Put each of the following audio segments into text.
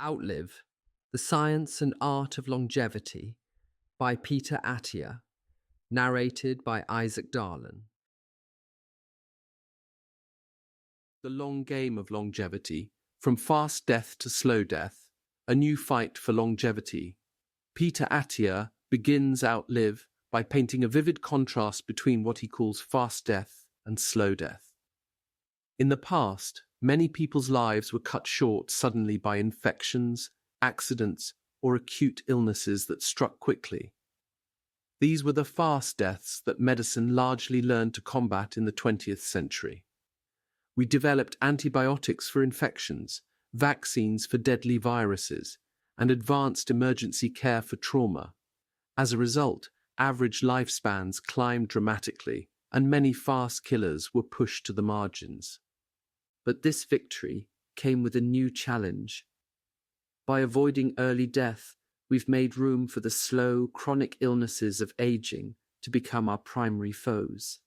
Outlive, The Science and Art of Longevity by Peter Attia, narrated by Isaac Darlan. The long game of longevity, from fast death to slow death, a new fight for longevity. Peter Attia begins Outlive by painting a vivid contrast between what he calls fast death and slow death. In the past, many people's lives were cut short suddenly by infections, accidents, or acute illnesses that struck quickly. These were the fast deaths that medicine largely learned to combat in the 20th century. We developed antibiotics for infections, vaccines for deadly viruses, and advanced emergency care for trauma. As a result, average lifespans climbed dramatically, and many fast killers were pushed to the margins. But this victory came with a new challenge. By avoiding early death, we've made room for the slow, chronic illnesses of aging to become our primary foes.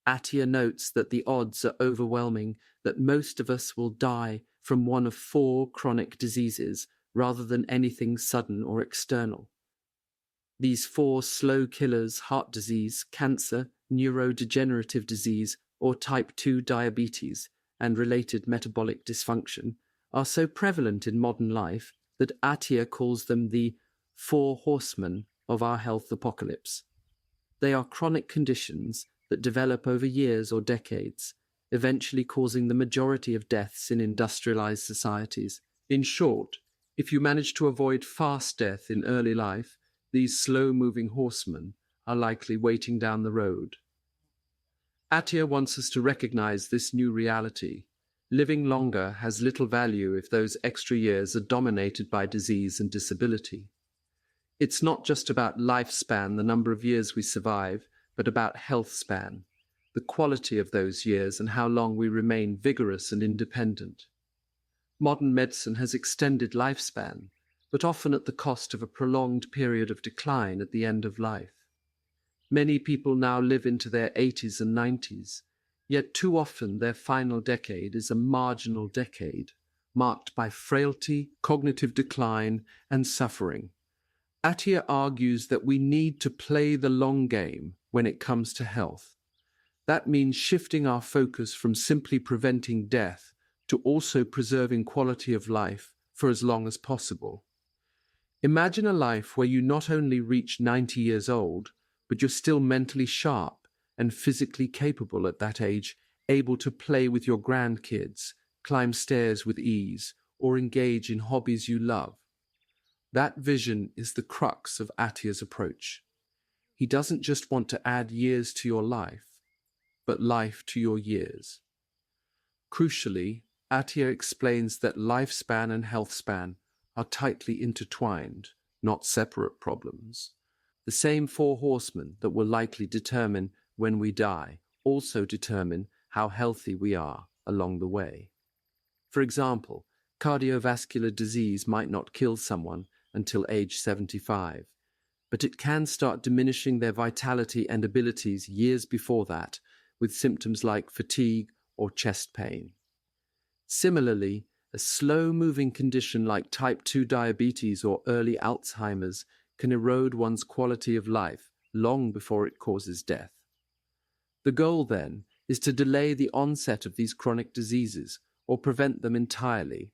Attia notes that the odds are overwhelming that most of us will die from one of 4 chronic diseases rather than anything sudden or external. These 4 slow killers, heart disease, cancer, neurodegenerative disease, or type 2 diabetes, and related metabolic dysfunction, are so prevalent in modern life that Attia calls them the 4 horsemen of our health apocalypse. They are chronic conditions that develop over years or decades, eventually causing the majority of deaths in industrialized societies. In short, if you manage to avoid fast death in early life, these slow-moving horsemen are likely waiting down the road. Attia wants us to recognize this new reality. Living longer has little value if those extra years are dominated by disease and disability. It's not just about lifespan, the number of years we survive, but about health span, the quality of those years and how long we remain vigorous and independent. Modern medicine has extended lifespan, but often at the cost of a prolonged period of decline at the end of life. Many people now live into their 80s and 90s, yet too often their final decade is a marginal decade, marked by frailty, cognitive decline, and suffering. Attia argues that we need to play the long game when it comes to health. That means shifting our focus from simply preventing death to also preserving quality of life for as long as possible. Imagine a life where you not only reach 90 years old, but you're still mentally sharp and physically capable at that age, able to play with your grandkids, climb stairs with ease, or engage in hobbies you love. That vision is the crux of Attia's approach. He doesn't just want to add years to your life, but life to your years. Crucially, Attia explains that lifespan and health span are tightly intertwined, not separate problems. The same 4 horsemen that will likely determine when we die also determine how healthy we are along the way. For example, cardiovascular disease might not kill someone until age 75, but it can start diminishing their vitality and abilities years before that, with symptoms like fatigue or chest pain. Similarly, a slow-moving condition like type 2 diabetes or early Alzheimer's can erode one's quality of life long before it causes death. The goal, then, is to delay the onset of these chronic diseases or prevent them entirely,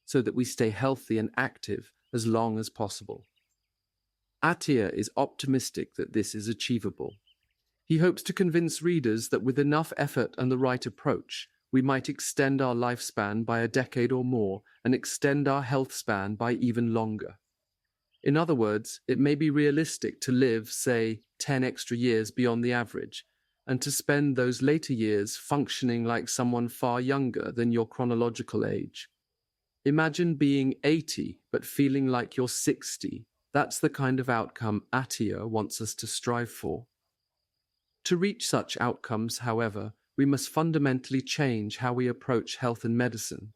so that we stay healthy and active as long as possible. Attia is optimistic that this is achievable. He hopes to convince readers that with enough effort and the right approach, we might extend our lifespan by a decade or more and extend our health span by even longer. In other words, it may be realistic to live, say, 10 extra years beyond the average, and to spend those later years functioning like someone far younger than your chronological age. Imagine being 80 but feeling like you're 60. That's the kind of outcome Attia wants us to strive for. To reach such outcomes, however, we must fundamentally change how we approach health and medicine.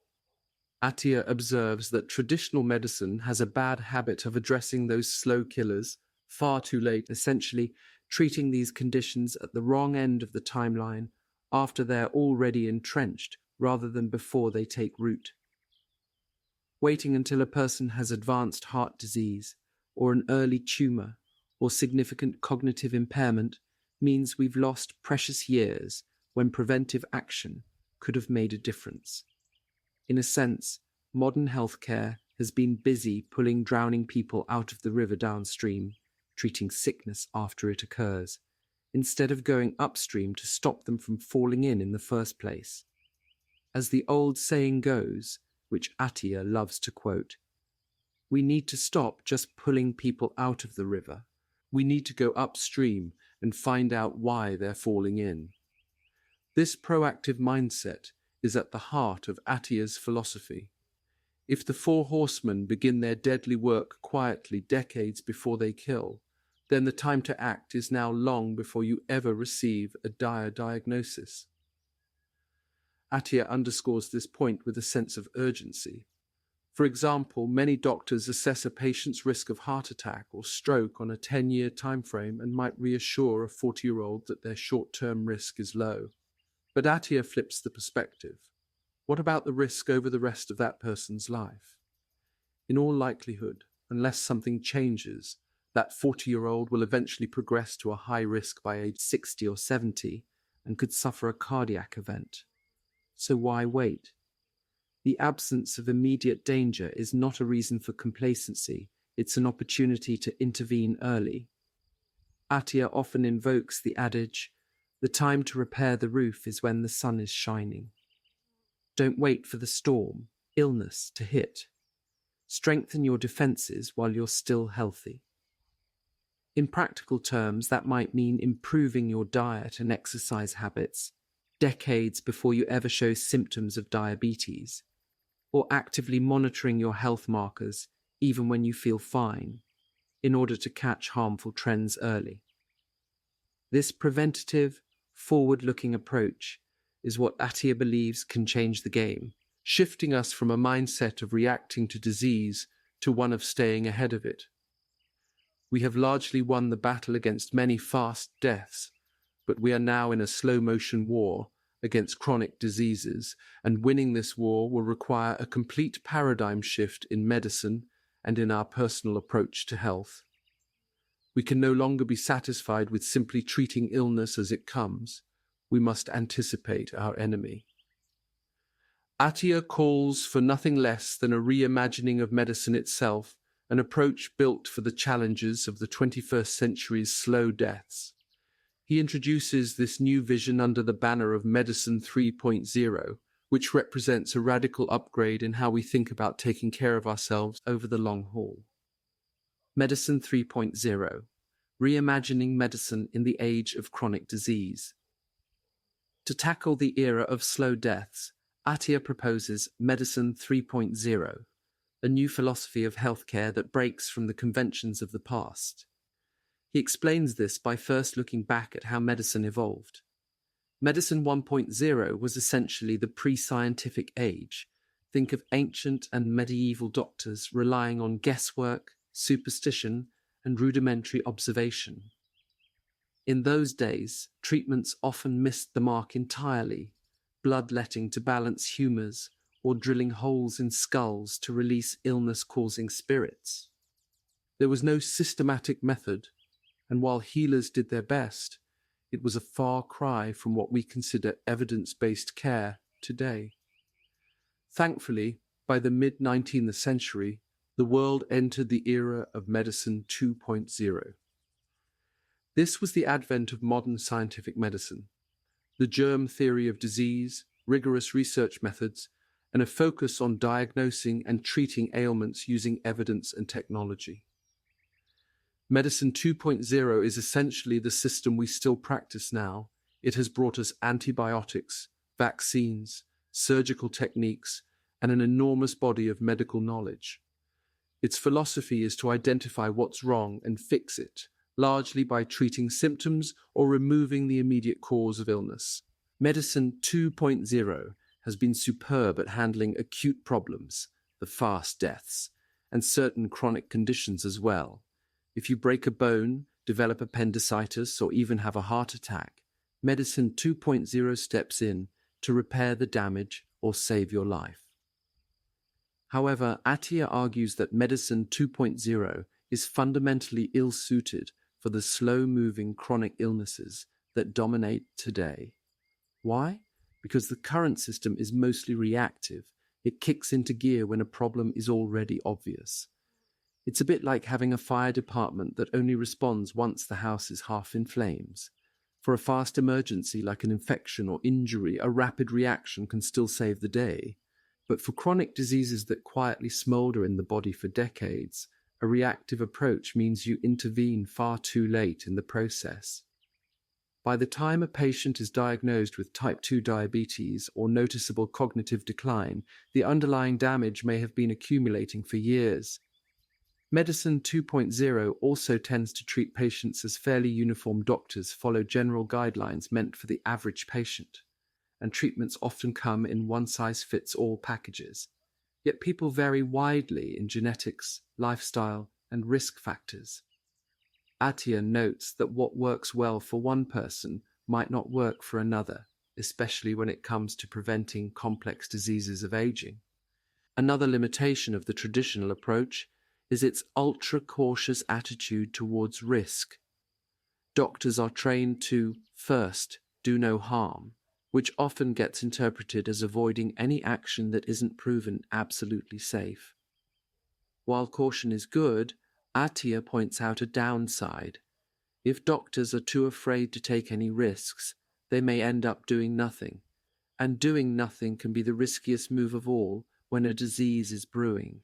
Attia observes that traditional medicine has a bad habit of addressing those slow killers far too late, essentially treating these conditions at the wrong end of the timeline after they're already entrenched rather than before they take root. Waiting until a person has advanced heart disease or an early tumor or significant cognitive impairment means we've lost precious years when preventive action could have made a difference. In a sense, modern healthcare has been busy pulling drowning people out of the river downstream, treating sickness after it occurs, instead of going upstream to stop them from falling in the first place. As the old saying goes, which Attia loves to quote, we need to stop just pulling people out of the river. We need to go upstream and find out why they're falling in. This proactive mindset is at the heart of Attia's philosophy. If the four horsemen begin their deadly work quietly decades before they kill, then the time to act is now long before you ever receive a dire diagnosis. Attia underscores this point with a sense of urgency. For example, many doctors assess a patient's risk of heart attack or stroke on a 10-year timeframe and might reassure a 40-year-old that their short-term risk is low. But Attia flips the perspective. What about the risk over the rest of that person's life? In all likelihood, unless something changes, that 40-year-old will eventually progress to a high risk by age 60 or 70 and could suffer a cardiac event. So why wait? The absence of immediate danger is not a reason for complacency, it's an opportunity to intervene early. Attia often invokes the adage, the time to repair the roof is when the sun is shining. Don't wait for the storm, illness to hit. Strengthen your defenses while you're still healthy. In practical terms, that might mean improving your diet and exercise habits decades before you ever show symptoms of diabetes, or actively monitoring your health markers even when you feel fine, in order to catch harmful trends early. This preventative, forward-looking approach is what Attia believes can change the game, shifting us from a mindset of reacting to disease to one of staying ahead of it. We have largely won the battle against many fast deaths, but we are now in a slow-motion war against chronic diseases, and winning this war will require a complete paradigm shift in medicine and in our personal approach to health. We can no longer be satisfied with simply treating illness as it comes. We must anticipate our enemy. Attia calls for nothing less than a reimagining of medicine itself, an approach built for the challenges of the 21st century's slow deaths. He introduces this new vision under the banner of Medicine 3.0, which represents a radical upgrade in how we think about taking care of ourselves over the long haul. Medicine 3.0, reimagining medicine in the age of chronic disease. To tackle the era of slow deaths, Attia proposes Medicine 3.0, a new philosophy of healthcare that breaks from the conventions of the past. He explains this by first looking back at how medicine evolved. Medicine 1.0 was essentially the pre-scientific age. Think of ancient and medieval doctors relying on guesswork, superstition, and rudimentary observation. In those days, treatments often missed the mark entirely, bloodletting to balance humours or drilling holes in skulls to release illness-causing spirits. There was no systematic method, and while healers did their best, it was a far cry from what we consider evidence-based care today. Thankfully, by the mid-19th century, the world entered the era of Medicine 2.0. This was the advent of modern scientific medicine, the germ theory of disease, rigorous research methods, and a focus on diagnosing and treating ailments using evidence and technology. Medicine 2.0 is essentially the system we still practice now. It has brought us antibiotics, vaccines, surgical techniques, and an enormous body of medical knowledge. Its philosophy is to identify what's wrong and fix it, largely by treating symptoms or removing the immediate cause of illness. Medicine 2.0 has been superb at handling acute problems, the fast deaths, and certain chronic conditions as well. If you break a bone, develop appendicitis, or even have a heart attack, Medicine 2.0 steps in to repair the damage or save your life. However, Attia argues that Medicine 2.0 is fundamentally ill-suited for the slow-moving chronic illnesses that dominate today. Why? Because the current system is mostly reactive. It kicks into gear when a problem is already obvious. It's a bit like having a fire department that only responds once the house is half in flames. For a fast emergency like an infection or injury, a rapid reaction can still save the day. But for chronic diseases that quietly smolder in the body for decades, a reactive approach means you intervene far too late in the process. By the time a patient is diagnosed with type 2 diabetes or noticeable cognitive decline, the underlying damage may have been accumulating for years. Medicine 2.0 also tends to treat patients as fairly uniform. Doctors follow general guidelines meant for the average patient, and treatments often come in one-size-fits-all packages. Yet people vary widely in genetics, lifestyle, and risk factors. Attia notes that what works well for one person might not work for another, especially when it comes to preventing complex diseases of aging. Another limitation of the traditional approach is its ultra-cautious attitude towards risk. Doctors are trained to, first, do no harm, which often gets interpreted as avoiding any action that isn't proven absolutely safe. While caution is good, Attia points out a downside. If doctors are too afraid to take any risks, they may end up doing nothing, and doing nothing can be the riskiest move of all when a disease is brewing.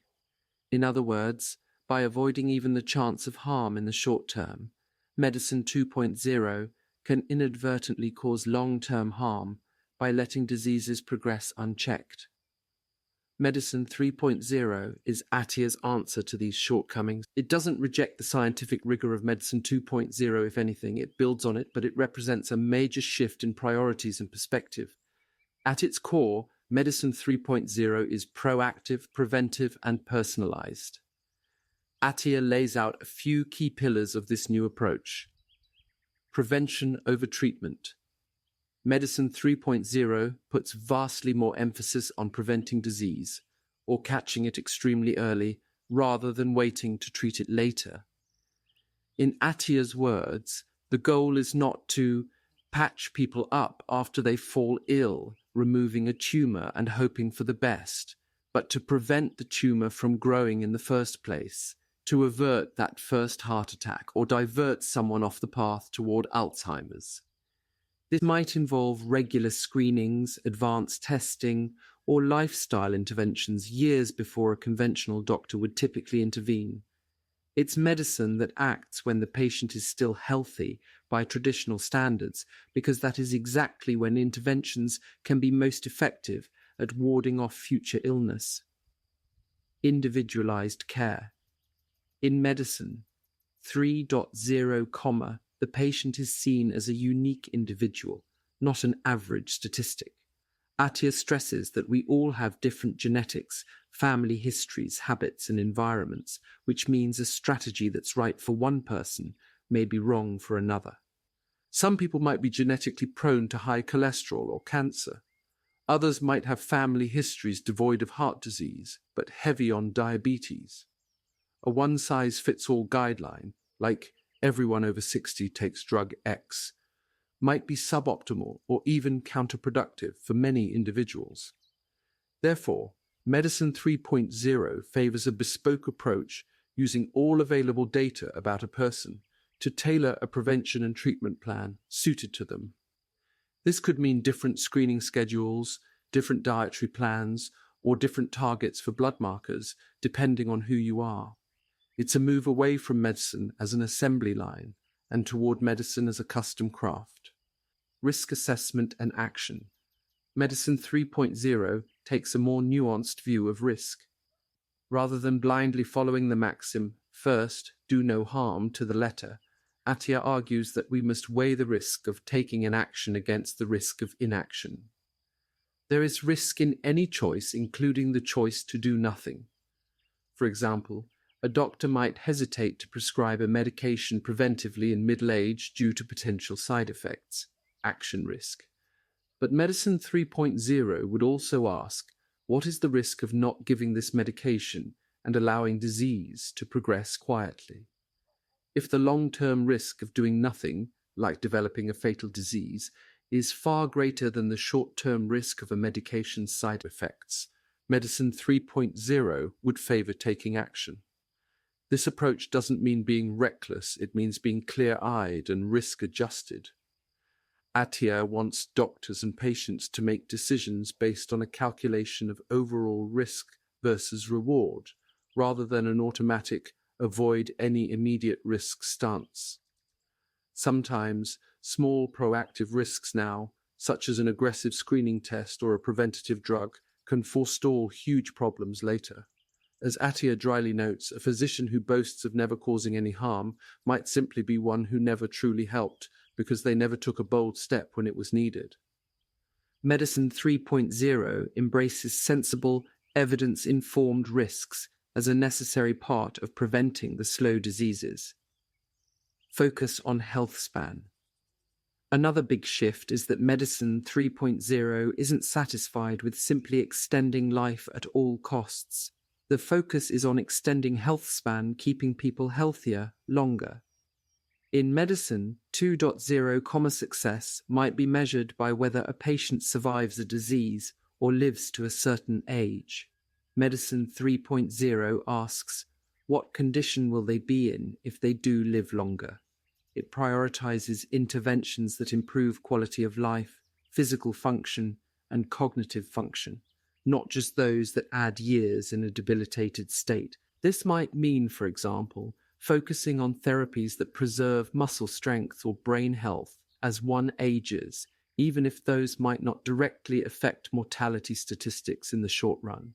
In other words, by avoiding even the chance of harm in the short term, Medicine 2.0 can inadvertently cause long-term harm by letting diseases progress unchecked. Medicine 3.0 is Attia's answer to these shortcomings. It doesn't reject the scientific rigor of Medicine 2.0, if anything, it builds on it, but it represents a major shift in priorities and perspective. At its core, Medicine 3.0 is proactive, preventive, and personalized. Attia lays out a few key pillars of this new approach. Prevention over treatment. Medicine 3.0 puts vastly more emphasis on preventing disease, or catching it extremely early, rather than waiting to treat it later. In Attia's words, the goal is not to patch people up after they fall ill, removing a tumor and hoping for the best, but to prevent the tumor from growing in the first place, to avert that first heart attack or divert someone off the path toward Alzheimer's. This might involve regular screenings, advanced testing, or lifestyle interventions years before a conventional doctor would typically intervene. It's medicine that acts when the patient is still healthy by traditional standards, because that is exactly when interventions can be most effective at warding off future illness. Individualized care. In Medicine 3.0, the patient is seen as a unique individual, not an average statistic. Attia stresses that we all have different genetics, family histories, habits, and environments, which means a strategy that's right for one person may be wrong for another. Some people might be genetically prone to high cholesterol or cancer. Others might have family histories devoid of heart disease, but heavy on diabetes. A one-size-fits-all guideline, like everyone over 60 takes drug X, might be suboptimal or even counterproductive for many individuals. Therefore, Medicine 3.0 favors a bespoke approach using all available data about a person to tailor a prevention and treatment plan suited to them. This could mean different screening schedules, different dietary plans, or different targets for blood markers, depending on who you are. It's a move away from medicine as an assembly line and toward medicine as a custom craft. Risk assessment and action. Medicine 3.0 takes a more nuanced view of risk. Rather than blindly following the maxim, first, do no harm to the letter, Attia argues that we must weigh the risk of taking an action against the risk of inaction. There is risk in any choice, including the choice to do nothing. For example, a doctor might hesitate to prescribe a medication preventively in middle age due to potential side effects, action risk. But Medicine 3.0 would also ask, What is the risk of not giving this medication and allowing disease to progress quietly? If the long-term risk of doing nothing, like developing a fatal disease, is far greater than the short-term risk of a medication's side effects, Medicine 3.0 would favor taking action. This approach doesn't mean being reckless, it means being clear-eyed and risk-adjusted. Attia wants doctors and patients to make decisions based on a calculation of overall risk versus reward, rather than an automatic avoid any immediate risk stance. Sometimes, small proactive risks now, such as an aggressive screening test or a preventative drug, can forestall huge problems later. As Attia dryly notes, a physician who boasts of never causing any harm might simply be one who never truly helped because they never took a bold step when it was needed. Medicine 3.0 embraces sensible, evidence-informed risks as a necessary part of preventing the slow diseases. Focus on Healthspan. Another big shift is that Medicine 3.0 isn't satisfied with simply extending life at all costs. The focus is on extending Healthspan, keeping people healthier longer. In Medicine 2.0, success might be measured by whether a patient survives a disease or lives to a certain age. Medicine 3.0 asks, what condition will they be in if they do live longer? It prioritizes interventions that improve quality of life, physical function, and cognitive function, not just those that add years in a debilitated state. This might mean, for example, focusing on therapies that preserve muscle strength or brain health as one ages, even if those might not directly affect mortality statistics in the short run.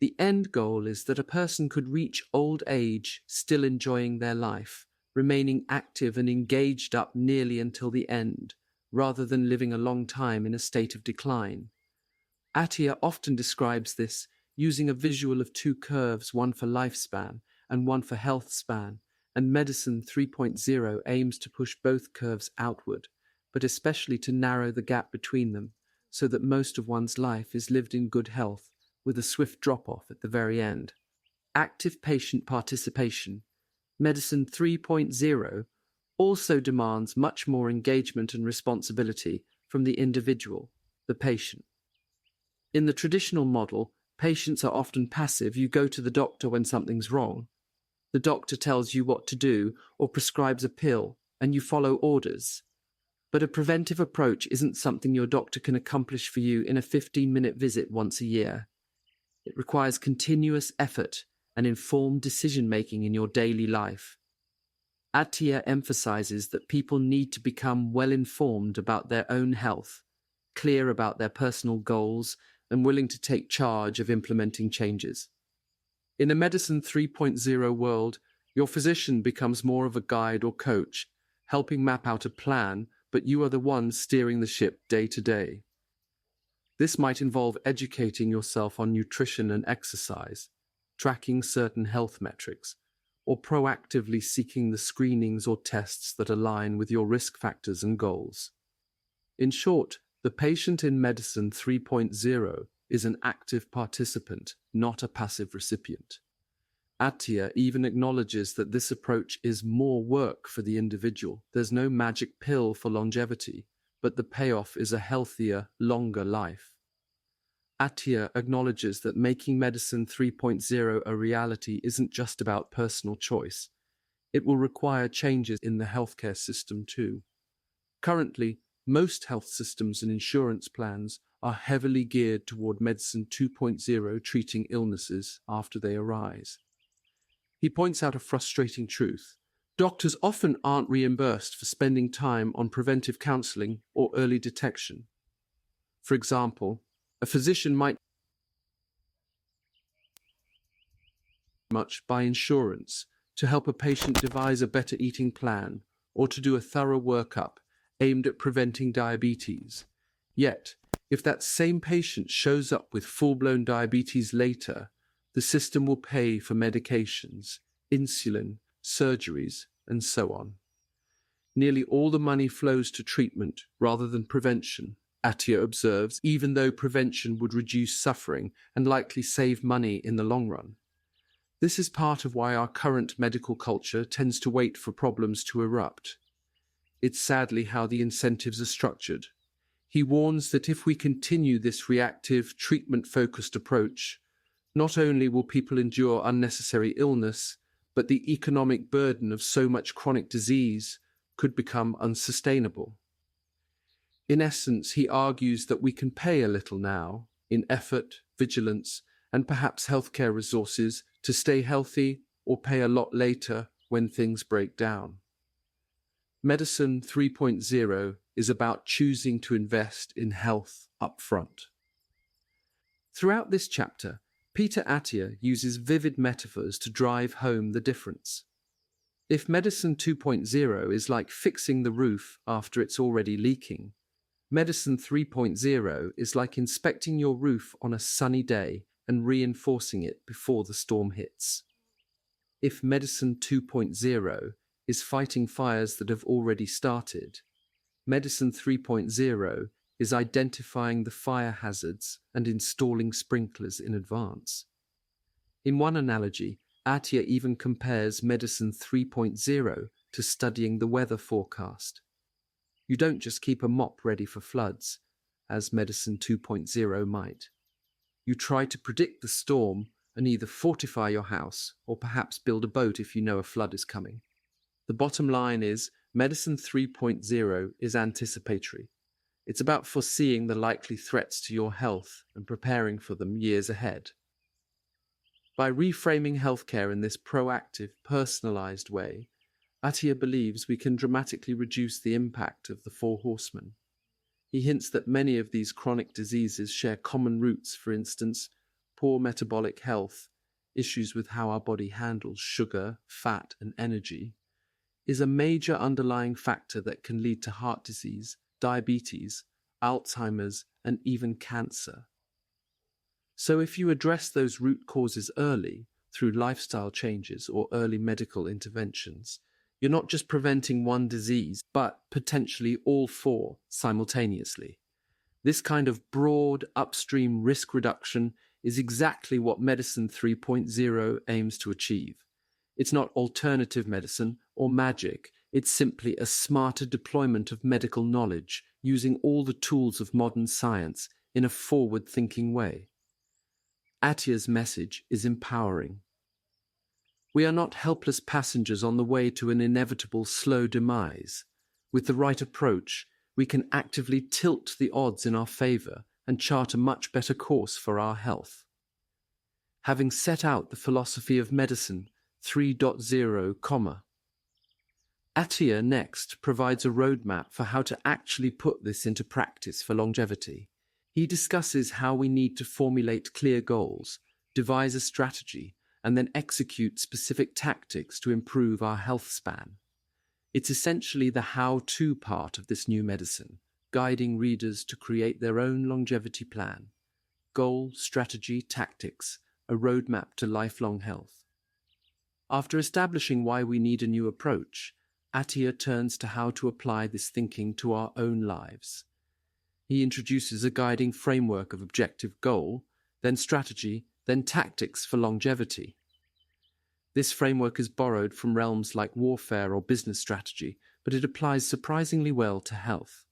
The end goal is that a person could reach old age still enjoying their life, remaining active and engaged up nearly until the end, rather than living a long time in a state of decline. Attia often describes this using a visual of two curves, one for lifespan and one for health span, and Medicine 3.0 aims to push both curves outward, but especially to narrow the gap between them, so that most of one's life is lived in good health, with a swift drop-off at the very end. Active patient participation. Medicine 3.0 also demands much more engagement and responsibility from the individual, the patient. In the traditional model, patients are often passive. You go to the doctor when something's wrong. The doctor tells you what to do or prescribes a pill, and you follow orders. But a preventive approach isn't something your doctor can accomplish for you in a 15-minute visit once a year. It requires continuous effort and informed decision-making in your daily life. Attia emphasizes that people need to become well-informed about their own health, clear about their personal goals, and willing to take charge of implementing changes. In a Medicine 3.0 world, your physician becomes more of a guide or coach, helping map out a plan, but you are the one steering the ship day to day. This might involve educating yourself on nutrition and exercise, tracking certain health metrics, or proactively seeking the screenings or tests that align with your risk factors and goals. In short, the patient in Medicine 3.0 is an active participant, not a passive recipient. Attia even acknowledges that this approach is more work for the individual. There's no magic pill for longevity, but the payoff is a healthier, longer life. Attia acknowledges that making Medicine 3.0 a reality isn't just about personal choice. It will require changes in the healthcare system too. Currently, most health systems and insurance plans are heavily geared toward Medicine 2.0, treating illnesses after they arise. He points out a frustrating truth. Doctors often aren't reimbursed for spending time on preventive counseling or early detection. For example, a physician might much by insurance to help a patient devise a better eating plan or to do a thorough workup aimed at preventing diabetes. Yet, if that same patient shows up with full-blown diabetes later, the system will pay for medications, insulin, surgeries, and so on. Nearly all the money flows to treatment rather than prevention, Attia observes, even though prevention would reduce suffering and likely save money in the long run. This is part of why our current medical culture tends to wait for problems to erupt. It's sadly how the incentives are structured. He warns that if we continue this reactive, treatment-focused approach, not only will people endure unnecessary illness, but the economic burden of so much chronic disease could become unsustainable. In essence, he argues that we can pay a little now, in effort, vigilance, and perhaps healthcare resources, to stay healthy, or pay a lot later when things break down. Medicine 3.0 is about choosing to invest in health upfront. Throughout this chapter, Peter Attia uses vivid metaphors to drive home the difference. If Medicine 2.0 is like fixing the roof after it's already leaking, Medicine 3.0 is like inspecting your roof on a sunny day and reinforcing it before the storm hits. If Medicine 2.0 is fighting fires that have already started, Medicine 3.0 is identifying the fire hazards and installing sprinklers in advance. In one analogy, Attia even compares Medicine 3.0 to studying the weather forecast. You don't just keep a mop ready for floods, as Medicine 2.0 might. You try to predict the storm and either fortify your house or perhaps build a boat if you know a flood is coming. The bottom line is, Medicine 3.0 is anticipatory. It's about foreseeing the likely threats to your health and preparing for them years ahead. By reframing healthcare in this proactive, personalized way, Attia believes we can dramatically reduce the impact of the Four Horsemen. He hints that many of these chronic diseases share common roots, for instance, poor metabolic health, issues with how our body handles sugar, fat, and energy, is a major underlying factor that can lead to heart disease, diabetes, Alzheimer's, and even cancer. So if you address those root causes early, through lifestyle changes or early medical interventions, you're not just preventing one disease, but potentially all four simultaneously. This kind of broad upstream risk reduction is exactly what Medicine 3.0 aims to achieve. It's not alternative medicine or magic. It's simply a smarter deployment of medical knowledge using all the tools of modern science in a forward-thinking way. Attia's message is empowering. We are not helpless passengers on the way to an inevitable slow demise. With the right approach, we can actively tilt the odds in our favor and chart a much better course for our health. Having set out the philosophy of medicine 3.0, Attia next provides a roadmap for how to actually put this into practice for longevity. He discusses how we need to formulate clear goals, devise a strategy, and then execute specific tactics to improve our health span. It's essentially the how-to part of this new medicine, guiding readers to create their own longevity plan. Goal, strategy, tactics, a roadmap to lifelong health. After establishing why we need a new approach, Attia turns to how to apply this thinking to our own lives. He introduces a guiding framework of objective goal, then strategy, then tactics for longevity. This framework is borrowed from realms like warfare or business strategy, but it applies surprisingly well to health.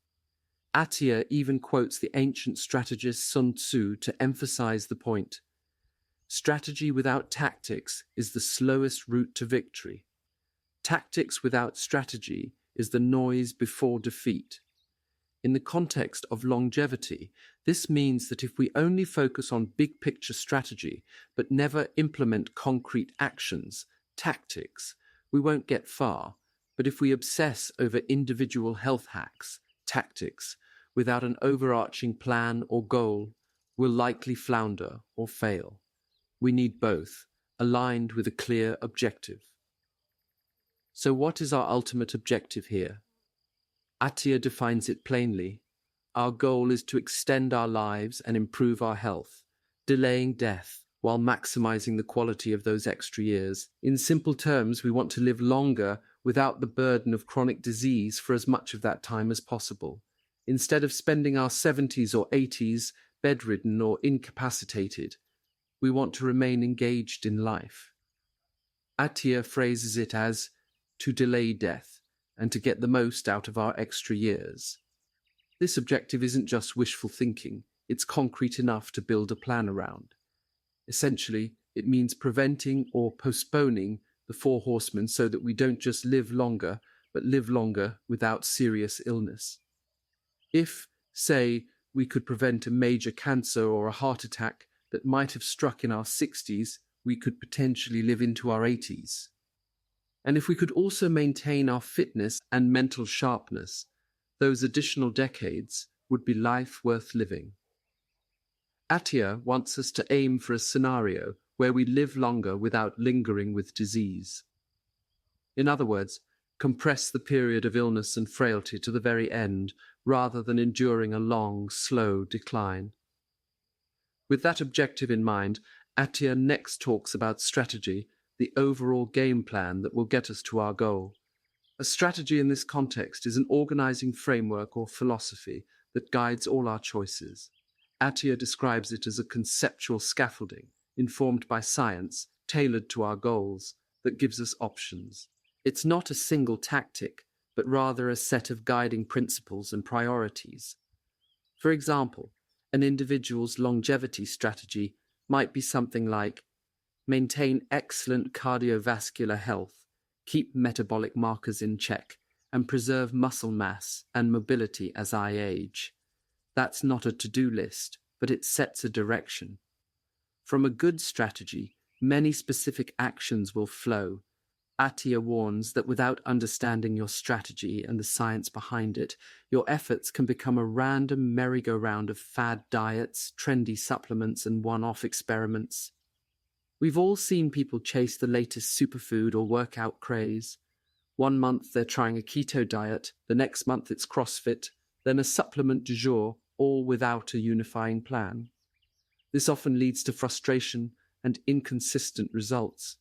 Attia even quotes the ancient strategist Sun Tzu to emphasize the point. Strategy without tactics is the slowest route to victory. Tactics without strategy is the noise before defeat. In the context of longevity, this means that if we only focus on big-picture strategy but never implement concrete actions, tactics, we won't get far. But if we obsess over individual health hacks, tactics, without an overarching plan or goal, we'll likely flounder or fail. We need both, aligned with a clear objective. So what is our ultimate objective here? Attia defines it plainly. Our goal is to extend our lives and improve our health, delaying death while maximizing the quality of those extra years. In simple terms, we want to live longer without the burden of chronic disease for as much of that time as possible. Instead of spending our 70s or 80s bedridden or incapacitated, we want to remain engaged in life. Attia phrases it as to delay death and to get the most out of our extra years. This objective isn't just wishful thinking, it's concrete enough to build a plan around. Essentially, it means preventing or postponing the four horsemen so that we don't just live longer, but live longer without serious illness. If, say, we could prevent a major cancer or a heart attack that might have struck in our 60s, we could potentially live into our 80s. And if we could also maintain our fitness and mental sharpness, those additional decades would be life worth living. Attia wants us to aim for a scenario where we live longer without lingering with disease. In other words, compress the period of illness and frailty to the very end, rather than enduring a long, slow decline. With that objective in mind, Attia next talks about strategy, the overall game plan that will get us to our goal. A strategy in this context is an organizing framework or philosophy that guides all our choices. Attia describes it as a conceptual scaffolding, informed by science, tailored to our goals, that gives us options. It's not a single tactic, but rather a set of guiding principles and priorities. For example, an individual's longevity strategy might be something like maintain excellent cardiovascular health, keep metabolic markers in check, and preserve muscle mass and mobility as I age. That's not a to-do list, but it sets a direction. From a good strategy, many specific actions will flow. Attia warns that without understanding your strategy and the science behind it, your efforts can become a random merry-go-round of fad diets, trendy supplements, and one-off experiments. We've all seen people chase the latest superfood or workout craze. One month they're trying a keto diet, the next month it's CrossFit, then a supplement du jour, all without a unifying plan. This often leads to frustration and inconsistent results.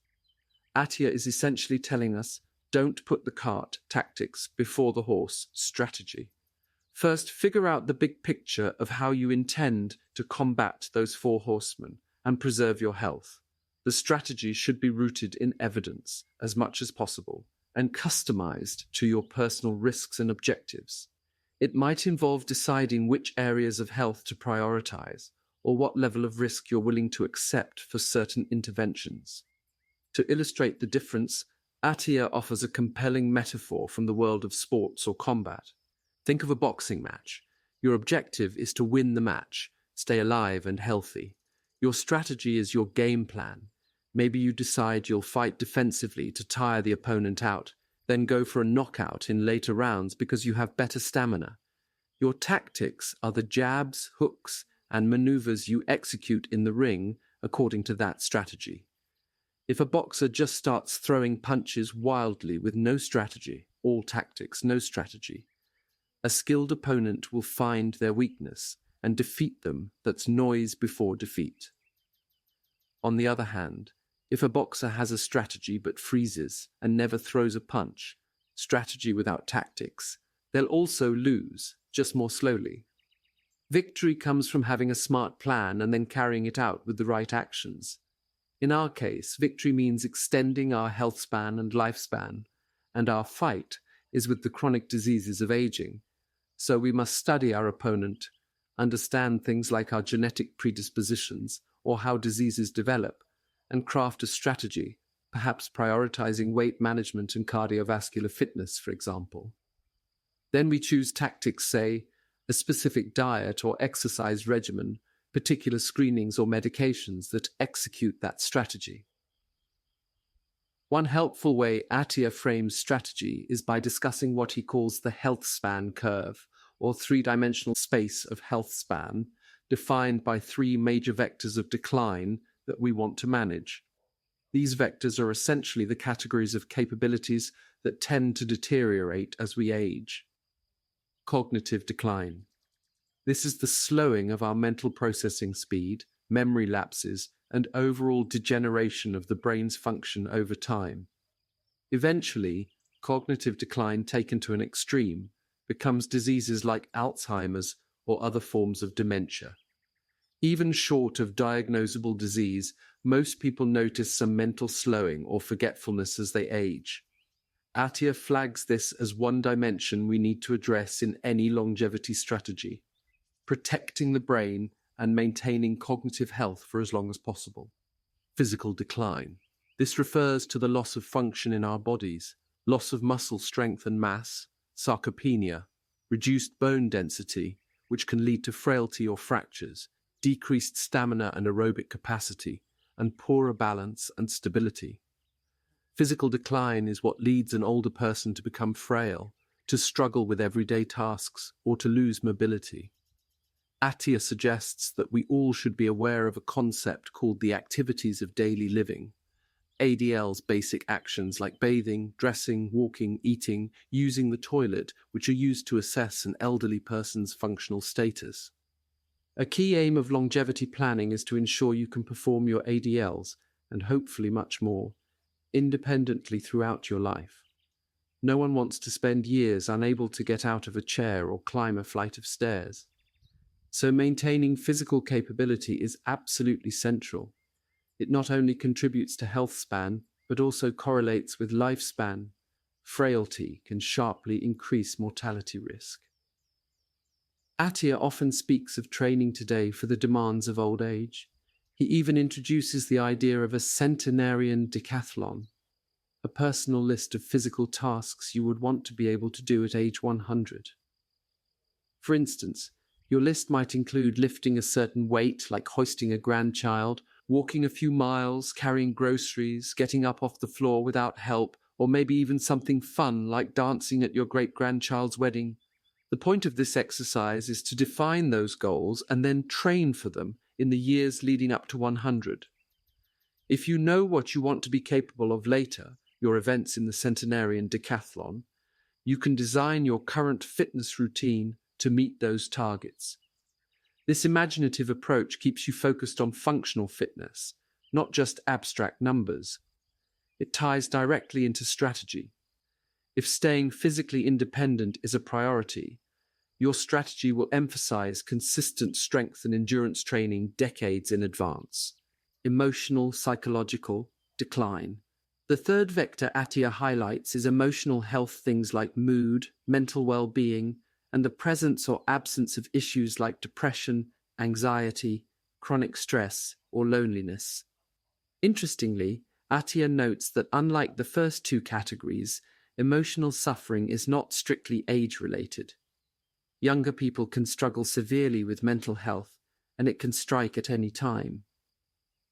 Attia is essentially telling us, don't put the cart, tactics, before the horse, strategy. First, figure out the big picture of how you intend to combat those four horsemen and preserve your health. The strategy should be rooted in evidence as much as possible and customized to your personal risks and objectives. It might involve deciding which areas of health to prioritize or what level of risk you're willing to accept for certain interventions. To illustrate the difference, Attia offers a compelling metaphor from the world of sports or combat. Think of a boxing match. Your objective is to win the match, stay alive and healthy. Your strategy is your game plan. Maybe you decide you'll fight defensively to tire the opponent out, then go for a knockout in later rounds because you have better stamina. Your tactics are the jabs, hooks, and maneuvers you execute in the ring according to that strategy. If a boxer just starts throwing punches wildly with no strategy, all tactics, no strategy, a skilled opponent will find their weakness and defeat them. That's noise before defeat. On the other hand, if a boxer has a strategy but freezes and never throws a punch, strategy without tactics, they'll also lose, just more slowly. Victory comes from having a smart plan and then carrying it out with the right actions. In our case, victory means extending our health span and lifespan, and our fight is with the chronic diseases of aging. So we must study our opponent, understand things like our genetic predispositions or how diseases develop, and craft a strategy, perhaps prioritizing weight management and cardiovascular fitness, for example. Then we choose tactics, say, a specific diet or exercise regimen, particular screenings or medications that execute that strategy. One helpful way Attia frames strategy is by discussing what he calls the Healthspan curve, or three-dimensional space of health span, defined by three major vectors of decline that we want to manage. These vectors are essentially the categories of capabilities that tend to deteriorate as we age. Cognitive decline. This is the slowing of our mental processing speed, memory lapses, and overall degeneration of the brain's function over time. Eventually, cognitive decline taken to an extreme becomes diseases like Alzheimer's or other forms of dementia. Even short of diagnosable disease, most people notice some mental slowing or forgetfulness as they age. Attia flags this as one dimension we need to address in any longevity strategy, protecting the brain and maintaining cognitive health for as long as possible. Physical decline. This refers to the loss of function in our bodies, loss of muscle strength and mass, sarcopenia, reduced bone density, which can lead to frailty or fractures, decreased stamina and aerobic capacity, and poorer balance and stability. Physical decline is what leads an older person to become frail, to struggle with everyday tasks, or to lose mobility. Attia suggests that we all should be aware of a concept called the activities of daily living. ADL's basic actions like bathing, dressing, walking, eating, using the toilet, which are used to assess an elderly person's functional status. A key aim of longevity planning is to ensure you can perform your ADLs, and hopefully much more, independently throughout your life. No one wants to spend years unable to get out of a chair or climb a flight of stairs. So maintaining physical capability is absolutely central. It not only contributes to Healthspan, but also correlates with lifespan. Frailty can sharply increase mortality risk. Attia often speaks of training today for the demands of old age. He even introduces the idea of a Centenarian Decathlon, a personal list of physical tasks you would want to be able to do at age 100. For instance, your list might include lifting a certain weight, like hoisting a grandchild, walking a few miles, carrying groceries, getting up off the floor without help, or maybe even something fun like dancing at your great-grandchild's wedding. The point of this exercise is to define those goals and then train for them in the years leading up to 100. If you know what you want to be capable of later, your events in the Centenarian Decathlon, you can design your current fitness routine to meet those targets. This imaginative approach keeps you focused on functional fitness, not just abstract numbers. It ties directly into strategy. If staying physically independent is a priority, your strategy will emphasize consistent strength and endurance training decades in advance. Emotional, psychological decline. The third vector Attia highlights is emotional health, things like mood, mental well-being, and the presence or absence of issues like depression, anxiety, chronic stress, or loneliness. Interestingly, Attia notes that unlike the first two categories, emotional suffering is not strictly age-related. Younger people can struggle severely with mental health, and it can strike at any time.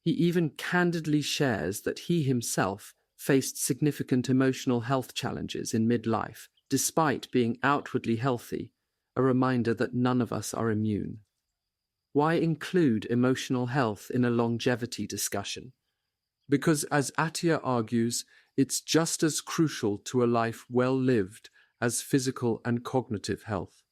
He even candidly shares that he himself faced significant emotional health challenges in midlife, despite being outwardly healthy, a reminder that none of us are immune. Why include emotional health in a longevity discussion? Because, as Attia argues, it's just as crucial to a life well lived as physical and cognitive health.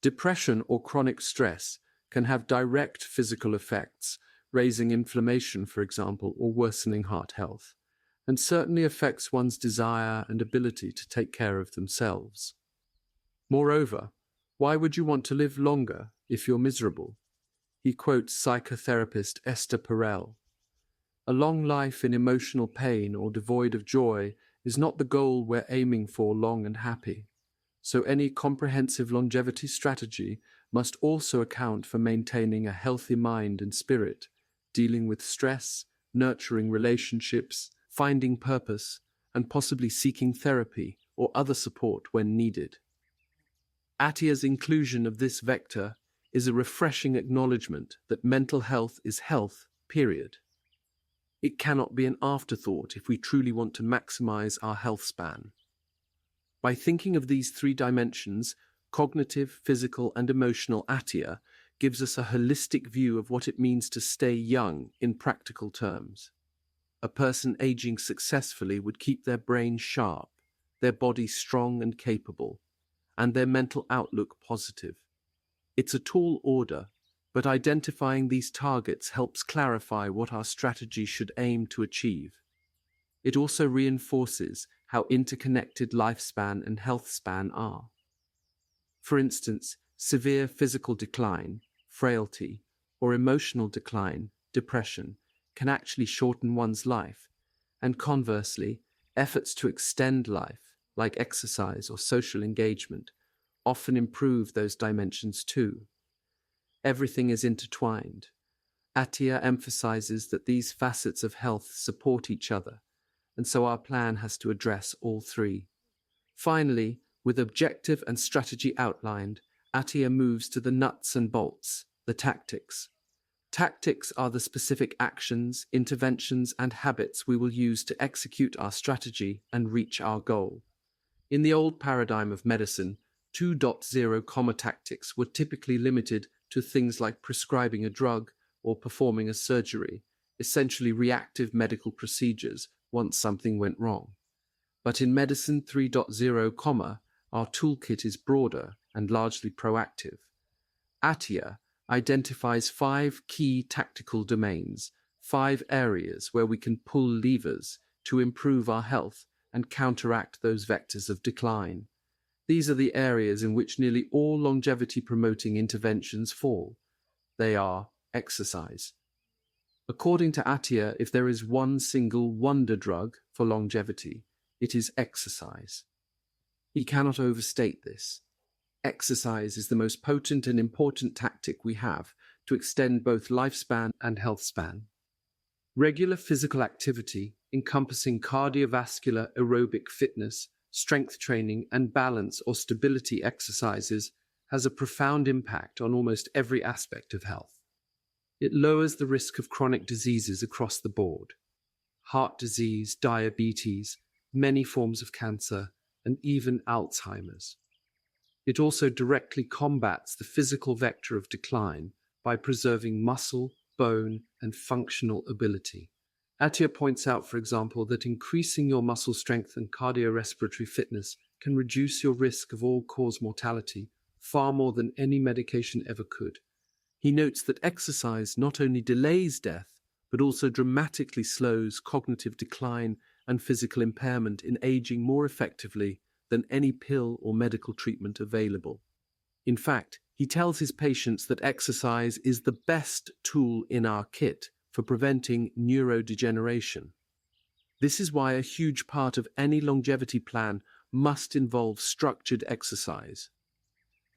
Depression or chronic stress can have direct physical effects, raising inflammation, for example, or worsening heart health, and certainly affects one's desire and ability to take care of themselves. Moreover, why would you want to live longer if you're miserable? He quotes psychotherapist Esther Perel. A long life in emotional pain or devoid of joy is not the goal we're aiming for long and happy. So any comprehensive longevity strategy must also account for maintaining a healthy mind and spirit, dealing with stress, nurturing relationships, finding purpose, and possibly seeking therapy or other support when needed. Attia's inclusion of this vector is a refreshing acknowledgement that mental health is health, period. It cannot be an afterthought if we truly want to maximize our health span. By thinking of these three dimensions, cognitive, physical, and emotional, Attia gives us a holistic view of what it means to stay young in practical terms. A person aging successfully would keep their brain sharp, their body strong and capable, and their mental outlook positive. It's a tall order, but identifying these targets helps clarify what our strategy should aim to achieve. It also reinforces how interconnected lifespan and health span are. For instance, severe physical decline, frailty, or emotional decline, depression, can actually shorten one's life, and conversely, efforts to extend life, like exercise or social engagement, often improve those dimensions too. Everything is intertwined. Attia emphasizes that these facets of health support each other, and so our plan has to address all three. Finally, with objective and strategy outlined, Attia moves to the nuts and bolts, the tactics. Tactics are the specific actions, interventions, and habits we will use to execute our strategy and reach our goal. In the old paradigm of medicine, 2.0 tactics were typically limited to things like prescribing a drug or performing a surgery, essentially reactive medical procedures once something went wrong. But in Medicine 3.0, our toolkit is broader and largely proactive. Attia identifies 5 key tactical domains, 5 areas where we can pull levers to improve our health and counteract those vectors of decline. These are the areas in which nearly all longevity-promoting interventions fall. They are exercise. According to Attia, if there is one single wonder drug for longevity, it is exercise. He cannot overstate this. Exercise is the most potent and important tactic we have to extend both lifespan and health span. Regular physical activity, encompassing cardiovascular aerobic fitness, strength training, and balance or stability exercises, has a profound impact on almost every aspect of health. It lowers the risk of chronic diseases across the board: heart disease, diabetes, many forms of cancer, and even Alzheimer's. It also directly combats the physical vector of decline by preserving muscle, bone, and functional ability. Attia points out, for example, that increasing your muscle strength and cardiorespiratory fitness can reduce your risk of all-cause mortality far more than any medication ever could. He notes that exercise not only delays death, but also dramatically slows cognitive decline and physical impairment in aging more effectively than any pill or medical treatment available. In fact, he tells his patients that exercise is the best tool in our kit for preventing neurodegeneration. This is why a huge part of any longevity plan must involve structured exercise.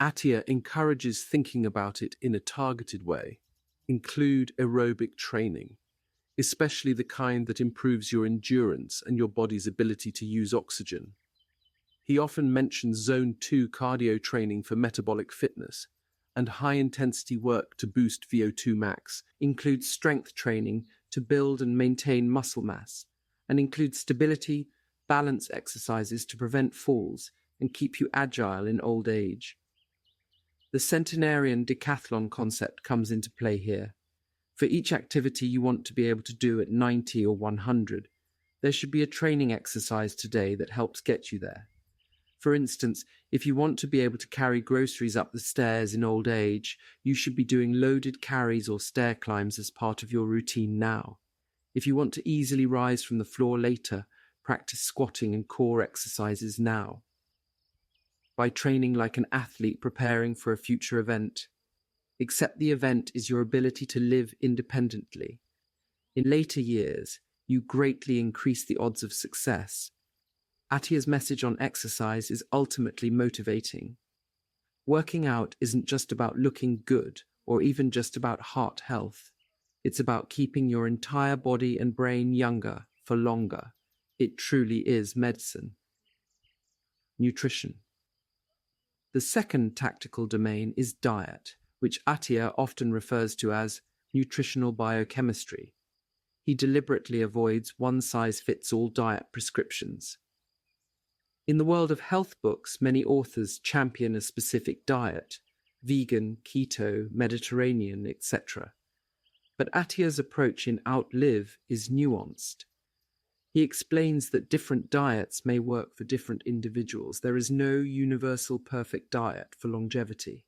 Attia encourages thinking about it in a targeted way. Include aerobic training, especially the kind that improves your endurance and your body's ability to use oxygen. He often mentions Zone 2 cardio training for metabolic fitness, and high-intensity work to boost VO2 max. Includes strength training to build and maintain muscle mass, and includes stability, balance exercises to prevent falls and keep you agile in old age. The Centenarian Decathlon concept comes into play here. For each activity you want to be able to do at 90 or 100, there should be a training exercise today that helps get you there. For instance, if you want to be able to carry groceries up the stairs in old age, you should be doing loaded carries or stair climbs as part of your routine now. If you want to easily rise from the floor later, practice squatting and core exercises now. By training like an athlete preparing for a future event, except the event is your ability to live independently. In later years, you greatly increase the odds of success. Attia's message on exercise is ultimately motivating. Working out isn't just about looking good or even just about heart health. It's about keeping your entire body and brain younger for longer. It truly is medicine. Nutrition. The second tactical domain is diet, which Attia often refers to as nutritional biochemistry. He deliberately avoids one-size-fits-all diet prescriptions. In the world of health books, many authors champion a specific diet: vegan, keto, Mediterranean, etc. But Attia's approach in Outlive is nuanced. He explains that different diets may work for different individuals. There is no universal perfect diet for longevity.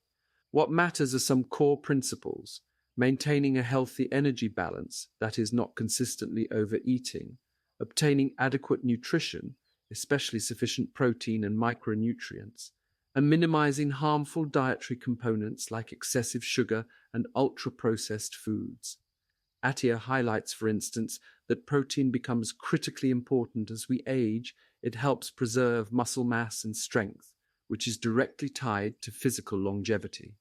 What matters are some core principles: maintaining a healthy energy balance that is not consistently overeating, obtaining adequate nutrition, especially sufficient protein and micronutrients, and minimizing harmful dietary components like excessive sugar and ultra-processed foods. Attia highlights, for instance, that protein becomes critically important as we age. It helps preserve muscle mass and strength, which is directly tied to physical longevity.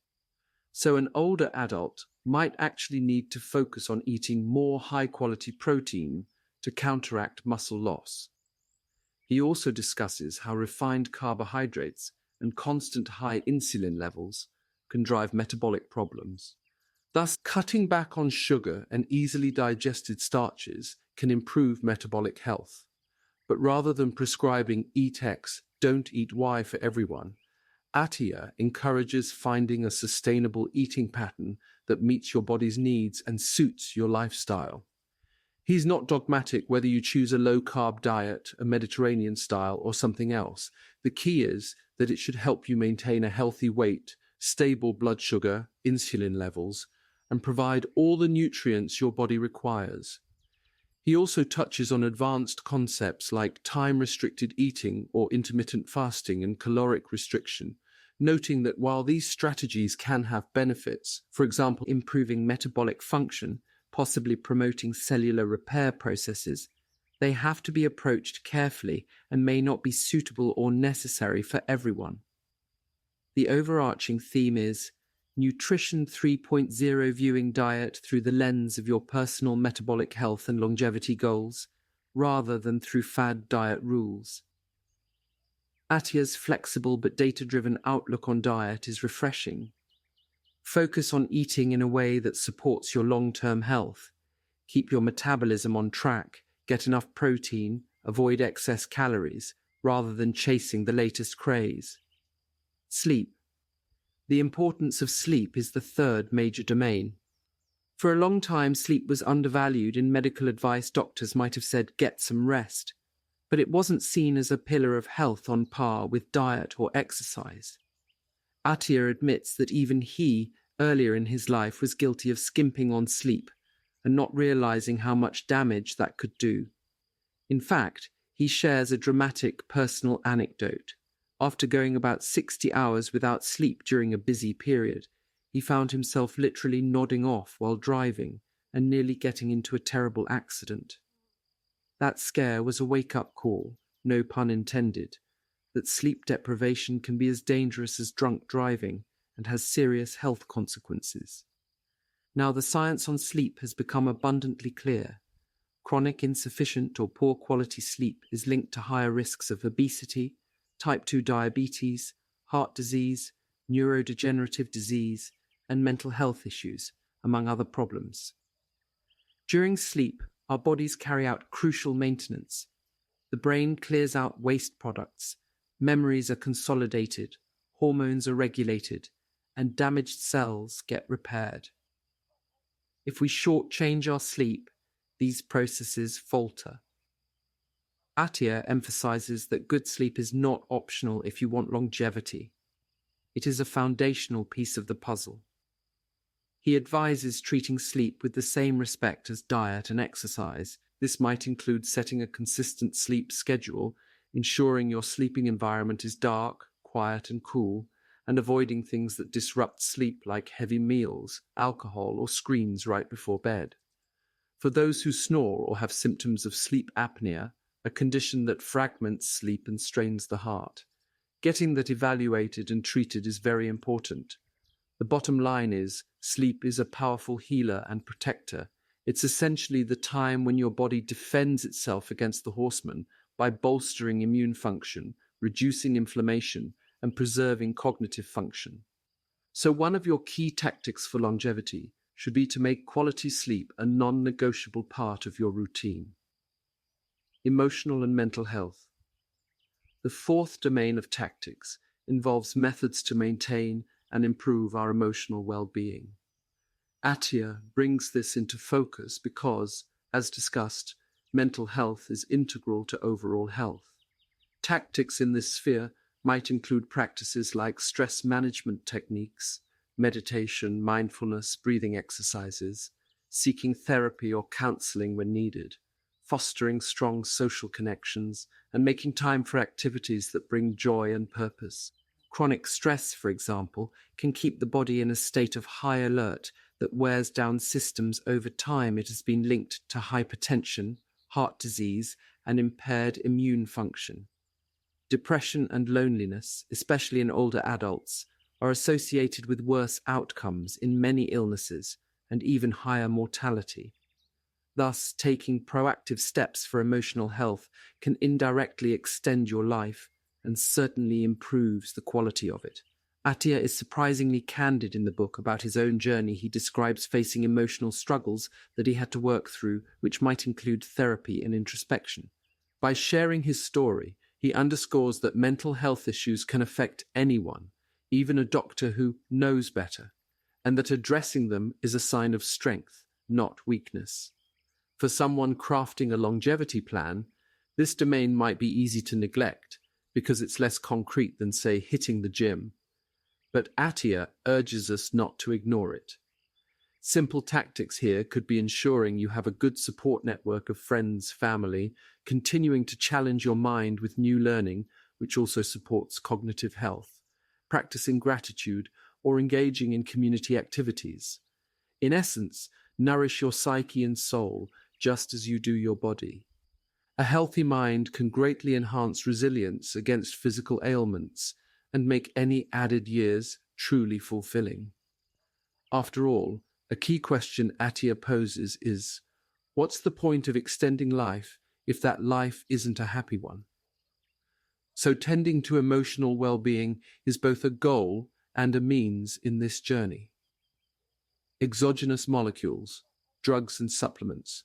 So an older adult might actually need to focus on eating more high-quality protein to counteract muscle loss. He also discusses how refined carbohydrates and constant high insulin levels can drive metabolic problems. Thus, cutting back on sugar and easily digested starches can improve metabolic health. But rather than prescribing eat X, don't eat Y for everyone, Attia encourages finding a sustainable eating pattern that meets your body's needs and suits your lifestyle. He's not dogmatic whether you choose a low-carb diet, a Mediterranean style, or something else. The key is that it should help you maintain a healthy weight, stable blood sugar, insulin levels, and provide all the nutrients your body requires. He also touches on advanced concepts like time-restricted eating or intermittent fasting and caloric restriction, noting that while these strategies can have benefits, for example, improving metabolic function, possibly promoting cellular repair processes, they have to be approached carefully and may not be suitable or necessary for everyone. The overarching theme is Nutrition 3.0, viewing diet through the lens of your personal metabolic health and longevity goals, rather than through fad diet rules. Attia's flexible but data-driven outlook on diet is refreshing. Focus on eating in a way that supports your long-term health. Keep your metabolism on track, get enough protein, avoid excess calories, rather than chasing the latest craze. Sleep. The importance of sleep is the third major domain. For a long time, sleep was undervalued. In medical advice, doctors might have said, get some rest. But it wasn't seen as a pillar of health on par with diet or exercise. Attia admits that even he, earlier in his life, was guilty of skimping on sleep and not realizing how much damage that could do. In fact, he shares a dramatic personal anecdote. After going about 60 hours without sleep during a busy period, he found himself literally nodding off while driving and nearly getting into a terrible accident. That scare was a wake-up call, no pun intended, that sleep deprivation can be as dangerous as drunk driving and has serious health consequences. Now, the science on sleep has become abundantly clear. Chronic insufficient or poor quality sleep is linked to higher risks of obesity, type 2 diabetes, heart disease, neurodegenerative disease, and mental health issues, among other problems. During sleep, our bodies carry out crucial maintenance. The brain clears out waste products, memories are consolidated, hormones are regulated, and damaged cells get repaired. If we shortchange our sleep, these processes falter. Attia emphasizes that good sleep is not optional if you want longevity. It is a foundational piece of the puzzle. He advises treating sleep with the same respect as diet and exercise. This might include setting a consistent sleep schedule, ensuring your sleeping environment is dark, quiet, and cool, and avoiding things that disrupt sleep like heavy meals, alcohol, or screens right before bed. For those who snore or have symptoms of sleep apnea, a condition that fragments sleep and strains the heart, getting that evaluated and treated is very important. The bottom line is, sleep is a powerful healer and protector. It's essentially the time when your body defends itself against the horseman by bolstering immune function, reducing inflammation, and preserving cognitive function. So one of your key tactics for longevity should be to make quality sleep a non-negotiable part of your routine. Emotional and mental health. The fourth domain of tactics involves methods to maintain and improve our emotional well-being. Attia brings this into focus because, as discussed, mental health is integral to overall health. Tactics in this sphere might include practices like stress management techniques, meditation, mindfulness, breathing exercises, seeking therapy or counseling when needed, fostering strong social connections, and making time for activities that bring joy and purpose. Chronic stress, for example, can keep the body in a state of high alert that wears down systems over time. It has been linked to hypertension, heart disease, and impaired immune function. Depression and loneliness, especially in older adults, are associated with worse outcomes in many illnesses and even higher mortality. Thus, taking proactive steps for emotional health can indirectly extend your life and certainly improves the quality of it. Attia is surprisingly candid in the book about his own journey. He describes facing emotional struggles that he had to work through, which might include therapy and introspection. By sharing his story, he underscores that mental health issues can affect anyone, even a doctor who knows better, and that addressing them is a sign of strength, not weakness. For someone crafting a longevity plan, this domain might be easy to neglect because it's less concrete than, say, hitting the gym. But Attia urges us not to ignore it. Simple tactics here could be ensuring you have a good support network of friends, family, continuing to challenge your mind with new learning, which also supports cognitive health, practicing gratitude, or engaging in community activities. In essence, nourish your psyche and soul just as you do your body. A healthy mind can greatly enhance resilience against physical ailments and make any added years truly fulfilling. After all, a key question Attia poses is, what's the point of extending life if that life isn't a happy one? So tending to emotional well-being is both a goal and a means in this journey. Exogenous molecules, drugs and supplements.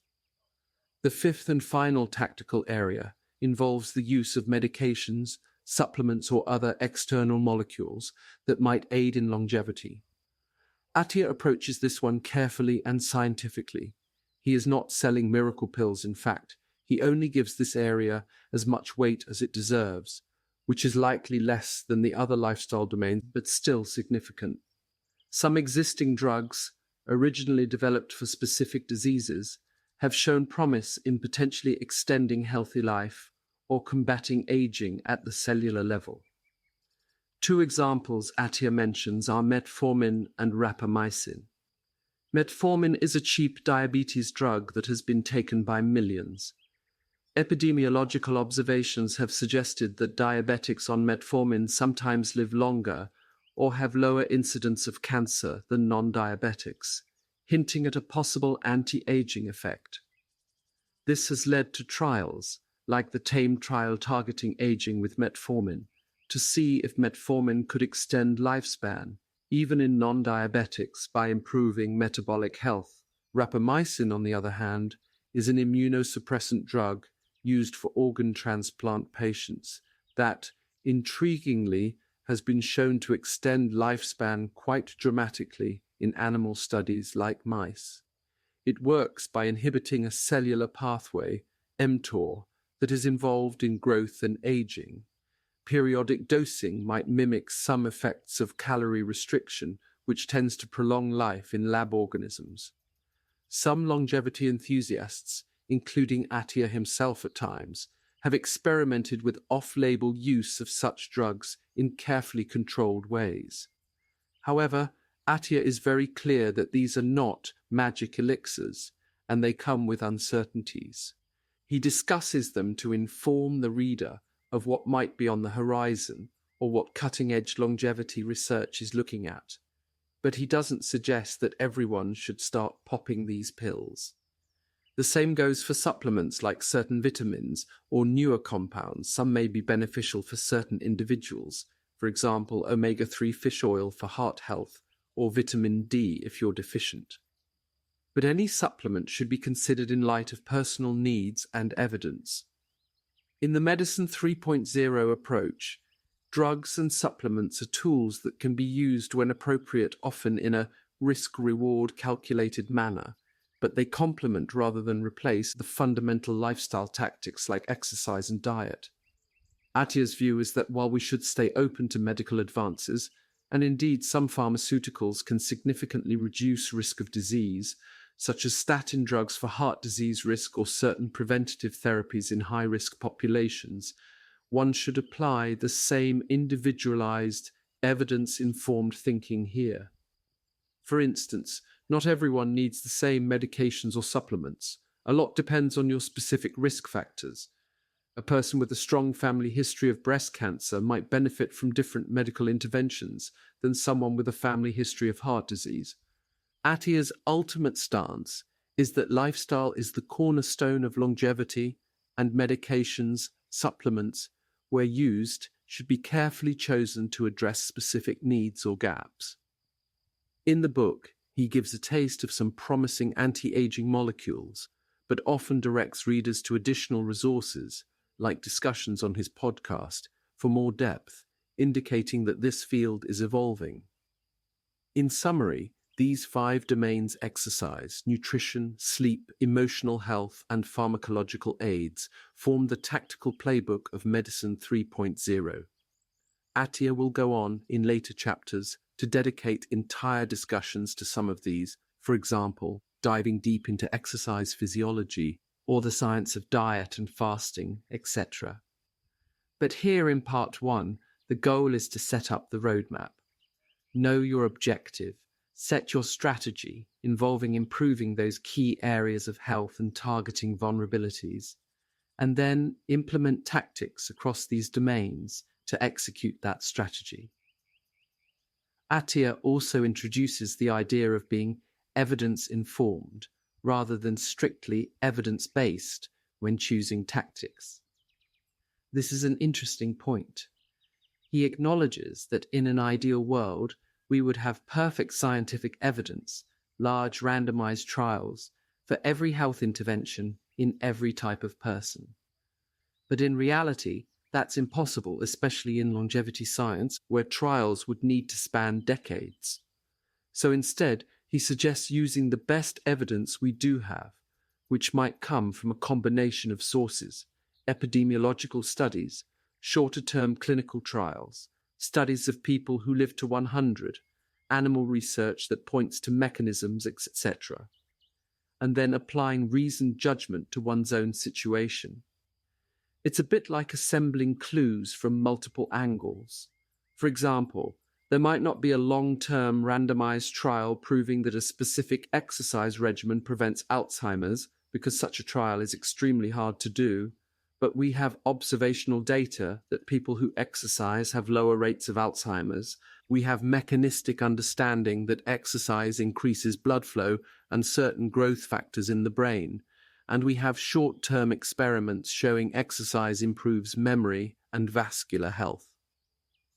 The fifth and final tactical area involves the use of medications, supplements or other external molecules that might aid in longevity. Attia approaches this one carefully and scientifically. He is not selling miracle pills, in fact. He only gives this area as much weight as it deserves, which is likely less than the other lifestyle domains, but still significant. Some existing drugs, originally developed for specific diseases, have shown promise in potentially extending healthy life or combating aging at the cellular level. Two examples Attia mentions are metformin and rapamycin. Metformin is a cheap diabetes drug that has been taken by millions. Epidemiological observations have suggested that diabetics on metformin sometimes live longer or have lower incidence of cancer than non-diabetics, hinting at a possible anti-aging effect. This has led to trials, like the TAME trial targeting aging with metformin, to see if metformin could extend lifespan, even in non-diabetics, by improving metabolic health. Rapamycin, on the other hand, is an immunosuppressant drug used for organ transplant patients that, intriguingly, has been shown to extend lifespan quite dramatically in animal studies like mice. It works by inhibiting a cellular pathway, mTOR, that is involved in growth and aging. Periodic dosing might mimic some effects of calorie restriction, which tends to prolong life in lab organisms. Some longevity enthusiasts, including Attia himself at times, have experimented with off-label use of such drugs in carefully controlled ways. However, Attia is very clear that these are not magic elixirs, and they come with uncertainties. He discusses them to inform the reader of what might be on the horizon or what cutting-edge longevity research is looking at. But he doesn't suggest that everyone should start popping these pills. The same goes for supplements like certain vitamins or newer compounds. Some may be beneficial for certain individuals, for example, omega-3 fish oil for heart health or vitamin D if you're deficient. But any supplement should be considered in light of personal needs and evidence. In the Medicine 3.0 approach, drugs and supplements are tools that can be used when appropriate, often in a risk-reward calculated manner, but they complement rather than replace the fundamental lifestyle tactics like exercise and diet. Attia's view is that while we should stay open to medical advances, and indeed some pharmaceuticals can significantly reduce risk of disease, such as statin drugs for heart disease risk or certain preventative therapies in high-risk populations, one should apply the same individualized, evidence-informed thinking here. For instance, not everyone needs the same medications or supplements. A lot depends on your specific risk factors. A person with a strong family history of breast cancer might benefit from different medical interventions than someone with a family history of heart disease. Attia's ultimate stance is that lifestyle is the cornerstone of longevity, and medications, supplements, where used, should be carefully chosen to address specific needs or gaps. In the book, he gives a taste of some promising anti-aging molecules, but often directs readers to additional resources, like discussions on his podcast, for more depth, indicating that this field is evolving. In summary, these 5 domains: exercise, nutrition, sleep, emotional health, and pharmacological aids form the tactical playbook of Medicine 3.0. Attia will go on, in later chapters, to dedicate entire discussions to some of these, for example, diving deep into exercise physiology, or the science of diet and fasting, etc. But here in Part 1, the goal is to set up the roadmap. Know your objective, set your strategy involving improving those key areas of health and targeting vulnerabilities, and then implement tactics across these domains to execute that strategy. Attia also introduces the idea of being evidence-informed rather than strictly evidence-based when choosing tactics. This is an interesting point. He acknowledges that in an ideal world, we would have perfect scientific evidence, large randomized trials, for every health intervention in every type of person. But in reality, that's impossible, especially in longevity science, where trials would need to span decades. So instead, he suggests using the best evidence we do have, which might come from a combination of sources: epidemiological studies, shorter-term clinical trials, studies of people who live to 100, animal research that points to mechanisms, etc., and then applying reasoned judgment to one's own situation. It's a bit like assembling clues from multiple angles. For example, there might not be a long-term randomized trial proving that a specific exercise regimen prevents Alzheimer's, because such a trial is extremely hard to do, but we have observational data that people who exercise have lower rates of Alzheimer's. We have mechanistic understanding that exercise increases blood flow and certain growth factors in the brain, and we have short-term experiments showing exercise improves memory and vascular health.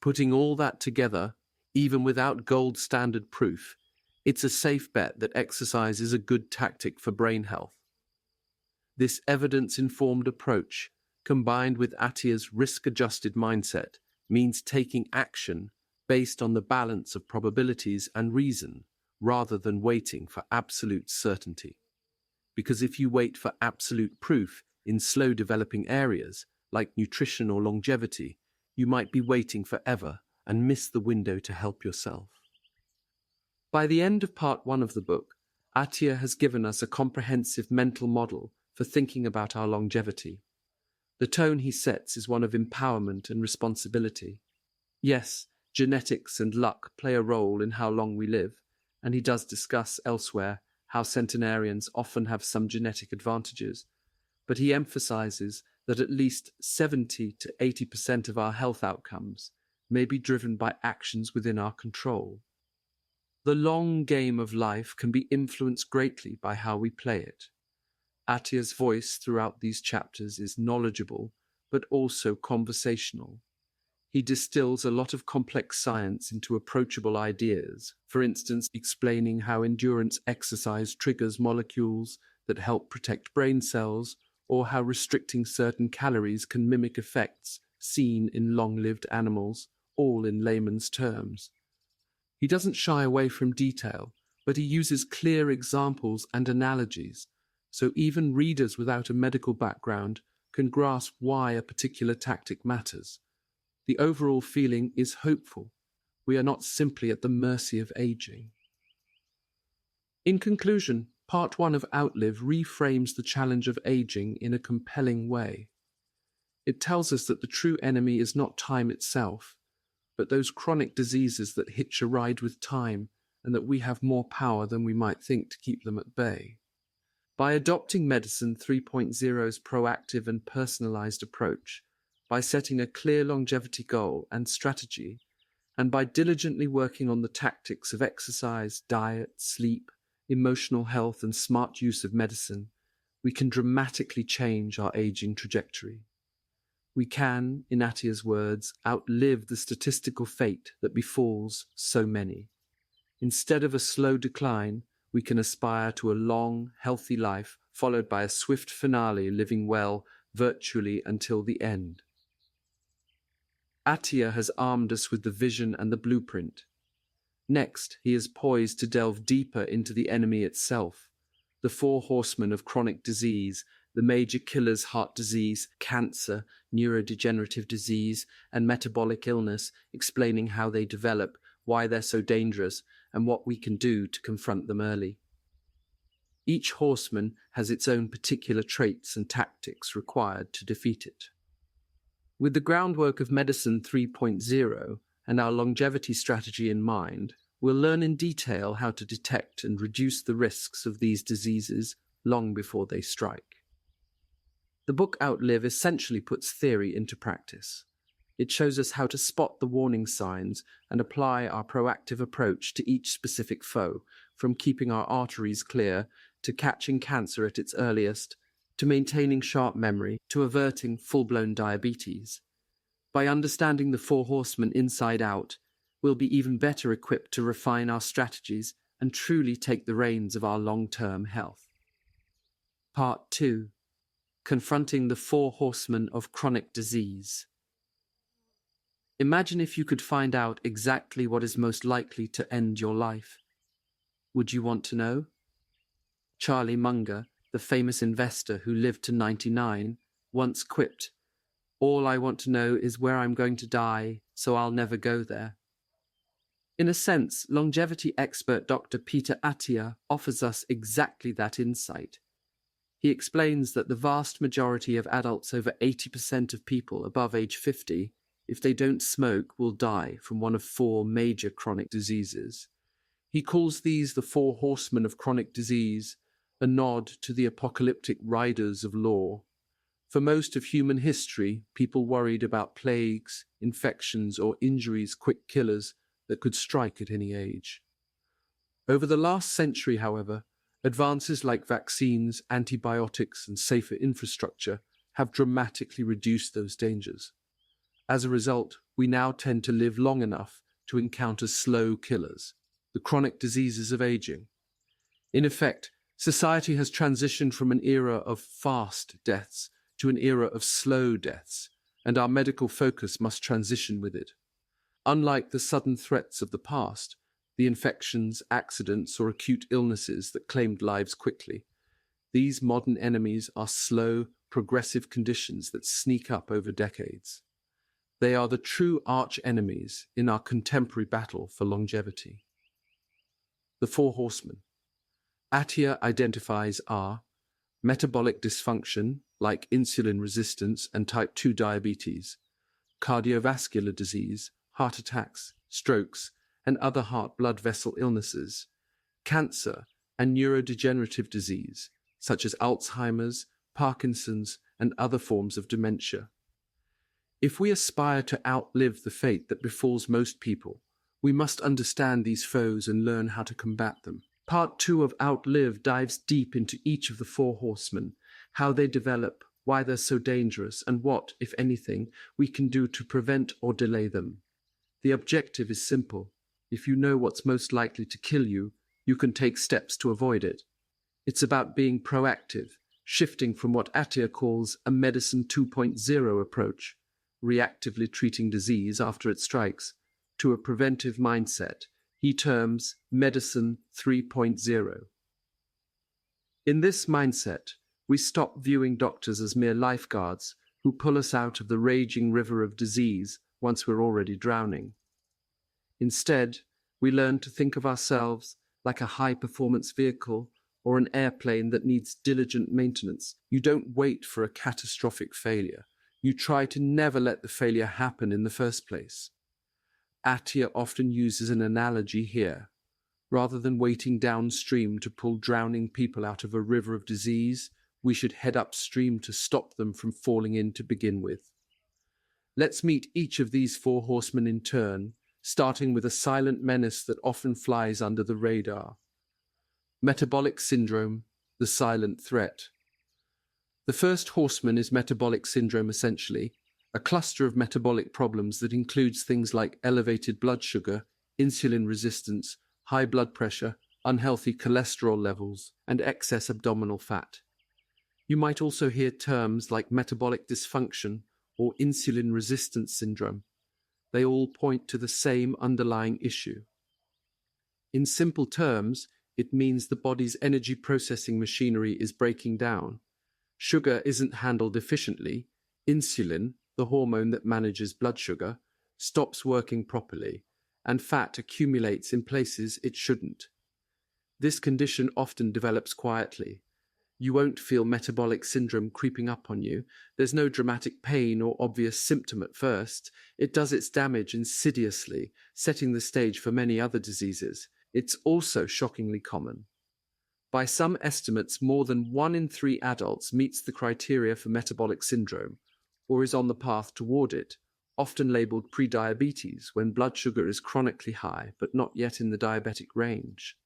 Putting all that together, even without gold standard proof, it's a safe bet that exercise is a good tactic for brain health. This evidence-informed approach, combined with Attia's risk-adjusted mindset, means taking action based on the balance of probabilities and reason, rather than waiting for absolute certainty. Because if you wait for absolute proof in slow-developing areas, like nutrition or longevity, you might be waiting forever and miss the window to help yourself. By the end of Part 1 of the book, Attia has given us a comprehensive mental model for thinking about our longevity. The tone he sets is one of empowerment and responsibility. Yes, genetics and luck play a role in how long we live, and he does discuss elsewhere how centenarians often have some genetic advantages, but he emphasizes that at least 70 to 80% of our health outcomes may be driven by actions within our control. The long game of life can be influenced greatly by how we play it. Attia's voice throughout these chapters is knowledgeable, but also conversational. He distills a lot of complex science into approachable ideas, for instance, explaining how endurance exercise triggers molecules that help protect brain cells, or how restricting certain calories can mimic effects seen in long-lived animals, all in layman's terms. He doesn't shy away from detail, but he uses clear examples and analogies, so even readers without a medical background can grasp why a particular tactic matters. The overall feeling is hopeful. We are not simply at the mercy of aging. In conclusion, Part 1 of Outlive reframes the challenge of aging in a compelling way. It tells us that the true enemy is not time itself, but those chronic diseases that hitch a ride with time and that we have more power than we might think to keep them at bay. By adopting Medicine 3.0's proactive and personalized approach, by setting a clear longevity goal and strategy, and by diligently working on the tactics of exercise, diet, sleep, emotional health, and smart use of medicine, we can dramatically change our aging trajectory. We can, in Attia's words, outlive the statistical fate that befalls so many. Instead of a slow decline, we can aspire to a long, healthy life, followed by a swift finale, living well virtually until the end. Attia has armed us with the vision and the blueprint. Next, he is poised to delve deeper into the enemy itself, the four horsemen of chronic disease, the major killers: heart disease, cancer, neurodegenerative disease, and metabolic illness, explaining how they develop, why they're so dangerous, and what we can do to confront them early. Each horseman has its own particular traits and tactics required to defeat it. With the groundwork of Medicine 3.0 and our longevity strategy in mind, we'll learn in detail how to detect and reduce the risks of these diseases long before they strike. The book Outlive essentially puts theory into practice. It shows us how to spot the warning signs and apply our proactive approach to each specific foe, from keeping our arteries clear, to catching cancer at its earliest, to maintaining sharp memory, to averting full-blown diabetes. By understanding the four horsemen inside out, we'll be even better equipped to refine our strategies and truly take the reins of our long-term health. Part 2. Confronting the four horsemen of chronic disease. Imagine if you could find out exactly what is most likely to end your life. Would you want to know? Charlie Munger, the famous investor who lived to 99, once quipped, "All I want to know is where I'm going to die, so I'll never go there." In a sense, longevity expert Dr. Peter Attia offers us exactly that insight. He explains that the vast majority of adults, over 80% of people above age 50, if they don't smoke, will die from one of four major chronic diseases. He calls these the four horsemen of chronic disease, a nod to the apocalyptic riders of law. For most of human history, people worried about plagues, infections, or injuries, quick killers that could strike at any age. Over the last century, however, advances like vaccines, antibiotics, and safer infrastructure have dramatically reduced those dangers. As a result, we now tend to live long enough to encounter slow killers, the chronic diseases of aging. In effect, society has transitioned from an era of fast deaths to an era of slow deaths, and our medical focus must transition with it. Unlike the sudden threats of the past, the infections, accidents, or acute illnesses that claimed lives quickly, these modern enemies are slow, progressive conditions that sneak up over decades. They are the true arch-enemies in our contemporary battle for longevity. The four horsemen. Attia identifies are metabolic dysfunction, like insulin resistance and type 2 diabetes, cardiovascular disease, heart attacks, strokes, and other heart blood vessel illnesses, cancer, and neurodegenerative disease, such as Alzheimer's, Parkinson's, and other forms of dementia. If we aspire to outlive the fate that befalls most people, we must understand these foes and learn how to combat them. Part 2 of Outlive dives deep into each of the four horsemen, how they develop, why they're so dangerous, and what, if anything, we can do to prevent or delay them. The objective is simple. If you know what's most likely to kill you, you can take steps to avoid it. It's about being proactive, shifting from what Attia calls a Medicine 2.0 approach, reactively treating disease after it strikes, to a preventive mindset he terms Medicine 3.0. In this mindset, we stop viewing doctors as mere lifeguards who pull us out of the raging river of disease once we're already drowning. Instead, we learn to think of ourselves like a high-performance vehicle or an airplane that needs diligent maintenance. You don't wait for a catastrophic failure. You try to never let the failure happen in the first place. Attia often uses an analogy here. Rather than waiting downstream to pull drowning people out of a river of disease, we should head upstream to stop them from falling in to begin with. Let's meet each of these four horsemen in turn, starting with a silent menace that often flies under the radar. Metabolic syndrome, the silent threat. The first horseman is metabolic syndrome essentially, a cluster of metabolic problems that includes things like elevated blood sugar, insulin resistance, high blood pressure, unhealthy cholesterol levels, and excess abdominal fat. You might also hear terms like metabolic dysfunction or insulin resistance syndrome. They all point to the same underlying issue. In simple terms, it means the body's energy processing machinery is breaking down. Sugar isn't handled efficiently. Insulin, the hormone that manages blood sugar, stops working properly, and fat accumulates in places it shouldn't. This condition often develops quietly. You won't feel metabolic syndrome creeping up on you. There's no dramatic pain or obvious symptom at first. It does its damage insidiously, setting the stage for many other diseases. It's also shockingly common. By some estimates, more than 1 in 3 adults meets the criteria for metabolic syndrome, or is on the path toward it, often labeled prediabetes when blood sugar is chronically high but not yet in the diabetic range.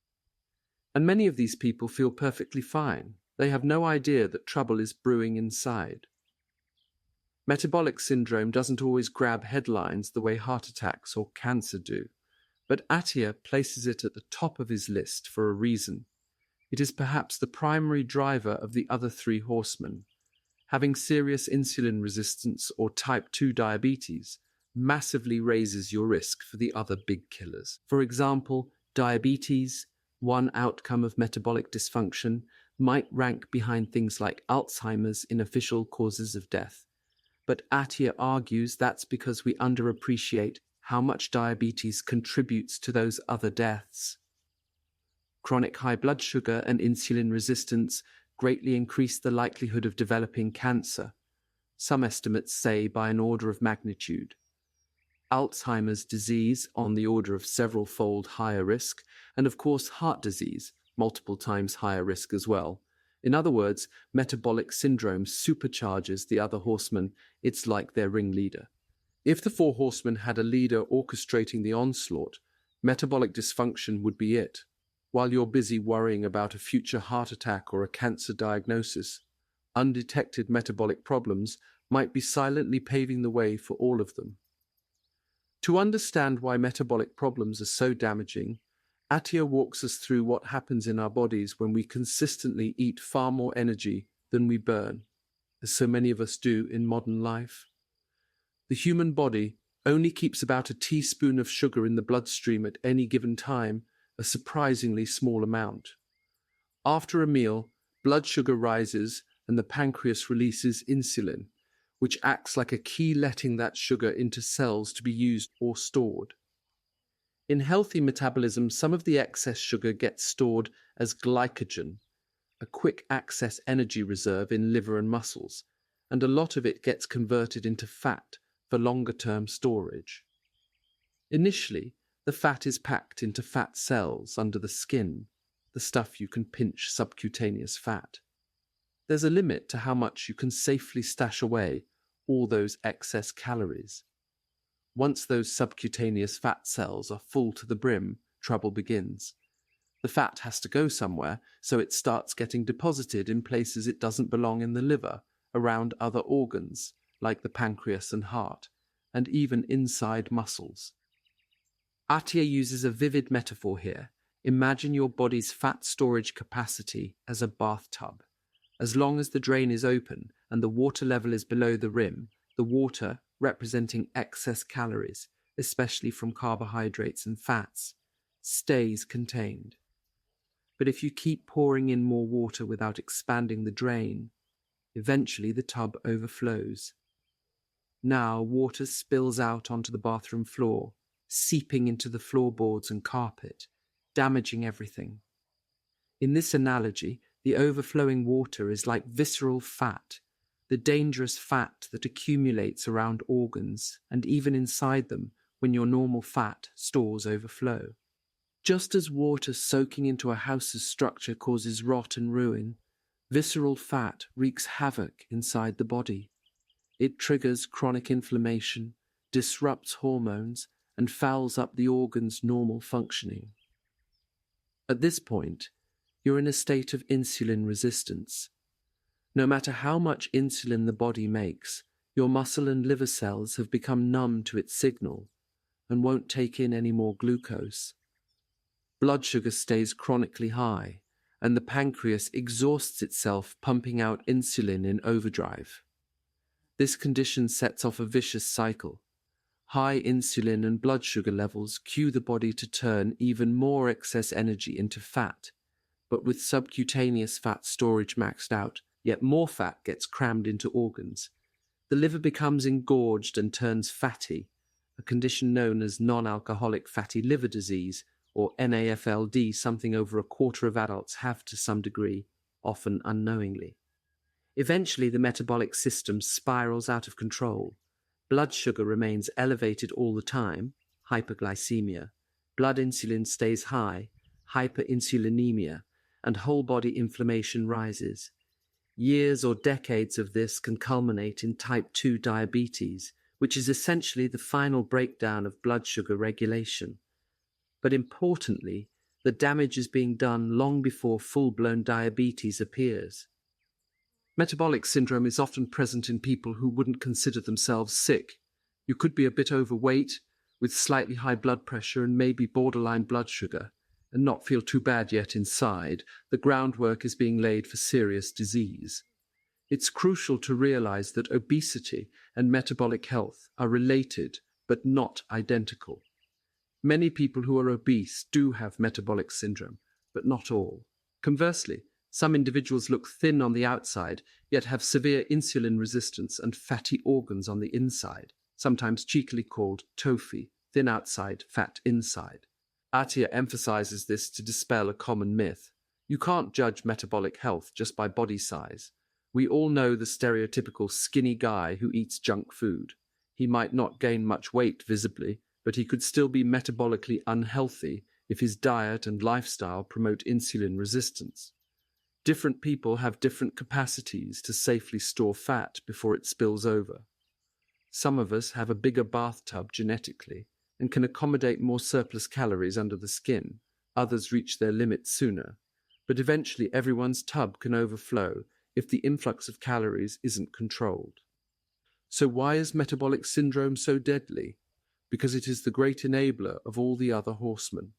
And many of these people feel perfectly fine. They have no idea that trouble is brewing inside. Metabolic syndrome doesn't always grab headlines the way heart attacks or cancer do, but Attia places it at the top of his list for a reason. It is perhaps the primary driver of the other 3 horsemen. Having serious insulin resistance or type 2 diabetes massively raises your risk for the other big killers. For example, diabetes, one outcome of metabolic dysfunction, might rank behind things like Alzheimer's in official causes of death. But Attia argues that's because we underappreciate how much diabetes contributes to those other deaths. Chronic high blood sugar and insulin resistance greatly increase the likelihood of developing cancer, some estimates say by an order of magnitude. Alzheimer's disease on the order of several-fold higher risk, and of course heart disease, multiple times higher risk as well. In other words, metabolic syndrome supercharges the other horsemen. It's like their ringleader. If the 4 horsemen had a leader orchestrating the onslaught, metabolic dysfunction would be it. While you're busy worrying about a future heart attack or a cancer diagnosis, undetected metabolic problems might be silently paving the way for all of them. To understand why metabolic problems are so damaging, Attia walks us through what happens in our bodies when we consistently eat far more energy than we burn, as so many of us do in modern life. The human body only keeps about a teaspoon of sugar in the bloodstream at any given time, a surprisingly small amount. After a meal, blood sugar rises and the pancreas releases insulin, which acts like a key letting that sugar into cells to be used or stored. In healthy metabolism, some of the excess sugar gets stored as glycogen, a quick-access energy reserve in liver and muscles, and a lot of it gets converted into fat for longer-term storage. Initially, the fat is packed into fat cells under the skin, the stuff you can pinch subcutaneous fat. There's a limit to how much you can safely stash away all those excess calories. Once those subcutaneous fat cells are full to the brim, trouble begins. The fat has to go somewhere, so it starts getting deposited in places it doesn't belong in the liver, around other organs, like the pancreas and heart, and even inside muscles. Attia uses a vivid metaphor here. Imagine your body's fat storage capacity as a bathtub. As long as the drain is open and the water level is below the rim, the water, representing excess calories, especially from carbohydrates and fats, stays contained. But if you keep pouring in more water without expanding the drain, eventually the tub overflows. Now water spills out onto the bathroom floor, seeping into the floorboards and carpet, damaging everything. In this analogy, the overflowing water is like visceral fat, the dangerous fat that accumulates around organs and even inside them when your normal fat stores overflow. Just as water soaking into a house's structure causes rot and ruin, visceral fat wreaks havoc inside the body. It triggers chronic inflammation, disrupts hormones, and fouls up the organ's normal functioning. At this point, you're in a state of insulin resistance. No matter how much insulin the body makes, your muscle and liver cells have become numb to its signal and won't take in any more glucose. Blood sugar stays chronically high, and the pancreas exhausts itself pumping out insulin in overdrive. This condition sets off a vicious cycle. High insulin and blood sugar levels cue the body to turn even more excess energy into fat, but with subcutaneous fat storage maxed out, yet more fat gets crammed into organs. The liver becomes engorged and turns fatty, a condition known as non-alcoholic fatty liver disease, or NAFLD, something over a quarter of adults have to some degree, often unknowingly. Eventually, the metabolic system spirals out of control. Blood sugar remains elevated all the time, hyperglycemia. Blood insulin stays high, hyperinsulinemia, and whole body inflammation rises. Years or decades of this can culminate in type 2 diabetes, which is essentially the final breakdown of blood sugar regulation. But importantly, the damage is being done long before full-blown diabetes appears. Metabolic syndrome is often present in people who wouldn't consider themselves sick. You could be a bit overweight, with slightly high blood pressure and maybe borderline blood sugar, and not feel too bad yet inside. The groundwork is being laid for serious disease. It's crucial to realize that obesity and metabolic health are related, but not identical. Many people who are obese do have metabolic syndrome, but not all. Conversely, some individuals look thin on the outside, yet have severe insulin resistance and fatty organs on the inside, sometimes cheekily called TOFI, thin outside, fat inside. Attia emphasizes this to dispel a common myth. You can't judge metabolic health just by body size. We all know the stereotypical skinny guy who eats junk food. He might not gain much weight visibly, but he could still be metabolically unhealthy if his diet and lifestyle promote insulin resistance. Different people have different capacities to safely store fat before it spills over. Some of us have a bigger bathtub genetically and can accommodate more surplus calories under the skin. Others reach their limits sooner. But eventually everyone's tub can overflow if the influx of calories isn't controlled. So why is metabolic syndrome so deadly? Because it is the great enabler of all the other horsemen.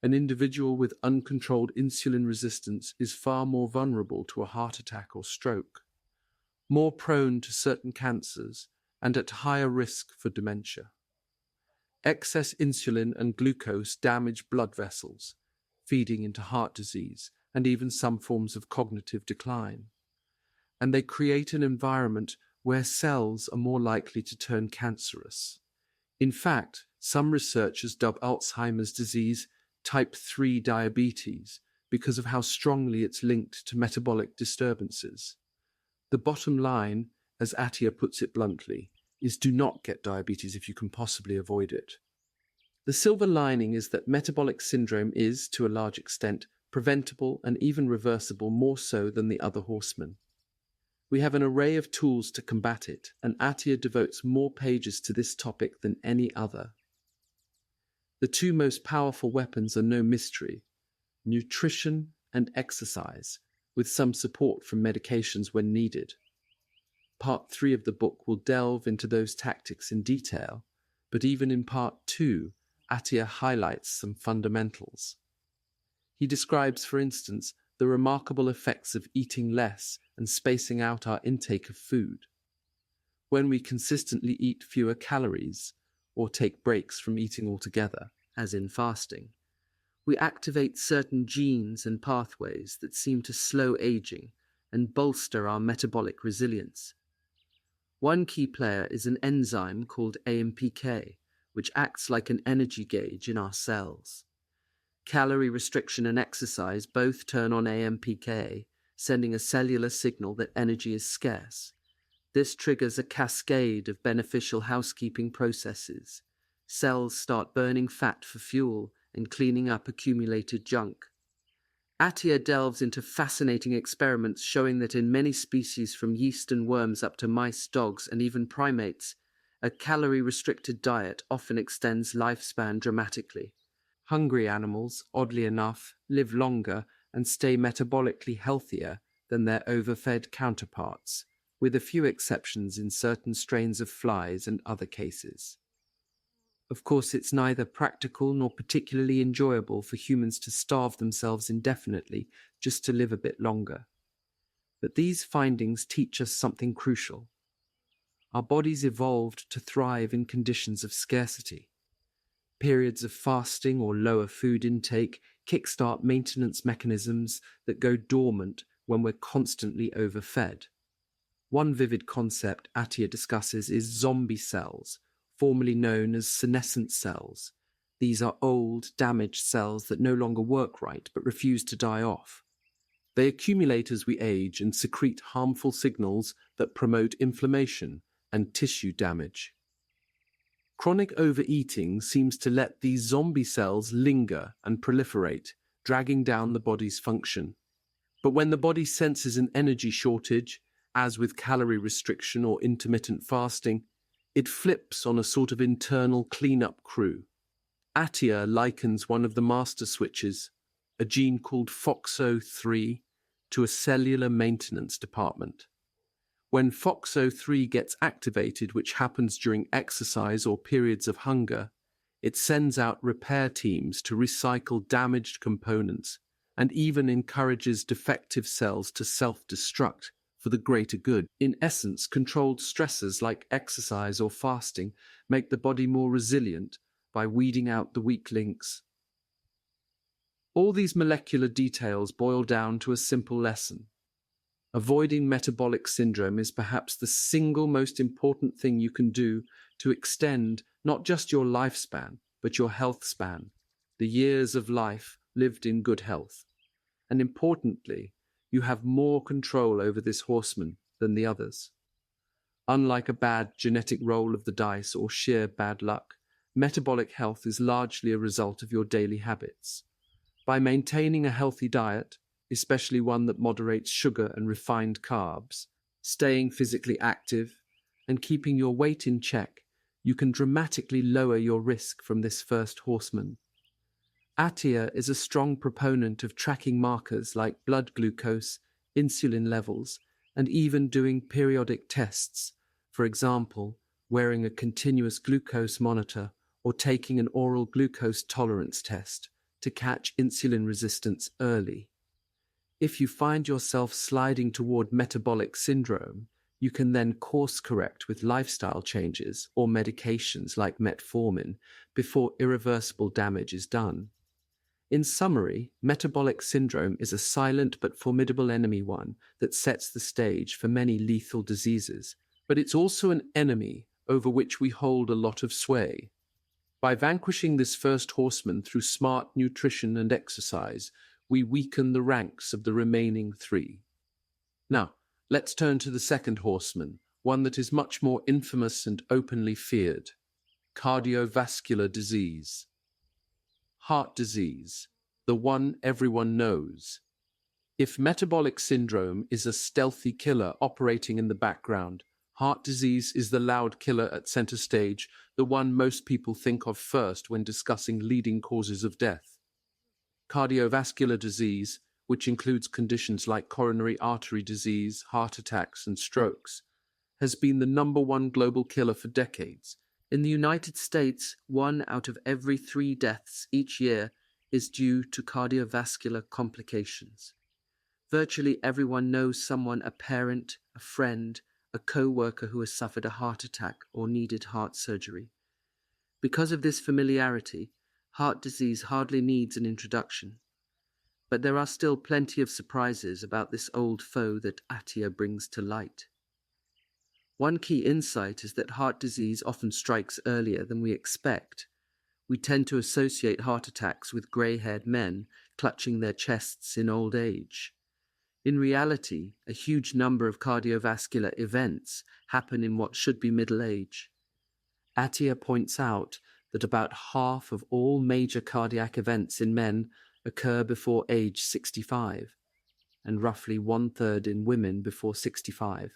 An individual with uncontrolled insulin resistance is far more vulnerable to a heart attack or stroke, more prone to certain cancers, and at higher risk for dementia. Excess insulin and glucose damage blood vessels, feeding into heart disease and even some forms of cognitive decline. And they create an environment where cells are more likely to turn cancerous. In fact, some researchers dub Alzheimer's disease type 3 diabetes because of how strongly it's linked to metabolic disturbances. The bottom line, as Attia puts it bluntly, is do not get diabetes if you can possibly avoid it. The silver lining is that metabolic syndrome is, to a large extent, preventable and even reversible more so than the other horsemen. We have an array of tools to combat it, and Attia devotes more pages to this topic than any other. The two most powerful weapons are no mystery: nutrition and exercise, with some support from medications when needed. Part 3 of the book will delve into those tactics in detail, but even in Part 2, Attia highlights some fundamentals. He describes, for instance, the remarkable effects of eating less and spacing out our intake of food. When we consistently eat fewer calories, or take breaks from eating altogether, as in fasting, we activate certain genes and pathways that seem to slow aging and bolster our metabolic resilience. One key player is an enzyme called AMPK, which acts like an energy gauge in our cells. Calorie restriction and exercise both turn on AMPK, sending a cellular signal that energy is scarce. This triggers a cascade of beneficial housekeeping processes: Cells start burning fat for fuel and cleaning up accumulated junk. Attia delves into fascinating experiments showing that in many species from yeast and worms up to mice, dogs, and even primates, a calorie-restricted diet often extends lifespan dramatically. Hungry animals, oddly enough, live longer and stay metabolically healthier than their overfed counterparts, with a few exceptions in certain strains of flies and other cases. Of course, it's neither practical nor particularly enjoyable for humans to starve themselves indefinitely just to live a bit longer. But these findings teach us something crucial. Our bodies evolved to thrive in conditions of scarcity. Periods of fasting or lower food intake kickstart maintenance mechanisms that go dormant when we're constantly overfed. One vivid concept Attia discusses is zombie cells, formerly known as senescent cells. These are old, damaged cells that no longer work right but refuse to die off. They accumulate as we age and secrete harmful signals that promote inflammation and tissue damage. Chronic overeating seems to let these zombie cells linger and proliferate, dragging down the body's function. But when the body senses an energy shortage, as with calorie restriction or intermittent fasting, it flips on a sort of internal cleanup crew. Attia likens one of the master switches, a gene called FOXO3, to a cellular maintenance department. When FOXO3 gets activated, which happens during exercise or periods of hunger, it sends out repair teams to recycle damaged components and even encourages defective cells to self-destruct for the greater good. In essence, controlled stressors like exercise or fasting make the body more resilient by weeding out the weak links. All these molecular details boil down to a simple lesson. Avoiding metabolic syndrome is perhaps the single most important thing you can do to extend not just your lifespan, but your health span, the years of life lived in good health. And importantly, you have more control over this horseman than the others. Unlike a bad genetic roll of the dice or sheer bad luck, metabolic health is largely a result of your daily habits. By maintaining a healthy diet, especially one that moderates sugar and refined carbs, staying physically active, and keeping your weight in check, you can dramatically lower your risk from this first horseman. Attia is a strong proponent of tracking markers like blood glucose, insulin levels, and even doing periodic tests, for example, wearing a continuous glucose monitor or taking an oral glucose tolerance test to catch insulin resistance early. If you find yourself sliding toward metabolic syndrome, you can then course correct with lifestyle changes or medications like metformin before irreversible damage is done. In summary, metabolic syndrome is a silent but formidable enemy, one that sets the stage for many lethal diseases, but it's also an enemy over which we hold a lot of sway. By vanquishing this first horseman through smart nutrition and exercise, we weaken the ranks of the remaining three. Now, let's turn to the second horseman, one that is much more infamous and openly feared: cardiovascular disease. Heart disease, the one everyone knows. If metabolic syndrome is a stealthy killer operating in the background, heart disease is the loud killer at center stage, the one most people think of first when discussing leading causes of death. Cardiovascular disease, which includes conditions like coronary artery disease, heart attacks, and strokes, has been the #1 global killer for decades. In the United States, 1 out of every 3 deaths each year is due to cardiovascular complications. Virtually everyone knows someone, a parent, a friend, a co-worker who has suffered a heart attack or needed heart surgery. Because of this familiarity, heart disease hardly needs an introduction. But there are still plenty of surprises about this old foe that Attia brings to light. One key insight is that heart disease often strikes earlier than we expect. We tend to associate heart attacks with grey-haired men clutching their chests in old age. In reality, a huge number of cardiovascular events happen in what should be middle age. Attia points out that about half of all major cardiac events in men occur before age 65, and roughly 1/3 in women before 65.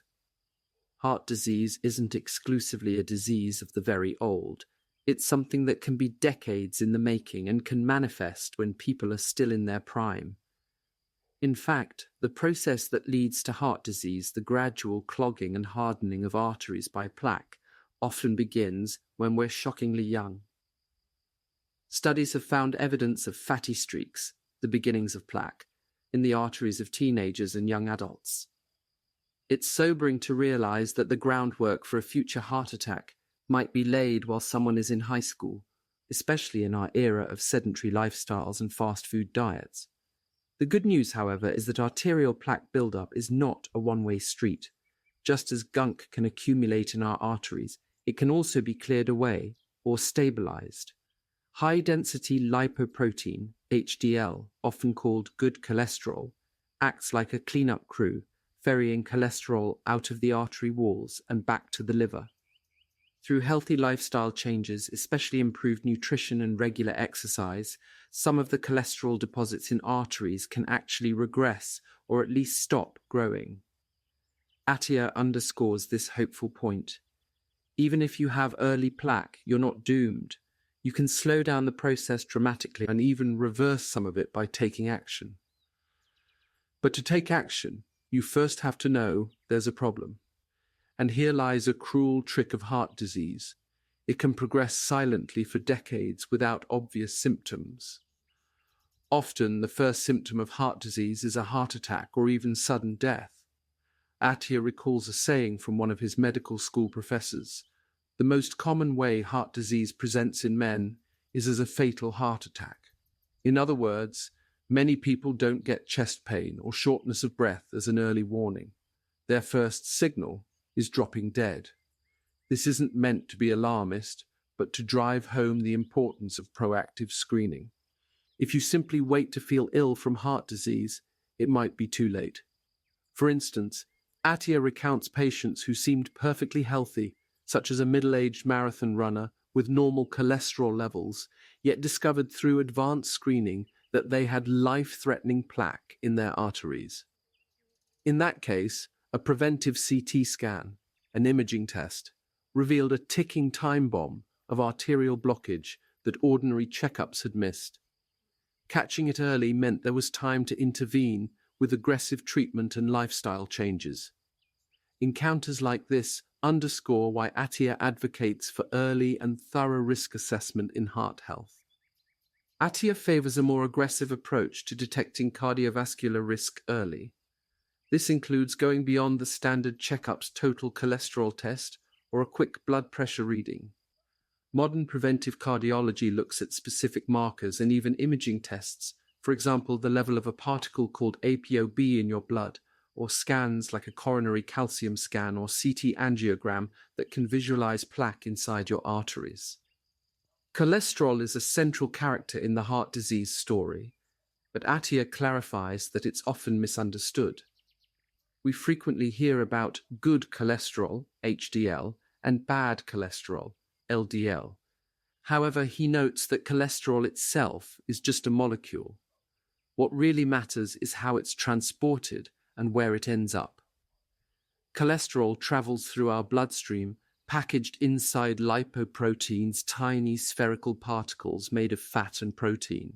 Heart disease isn't exclusively a disease of the very old. It's something that can be decades in the making and can manifest when people are still in their prime. In fact, the process that leads to heart disease, the gradual clogging and hardening of arteries by plaque, often begins when we're shockingly young. Studies have found evidence of fatty streaks, the beginnings of plaque, in the arteries of teenagers and young adults. It's sobering to realize that the groundwork for a future heart attack might be laid while someone is in high school, especially in our era of sedentary lifestyles and fast food diets. The good news, however, is that arterial plaque buildup is not a one-way street. Just as gunk can accumulate in our arteries, it can also be cleared away or stabilized. High-density lipoprotein, HDL, often called good cholesterol, acts like a cleanup crew, ferrying cholesterol out of the artery walls and back to the liver. Through healthy lifestyle changes, especially improved nutrition and regular exercise, some of the cholesterol deposits in arteries can actually regress or at least stop growing. Attia underscores this hopeful point. Even if you have early plaque, you're not doomed. You can slow down the process dramatically and even reverse some of it by taking action. But to take action, you first have to know there's a problem. And here lies a cruel trick of heart disease. It can progress silently for decades without obvious symptoms. Often, the first symptom of heart disease is a heart attack or even sudden death. Attia recalls a saying from one of his medical school professors: "The most common way heart disease presents in men is as a fatal heart attack." In other words, many people don't get chest pain or shortness of breath as an early warning. Their first signal is dropping dead. This isn't meant to be alarmist, but to drive home the importance of proactive screening. If you simply wait to feel ill from heart disease, it might be too late. For instance, Attia recounts patients who seemed perfectly healthy, such as a middle-aged marathon runner with normal cholesterol levels, yet discovered through advanced screening that they had life-threatening plaque in their arteries. In that case, a preventive CT scan, an imaging test, revealed a ticking time bomb of arterial blockage that ordinary checkups had missed. Catching it early meant there was time to intervene with aggressive treatment and lifestyle changes. Encounters like this underscore why Attia advocates for early and thorough risk assessment in heart health. Attia favors a more aggressive approach to detecting cardiovascular risk early. This includes going beyond the standard checkup's total cholesterol test or a quick blood pressure reading. Modern preventive cardiology looks at specific markers and even imaging tests, for example, the level of a particle called ApoB in your blood, or scans like a coronary calcium scan or CT angiogram that can visualize plaque inside your arteries. Cholesterol is a central character in the heart disease story, but Attia clarifies that it's often misunderstood. We frequently hear about good cholesterol, HDL, and bad cholesterol, LDL. However, he notes that cholesterol itself is just a molecule. What really matters is how it's transported and where it ends up. Cholesterol travels through our bloodstream, packaged inside lipoproteins, tiny spherical particles made of fat and protein.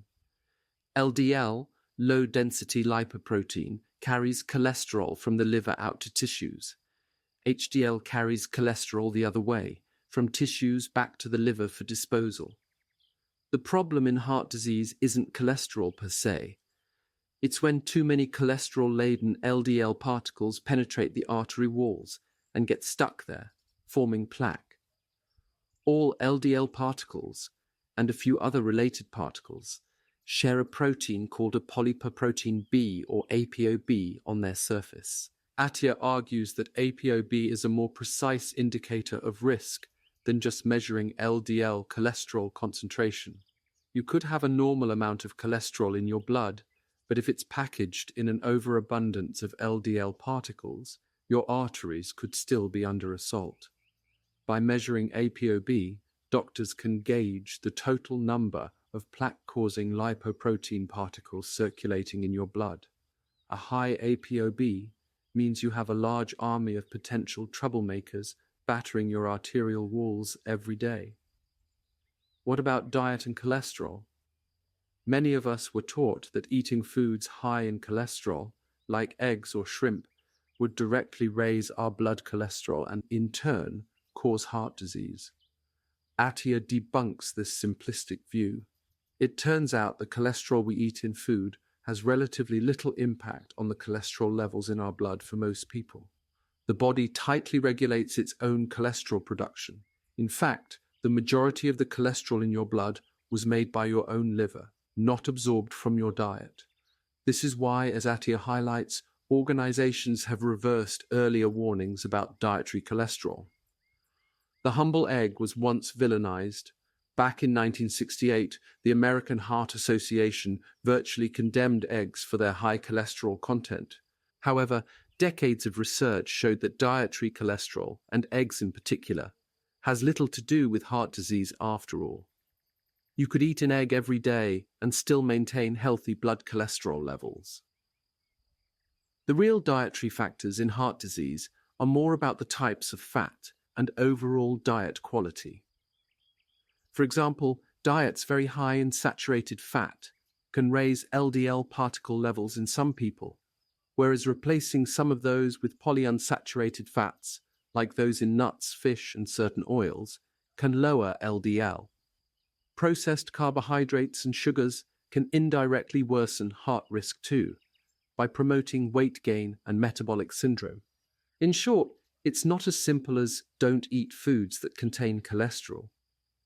LDL, low-density lipoprotein, carries cholesterol from the liver out to tissues. HDL carries cholesterol the other way, from tissues back to the liver for disposal. The problem in heart disease isn't cholesterol per se. It's when too many cholesterol-laden LDL particles penetrate the artery walls and get stuck there, forming plaque. All LDL particles, and a few other related particles, share a protein called a polypoprotein B or ApoB on their surface. Attia argues that ApoB is a more precise indicator of risk than just measuring LDL cholesterol concentration. You could have a normal amount of cholesterol in your blood, but if it's packaged in an overabundance of LDL particles, your arteries could still be under assault. By measuring ApoB, doctors can gauge the total number of plaque-causing lipoprotein particles circulating in your blood. A high ApoB means you have a large army of potential troublemakers battering your arterial walls every day. What about diet and cholesterol? Many of us were taught that eating foods high in cholesterol, like eggs or shrimp, would directly raise our blood cholesterol and, in turn, cause heart disease. Attia debunks this simplistic view. It turns out the cholesterol we eat in food has relatively little impact on the cholesterol levels in our blood for most people. The body tightly regulates its own cholesterol production. In fact, the majority of the cholesterol in your blood was made by your own liver, not absorbed from your diet. This is why, as Attia highlights, organizations have reversed earlier warnings about dietary cholesterol. The humble egg was once villainized. Back in 1968, the American Heart Association virtually condemned eggs for their high cholesterol content. However, decades of research showed that dietary cholesterol, and eggs in particular, has little to do with heart disease after all. You could eat an egg every day and still maintain healthy blood cholesterol levels. The real dietary factors in heart disease are more about the types of fat and overall diet quality. For example, diets very high in saturated fat can raise LDL particle levels in some people, whereas replacing some of those with polyunsaturated fats, like those in nuts, fish, and certain oils, can lower LDL. Processed carbohydrates and sugars can indirectly worsen heart risk too, by promoting weight gain and metabolic syndrome. In short, it's not as simple as don't eat foods that contain cholesterol.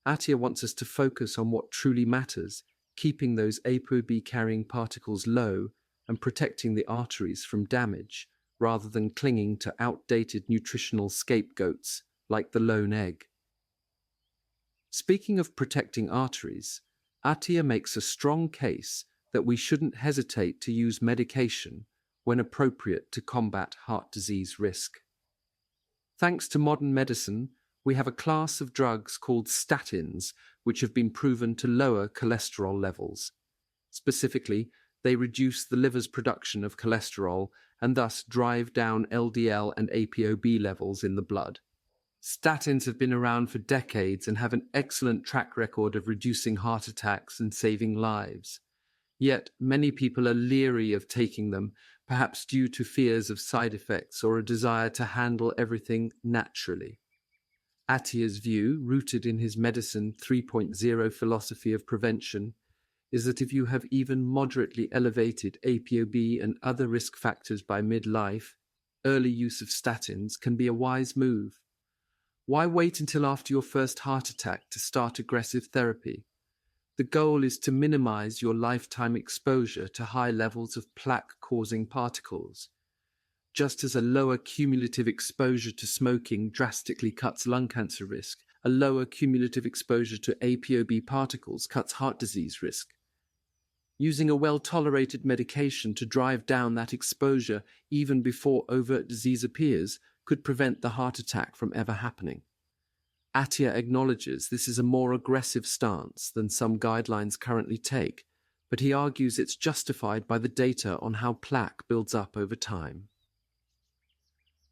Attia wants us to focus on what truly matters, keeping those ApoB-carrying particles low and protecting the arteries from damage, rather than clinging to outdated nutritional scapegoats like the lone egg. Speaking of protecting arteries, Attia makes a strong case that we shouldn't hesitate to use medication when appropriate to combat heart disease risk. Thanks to modern medicine, we have a class of drugs called statins, which have been proven to lower cholesterol levels. Specifically, they reduce the liver's production of cholesterol and thus drive down LDL and ApoB levels in the blood. Statins have been around for decades and have an excellent track record of reducing heart attacks and saving lives. Yet, many people are leery of taking them, perhaps due to fears of side effects or a desire to handle everything naturally. Attia's view, rooted in his Medicine 3.0 philosophy of prevention, is that if you have even moderately elevated ApoB and other risk factors by midlife, early use of statins can be a wise move. Why wait until after your first heart attack to start aggressive therapy? The goal is to minimize your lifetime exposure to high levels of plaque-causing particles. Just as a lower cumulative exposure to smoking drastically cuts lung cancer risk, a lower cumulative exposure to ApoB particles cuts heart disease risk. Using a well-tolerated medication to drive down that exposure even before overt disease appears could prevent the heart attack from ever happening. Attia acknowledges this is a more aggressive stance than some guidelines currently take, but he argues it's justified by the data on how plaque builds up over time.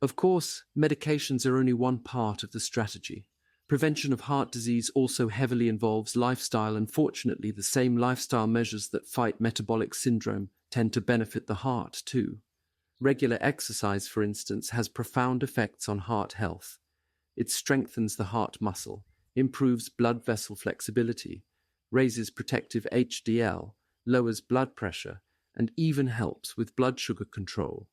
Of course, medications are only one part of the strategy. Prevention of heart disease also heavily involves lifestyle, and fortunately, the same lifestyle measures that fight metabolic syndrome tend to benefit the heart too. Regular exercise, for instance, has profound effects on heart health. It strengthens the heart muscle, improves blood vessel flexibility, raises protective HDL, lowers blood pressure, and even helps with blood sugar control.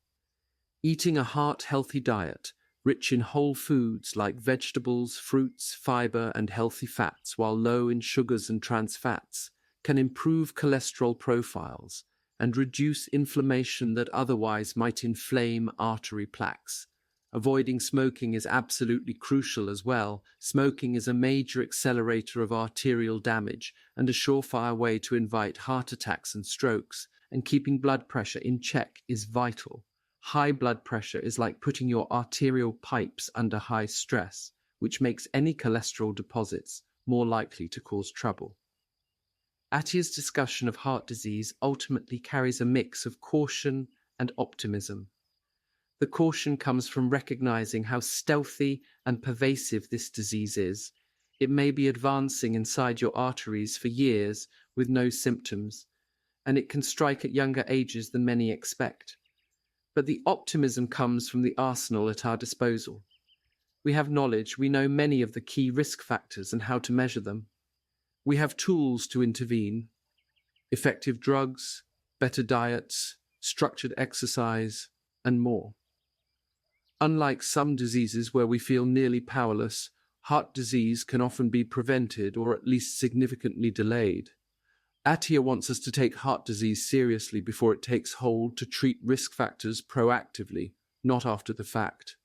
Eating a heart-healthy diet, rich in whole foods like vegetables, fruits, fiber, and healthy fats, while low in sugars and trans fats, can improve cholesterol profiles and reduce inflammation that otherwise might inflame artery plaques. Avoiding smoking is absolutely crucial as well. Smoking is a major accelerator of arterial damage and a surefire way to invite heart attacks and strokes, and keeping blood pressure in check is vital. High blood pressure is like putting your arterial pipes under high stress, which makes any cholesterol deposits more likely to cause trouble. Attia's discussion of heart disease ultimately carries a mix of caution and optimism. The caution comes from recognizing how stealthy and pervasive this disease is. It may be advancing inside your arteries for years with no symptoms, and it can strike at younger ages than many expect. But the optimism comes from the arsenal at our disposal. We have knowledge, we know many of the key risk factors and how to measure them. We have tools to intervene: effective drugs, better diets, structured exercise, and more. Unlike some diseases where we feel nearly powerless, heart disease can often be prevented or at least significantly delayed. Attia wants us to take heart disease seriously before it takes hold, to treat risk factors proactively, not after the fact.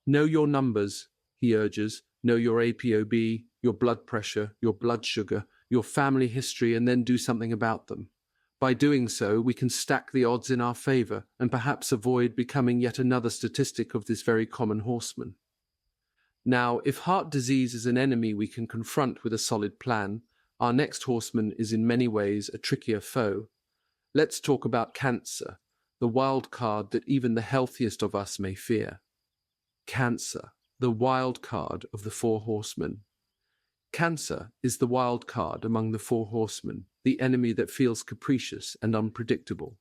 Know your numbers, he urges. Know your APOB, your blood pressure, your blood sugar, your family history, and then do something about them. By doing so, we can stack the odds in our favor and perhaps avoid becoming yet another statistic of this very common horseman. Now, if heart disease is an enemy we can confront with a solid plan, our next horseman is in many ways a trickier foe. Let's talk about cancer, the wild card that even the healthiest of us may fear. Cancer, the wild card of the four horsemen. Cancer is the wild card among the four horsemen, the enemy that feels capricious and unpredictable.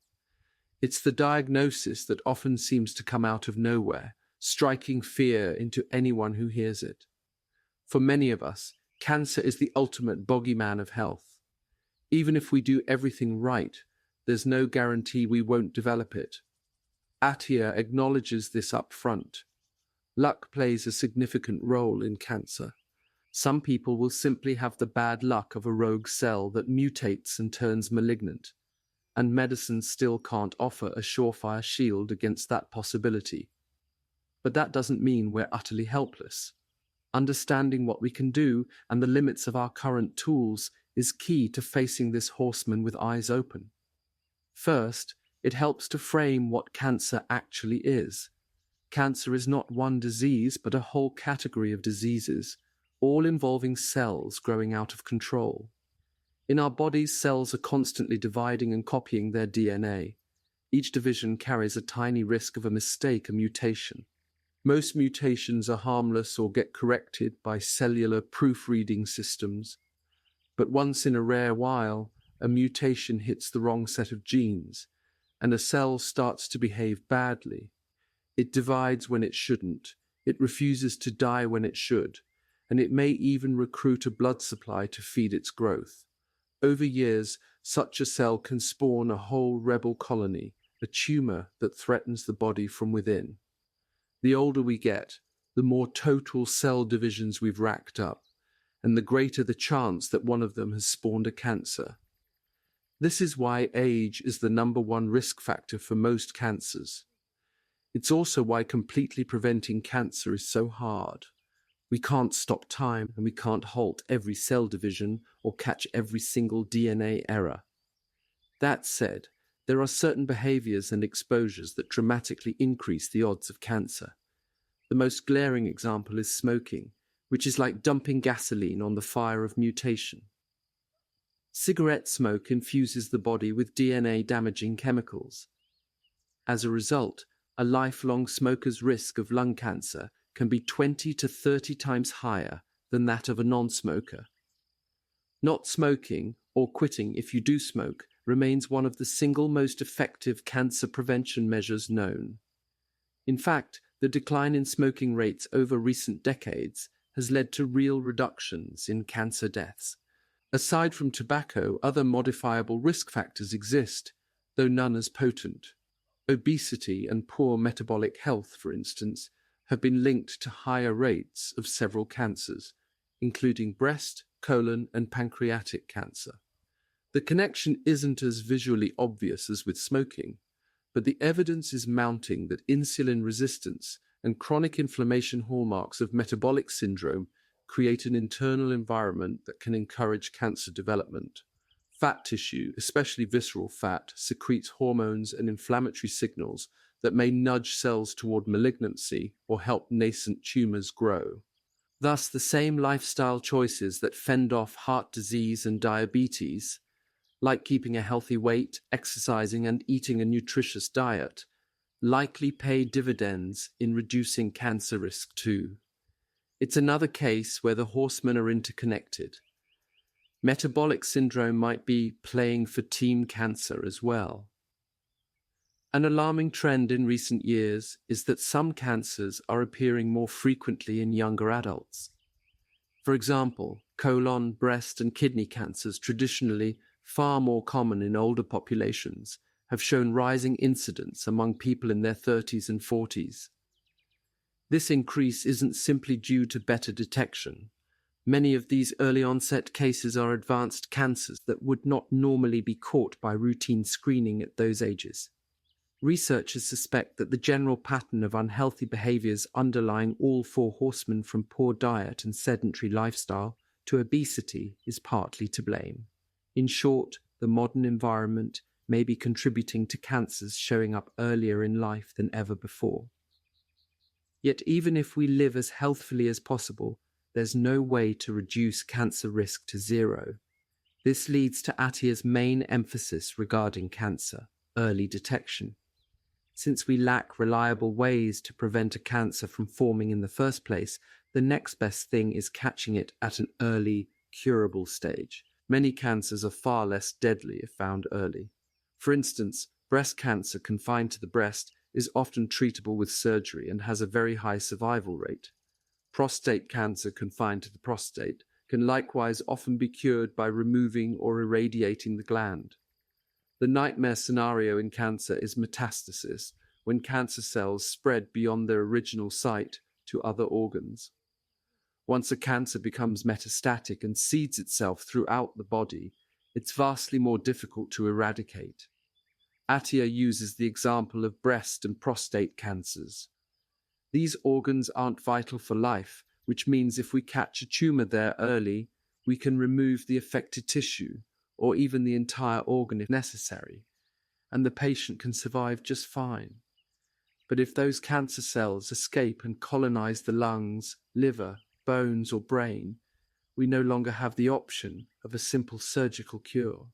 It's the diagnosis that often seems to come out of nowhere, striking fear into anyone who hears it. For many of us, cancer is the ultimate bogeyman of health. Even if we do everything right, there's no guarantee we won't develop it. Attia acknowledges this up front. Luck plays a significant role in cancer. Some people will simply have the bad luck of a rogue cell that mutates and turns malignant, and medicine still can't offer a surefire shield against that possibility. But that doesn't mean we're utterly helpless. Understanding what we can do and the limits of our current tools is key to facing this horseman with eyes open. First, it helps to frame what cancer actually is. Cancer is not one disease, but a whole category of diseases, all involving cells growing out of control. In our bodies, cells are constantly dividing and copying their DNA. Each division carries a tiny risk of a mistake, a mutation. Most mutations are harmless or get corrected by cellular proofreading systems. But once in a rare while, a mutation hits the wrong set of genes, and a cell starts to behave badly. It divides when it shouldn't, it refuses to die when it should, and it may even recruit a blood supply to feed its growth. Over years, such a cell can spawn a whole rebel colony, a tumor that threatens the body from within. The older we get, the more total cell divisions we've racked up, and the greater the chance that one of them has spawned a cancer. This is why age is the #1 risk factor for most cancers. It's also why completely preventing cancer is so hard. We can't stop time, and we can't halt every cell division or catch every single DNA error. That said, there are certain behaviors and exposures that dramatically increase the odds of cancer. The most glaring example is smoking, which is like dumping gasoline on the fire of mutation. Cigarette smoke infuses the body with DNA-damaging chemicals. As a result, a lifelong smoker's risk of lung cancer can be 20 to 30 times higher than that of a non-smoker. Not smoking, or quitting if you do smoke, remains one of the single most effective cancer prevention measures known. In fact, the decline in smoking rates over recent decades has led to real reductions in cancer deaths. Aside from tobacco, other modifiable risk factors exist, though none as potent. Obesity and poor metabolic health, for instance, have been linked to higher rates of several cancers, including breast, colon, and pancreatic cancer. The connection isn't as visually obvious as with smoking, but the evidence is mounting that insulin resistance and chronic inflammation, hallmarks of metabolic syndrome, create an internal environment that can encourage cancer development. Fat tissue, especially visceral fat, secretes hormones and inflammatory signals that may nudge cells toward malignancy or help nascent tumors grow. Thus, the same lifestyle choices that fend off heart disease and diabetes, like keeping a healthy weight, exercising, and eating a nutritious diet, likely pay dividends in reducing cancer risk too. It's another case where the horsemen are interconnected. Metabolic syndrome might be playing for team cancer as well. An alarming trend in recent years is that some cancers are appearing more frequently in younger adults. For example, colon, breast, and kidney cancers, traditionally far more common in older populations, have shown rising incidence among people in their 30s and 40s. This increase isn't simply due to better detection. Many of these early onset cases are advanced cancers that would not normally be caught by routine screening at those ages. Researchers suspect that the general pattern of unhealthy behaviors underlying all four horsemen, from poor diet and sedentary lifestyle to obesity, is partly to blame. In short, the modern environment may be contributing to cancers showing up earlier in life than ever before. Yet even if we live as healthfully as possible, there's no way to reduce cancer risk to zero. This leads to Attia's main emphasis regarding cancer: early detection. Since we lack reliable ways to prevent a cancer from forming in the first place, the next best thing is catching it at an early, curable stage. Many cancers are far less deadly if found early. For instance, breast cancer confined to the breast is often treatable with surgery and has a very high survival rate. Prostate cancer confined to the prostate can likewise often be cured by removing or irradiating the gland. The nightmare scenario in cancer is metastasis, when cancer cells spread beyond their original site to other organs. Once a cancer becomes metastatic and seeds itself throughout the body, it's vastly more difficult to eradicate. Attia uses the example of breast and prostate cancers. These organs aren't vital for life, which means if we catch a tumor there early, we can remove the affected tissue, or even the entire organ if necessary, and the patient can survive just fine. But if those cancer cells escape and colonize the lungs, liver, bones, or brain, we no longer have the option of a simple surgical cure.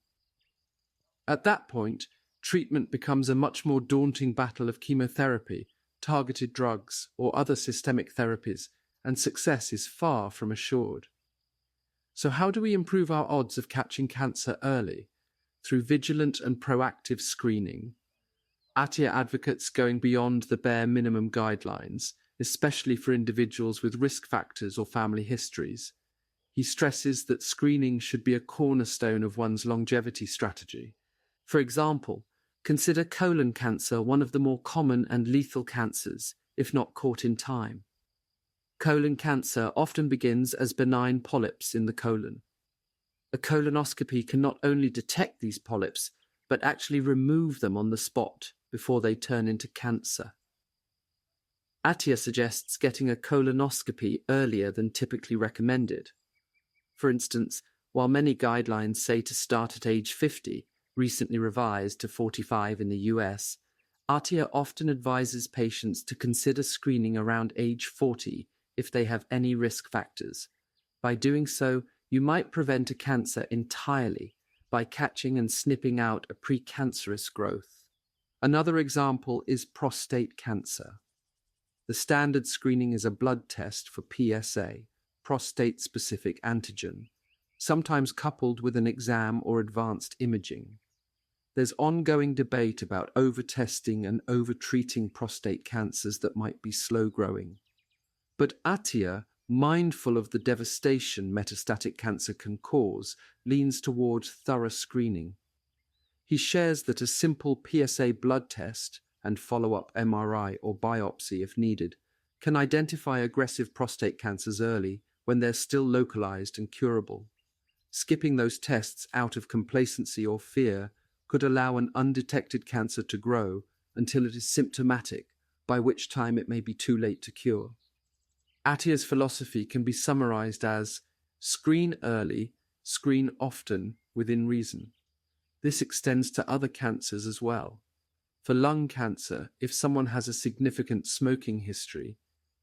At that point, treatment becomes a much more daunting battle of chemotherapy, targeted drugs, or other systemic therapies, and success is far from assured. So how do we improve our odds of catching cancer early? Through vigilant and proactive screening. Attia advocates going beyond the bare minimum guidelines, especially for individuals with risk factors or family histories. He stresses that screening should be a cornerstone of one's longevity strategy. For example, consider colon cancer one of the more common and lethal cancers, if not caught in time. Colon cancer often begins as benign polyps in the colon. A colonoscopy can not only detect these polyps, but actually remove them on the spot before they turn into cancer. Attia suggests getting a colonoscopy earlier than typically recommended. For instance, while many guidelines say to start at age 50, recently revised to 45 in the US, Attia often advises patients to consider screening around age 40 if they have any risk factors. By doing so, you might prevent a cancer entirely by catching and snipping out a precancerous growth. Another example is prostate cancer. The standard screening is a blood test for PSA, prostate-specific antigen, sometimes coupled with an exam or advanced imaging. There's ongoing debate about over-testing and over-treating prostate cancers that might be slow-growing. But Attia, mindful of the devastation metastatic cancer can cause, leans towards thorough screening. He shares that a simple PSA blood test and follow-up MRI or biopsy if needed can identify aggressive prostate cancers early when they're still localized and curable. Skipping those tests out of complacency or fear could allow an undetected cancer to grow until it is symptomatic, by which time it may be too late to cure. Attia's philosophy can be summarized as screen early, screen often, within reason. This extends to other cancers as well. For lung cancer, if someone has a significant smoking history,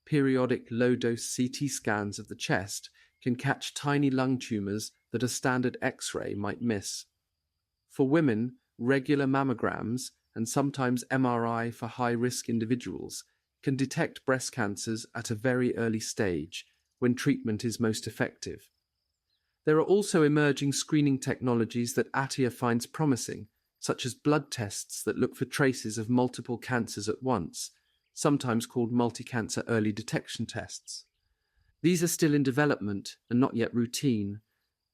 periodic low-dose CT scans of the chest can catch tiny lung tumors that a standard X-ray might miss. For women, regular mammograms and sometimes MRI for high-risk individuals can detect breast cancers at a very early stage when treatment is most effective. There are also emerging screening technologies that Attia finds promising, such as blood tests that look for traces of multiple cancers at once, sometimes called multi-cancer early detection tests. These are still in development and not yet routine,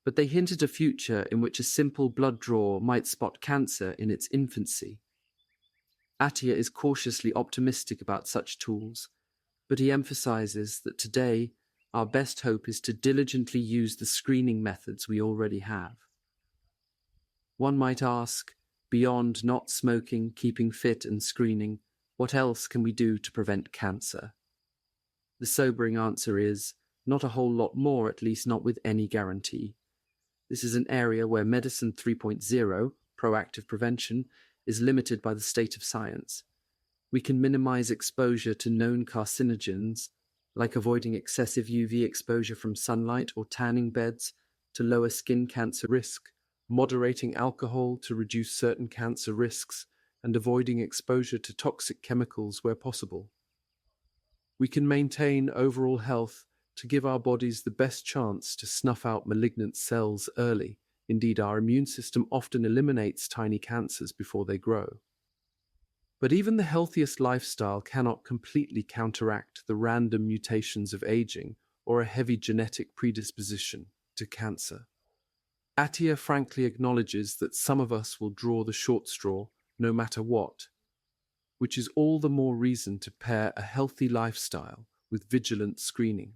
but they hint at a future in which a simple blood draw might spot cancer in its infancy. Attia is cautiously optimistic about such tools, but he emphasizes that today our best hope is to diligently use the screening methods we already have. One might ask, beyond not smoking, keeping fit and screening, what else can we do to prevent cancer? The sobering answer is, not a whole lot more, at least not with any guarantee. This is an area where Medicine 3.0, proactive prevention, is limited by the state of science. We can minimize exposure to known carcinogens, like avoiding excessive UV exposure from sunlight or tanning beds to lower skin cancer risk, moderating alcohol to reduce certain cancer risks, and avoiding exposure to toxic chemicals where possible. We can maintain overall health to give our bodies the best chance to snuff out malignant cells early. Indeed, our immune system often eliminates tiny cancers before they grow. But even the healthiest lifestyle cannot completely counteract the random mutations of aging or a heavy genetic predisposition to cancer. Attia frankly acknowledges that some of us will draw the short straw no matter what, which is all the more reason to pair a healthy lifestyle with vigilant screening.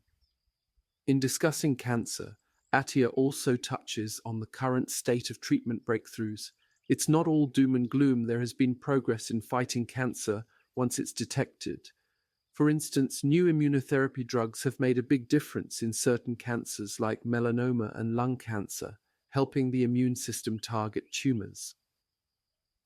In discussing cancer, Attia also touches on the current state of treatment breakthroughs. It's not all doom and gloom. There has been progress in fighting cancer once it's detected. For instance, new immunotherapy drugs have made a big difference in certain cancers like melanoma and lung cancer, helping the immune system target tumors.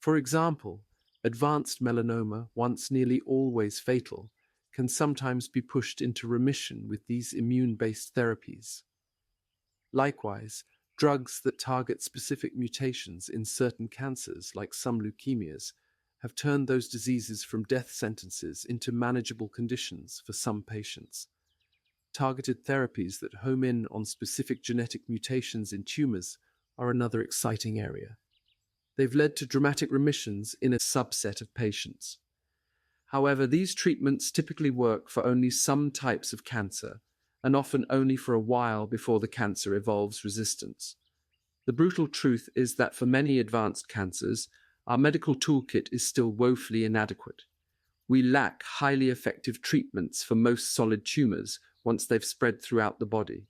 For example, advanced melanoma, once nearly always fatal, can sometimes be pushed into remission with these immune-based therapies. Likewise, drugs that target specific mutations in certain cancers, like some leukemias, have turned those diseases from death sentences into manageable conditions for some patients. Targeted therapies that home in on specific genetic mutations in tumors are another exciting area. They've led to dramatic remissions in a subset of patients. However, these treatments typically work for only some types of cancer, and often only for a while before the cancer evolves resistance. The brutal truth is that for many advanced cancers, our medical toolkit is still woefully inadequate. We lack highly effective treatments for most solid tumors once they've spread throughout the body.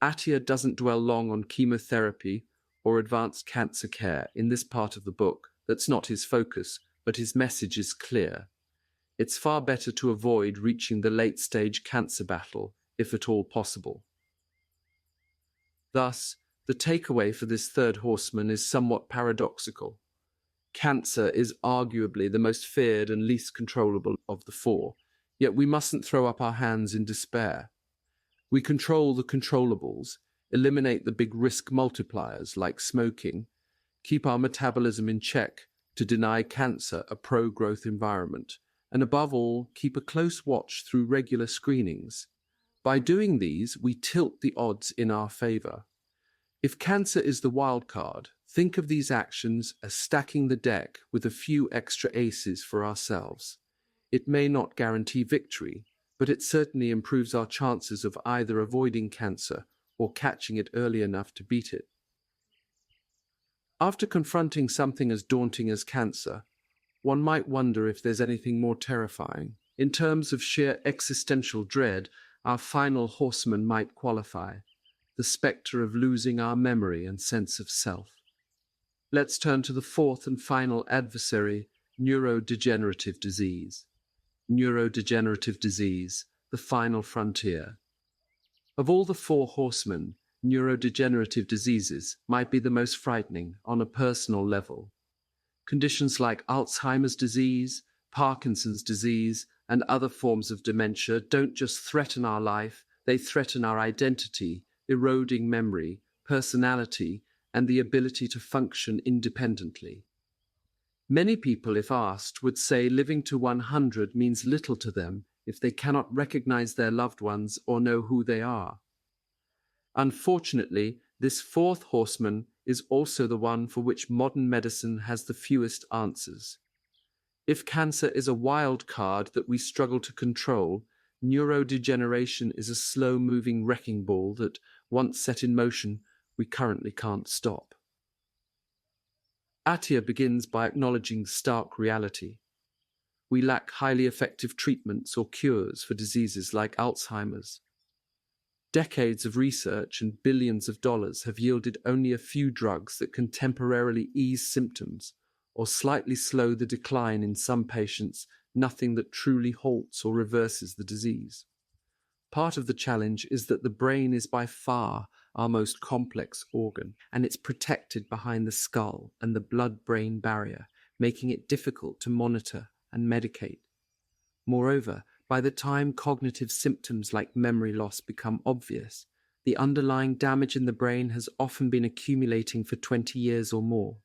Attia doesn't dwell long on chemotherapy or advanced cancer care in this part of the book. That's not his focus, but his message is clear. It's far better to avoid reaching the late-stage cancer battle, if at all possible. Thus, the takeaway for this third horseman is somewhat paradoxical. Cancer is arguably the most feared and least controllable of the four, yet we mustn't throw up our hands in despair. We control the controllables, eliminate the big risk multipliers like smoking, keep our metabolism in check to deny cancer a pro-growth environment, and above all, keep a close watch through regular screenings. By doing these, we tilt the odds in our favor. If cancer is the wild card, think of these actions as stacking the deck with a few extra aces for ourselves. It may not guarantee victory, but it certainly improves our chances of either avoiding cancer or catching it early enough to beat it. After confronting something as daunting as cancer, one might wonder if there's anything more terrifying. In terms of sheer existential dread, our final horseman might qualify: the spectre of losing our memory and sense of self. Let's turn to the fourth and final adversary, neurodegenerative disease. Neurodegenerative disease, the final frontier. Of all the four horsemen, neurodegenerative diseases might be the most frightening on a personal level. Conditions like Alzheimer's disease, Parkinson's disease, and other forms of dementia don't just threaten our life, they threaten our identity, eroding memory, personality, and the ability to function independently. Many people, if asked, would say living to 100 means little to them if they cannot recognize their loved ones or know who they are. Unfortunately, this fourth horseman is also the one for which modern medicine has the fewest answers. If cancer is a wild card that we struggle to control, neurodegeneration is a slow-moving wrecking ball that, once set in motion, we currently can't stop. Attia begins by acknowledging stark reality. We lack highly effective treatments or cures for diseases like Alzheimer's. Decades of research and billions of dollars have yielded only a few drugs that can temporarily ease symptoms or slightly slow the decline in some patients, nothing that truly halts or reverses the disease. Part of the challenge is that the brain is by far our most complex organ, and it's protected behind the skull and the blood-brain barrier, making it difficult to monitor and medicate. Moreover, by the time cognitive symptoms like memory loss become obvious, the underlying damage in the brain has often been accumulating for 20 years or more.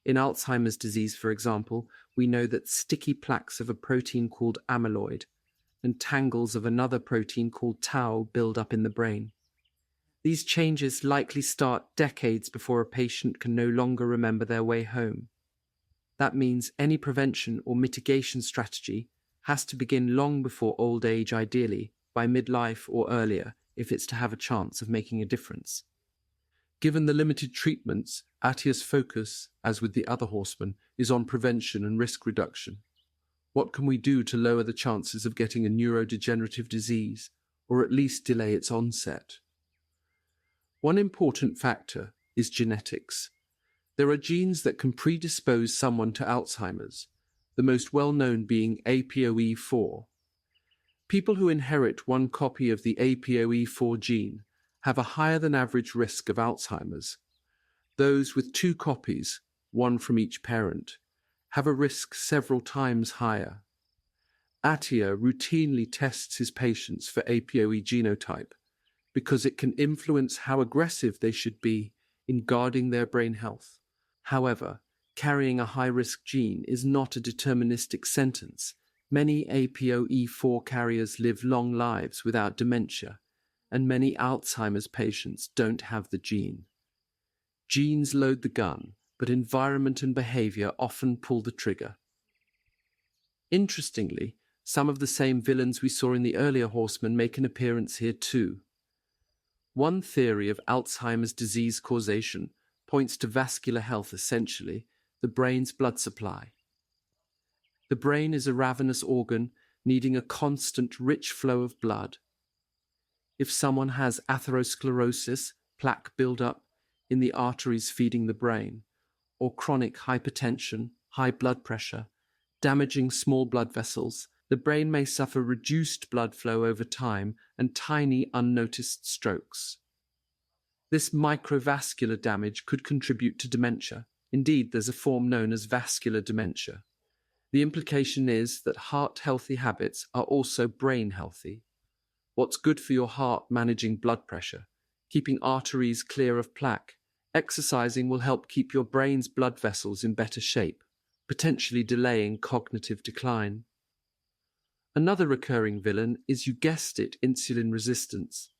In Alzheimer's disease, for example, we know that sticky plaques of a protein called amyloid and tangles of another protein called tau build up in the brain. These changes likely start decades before a patient can no longer remember their way home. That means any prevention or mitigation strategy has to begin long before old age, ideally, by midlife or earlier, if it's to have a chance of making a difference. Given the limited treatments, Attia's focus, as with the other horsemen, is on prevention and risk reduction. What can we do to lower the chances of getting a neurodegenerative disease, or at least delay its onset? One important factor is genetics. There are genes that can predispose someone to Alzheimer's, the most well-known being APOE4. People who inherit one copy of the APOE4 gene have a higher than average risk of Alzheimer's. Those with two copies, one from each parent, have a risk several times higher. Attia routinely tests his patients for APOE genotype because it can influence how aggressive they should be in guarding their brain health. However, carrying a high-risk gene is not a deterministic sentence. Many APOE4 carriers live long lives without dementia, and many Alzheimer's patients don't have the gene. Genes load the gun, but environment and behavior often pull the trigger. Interestingly, some of the same villains we saw in the earlier horsemen make an appearance here too. One theory of Alzheimer's disease causation points to vascular health, essentially, the brain's blood supply. The brain is a ravenous organ needing a constant, rich flow of blood. If someone has atherosclerosis, plaque buildup in the arteries feeding the brain, or chronic hypertension, high blood pressure, damaging small blood vessels, the brain may suffer reduced blood flow over time and tiny, unnoticed strokes. This microvascular damage could contribute to dementia. Indeed, there's a form known as vascular dementia. The implication is that heart-healthy habits are also brain-healthy. What's good for your heart? Managing blood pressure, keeping arteries clear of plaque. Exercising will help keep your brain's blood vessels in better shape, potentially delaying cognitive decline. Another recurring villain is, you guessed it, insulin resistance.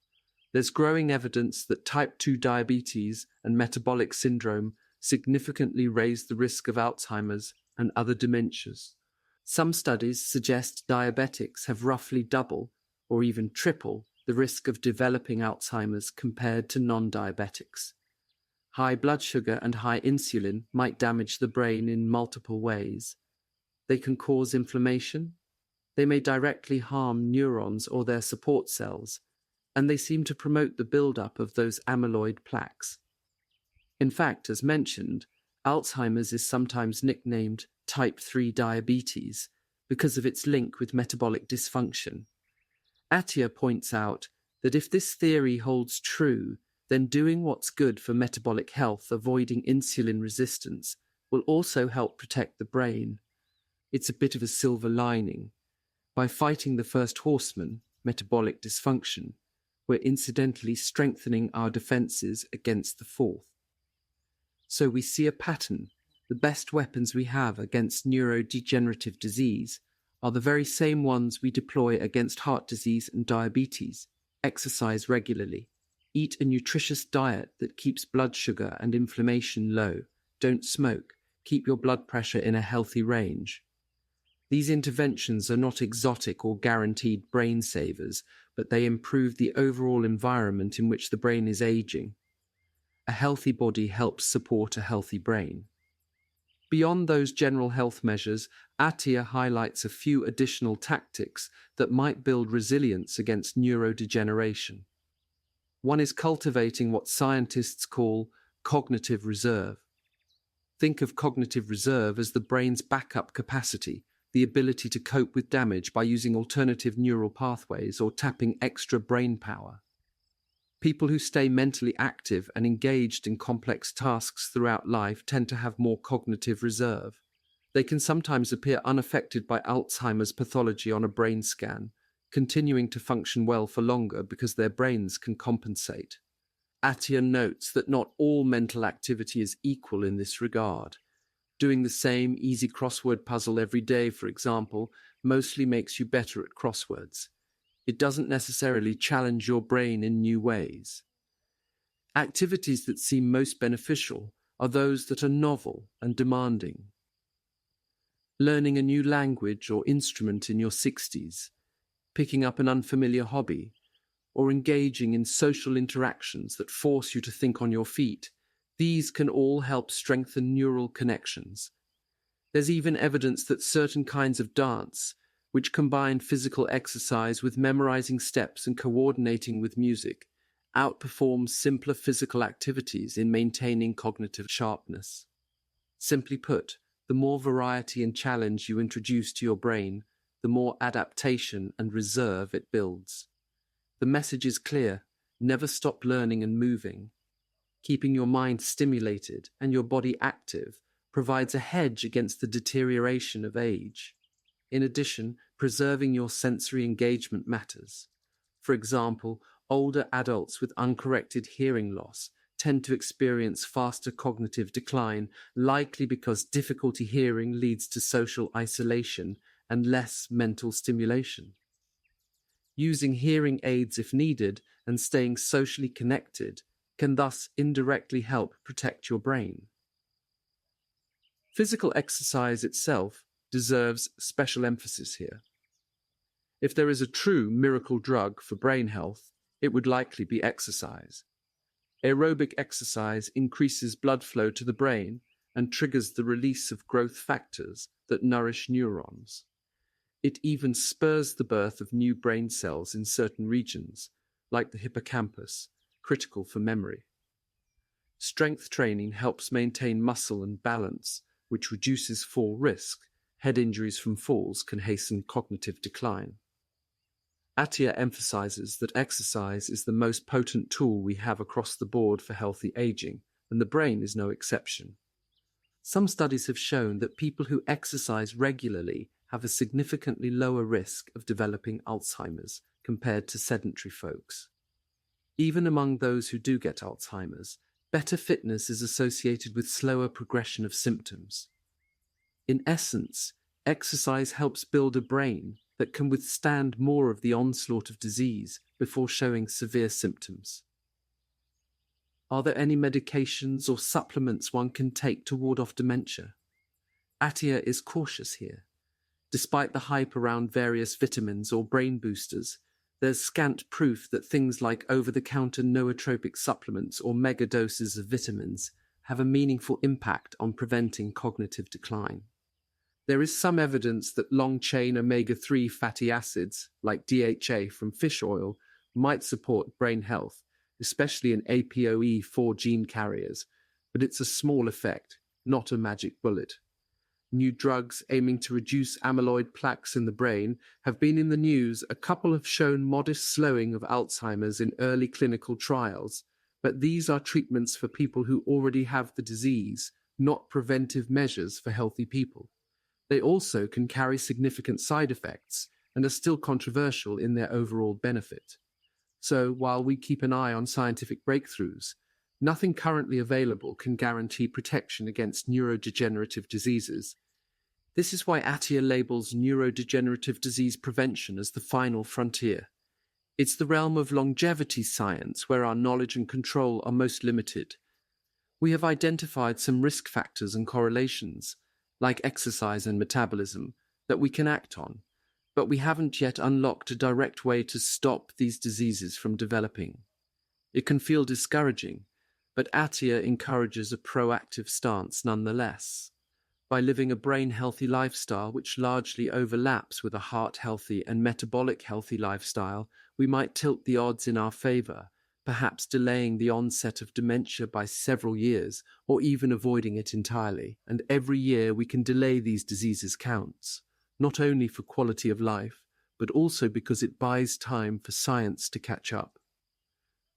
There's growing evidence that type 2 diabetes and metabolic syndrome significantly raise the risk of Alzheimer's and other dementias. Some studies suggest diabetics have roughly double or even triple the risk of developing Alzheimer's compared to non-diabetics. High blood sugar and high insulin might damage the brain in multiple ways. They can cause inflammation, they may directly harm neurons or their support cells, and they seem to promote the buildup of those amyloid plaques. In fact, as mentioned, Alzheimer's is sometimes nicknamed type 3 diabetes because of its link with metabolic dysfunction. Attia points out that if this theory holds true, then doing what's good for metabolic health, avoiding insulin resistance, will also help protect the brain. It's a bit of a silver lining. By fighting the first horseman, metabolic dysfunction, we're incidentally strengthening our defenses against the fourth. So we see a pattern. The best weapons we have against neurodegenerative disease are the very same ones we deploy against heart disease and diabetes. Exercise regularly. Eat a nutritious diet that keeps blood sugar and inflammation low. Don't smoke. Keep your blood pressure in a healthy range. These interventions are not exotic or guaranteed brain savers, but they improve the overall environment in which the brain is aging. A healthy body helps support a healthy brain. Beyond those general health measures, Attia highlights a few additional tactics that might build resilience against neurodegeneration. One is cultivating what scientists call cognitive reserve. Think of cognitive reserve as the brain's backup capacity, the ability to cope with damage by using alternative neural pathways or tapping extra brain power. People who stay mentally active and engaged in complex tasks throughout life tend to have more cognitive reserve. They can sometimes appear unaffected by Alzheimer's pathology on a brain scan, continuing to function well for longer because their brains can compensate. Attia notes that not all mental activity is equal in this regard. Doing the same easy crossword puzzle every day, for example, mostly makes you better at crosswords. It doesn't necessarily challenge your brain in new ways. Activities that seem most beneficial are those that are novel and demanding. Learning a new language or instrument in your 60s, picking up an unfamiliar hobby, or engaging in social interactions that force you to think on your feet, these can all help strengthen neural connections. There's even evidence that certain kinds of dance, which combine physical exercise with memorizing steps and coordinating with music, outperform simpler physical activities in maintaining cognitive sharpness. Simply put, the more variety and challenge you introduce to your brain, the more adaptation and reserve it builds. The message is clear: never stop learning and moving. Keeping your mind stimulated and your body active provides a hedge against the deterioration of age. In addition, preserving your sensory engagement matters. For example, older adults with uncorrected hearing loss tend to experience faster cognitive decline, likely because difficulty hearing leads to social isolation and less mental stimulation. Using hearing aids if needed and staying socially connected can thus indirectly help protect your brain. Physical exercise itself deserves special emphasis here. If there is a true miracle drug for brain health, it would likely be exercise. Aerobic exercise increases blood flow to the brain and triggers the release of growth factors that nourish neurons. It even spurs the birth of new brain cells in certain regions, like the hippocampus, critical for memory. Strength training helps maintain muscle and balance, which reduces fall risk. Head injuries from falls can hasten cognitive decline. Attia emphasizes that exercise is the most potent tool we have across the board for healthy aging, and the brain is no exception. Some studies have shown that people who exercise regularly have a significantly lower risk of developing Alzheimer's compared to sedentary folks. Even among those who do get Alzheimer's, better fitness is associated with slower progression of symptoms. In essence, exercise helps build a brain that can withstand more of the onslaught of disease before showing severe symptoms. Are there any medications or supplements one can take to ward off dementia? Attia is cautious here. Despite the hype around various vitamins or brain boosters, there's scant proof that things like over-the-counter nootropic supplements or megadoses of vitamins have a meaningful impact on preventing cognitive decline. There is some evidence that long-chain omega-3 fatty acids, like DHA from fish oil, might support brain health, especially in APOE4 gene carriers, but it's a small effect, not a magic bullet. New drugs aiming to reduce amyloid plaques in the brain have been in the news. A couple have shown modest slowing of Alzheimer's in early clinical trials, but these are treatments for people who already have the disease, not preventive measures for healthy people. They also can carry significant side effects, and are still controversial in their overall benefit. So, while we keep an eye on scientific breakthroughs, nothing currently available can guarantee protection against neurodegenerative diseases. This is why Attia labels neurodegenerative disease prevention as the final frontier. It's the realm of longevity science where our knowledge and control are most limited. We have identified some risk factors and correlations, like exercise and metabolism, that we can act on, but we haven't yet unlocked a direct way to stop these diseases from developing. It can feel discouraging, but Attia encourages a proactive stance nonetheless. By living a brain-healthy lifestyle which largely overlaps with a heart-healthy and metabolic-healthy lifestyle, we might tilt the odds in our favor, perhaps delaying the onset of dementia by several years or even avoiding it entirely. And every year we can delay these diseases counts, not only for quality of life, but also because it buys time for science to catch up.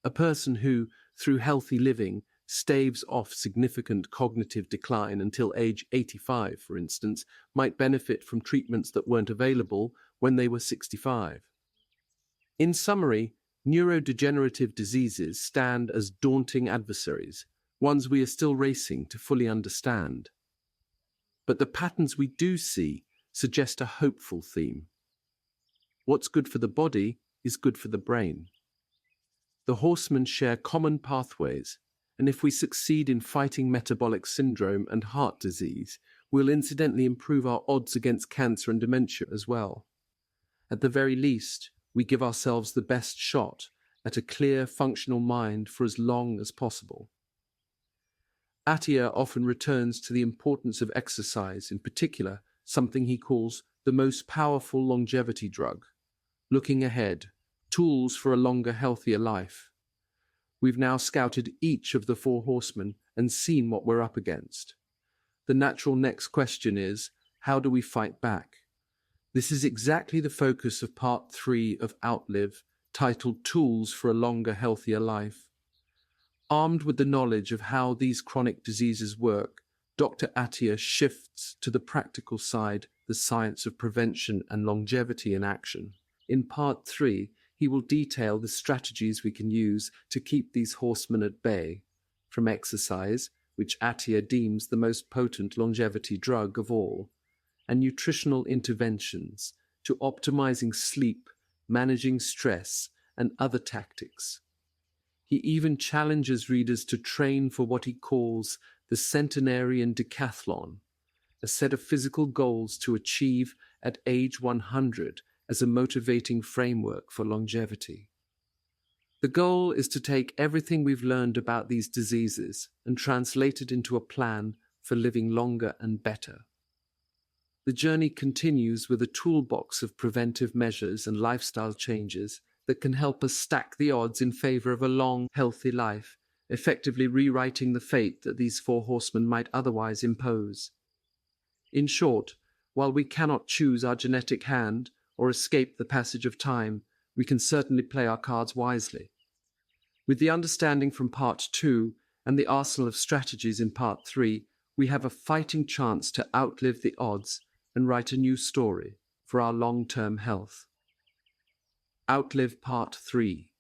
A person who, through healthy living, staves off significant cognitive decline until age 85, for instance, might benefit from treatments that weren't available when they were 65. In summary, neurodegenerative diseases stand as daunting adversaries, ones we are still racing to fully understand. But the patterns we do see suggest a hopeful theme. What's good for the body is good for the brain. The horsemen share common pathways, and if we succeed in fighting metabolic syndrome and heart disease, we'll incidentally improve our odds against cancer and dementia as well. At the very least, we give ourselves the best shot at a clear, functional mind for as long as possible. Attia often returns to the importance of exercise, in particular, something he calls the most powerful longevity drug. Looking ahead, tools for a longer, healthier life. We've now scouted each of the four horsemen and seen what we're up against. The natural next question is, how do we fight back? This is exactly the focus of part 3 of Outlive, titled Tools for a Longer, Healthier Life. Armed with the knowledge of how these chronic diseases work, Dr. Attia shifts to the practical side, the science of prevention and longevity in action. In part 3, he will detail the strategies we can use to keep these horsemen at bay, from exercise, which Attia deems the most potent longevity drug of all, and nutritional interventions, to optimizing sleep, managing stress, and other tactics. He even challenges readers to train for what he calls the Centenarian Decathlon, a set of physical goals to achieve at age 100 as a motivating framework for longevity. The goal is to take everything we've learned about these diseases and translate it into a plan for living longer and better. The journey continues with a toolbox of preventive measures and lifestyle changes that can help us stack the odds in favor of a long, healthy life, effectively rewriting the fate that these four horsemen might otherwise impose. In short, while we cannot choose our genetic hand or escape the passage of time, we can certainly play our cards wisely. With the understanding from part 2 and the arsenal of strategies in part 3, we have a fighting chance to outlive the odds and write a new story for our long-term health. Outlive Part 3,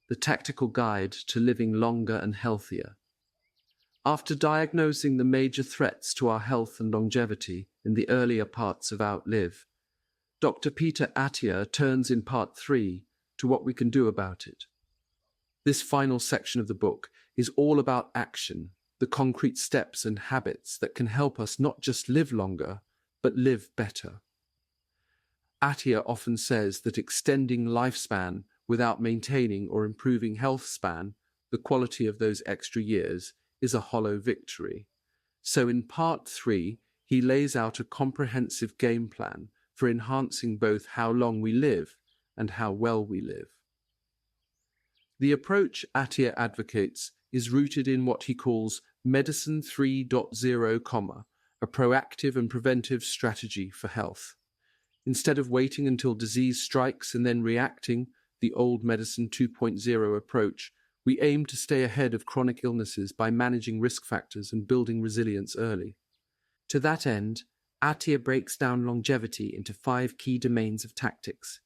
the tactical guide to living longer and healthier. After diagnosing the major threats to our health and longevity in the earlier parts of Outlive, Dr. Peter Attia turns in part 3 to what we can do about it. This final section of the book is all about action, the concrete steps and habits that can help us not just live longer, but live better. Attia often says that extending lifespan without maintaining or improving health span, the quality of those extra years, is a hollow victory. So in part 3, he lays out a comprehensive game plan for enhancing both how long we live and how well we live. The approach Attia advocates is rooted in what he calls Medicine 3.0, a proactive and preventive strategy for health. Instead of waiting until disease strikes and then reacting, the old Medicine 2.0 approach, we aim to stay ahead of chronic illnesses by managing risk factors and building resilience early. To that end, Attia breaks down longevity into 5 key domains of tactics: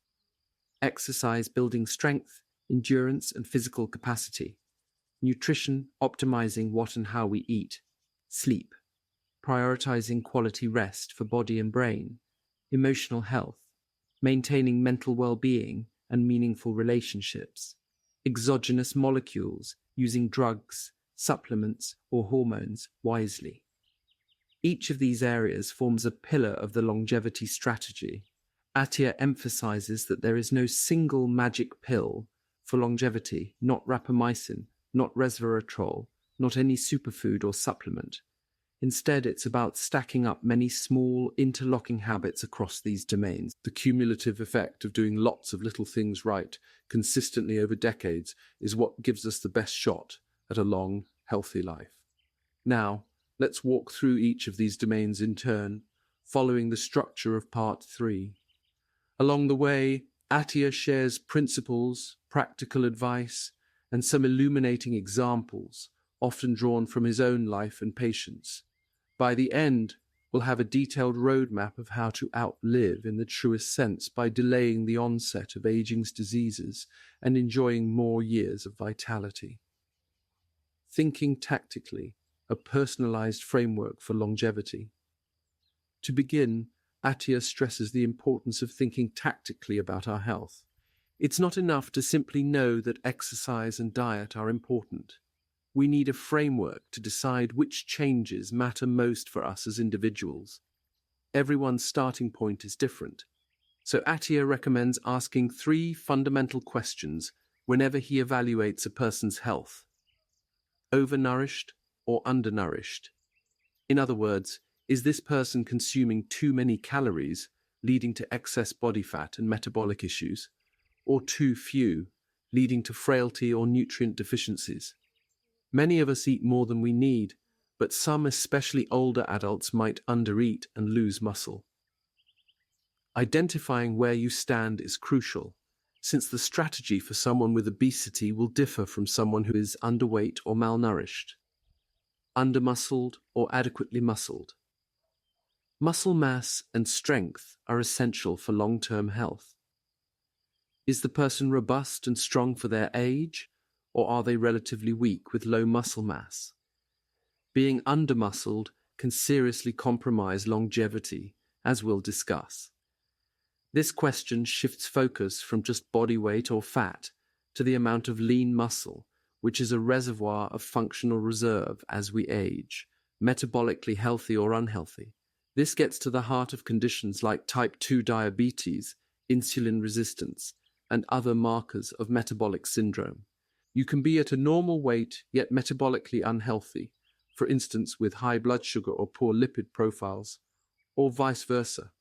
exercise building strength, endurance and physical capacity; nutrition optimizing what and how we eat; sleep prioritizing quality rest for body and brain; emotional health maintaining mental well-being and meaningful relationships; exogenous molecules using drugs, supplements or hormones wisely. Each of these areas forms a pillar of the longevity strategy. Attia emphasizes that there is no single magic pill for longevity, not rapamycin, not resveratrol, not any superfood or supplement. Instead, it's about stacking up many small, interlocking habits across these domains. The cumulative effect of doing lots of little things right consistently over decades is what gives us the best shot at a long, healthy life. Now, let's walk through each of these domains in turn, following the structure of Part 3. Along the way, Attia shares principles, practical advice, and some illuminating examples, often drawn from his own life and patients. By the end, we'll have a detailed roadmap of how to outlive in the truest sense by delaying the onset of aging's diseases and enjoying more years of vitality. Thinking tactically, a personalized framework for longevity. To begin, Attia stresses the importance of thinking tactically about our health. It's not enough to simply know that exercise and diet are important. We need a framework to decide which changes matter most for us as individuals. Everyone's starting point is different, so Attia recommends asking 3 fundamental questions whenever he evaluates a person's health: overnourished or undernourished? In other words, is this person consuming too many calories, leading to excess body fat and metabolic issues, or too few, leading to frailty or nutrient deficiencies? Many of us eat more than we need, but some, especially older adults, might undereat and lose muscle. Identifying where you stand is crucial, since the strategy for someone with obesity will differ from someone who is underweight or malnourished. Undermuscled or adequately muscled. Muscle mass and strength are essential for long-term health. Is the person robust and strong for their age, or are they relatively weak with low muscle mass? Being undermuscled can seriously compromise longevity, as we'll discuss. This question shifts focus from just body weight or fat to the amount of lean muscle, which is a reservoir of functional reserve as we age, metabolically healthy or unhealthy. This gets to the heart of conditions like type 2 diabetes, insulin resistance, and other markers of metabolic syndrome. You can be at a normal weight yet metabolically unhealthy, for instance with high blood sugar or poor lipid profiles, or vice versa.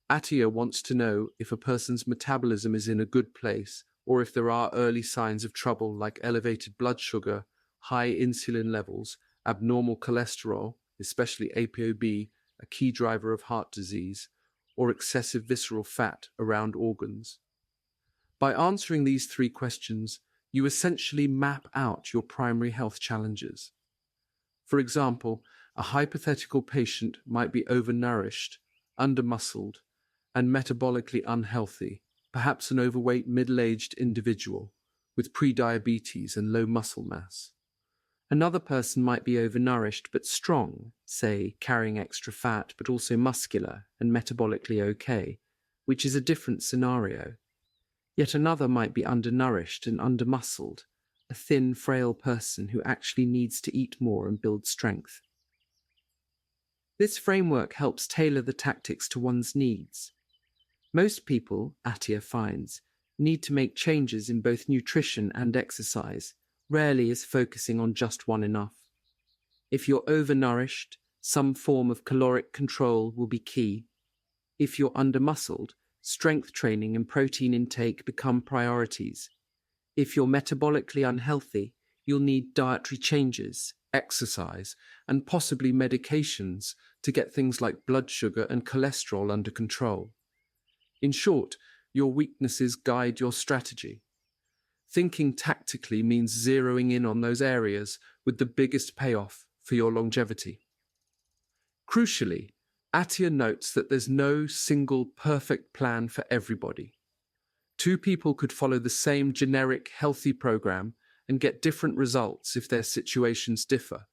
Attia wants to know if a person's metabolism is in a good place or if there are early signs of trouble like elevated blood sugar, high insulin levels, abnormal cholesterol, especially ApoB, a key driver of heart disease, or excessive visceral fat around organs. By answering these 3 questions, you essentially map out your primary health challenges. For example, a hypothetical patient might be overnourished, undermuscled, and metabolically unhealthy, perhaps an overweight middle-aged individual with prediabetes and low muscle mass. Another person might be overnourished but strong, say carrying extra fat but also muscular and metabolically okay, which is a different scenario. Yet another might be undernourished and undermuscled, a thin, frail person who actually needs to eat more and build strength. This framework helps tailor the tactics to one's needs. Most people, Attia finds, need to make changes in both nutrition and exercise. Rarely is focusing on just one enough. If you're overnourished, some form of caloric control will be key. If you're undermuscled, strength training and protein intake become priorities. If you're metabolically unhealthy, you'll need dietary changes, exercise, and possibly medications to get things like blood sugar and cholesterol under control. In short, your weaknesses guide your strategy. Thinking tactically means zeroing in on those areas with the biggest payoff for your longevity. Crucially, Attia notes that there's no single perfect plan for everybody. Two people could follow the same generic healthy program and get different results if their situations differ.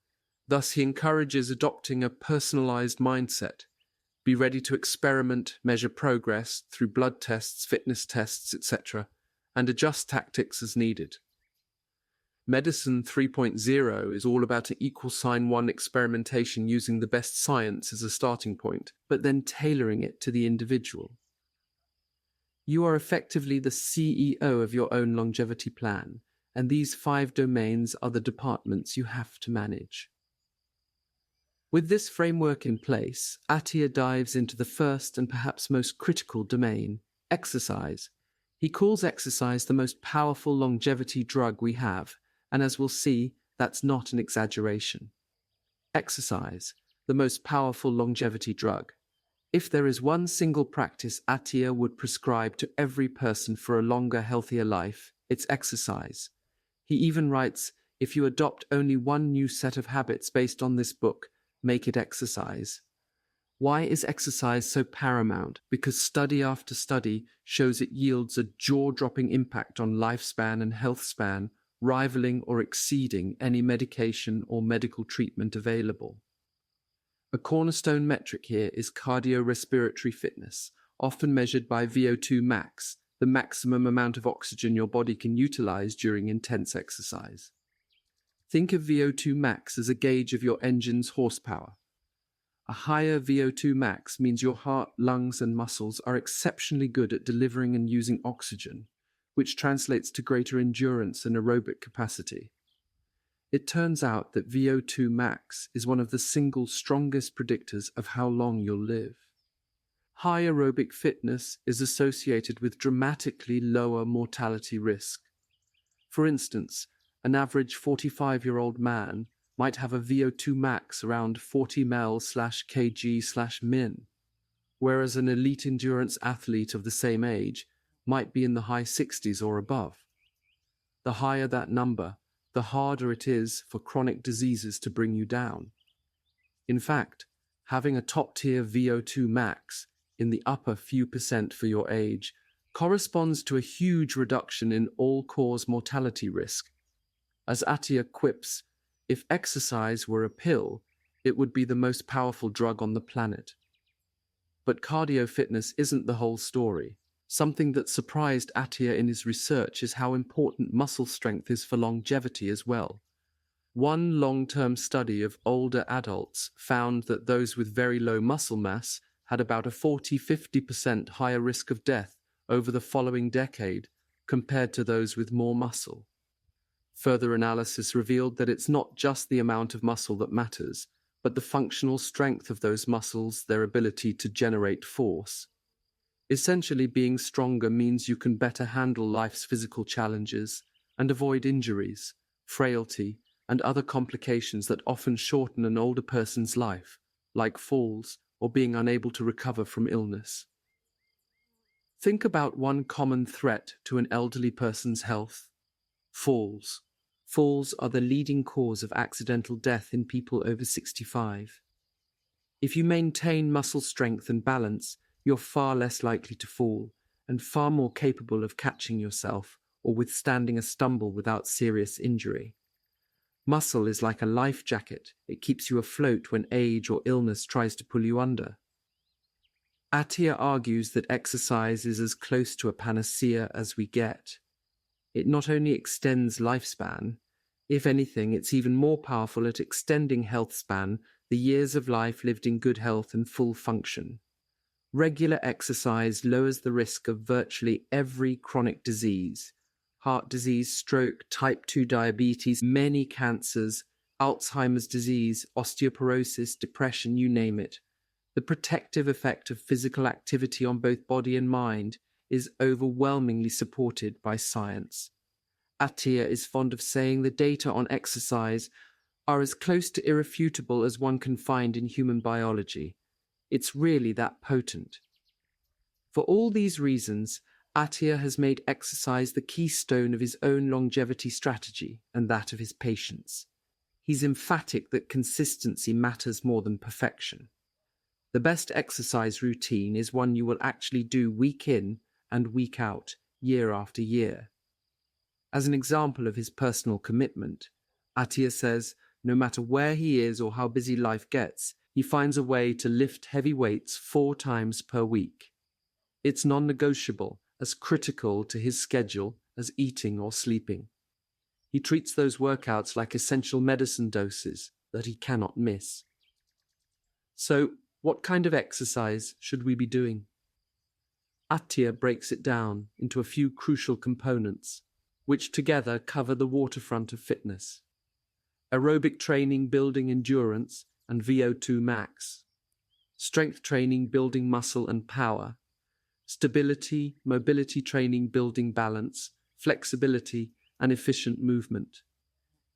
Thus, he encourages adopting a personalized mindset. Be ready to experiment, measure progress through blood tests, fitness tests, etc., and adjust tactics as needed. Medicine 3.0 is all about an equal sign one experimentation using the best science as a starting point, but then tailoring it to the individual. You are effectively the CEO of your own longevity plan, and these 5 domains are the departments you have to manage. With this framework in place, Attia dives into the first and perhaps most critical domain, exercise. He calls exercise the most powerful longevity drug we have, and as we'll see, that's not an exaggeration. Exercise, the most powerful longevity drug. If there is one single practice Attia would prescribe to every person for a longer, healthier life, it's exercise. He even writes, if you adopt only one new set of habits based on this book, make it exercise. Why is exercise so paramount? Because study after study shows it yields a jaw-dropping impact on lifespan and health span, rivaling or exceeding any medication or medical treatment available. A cornerstone metric here is cardiorespiratory fitness, often measured by VO2 max, the maximum amount of oxygen your body can utilize during intense exercise. Think of VO2 max as a gauge of your engine's horsepower. A higher VO2 max means your heart, lungs, and muscles are exceptionally good at delivering and using oxygen, which translates to greater endurance and aerobic capacity. It turns out that VO2 max is one of the single strongest predictors of how long you'll live. High aerobic fitness is associated with dramatically lower mortality risk. For instance, an average 45-year-old man might have a VO2 max around 40 ml/kg/min, whereas an elite endurance athlete of the same age might be in the high 60s or above. The higher that number, the harder it is for chronic diseases to bring you down. In fact, having a top-tier VO2 max in the upper few percent for your age corresponds to a huge reduction in all-cause mortality risk. As Attia quips, if exercise were a pill, it would be the most powerful drug on the planet. But cardio fitness isn't the whole story. Something that surprised Attia in his research is how important muscle strength is for longevity as well. One long-term study of older adults found that those with very low muscle mass had about a 40–50% higher risk of death over the following decade compared to those with more muscle. Further analysis revealed that it's not just the amount of muscle that matters, but the functional strength of those muscles, their ability to generate force. Essentially, being stronger means you can better handle life's physical challenges and avoid injuries, frailty, and other complications that often shorten an older person's life, like falls or being unable to recover from illness. Think about one common threat to an elderly person's health: falls. Falls are the leading cause of accidental death in people over 65. If you maintain muscle strength and balance, you're far less likely to fall and far more capable of catching yourself or withstanding a stumble without serious injury. Muscle is like a life jacket. It keeps you afloat when age or illness tries to pull you under. Attia argues that exercise is as close to a panacea as we get. It not only extends lifespan, if anything, it's even more powerful at extending health span, the years of life lived in good health and full function. Regular exercise lowers the risk of virtually every chronic disease: heart disease, stroke, type 2 diabetes, many cancers, Alzheimer's disease, osteoporosis, depression, you name it. The protective effect of physical activity on both body and mind is overwhelmingly supported by science. Attia is fond of saying the data on exercise are as close to irrefutable as one can find in human biology. It's really that potent. For all these reasons, Attia has made exercise the keystone of his own longevity strategy and that of his patients. He's emphatic that consistency matters more than perfection. The best exercise routine is one you will actually do week in and week out, year after year. As an example of his personal commitment, Attia says no matter where he is or how busy life gets, he finds a way to lift heavy weights 4 times per week. It's non-negotiable, as critical to his schedule as eating or sleeping. He treats those workouts like essential medicine doses that he cannot miss. So, what kind of exercise should we be doing? Attia breaks it down into a few crucial components, which together cover the waterfront of fitness. Aerobic training building endurance and VO2 max. Strength training building muscle and power. Stability, mobility training building balance, flexibility, and efficient movement.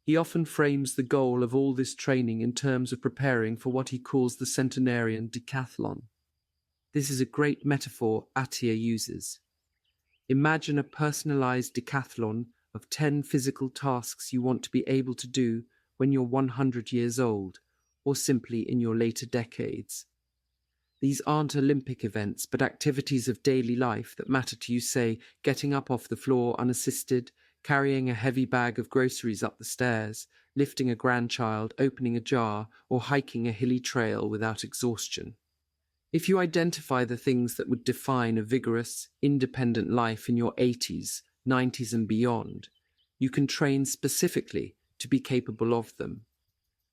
He often frames the goal of all this training in terms of preparing for what he calls the Centenarian Decathlon. This is a great metaphor Attia uses. Imagine a personalized decathlon of 10 physical tasks you want to be able to do when you're 100 years old, or simply in your later decades. These aren't Olympic events, but activities of daily life that matter to you, say, getting up off the floor unassisted, carrying a heavy bag of groceries up the stairs, lifting a grandchild, opening a jar, or hiking a hilly trail without exhaustion. If you identify the things that would define a vigorous, independent life in your 80s, 90s and beyond, you can train specifically to be capable of them.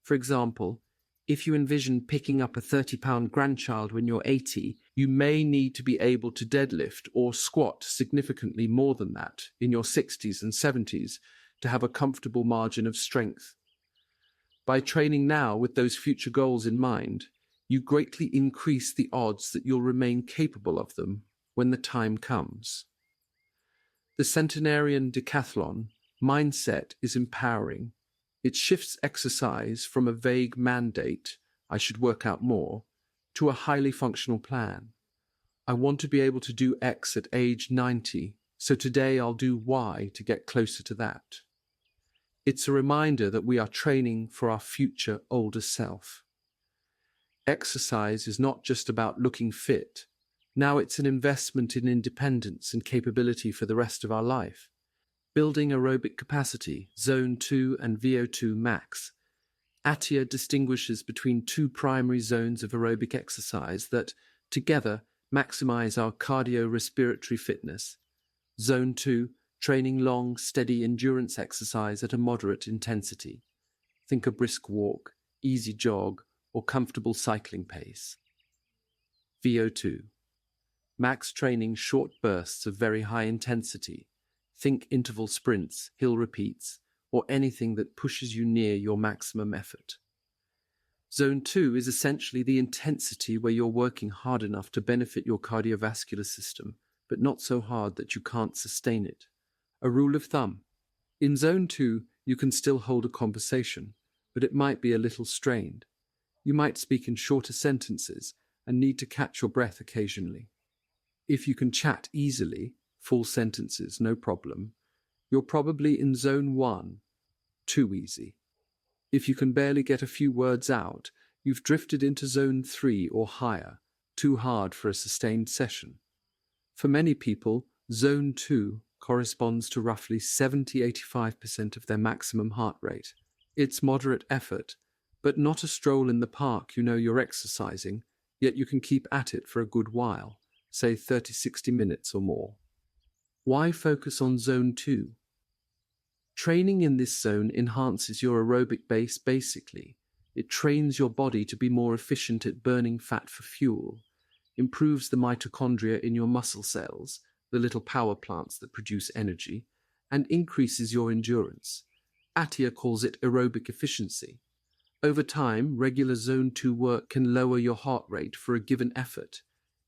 For example, if you envision picking up a 30-pound grandchild when you're 80, you may need to be able to deadlift or squat significantly more than that in your 60s and 70s to have a comfortable margin of strength. By training now with those future goals in mind, you greatly increase the odds that you'll remain capable of them when the time comes. The Centenarian Decathlon mindset is empowering. It shifts exercise from a vague mandate, I should work out more, to a highly functional plan. I want to be able to do X at age 90, so today I'll do Y to get closer to that. It's a reminder that we are training for our future older self. Exercise is not just about looking fit. Now it's an investment in independence and capability for the rest of our life. Building aerobic capacity, Zone 2 and VO2 max. Attia distinguishes between 2 primary zones of aerobic exercise that, together, maximize our cardiorespiratory fitness. Zone 2, training long, steady endurance exercise at a moderate intensity. Think a brisk walk, easy jog, or comfortable cycling pace. VO2, max training short bursts of very high intensity. Think interval sprints, hill repeats, or anything that pushes you near your maximum effort. Zone 2 is essentially the intensity where you're working hard enough to benefit your cardiovascular system, but not so hard that you can't sustain it. A rule of thumb: in Zone 2, you can still hold a conversation, but it might be a little strained. You might speak in shorter sentences and need to catch your breath occasionally. If you can chat easily, full sentences, no problem, you're probably in Zone 1, too easy. If you can barely get a few words out, you've drifted into Zone 3 or higher, too hard for a sustained session. For many people, Zone 2 corresponds to roughly 70–85% of their maximum heart rate. It's moderate effort, but not a stroll in the park. You know you're exercising, yet you can keep at it for a good while, say 30–60 minutes or more. Why focus on Zone 2? Training in this zone enhances your aerobic base basically. It trains your body to be more efficient at burning fat for fuel, improves the mitochondria in your muscle cells, the little power plants that produce energy, and increases your endurance. Attia calls it aerobic efficiency. Over time, regular Zone 2 work can lower your heart rate for a given effort,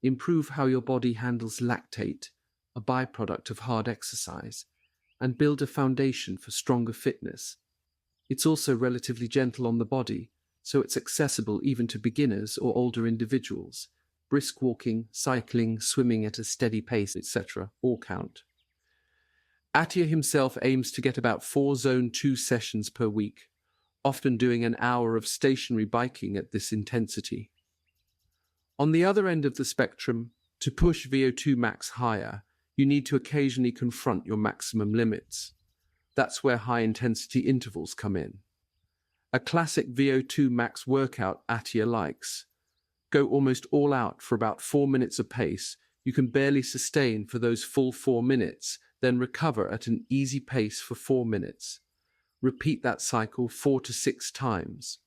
improve how your body handles lactate, a byproduct of hard exercise, and build a foundation for stronger fitness. It's also relatively gentle on the body, so it's accessible even to beginners or older individuals. Brisk walking, cycling, swimming at a steady pace, etc. all count. Attia himself aims to get about 4 Zone 2 sessions per week, often doing an hour of stationary biking at this intensity. On the other end of the spectrum, to push VO2 max higher, you need to occasionally confront your maximum limits. That's where high-intensity intervals come in. A classic VO2 max workout Attia likes. Go almost all out for about 4 minutes apace. You can barely sustain for those full 4 minutes, then recover at an easy pace for 4 minutes. Repeat that cycle 4 to 6 times.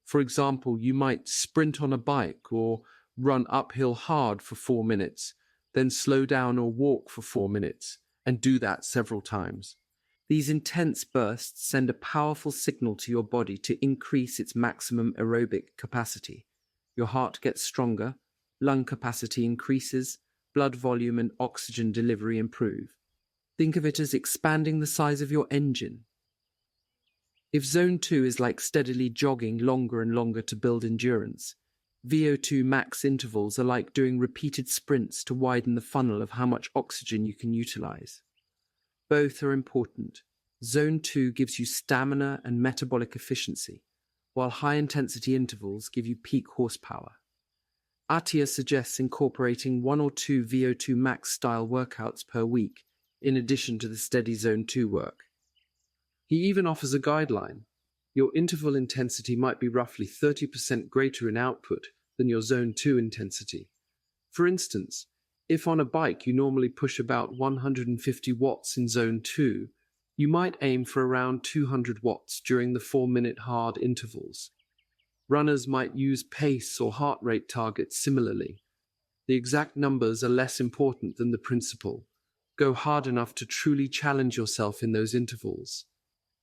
For example, you might sprint on a bike or run uphill hard for 4 minutes, then slow down or walk for 4 minutes, and do that several times. These intense bursts send a powerful signal to your body to increase its maximum aerobic capacity. Your heart gets stronger, lung capacity increases, blood volume and oxygen delivery improve. Think of it as expanding the size of your engine. If Zone 2 is like steadily jogging longer and longer to build endurance, VO2 max intervals are like doing repeated sprints to widen the funnel of how much oxygen you can utilize. Both are important. Zone 2 gives you stamina and metabolic efficiency, while high-intensity intervals give you peak horsepower. Attia suggests incorporating 1 or 2 VO2 max style workouts per week, in addition to the steady Zone 2 work. He even offers a guideline. Your interval intensity might be roughly 30% greater in output than your Zone 2 intensity. For instance, if on a bike you normally push about 150 watts in Zone 2, you might aim for around 200 watts during the 4-minute hard intervals. Runners might use pace or heart rate targets similarly. The exact numbers are less important than the principle. Go hard enough to truly challenge yourself in those intervals.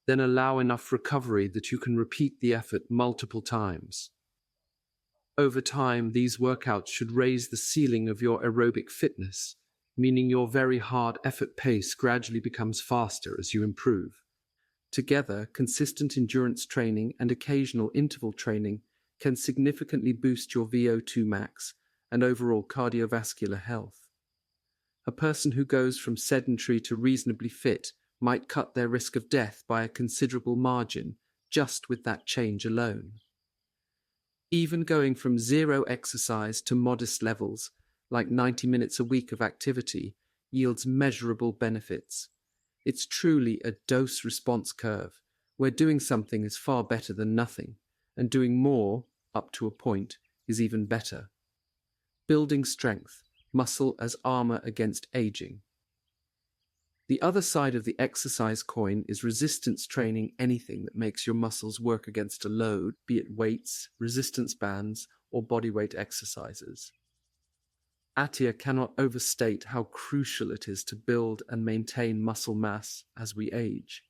Then allow enough recovery that you can repeat the effort multiple times. Over time, these workouts should raise the ceiling of your aerobic fitness, meaning your very hard effort pace gradually becomes faster as you improve. Together, consistent endurance training and occasional interval training can significantly boost your VO2 max and overall cardiovascular health. A person who goes from sedentary to reasonably fit might cut their risk of death by a considerable margin just with that change alone. Even going from zero exercise to modest levels, like 90 minutes a week of activity, yields measurable benefits. It's truly a dose-response curve, where doing something is far better than nothing, and doing more, up to a point, is even better. Building strength, muscle as armor against aging. The other side of the exercise coin is resistance training, anything that makes your muscles work against a load, be it weights, resistance bands, or bodyweight exercises. Attia cannot overstate how crucial it is to build and maintain muscle mass as we age.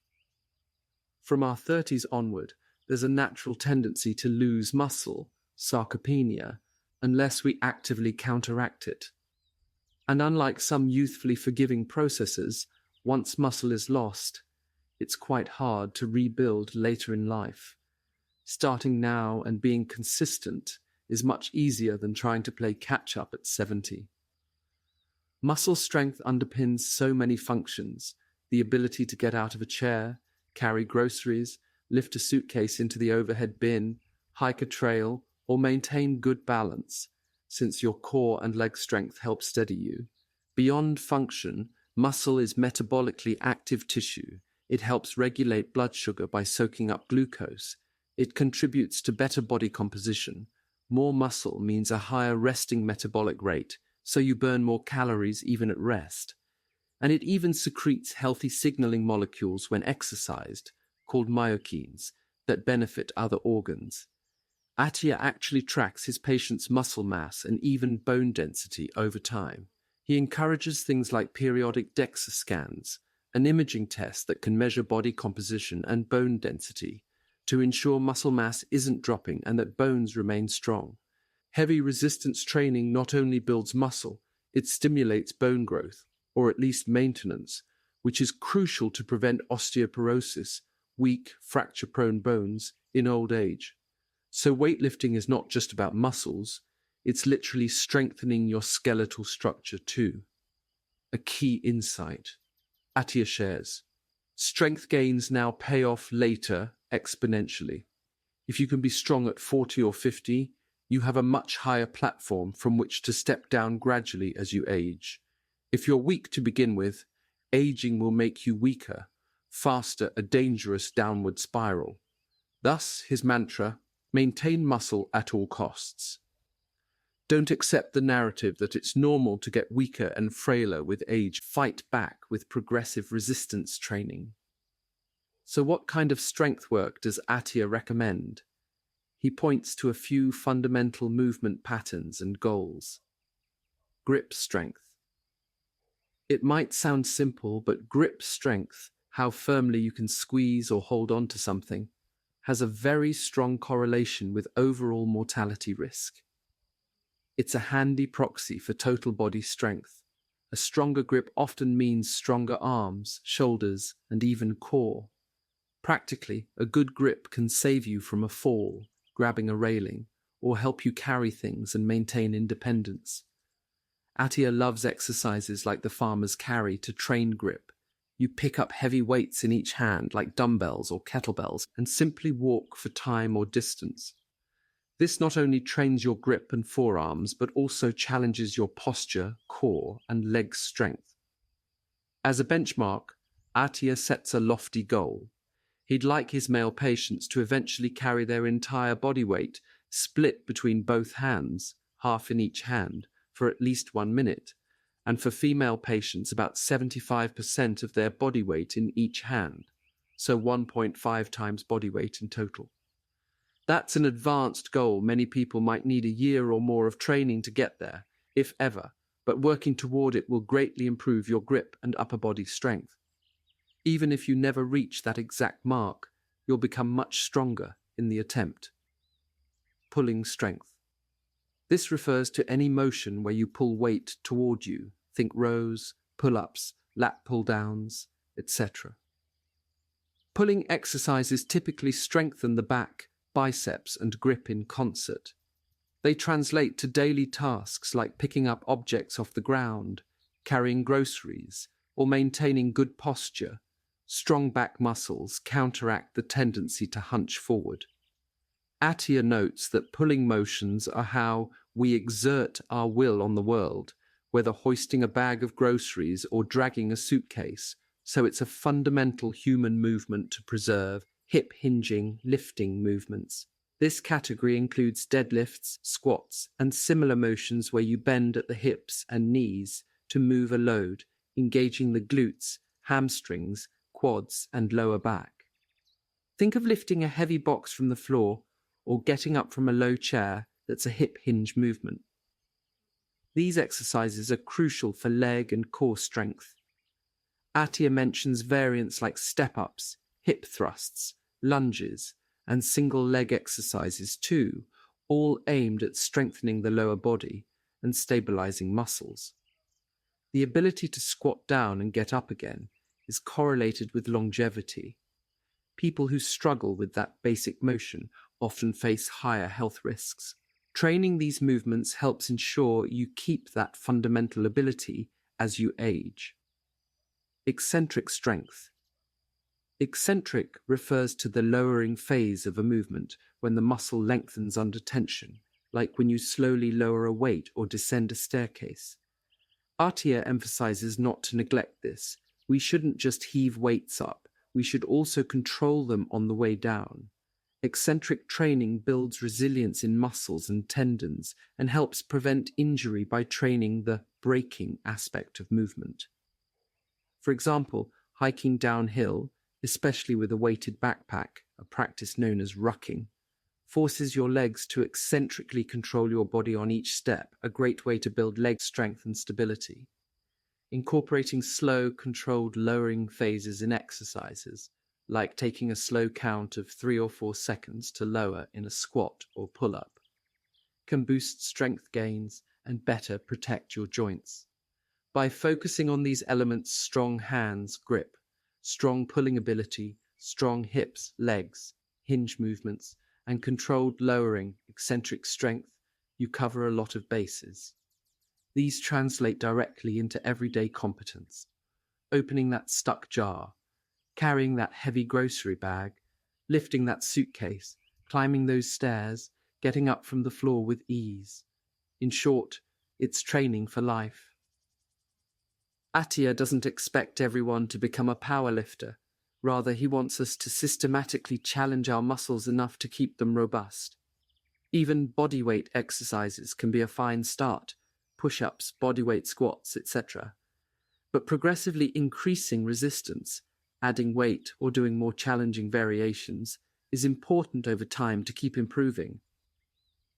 From our 30s onward, there's a natural tendency to lose muscle, sarcopenia, unless we actively counteract it. And unlike some youthfully forgiving processes, once muscle is lost, it's quite hard to rebuild later in life. Starting now and being consistent is much easier than trying to play catch-up at 70. Muscle strength underpins so many functions: the ability to get out of a chair, carry groceries, lift a suitcase into the overhead bin, hike a trail, or maintain good balance, since your core and leg strength help steady you. Beyond function, muscle is metabolically active tissue. It helps regulate blood sugar by soaking up glucose. It contributes to better body composition. More muscle means a higher resting metabolic rate, so you burn more calories even at rest. And it even secretes healthy signaling molecules when exercised, called myokines, that benefit other organs. Attia actually tracks his patients' muscle mass and even bone density over time. He encourages things like periodic DEXA scans, an imaging test that can measure body composition and bone density, to ensure muscle mass isn't dropping and that bones remain strong. Heavy resistance training not only builds muscle, it stimulates bone growth, or at least maintenance, which is crucial to prevent osteoporosis, weak, fracture-prone bones, in old age. So weightlifting is not just about muscles, it's literally strengthening your skeletal structure too. A key insight. Attia shares: strength gains now pay off later exponentially. If you can be strong at 40 or 50, You have a much higher platform from which to step down gradually as you age. If you're weak to begin with, aging will make you weaker, faster, a dangerous downward spiral. Thus, his mantra, maintain muscle at all costs. Don't accept the narrative that it's normal to get weaker and frailer with age. Fight back with progressive resistance training. So what kind of strength work does Attia recommend? He points to a few fundamental movement patterns and goals. Grip strength. It might sound simple, but grip strength, how firmly you can squeeze or hold on to something, has a very strong correlation with overall mortality risk. It's a handy proxy for total body strength. A stronger grip often means stronger arms, shoulders, and even core. Practically, a good grip can save you from a fall, grabbing a railing, or help you carry things and maintain independence. Attia loves exercises like the farmer's carry to train grip. You pick up heavy weights in each hand like dumbbells or kettlebells and simply walk for time or distance. This not only trains your grip and forearms, but also challenges your posture, core, and leg strength. As a benchmark, Attia sets a lofty goal. He'd like his male patients to eventually carry their entire body weight, split between both hands, half in each hand, for at least 1 minute, and for female patients about 75% of their body weight in each hand, so 1.5 times body weight in total. That's an advanced goal. Many people might need a year or more of training to get there, if ever, but working toward it will greatly improve your grip and upper body strength. Even if you never reach that exact mark, you'll become much stronger in the attempt. Pulling strength. This refers to any motion where you pull weight toward you. Think rows, pull-ups, lat pull-downs, etc. Pulling exercises typically strengthen the back, biceps, and grip in concert. They translate to daily tasks like picking up objects off the ground, carrying groceries, or maintaining good posture. Strong back muscles counteract the tendency to hunch forward. Attia notes that pulling motions are how we exert our will on the world, whether hoisting a bag of groceries or dragging a suitcase, so it's a fundamental human movement to preserve hip hinging, lifting movements. This category includes deadlifts, squats, and similar motions where you bend at the hips and knees to move a load, engaging the glutes, hamstrings, quads, and lower back. Think of lifting a heavy box from the floor or getting up from a low chair. That's a hip hinge movement. These exercises are crucial for leg and core strength. Attia mentions variants like step-ups, hip thrusts, lunges, and single leg exercises too, all aimed at strengthening the lower body and stabilizing muscles. The ability to squat down and get up again is correlated with longevity. People who struggle with that basic motion often face higher health risks. Training these movements helps ensure you keep that fundamental ability as you age. Eccentric strength. Eccentric refers to the lowering phase of a movement when the muscle lengthens under tension, like when you slowly lower a weight or descend a staircase. Attia emphasizes not to neglect this. We shouldn't just heave weights up, we should also control them on the way down. Eccentric training builds resilience in muscles and tendons and helps prevent injury by training the braking aspect of movement. For example, hiking downhill, especially with a weighted backpack, a practice known as rucking, forces your legs to eccentrically control your body on each step, a great way to build leg strength and stability. Incorporating slow, controlled lowering phases in exercises, like taking a slow count of 3 or 4 seconds to lower in a squat or pull-up, can boost strength gains and better protect your joints. By focusing on these elements, strong hands, grip, strong pulling ability, strong hips, legs, hinge movements, and controlled lowering, eccentric strength, you cover a lot of bases. These translate directly into everyday competence. Opening that stuck jar, carrying that heavy grocery bag, lifting that suitcase, climbing those stairs, getting up from the floor with ease. In short, it's training for life. Attia doesn't expect everyone to become a powerlifter. Rather, he wants us to systematically challenge our muscles enough to keep them robust. Even bodyweight exercises can be a fine start, push-ups, bodyweight squats, etc. But progressively increasing resistance, adding weight or doing more challenging variations, is important over time to keep improving.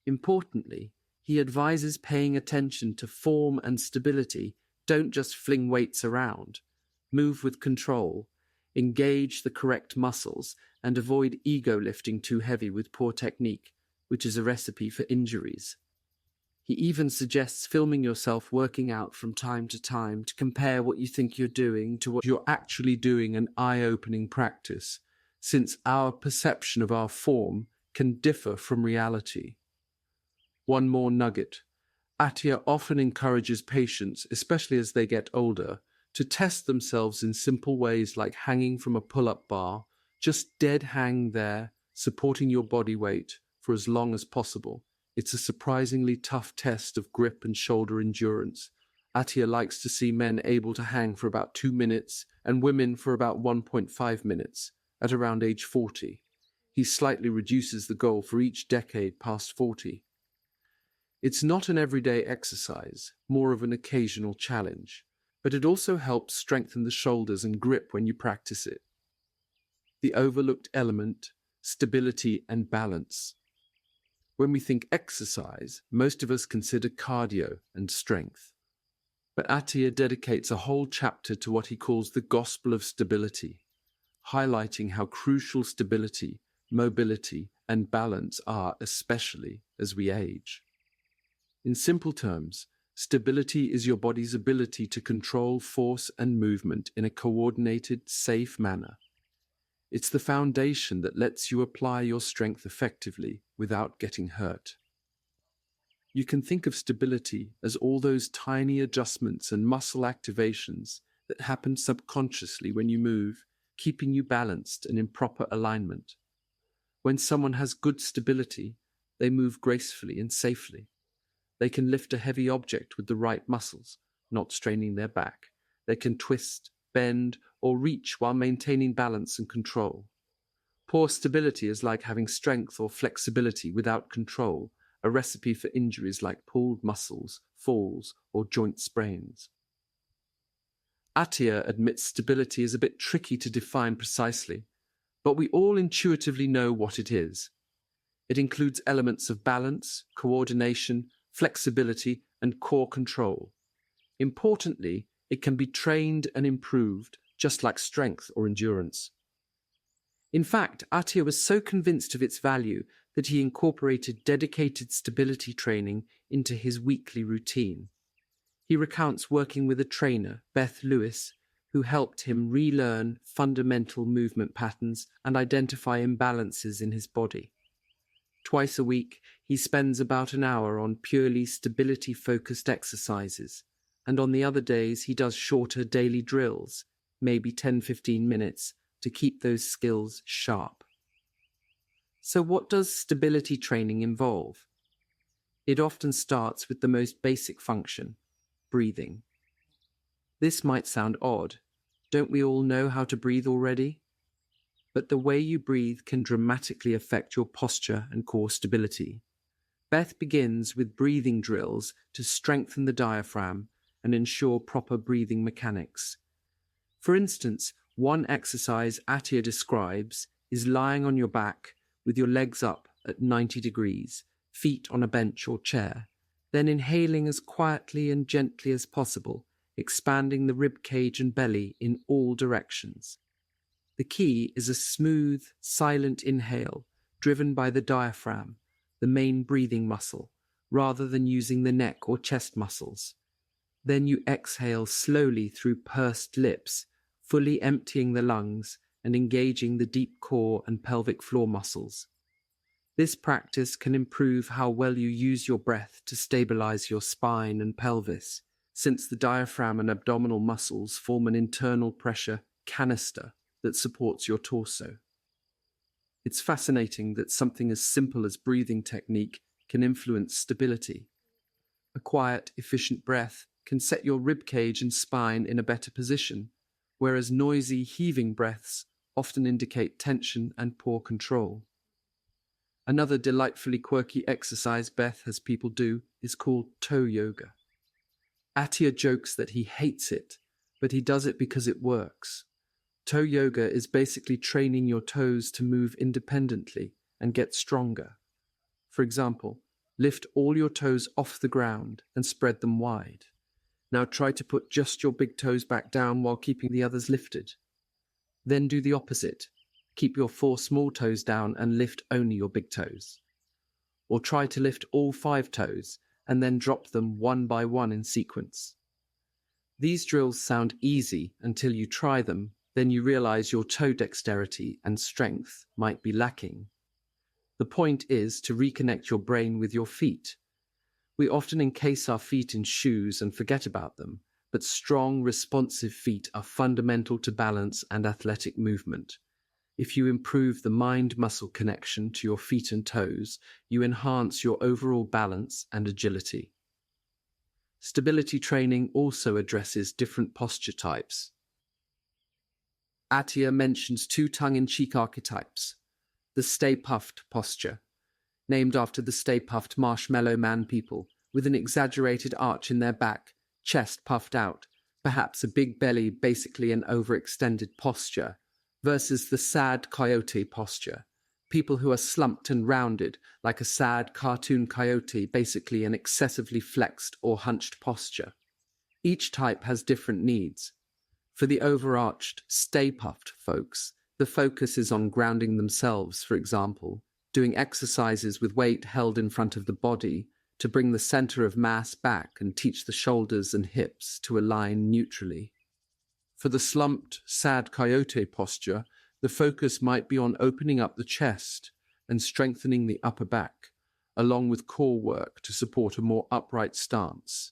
Importantly, he advises paying attention to form and stability. Don't just fling weights around. Move with control, engage the correct muscles, and avoid ego lifting too heavy with poor technique, which is a recipe for injuries. He even suggests filming yourself working out from time to time to compare what you think you're doing to what you're actually doing, an eye-opening practice, since our perception of our form can differ from reality. One more nugget. Attia often encourages patients, especially as they get older, to test themselves in simple ways like hanging from a pull-up bar. Just dead hang there, supporting your body weight for as long as possible. It's a surprisingly tough test of grip and shoulder endurance. Attia likes to see men able to hang for about 2 minutes and women for about 1.5 minutes at around age 40. He slightly reduces the goal for each decade past 40. It's not an everyday exercise, more of an occasional challenge, but it also helps strengthen the shoulders and grip when you practice it. The overlooked element, stability and balance. When we think exercise, most of us consider cardio and strength. But Attia dedicates a whole chapter to what he calls the gospel of stability, highlighting how crucial stability, mobility, and balance are, especially as we age. In simple terms, stability is your body's ability to control force and movement in a coordinated, safe manner. It's the foundation that lets you apply your strength effectively without getting hurt. You can think of stability as all those tiny adjustments and muscle activations that happen subconsciously when you move, keeping you balanced and in proper alignment. When someone has good stability, they move gracefully and safely. They can lift a heavy object with the right muscles, not straining their back. They can twist, bend, or reach while maintaining balance and control. Poor stability is like having strength or flexibility without control, a recipe for injuries like pulled muscles, falls, or joint sprains. Attia admits stability is a bit tricky to define precisely, but we all intuitively know what it is. It includes elements of balance, coordination, flexibility, and core control. Importantly, it can be trained and improved, just like strength or endurance. In fact, Attia was so convinced of its value that he incorporated dedicated stability training into his weekly routine. He recounts working with a trainer, Beth Lewis, who helped him relearn fundamental movement patterns and identify imbalances in his body. Twice a week, he spends about an hour on purely stability-focused exercises, and on the other days he does shorter daily drills, maybe 10-15 minutes, to keep those skills sharp. So what does stability training involve? It often starts with the most basic function, breathing. This might sound odd. Don't we all know how to breathe already? But the way you breathe can dramatically affect your posture and core stability. Beth begins with breathing drills to strengthen the diaphragm and ensure proper breathing mechanics. For instance, one exercise Attia describes is lying on your back with your legs up at 90 degrees, feet on a bench or chair, then inhaling as quietly and gently as possible, expanding the rib cage and belly in all directions. The key is a smooth, silent inhale driven by the diaphragm, the main breathing muscle, rather than using the neck or chest muscles. Then you exhale slowly through pursed lips, fully emptying the lungs and engaging the deep core and pelvic floor muscles. This practice can improve how well you use your breath to stabilize your spine and pelvis, since the diaphragm and abdominal muscles form an internal pressure canister that supports your torso. It's fascinating that something as simple as breathing technique can influence stability. A quiet, efficient breath can set your rib cage and spine in a better position, whereas noisy, heaving breaths often indicate tension and poor control. Another delightfully quirky exercise Beth has people do is called toe yoga. Attia jokes that he hates it, but he does it because it works. Toe yoga is basically training your toes to move independently and get stronger. For example, lift all your toes off the ground and spread them wide. Now try to put just your big toes back down while keeping the others lifted. Then do the opposite. Keep your 4 small toes down and lift only your big toes. Or try to lift all 5 toes and then drop them one by one in sequence. These drills sound easy until you try them, then you realize your toe dexterity and strength might be lacking. The point is to reconnect your brain with your feet. We often encase our feet in shoes and forget about them, but strong, responsive feet are fundamental to balance and athletic movement. If you improve the mind-muscle connection to your feet and toes, you enhance your overall balance and agility. Stability training also addresses different posture types. Attia mentions 2 tongue-in-cheek archetypes. The Stay Puffed posture, named after the Stay Puffed Marshmallow Man people, with an exaggerated arch in their back, chest puffed out, perhaps a big belly, basically an overextended posture, versus the sad coyote posture, people who are slumped and rounded, like a sad cartoon coyote, basically an excessively flexed or hunched posture. Each type has different needs. For the overarched, stay-puffed folks, the focus is on grounding themselves, for example, doing exercises with weight held in front of the body to bring the center of mass back and teach the shoulders and hips to align neutrally. For the slumped, sad coyote posture, the focus might be on opening up the chest and strengthening the upper back, along with core work to support a more upright stance.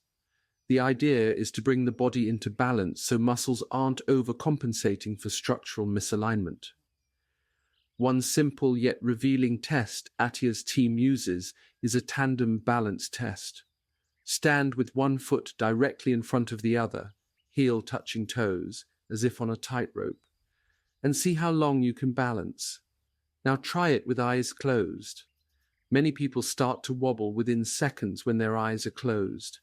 The idea is to bring the body into balance so muscles aren't overcompensating for structural misalignment. One simple yet revealing test Attia's team uses is a tandem balance test. Stand with one foot directly in front of the other, heel touching toes, as if on a tightrope, and see how long you can balance. Now try it with eyes closed. Many people start to wobble within seconds when their eyes are closed.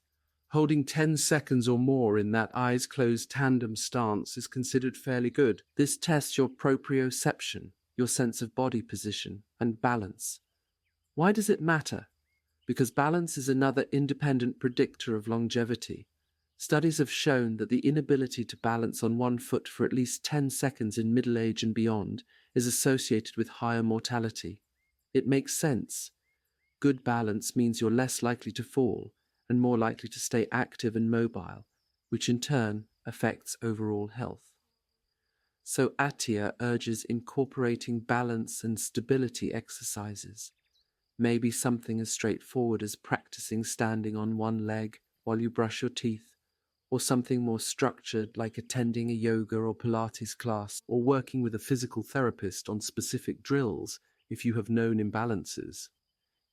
Holding 10 seconds or more in that eyes closed tandem stance is considered fairly good. This tests your proprioception, your sense of body position, and balance. Why does it matter? Because balance is another independent predictor of longevity. Studies have shown that the inability to balance on one foot for at least 10 seconds in middle age and beyond is associated with higher mortality. It makes sense. Good balance means you're less likely to fall and more likely to stay active and mobile, which in turn affects overall health. So Attia urges incorporating balance and stability exercises. Maybe something as straightforward as practicing standing on one leg while you brush your teeth, or something more structured like attending a yoga or Pilates class, or working with a physical therapist on specific drills if you have known imbalances.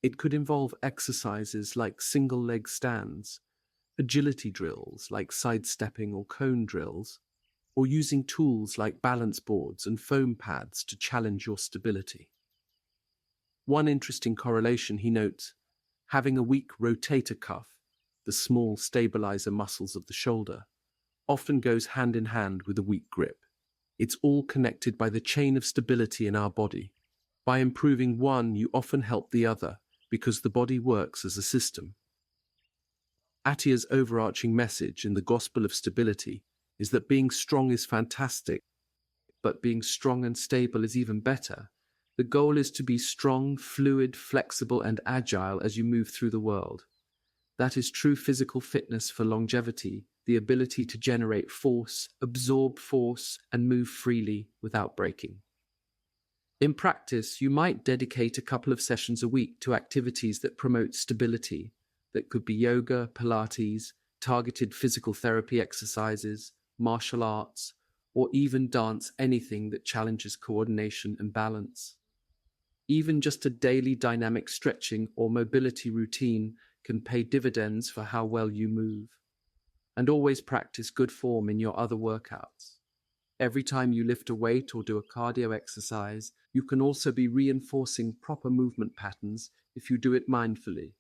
It could involve exercises like single leg stands, agility drills like sidestepping or cone drills, or using tools like balance boards and foam pads to challenge your stability. One interesting correlation he notes, having a weak rotator cuff, the small stabilizer muscles of the shoulder, often goes hand in hand with a weak grip. It's all connected by the chain of stability in our body. By improving one, you often help the other, because the body works as a system. Attia's overarching message in the Gospel of Stability is that being strong is fantastic, but being strong and stable is even better. The goal is to be strong, fluid, flexible, and agile as you move through the world. That is true physical fitness for longevity, the ability to generate force, absorb force, and move freely without breaking. In practice, you might dedicate a couple of sessions a week to activities that promote stability. That could be yoga, Pilates, targeted physical therapy exercises, martial arts, or even dance, anything that challenges coordination and balance. Even just a daily dynamic stretching or mobility routine can pay dividends for how well you move. And always practice good form in your other workouts. Every time you lift a weight or do a cardio exercise, you can also be reinforcing proper movement patterns if you do it mindfully.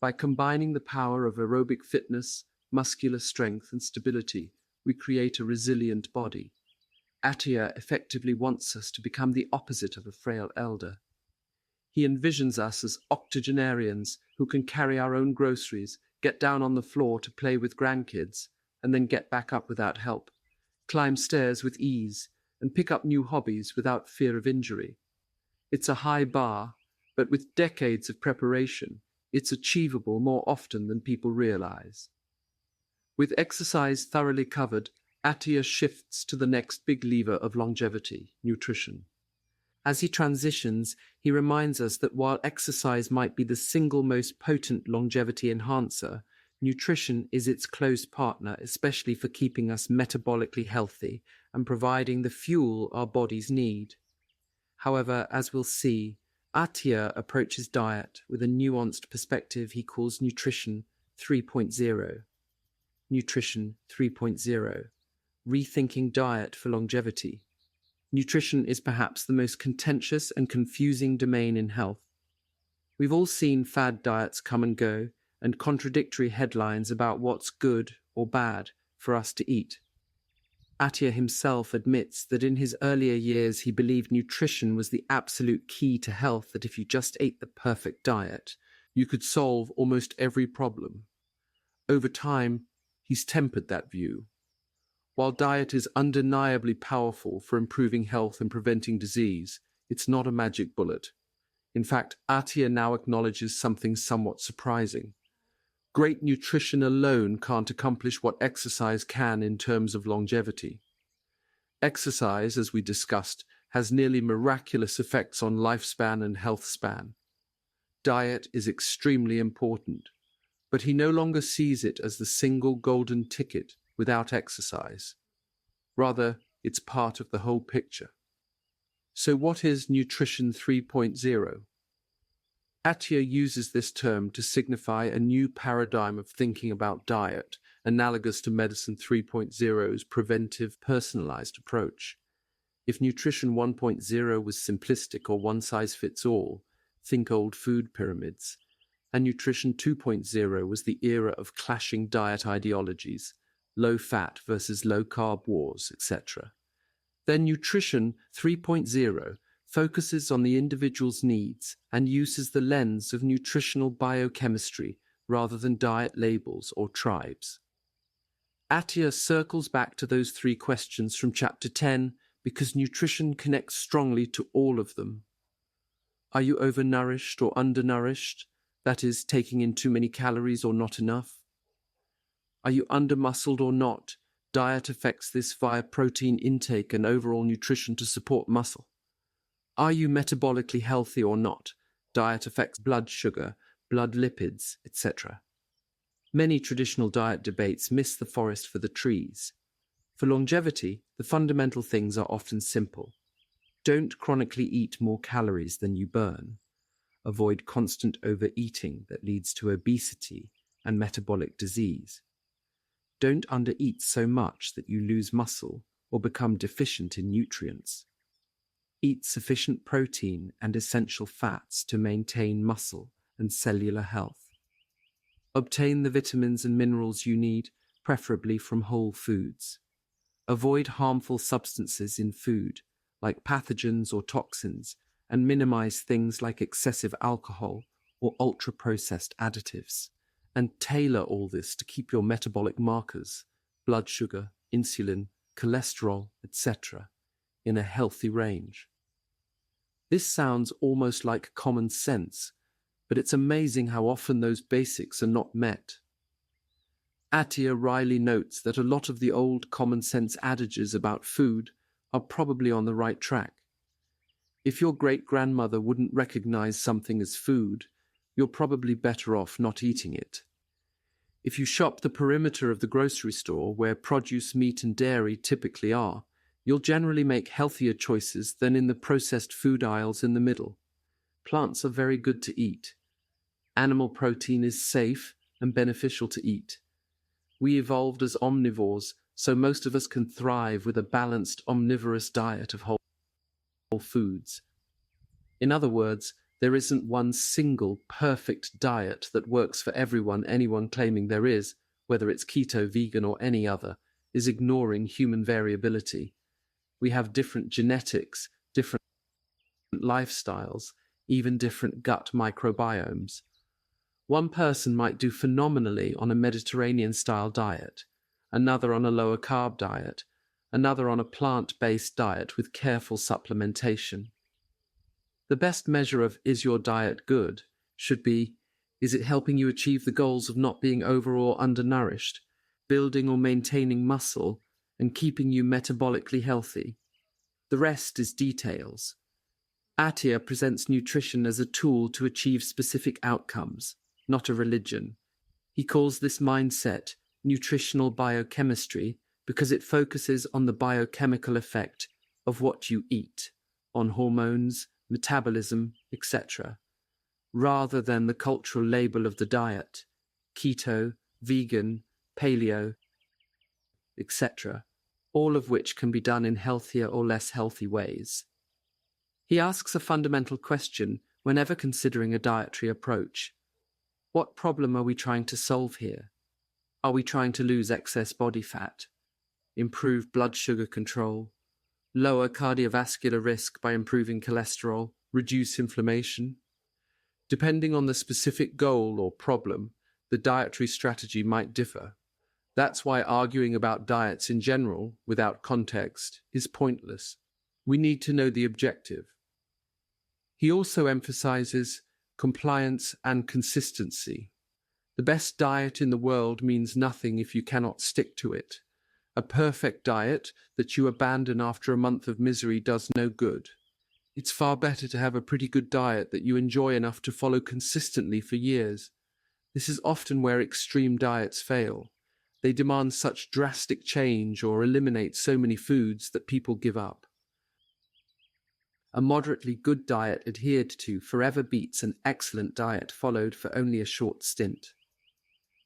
By combining the power of aerobic fitness, muscular strength, and stability, we create a resilient body. Attia effectively wants us to become the opposite of a frail elder. He envisions us as octogenarians who can carry our own groceries, get down on the floor to play with grandkids, and then get back up without help, climb stairs with ease, and pick up new hobbies without fear of injury. It's a high bar, but with decades of preparation, it's achievable more often than people realize. With exercise thoroughly covered, Attia shifts to the next big lever of longevity, nutrition. As he transitions, he reminds us that while exercise might be the single most potent longevity enhancer, nutrition is its close partner, especially for keeping us metabolically healthy and providing the fuel our bodies need. However, as we'll see, Attia approaches diet with a nuanced perspective he calls Nutrition 3.0. Nutrition 3.0. Rethinking diet for longevity. Nutrition is perhaps the most contentious and confusing domain in health. We've all seen fad diets come and go, and contradictory headlines about what's good or bad for us to eat. Attia himself admits that in his earlier years he believed nutrition was the absolute key to health, that if you just ate the perfect diet, you could solve almost every problem. Over time, he's tempered that view. While diet is undeniably powerful for improving health and preventing disease, it's not a magic bullet. In fact, Attia now acknowledges something somewhat surprising. Great nutrition alone can't accomplish what exercise can in terms of longevity. Exercise, as we discussed, has nearly miraculous effects on lifespan and health span. Diet is extremely important, but he no longer sees it as the single golden ticket without exercise. Rather, it's part of the whole picture. So what is Nutrition 3.0? Attia uses this term to signify a new paradigm of thinking about diet, analogous to Medicine 3.0's preventive, personalized approach. If Nutrition 1.0 was simplistic or one-size-fits-all, think old food pyramids, and Nutrition 2.0 was the era of clashing diet ideologies, low-fat versus low-carb wars, etc., then Nutrition 3.0 focuses on the individual's needs and uses the lens of nutritional biochemistry rather than diet labels or tribes. Attia circles back to those three questions from Chapter 10 because nutrition connects strongly to all of them. Are you overnourished or undernourished? That is, taking in too many calories or not enough? Are you undermuscled or not? Diet affects this via protein intake and overall nutrition to support muscle. Are you metabolically healthy or not? Diet affects blood sugar, blood lipids, etc. Many traditional diet debates miss the forest for the trees. For longevity, the fundamental things are often simple. Don't chronically eat more calories than you burn. Avoid constant overeating that leads to obesity and metabolic disease. Don't undereat so much that you lose muscle or become deficient in nutrients. Eat sufficient protein and essential fats to maintain muscle and cellular health. Obtain the vitamins and minerals you need, preferably from whole foods. Avoid harmful substances in food, like pathogens or toxins, and minimize things like excessive alcohol or ultra-processed additives. And tailor all this to keep your metabolic markers, blood sugar, insulin, cholesterol, etc., in a healthy range. This sounds almost like common sense, but it's amazing how often those basics are not met. Attia wryly notes that a lot of the old common sense adages about food are probably on the right track. If your great-grandmother wouldn't recognize something as food, you're probably better off not eating it. If you shop the perimeter of the grocery store where produce, meat, and dairy typically are, You'll generally make healthier choices than in the processed food aisles in the middle. Plants are very good to eat. Animal protein is safe and beneficial to eat. We evolved as omnivores, so most of us can thrive with a balanced omnivorous diet of whole foods. In other words, there isn't one single perfect diet that works for everyone. Anyone claiming there is, whether it's keto, vegan, or any other, is ignoring human variability. We have different genetics, different lifestyles, even different gut microbiomes. One person might do phenomenally on a Mediterranean-style diet, another on a lower-carb diet, another on a plant-based diet with careful supplementation. The best measure of is your diet good should be, is it helping you achieve the goals of not being over or undernourished, building or maintaining muscle, and keeping you metabolically healthy? The rest is details. Attia presents nutrition as a tool to achieve specific outcomes, not a religion. He calls this mindset nutritional biochemistry because it focuses on the biochemical effect of what you eat, on hormones, metabolism, etc., rather than the cultural label of the diet, keto, vegan, paleo, etc., all of which can be done in healthier or less healthy ways. He asks a fundamental question whenever considering a dietary approach. What problem are we trying to solve here? Are we trying to lose excess body fat, improve blood sugar control, lower cardiovascular risk by improving cholesterol, reduce inflammation? Depending on the specific goal or problem, the dietary strategy might differ. That's why arguing about diets in general, without context, is pointless. We need to know the objective. He also emphasizes compliance and consistency. The best diet in the world means nothing if you cannot stick to it. A perfect diet that you abandon after a month of misery does no good. It's far better to have a pretty good diet that you enjoy enough to follow consistently for years. This is often where extreme diets fail. They demand such drastic change or eliminate so many foods that people give up. A moderately good diet adhered to forever beats an excellent diet followed for only a short stint.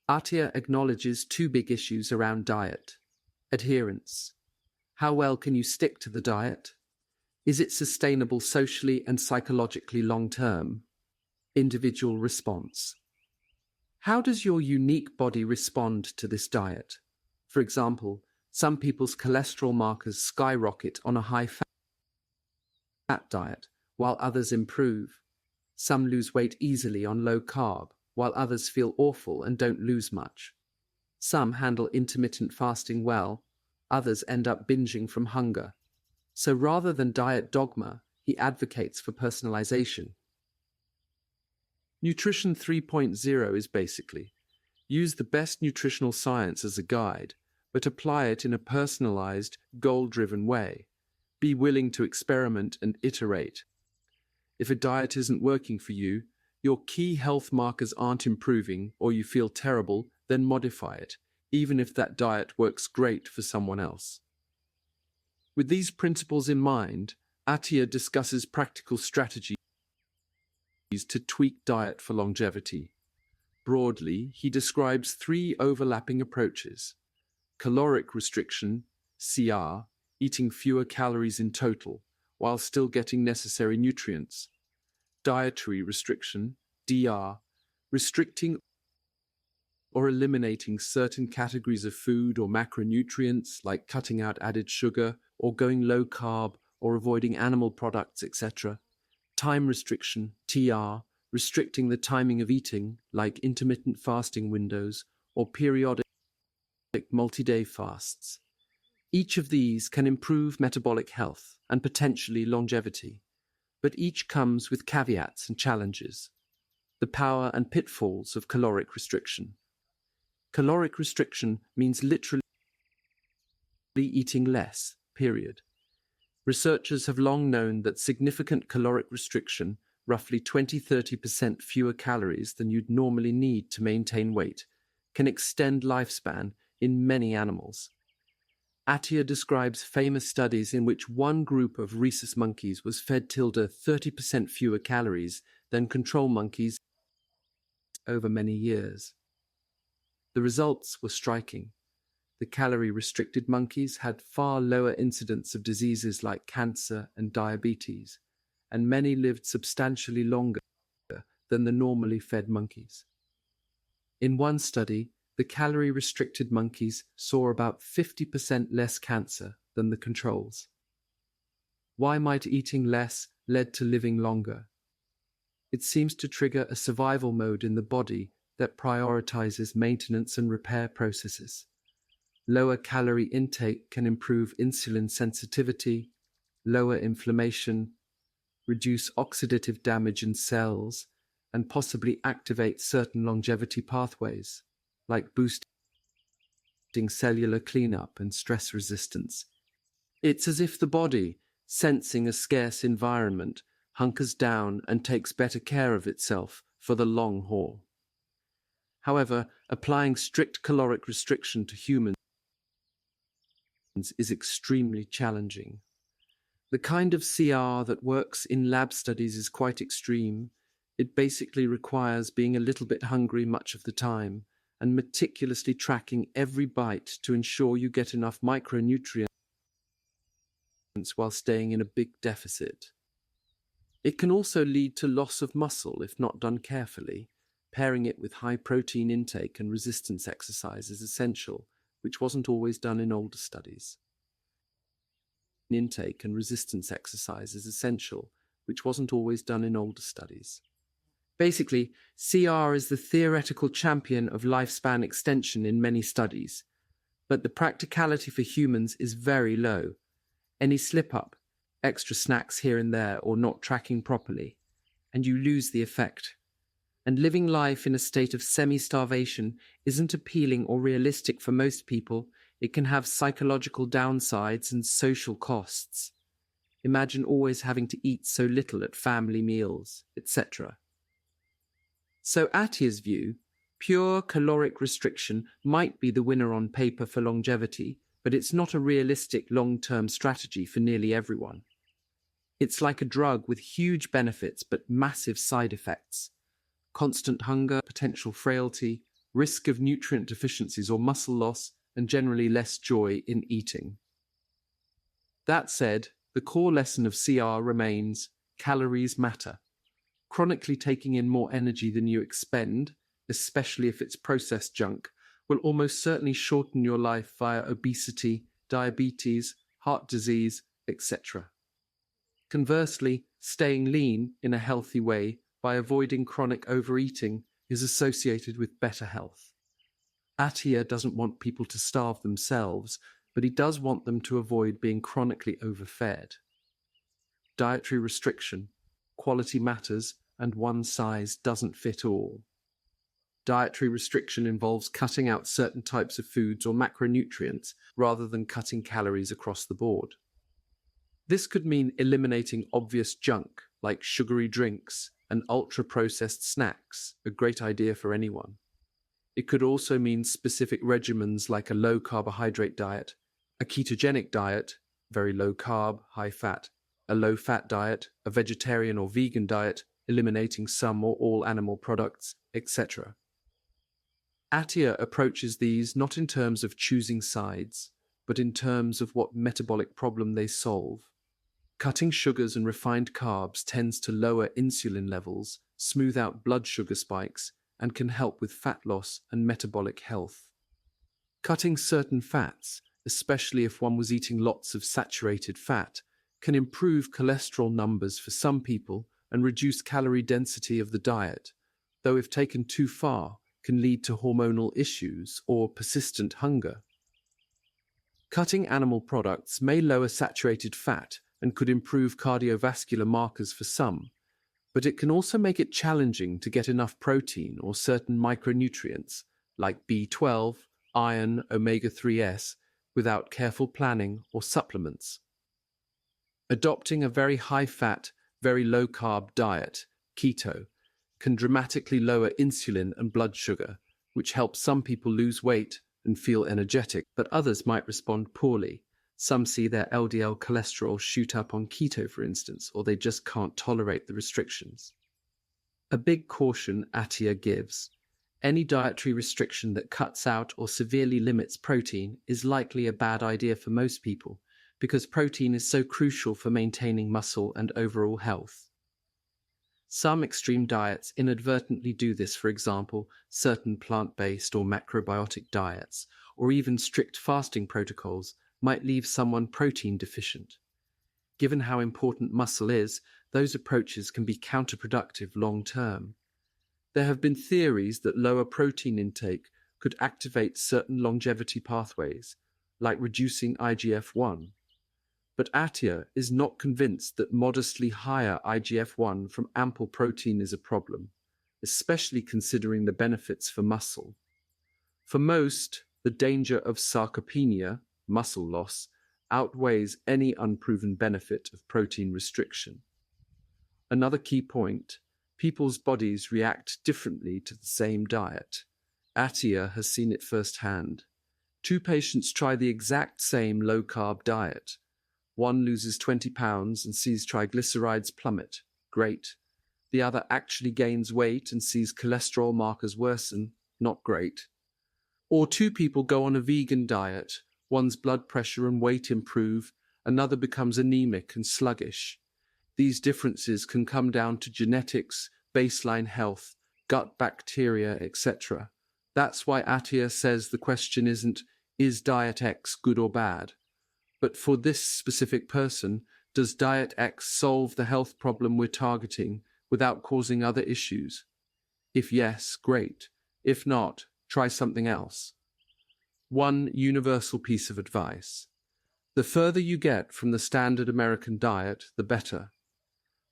Attia acknowledges two big issues around diet. Adherence. How well can you stick to the diet? Is it sustainable socially and psychologically long-term? Individual response. How does your unique body respond to this diet? For example, some people's cholesterol markers skyrocket on a high-fat diet, while others improve. Some lose weight easily on low-carb, while others feel awful and don't lose much. Some handle intermittent fasting well, others end up binging from hunger. So rather than diet dogma, he advocates for personalization. Nutrition 3.0 is basically, use the best nutritional science as a guide, but apply it in a personalized, goal-driven way. Be willing to experiment and iterate. If a diet isn't working for you, your key health markers aren't improving, or you feel terrible, then modify it, even if that diet works great for someone else. With these principles in mind, Attia discusses practical strategies to tweak diet for longevity. Broadly, he describes three overlapping approaches: caloric restriction, CR, eating fewer calories in total, while still getting necessary nutrients; dietary restriction, DR, restricting or eliminating certain categories of food or macronutrients like cutting out added sugar or going low carb or avoiding animal products, etc. Time restriction, TR, restricting the timing of eating like intermittent fasting windows or periodic multi-day fasts. Each of these can improve metabolic health and potentially longevity, but each comes with caveats and challenges. The power and pitfalls of caloric restriction. Caloric restriction means literally eating less, period. Researchers have long known that significant caloric restriction, roughly 20–30% fewer calories than you'd normally need to maintain weight, can extend lifespan in many animals. Attia describes famous studies in which one group of rhesus monkeys was fed 30% fewer calories than control monkeys over many years. The results were striking. The calorie-restricted monkeys had far lower incidence of diseases like cancer and diabetes, and many lived substantially longer than the normally fed monkeys. In one study, the calorie-restricted monkeys saw about 50% less cancer than the controls. Why might eating less lead to living longer? It seems to trigger a survival mode in the body that prioritizes maintenance and repair processes. Lower calorie intake can improve insulin sensitivity, lower inflammation, reduce oxidative damage in cells, and possibly activate certain longevity pathways, like boosting cellular cleanup and stress resistance. It's as if the body, sensing a scarce environment, hunkers down and takes better care of itself for the long haul. However, applying strict caloric restriction to humans is extremely challenging. The kind of CR that works in lab studies is quite extreme. It basically requires being a little bit hungry much of the time and meticulously tracking every bite to ensure you get enough micronutrients while staying in a big deficit. It can also lead to loss of muscle if not done carefully. Pairing it with high protein intake and resistance exercise is essential, which wasn't always done in older studies. Intake and resistance exercise is essential, which wasn't always done in older studies. Basically, CR is the theoretical champion of lifespan extension in many studies, but the practicality for humans is very low. Any slip-up, extra snacks here and there, or not tracking properly, and you lose the effect. And living life in a state of semi-starvation isn't appealing or realistic for most people. It can have psychological downsides and social costs. Imagine always having to eat so little at family meals, etc. So Attia's view, pure caloric restriction might be the winner on paper for longevity, but it's not a realistic long-term strategy for nearly everyone. It's like a drug with huge benefits but massive side effects. Constant hunger, potential frailty, risk of nutrient deficiencies or muscle loss, and generally less joy in eating. That said, the core lesson of CR remains: calories matter. Chronically taking in more energy than you expend, especially if it's processed junk, will almost certainly shorten your life via obesity, diabetes, heart disease, etc. Conversely, staying lean in a healthy way by avoiding chronic overeating is associated with better health. Attia doesn't want people to starve themselves, but he does want them to avoid being chronically overfed. Dietary restriction, quality matters, and one size doesn't fit all. Dietary restriction involves cutting out certain types of foods or macronutrients rather than cutting calories across the board. This could mean eliminating obvious junk like sugary drinks and ultra-processed snacks, a great idea for anyone. It could also mean specific regimens like a low-carbohydrate diet, a ketogenic diet, very low-carb, high-fat, a low-fat diet, a vegetarian or vegan diet, eliminating some or all animal products, etc. Attia approaches these not in terms of choosing sides, but in terms of what metabolic problem they solve. Cutting sugars and refined carbs tends to lower insulin levels, smooth out blood sugar spikes, and can help with fat loss and metabolic health. Cutting certain fats, especially if one was eating lots of saturated fat, can improve cholesterol numbers for some people and reduce calorie density of the diet, though if taken too far, can lead to hormonal issues or persistent hunger. Cutting animal products may lower saturated fat and could improve cardiovascular markers for some, but it can also make it challenging to get enough protein or certain micronutrients, like B12, iron, omega-3s, without careful planning or supplements. Adopting a very high-fat, very low-carb diet, keto, can dramatically lower insulin and blood sugar, which helps some people lose weight and feel energetic, but others might respond poorly. Some see their LDL cholesterol shoot up on keto, for instance, or they just can't tolerate the restrictions. A big caution Attia gives: any dietary restriction that cuts out or severely limits protein is likely a bad idea for most people, because protein is so crucial for maintaining muscle and overall health. Some extreme diets inadvertently do this, for example, certain plant-based or macrobiotic diets, or even strict fasting protocols, might leave someone protein deficient. Given how important muscle is, those approaches can be counterproductive long-term. There have been theories that lower protein intake could activate certain longevity pathways, like reducing IGF-1. But Attia is not convinced that modestly higher IGF-1 from ample protein is a problem, especially considering the benefits for muscle. For most, the danger of sarcopenia, muscle loss, outweighs any unproven benefit of protein restriction. Another key point: people's bodies react differently to the same diet. Attia has seen it firsthand. 2 patients try the exact same low-carb diet. One loses 20 pounds and sees triglycerides plummet. Great. The other actually gains weight and sees cholesterol markers worsen. Not great. Or 2 people go on a vegan diet. One's blood pressure and weight improve, another becomes anemic and sluggish. These differences can come down to genetics, baseline health, gut bacteria, etc. That's why Attia says the question isn't, is diet X good or bad? But for this specific person, does diet X solve the health problem we're targeting without causing other issues? If yes, great. If not, try something else. One universal piece of advice: the further you get from the standard American diet, the better.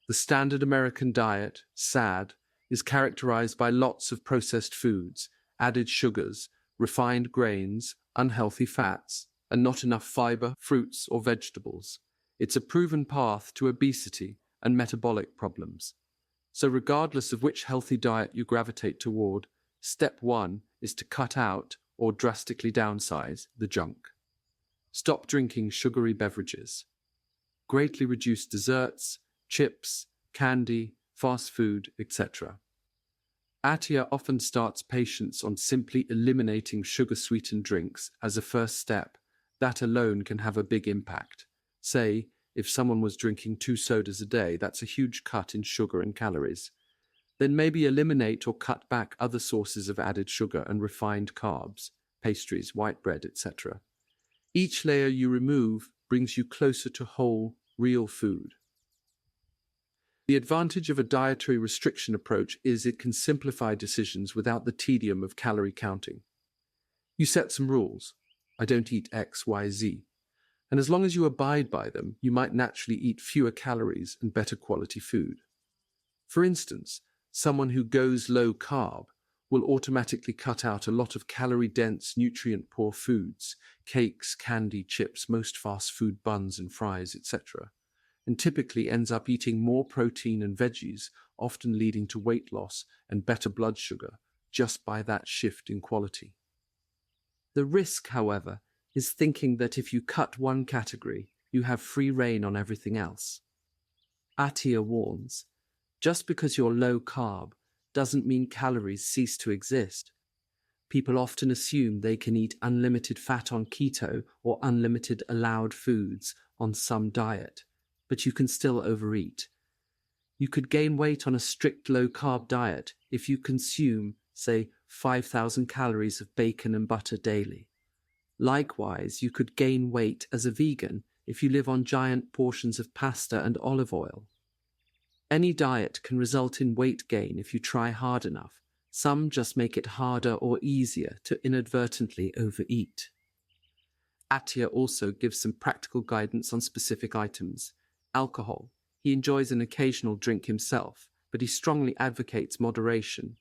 The standard American diet, SAD, is characterized by lots of processed foods, added sugars, refined grains, unhealthy fats, and not enough fiber, fruits, or vegetables. It's a proven path to obesity and metabolic problems. So regardless of which healthy diet you gravitate toward, step 1 is to cut out or drastically downsize the junk. Stop drinking sugary beverages. Greatly reduce desserts, chips, candy, fast food, etc. Attia often starts patients on simply eliminating sugar-sweetened drinks as a first step. That alone can have a big impact. Say, if someone was drinking 2 sodas a day, that's a huge cut in sugar and calories. Then maybe eliminate or cut back other sources of added sugar and refined carbs, pastries, white bread, etc. Each layer you remove brings you closer to whole, real food. The advantage of a dietary restriction approach is it can simplify decisions without the tedium of calorie counting. You set some rules. I don't eat X, Y, Z. And as long as you abide by them, you might naturally eat fewer calories and better quality food. For instance, someone who goes low carb will automatically cut out a lot of calorie-dense, nutrient-poor foods, cakes, candy, chips, most fast food buns and fries, etc., and typically ends up eating more protein and veggies, often leading to weight loss and better blood sugar, just by that shift in quality. The risk, however, is thinking that if you cut one category, you have free rein on everything else. Attia warns, just because you're low carb doesn't mean calories cease to exist. People often assume they can eat unlimited fat on keto or unlimited allowed foods on some diet, but you can still overeat. You could gain weight on a strict low-carb diet if you consume, say, 5,000 calories of bacon and butter daily. Likewise, you could gain weight as a vegan if you live on giant portions of pasta and olive oil. Any diet can result in weight gain if you try hard enough. Some just make it harder or easier to inadvertently overeat. Attia also gives some practical guidance on specific items. Alcohol. He enjoys an occasional drink himself, but he strongly advocates moderation.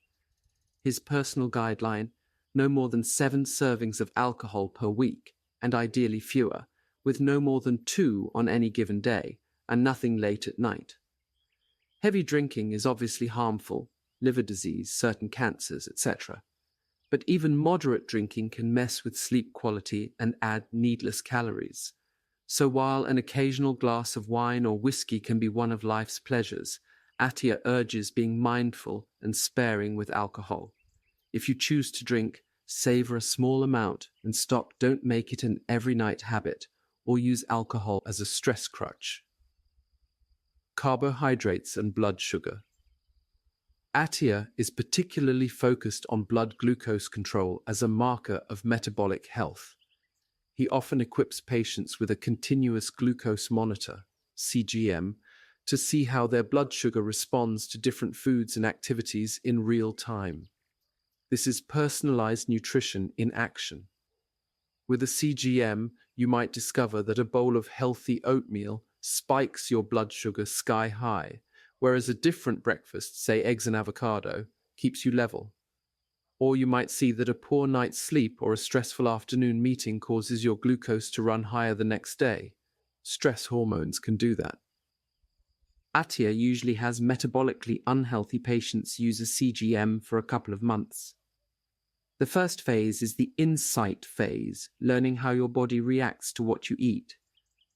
His personal guideline: no more than 7 servings of alcohol per week, and ideally fewer, with no more than 2 on any given day, and nothing late at night. Heavy drinking is obviously harmful: liver disease, certain cancers, etc. But even moderate drinking can mess with sleep quality and add needless calories. So while an occasional glass of wine or whiskey can be one of life's pleasures, Attia urges being mindful and sparing with alcohol. If you choose to drink, savor a small amount and don't make it an every night habit or use alcohol as a stress crutch. Carbohydrates and blood sugar. Attia is particularly focused on blood glucose control as a marker of metabolic health. He often equips patients with a continuous glucose monitor, CGM, to see how their blood sugar responds to different foods and activities in real time. This is personalized nutrition in action. With a CGM, you might discover that a bowl of healthy oatmeal spikes your blood sugar sky high, whereas a different breakfast, say eggs and avocado, keeps you level. Or you might see that a poor night's sleep or a stressful afternoon meeting causes your glucose to run higher the next day. Stress hormones can do that. Attia usually has metabolically unhealthy patients use a CGM for a couple of months. The first phase is the insight phase, learning how your body reacts to what you eat,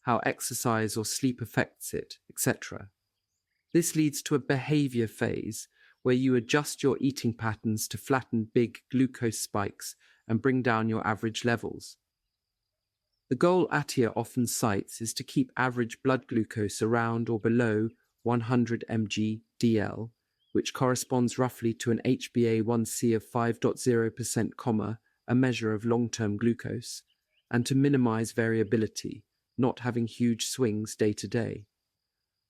how exercise or sleep affects it, etc. This leads to a behavior phase, where you adjust your eating patterns to flatten big glucose spikes and bring down your average levels. The goal Attia often cites is to keep average blood glucose around or below 100 mg/dL, which corresponds roughly to an HbA1c of 5.0%, a measure of long-term glucose, and to minimize variability, not having huge swings day to day.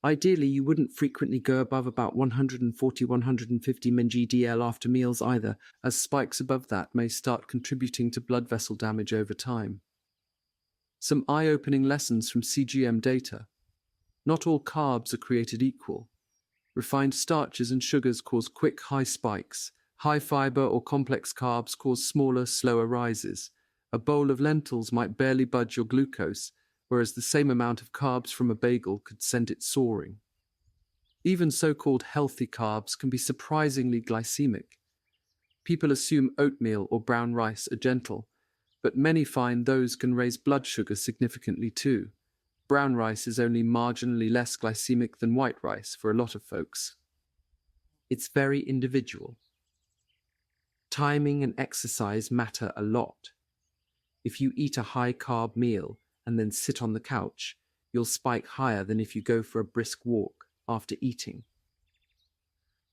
Ideally, you wouldn't frequently go above about 140-150 mg/dL after meals either, as spikes above that may start contributing to blood vessel damage over time. Some eye-opening lessons from CGM data. Not all carbs are created equal. Refined starches and sugars cause quick, high spikes. High fiber or complex carbs cause smaller, slower rises. A bowl of lentils might barely budge your glucose, whereas the same amount of carbs from a bagel could send it soaring. Even so-called healthy carbs can be surprisingly glycemic. People assume oatmeal or brown rice are gentle, but many find those can raise blood sugar significantly too. Brown rice is only marginally less glycemic than white rice for a lot of folks. It's very individual. Timing and exercise matter a lot. If you eat a high-carb meal and then sit on the couch, you'll spike higher than if you go for a brisk walk after eating.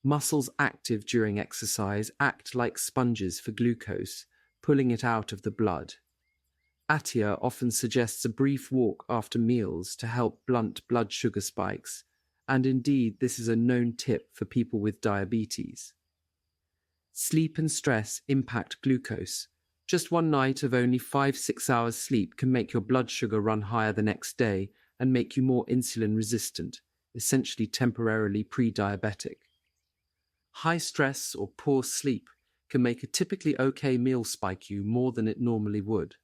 Muscles active during exercise act like sponges for glucose, pulling it out of the blood. Attia often suggests a brief walk after meals to help blunt blood sugar spikes, and indeed this is a known tip for people with diabetes. Sleep and stress impact glucose. Just one night of only 5-6 hours sleep can make your blood sugar run higher the next day and make you more insulin resistant, essentially temporarily pre-diabetic. High stress or poor sleep can make a typically okay meal spike you more than it normally would.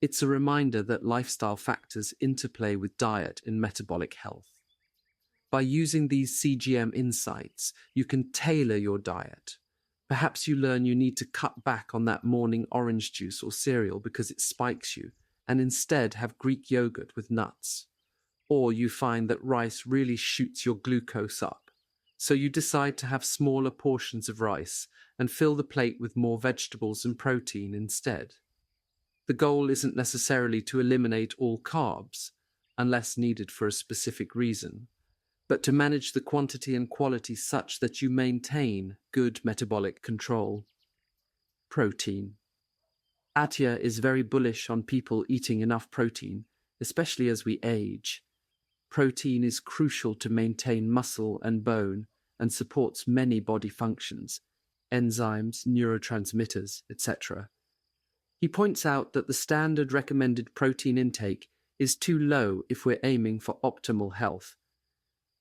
It's a reminder that lifestyle factors interplay with diet in metabolic health. By using these CGM insights, you can tailor your diet. Perhaps you learn you need to cut back on that morning orange juice or cereal because it spikes you, and instead have Greek yogurt with nuts. Or you find that rice really shoots your glucose up, so you decide to have smaller portions of rice and fill the plate with more vegetables and protein instead. The goal isn't necessarily to eliminate all carbs, unless needed for a specific reason, but to manage the quantity and quality such that you maintain good metabolic control. Protein. Attia is very bullish on people eating enough protein, especially as we age. Protein is crucial to maintain muscle and bone and supports many body functions, enzymes, neurotransmitters, etc. He points out that the standard recommended protein intake is too low if we're aiming for optimal health.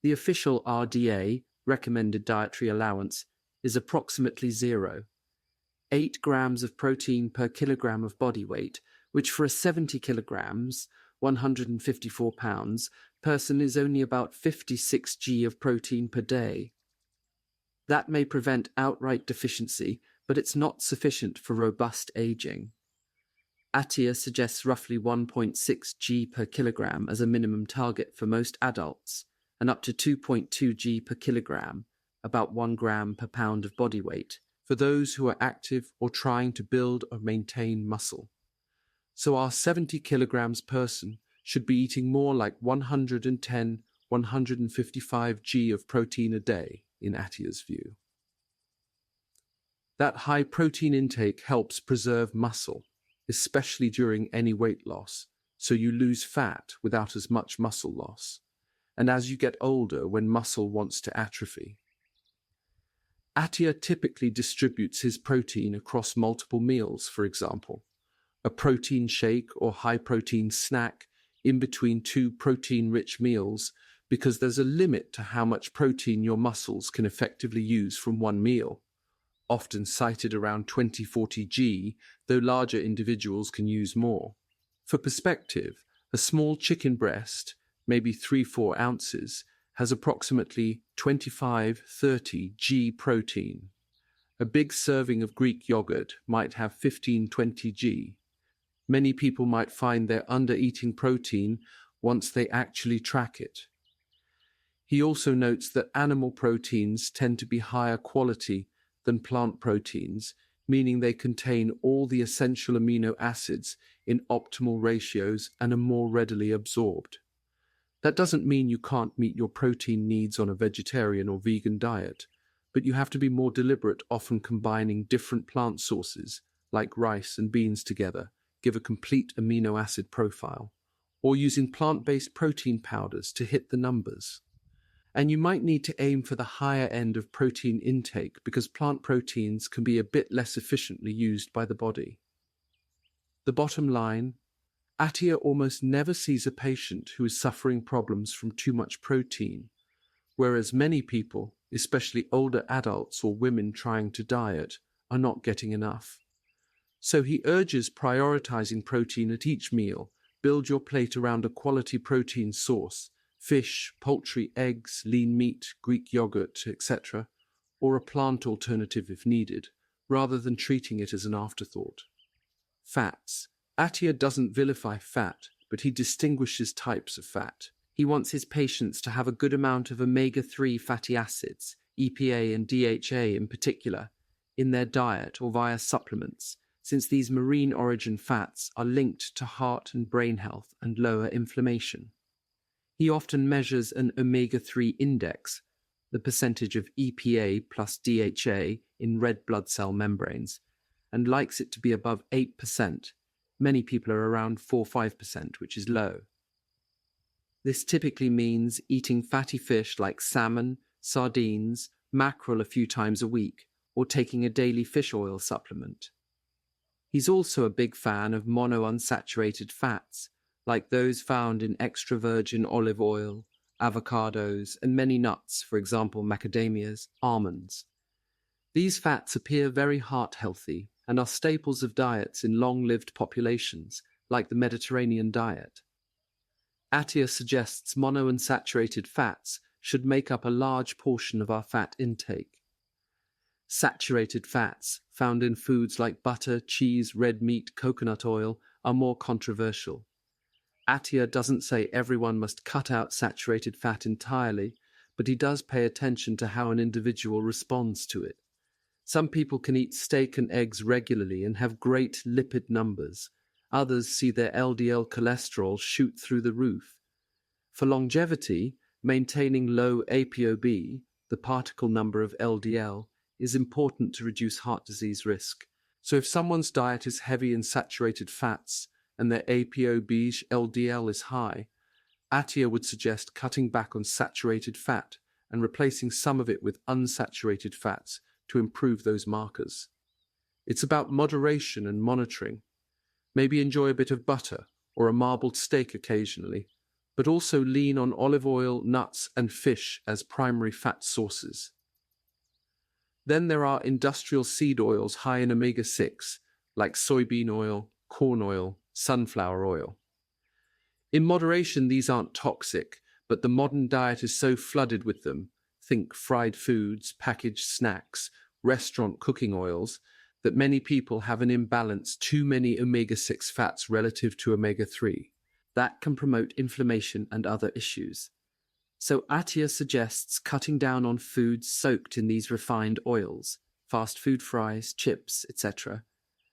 The official RDA, recommended dietary allowance, is approximately 0. 8 grams of protein per kilogram of body weight, which for a 70 kilograms, 154 pounds, person is only about 56 g of protein per day. That may prevent outright deficiency, but it's not sufficient for robust aging. Attia suggests roughly 1.6 g per kilogram as a minimum target for most adults, and up to 2.2 g per kilogram, about 1 gram per pound of body weight, for those who are active or trying to build or maintain muscle. So our 70 kilograms person should be eating more like 110-155 g of protein a day, in Attia's view. That high protein intake helps preserve muscle, especially during any weight loss, so you lose fat without as much muscle loss, and as you get older when muscle wants to atrophy. Attia typically distributes his protein across multiple meals, for example, a protein shake or high-protein snack in between 2 protein-rich meals, because there's a limit to how much protein your muscles can effectively use from one meal, often cited around 20-40 g, though larger individuals can use more. For perspective, a small chicken breast, maybe 3-4 ounces, has approximately 25-30 g protein. A big serving of Greek yogurt might have 15-20 g. Many people might find they're under-eating protein once they actually track it. He also notes that animal proteins tend to be higher quality than plant proteins, meaning they contain all the essential amino acids in optimal ratios and are more readily absorbed. That doesn't mean you can't meet your protein needs on a vegetarian or vegan diet, but you have to be more deliberate, often combining different plant sources, like rice and beans together, give a complete amino acid profile, or using plant-based protein powders to hit the numbers. And you might need to aim for the higher end of protein intake because plant proteins can be a bit less efficiently used by the body. The bottom line, Attia almost never sees a patient who is suffering problems from too much protein, whereas many people, especially older adults or women trying to diet, are not getting enough. So he urges prioritizing protein at each meal. Build your plate around a quality protein source, fish, poultry, eggs, lean meat, Greek yogurt, etc., or a plant alternative if needed, rather than treating it as an afterthought. Fats. Attia doesn't vilify fat, but he distinguishes types of fat. He wants his patients to have a good amount of omega-3 fatty acids, EPA and DHA in particular, in their diet or via supplements, since these marine origin fats are linked to heart and brain health and lower inflammation. He often measures an omega-3 index, the percentage of EPA plus DHA in red blood cell membranes, and likes it to be above 8%. Many people are around 4-5%, which is low. This typically means eating fatty fish like salmon, sardines, mackerel a few times a week, or taking a daily fish oil supplement. He's also a big fan of monounsaturated fats, like those found in extra virgin olive oil, avocados, and many nuts, for example macadamias, almonds. These fats appear very heart-healthy and are staples of diets in long-lived populations, like the Mediterranean diet. Attia suggests monounsaturated fats should make up a large portion of our fat intake. Saturated fats, found in foods like butter, cheese, red meat, coconut oil, are more controversial. Attia doesn't say everyone must cut out saturated fat entirely, but he does pay attention to how an individual responds to it. Some people can eat steak and eggs regularly and have great lipid numbers. Others see their LDL cholesterol shoot through the roof. For longevity, maintaining low ApoB, the particle number of LDL, is important to reduce heart disease risk. So if someone's diet is heavy in saturated fats and their ApoB LDL is high, Attia would suggest cutting back on saturated fat and replacing some of it with unsaturated fats to improve those markers. It's about moderation and monitoring. Maybe enjoy a bit of butter or a marbled steak occasionally, but also lean on olive oil, nuts, and fish as primary fat sources. Then there are industrial seed oils high in omega-6, like soybean oil, corn oil, sunflower oil. In moderation, these aren't toxic, but the modern diet is so flooded with them, think fried foods, packaged snacks, restaurant cooking oils, that many people have an imbalance too many omega-6 fats relative to omega-3. That can promote inflammation and other issues. So Attia suggests cutting down on foods soaked in these refined oils, fast food fries, chips, etc.,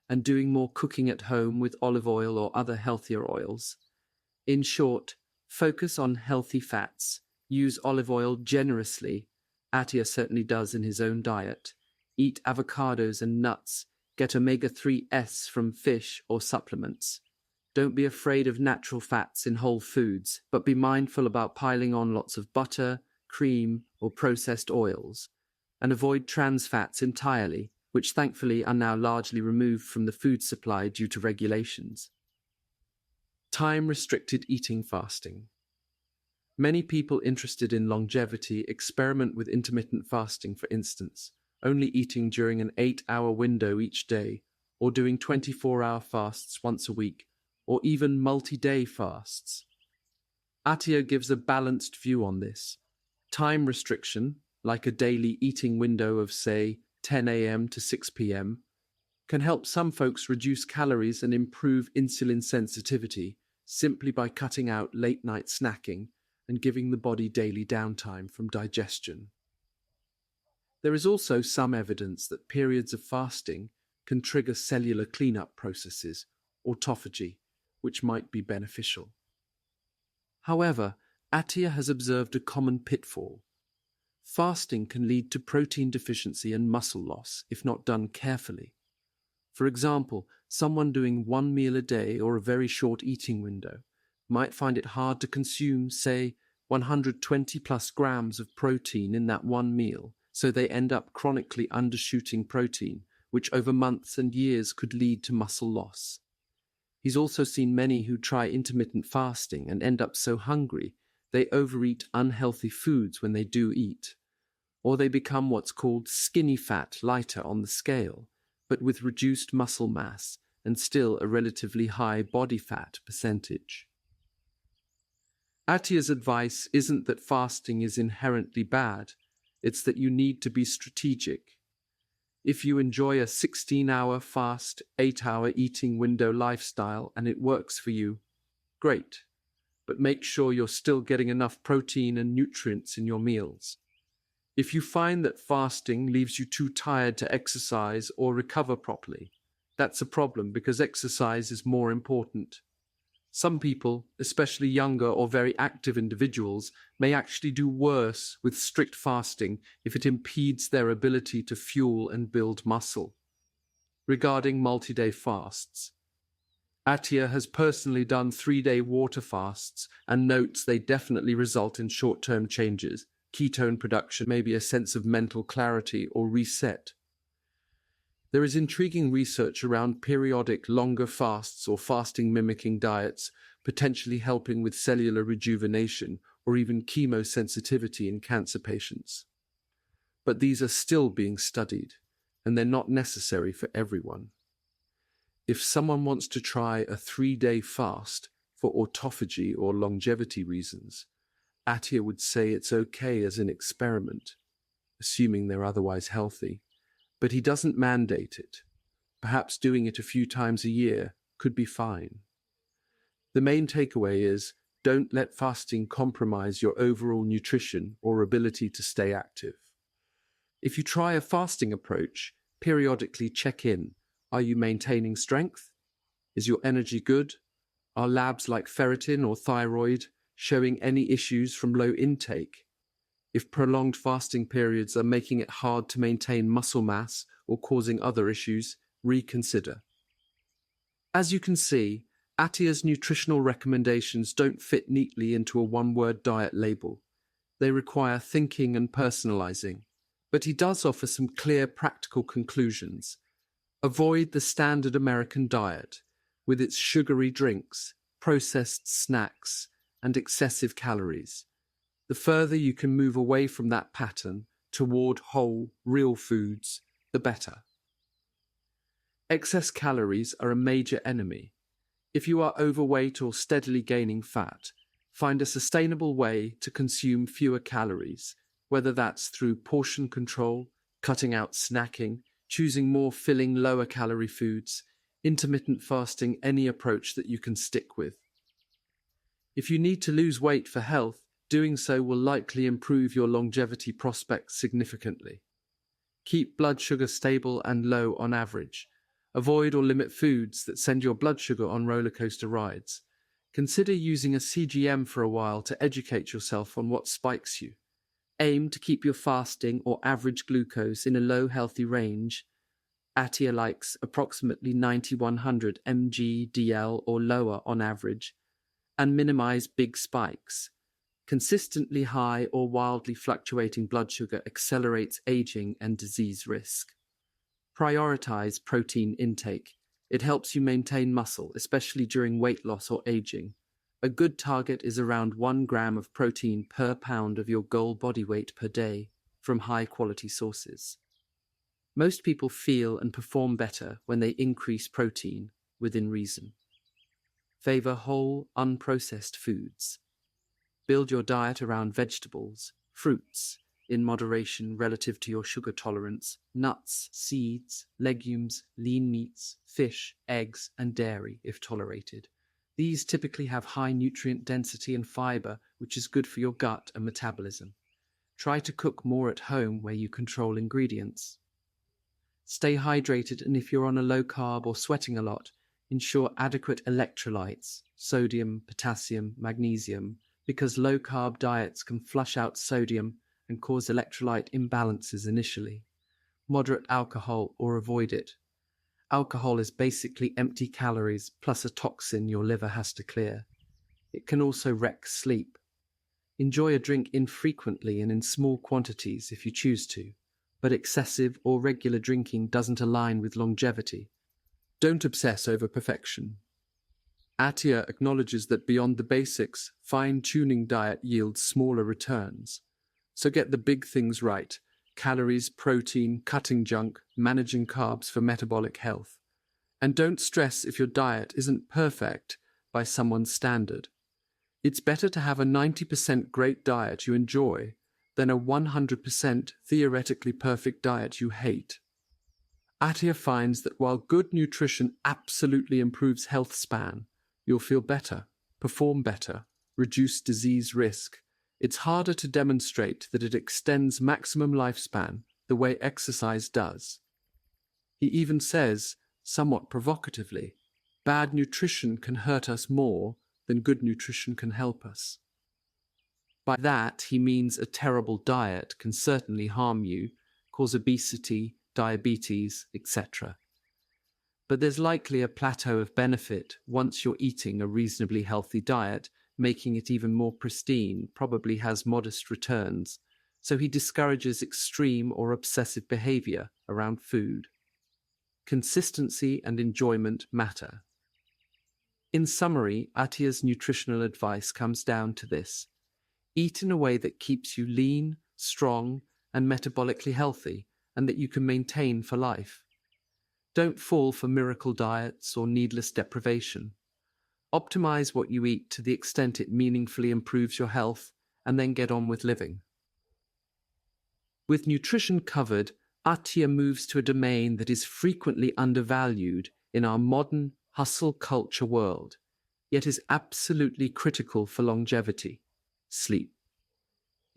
and doing more cooking at home with olive oil or other healthier oils. In short, focus on healthy fats, use olive oil generously. Attia certainly does in his own diet. Eat avocados and nuts, get omega-3s from fish or supplements. Don't be afraid of natural fats in whole foods, but be mindful about piling on lots of butter, cream, or processed oils. And avoid trans fats entirely, which thankfully are now largely removed from the food supply due to regulations. Time-restricted eating fasting. Many people interested in longevity experiment with intermittent fasting, for instance, only eating during an 8-hour window each day, or doing 24-hour fasts once a week, or even multi-day fasts. Attia gives a balanced view on this. Time restriction, like a daily eating window of, say, 10 a.m. to 6 p.m., can help some folks reduce calories and improve insulin sensitivity simply by cutting out late-night snacking and giving the body daily downtime from digestion. There is also some evidence that periods of fasting can trigger cellular cleanup processes, autophagy, which might be beneficial. However, Attia has observed a common pitfall. Fasting can lead to protein deficiency and muscle loss if not done carefully. For example, someone doing one meal a day or a very short eating window might find it hard to consume, say, 120 plus grams of protein in that one meal, so they end up chronically undershooting protein, which over months and years could lead to muscle loss. He's also seen many who try intermittent fasting and end up so hungry they overeat unhealthy foods when they do eat, or they become what's called skinny fat, lighter on the scale, but with reduced muscle mass and still a relatively high body fat percentage. Attia's advice isn't that fasting is inherently bad, it's that you need to be strategic. If you enjoy a 16-hour fast, 8-hour eating window lifestyle and it works for you, great. But make sure you're still getting enough protein and nutrients in your meals. If you find that fasting leaves you too tired to exercise or recover properly, that's a problem because exercise is more important. Some people, especially younger or very active individuals, may actually do worse with strict fasting if it impedes their ability to fuel and build muscle. Regarding multi-day fasts, Attia has personally done 3-day water fasts and notes they definitely result in short-term changes. Ketone production, maybe a sense of mental clarity or reset. There is intriguing research around periodic longer fasts or fasting mimicking diets, potentially helping with cellular rejuvenation or even chemosensitivity in cancer patients. But these are still being studied, and they're not necessary for everyone. If someone wants to try a 3-day fast for autophagy or longevity reasons, Attia would say it's okay as an experiment, assuming they're otherwise healthy, but he doesn't mandate it. Perhaps doing it a few times a year could be fine. The main takeaway is, don't let fasting compromise your overall nutrition or ability to stay active. If you try a fasting approach, periodically check in. Are you maintaining strength? Is your energy good? Are labs like ferritin or thyroid showing any issues from low intake? If prolonged fasting periods are making it hard to maintain muscle mass or causing other issues, reconsider. As you can see, Attia's nutritional recommendations don't fit neatly into a one-word diet label. They require thinking and personalizing. But he does offer some clear practical conclusions. Avoid the standard American diet, with its sugary drinks, processed snacks, and excessive calories. The further you can move away from that pattern toward whole, real foods, the better. Excess calories are a major enemy. If you are overweight or steadily gaining fat, find a sustainable way to consume fewer calories, whether that's through portion control, cutting out snacking, choosing more filling, lower-calorie foods, intermittent fasting, any approach that you can stick with. If you need to lose weight for health, doing so will likely improve your longevity prospects significantly. Keep blood sugar stable and low on average. Avoid or limit foods that send your blood sugar on roller coaster rides. Consider using a CGM for a while to educate yourself on what spikes you. Aim to keep your fasting or average glucose in a low healthy range. Attia likes approximately 9100 mg/dL or lower on average, and minimize big spikes. Consistently high or wildly fluctuating blood sugar accelerates aging and disease risk. Prioritize protein intake. It helps you maintain muscle, especially during weight loss or aging. A good target is around 1 gram of protein per pound of your goal body weight per day from high-quality sources. Most people feel and perform better when they increase protein within reason. Favor whole, unprocessed foods. Build your diet around vegetables, fruits, in moderation relative to your sugar tolerance, nuts, seeds, legumes, lean meats, fish, eggs, and dairy if tolerated. These typically have high nutrient density and fiber, which is good for your gut and metabolism. Try to cook more at home where you control ingredients. Stay hydrated, and if you're on a low carb or sweating a lot, ensure adequate electrolytes, sodium, potassium, magnesium, because low carb diets can flush out sodium and cause electrolyte imbalances initially. Moderate alcohol or avoid it. Alcohol is basically empty calories plus a toxin your liver has to clear. It can also wreck sleep. Enjoy a drink infrequently and in small quantities if you choose to, but excessive or regular drinking doesn't align with longevity. Don't obsess over perfection. Attia acknowledges that beyond the basics, fine-tuning diet yields smaller returns. So get the big things right: calories, protein, cutting junk, managing carbs for metabolic health. And don't stress if your diet isn't perfect by someone's standard. It's better to have a 90% great diet you enjoy than a 100% theoretically perfect diet you hate. Attia finds that while good nutrition absolutely improves health span, you'll feel better, perform better, reduce disease risk, it's harder to demonstrate that it extends maximum lifespan the way exercise does. He even says, somewhat provocatively, bad nutrition can hurt us more than good nutrition can help us. By that, he means a terrible diet can certainly harm you, cause obesity, diabetes, etc. But there's likely a plateau of benefit once you're eating a reasonably healthy diet. Making it even more pristine probably has modest returns, so he discourages extreme or obsessive behavior around food. Consistency and enjoyment matter. In summary, Attia's nutritional advice comes down to this: eat in a way that keeps you lean, strong, and metabolically healthy, and that you can maintain for life. Don't fall for miracle diets or needless deprivation. Optimize what you eat to the extent it meaningfully improves your health, and then get on with living. With nutrition covered, Attia moves to a domain that is frequently undervalued in our modern hustle culture world, yet is absolutely critical for longevity: sleep.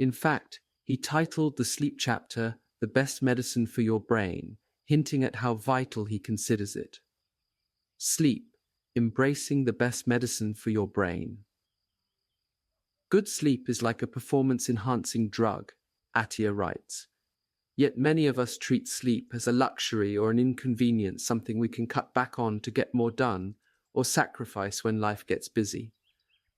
In fact, he titled the sleep chapter "The Best Medicine for Your Brain," hinting at how vital he considers it. Sleep, embracing the best medicine for your brain. Good sleep is like a performance-enhancing drug, Attia writes. Yet many of us treat sleep as a luxury or an inconvenience, something we can cut back on to get more done or sacrifice when life gets busy.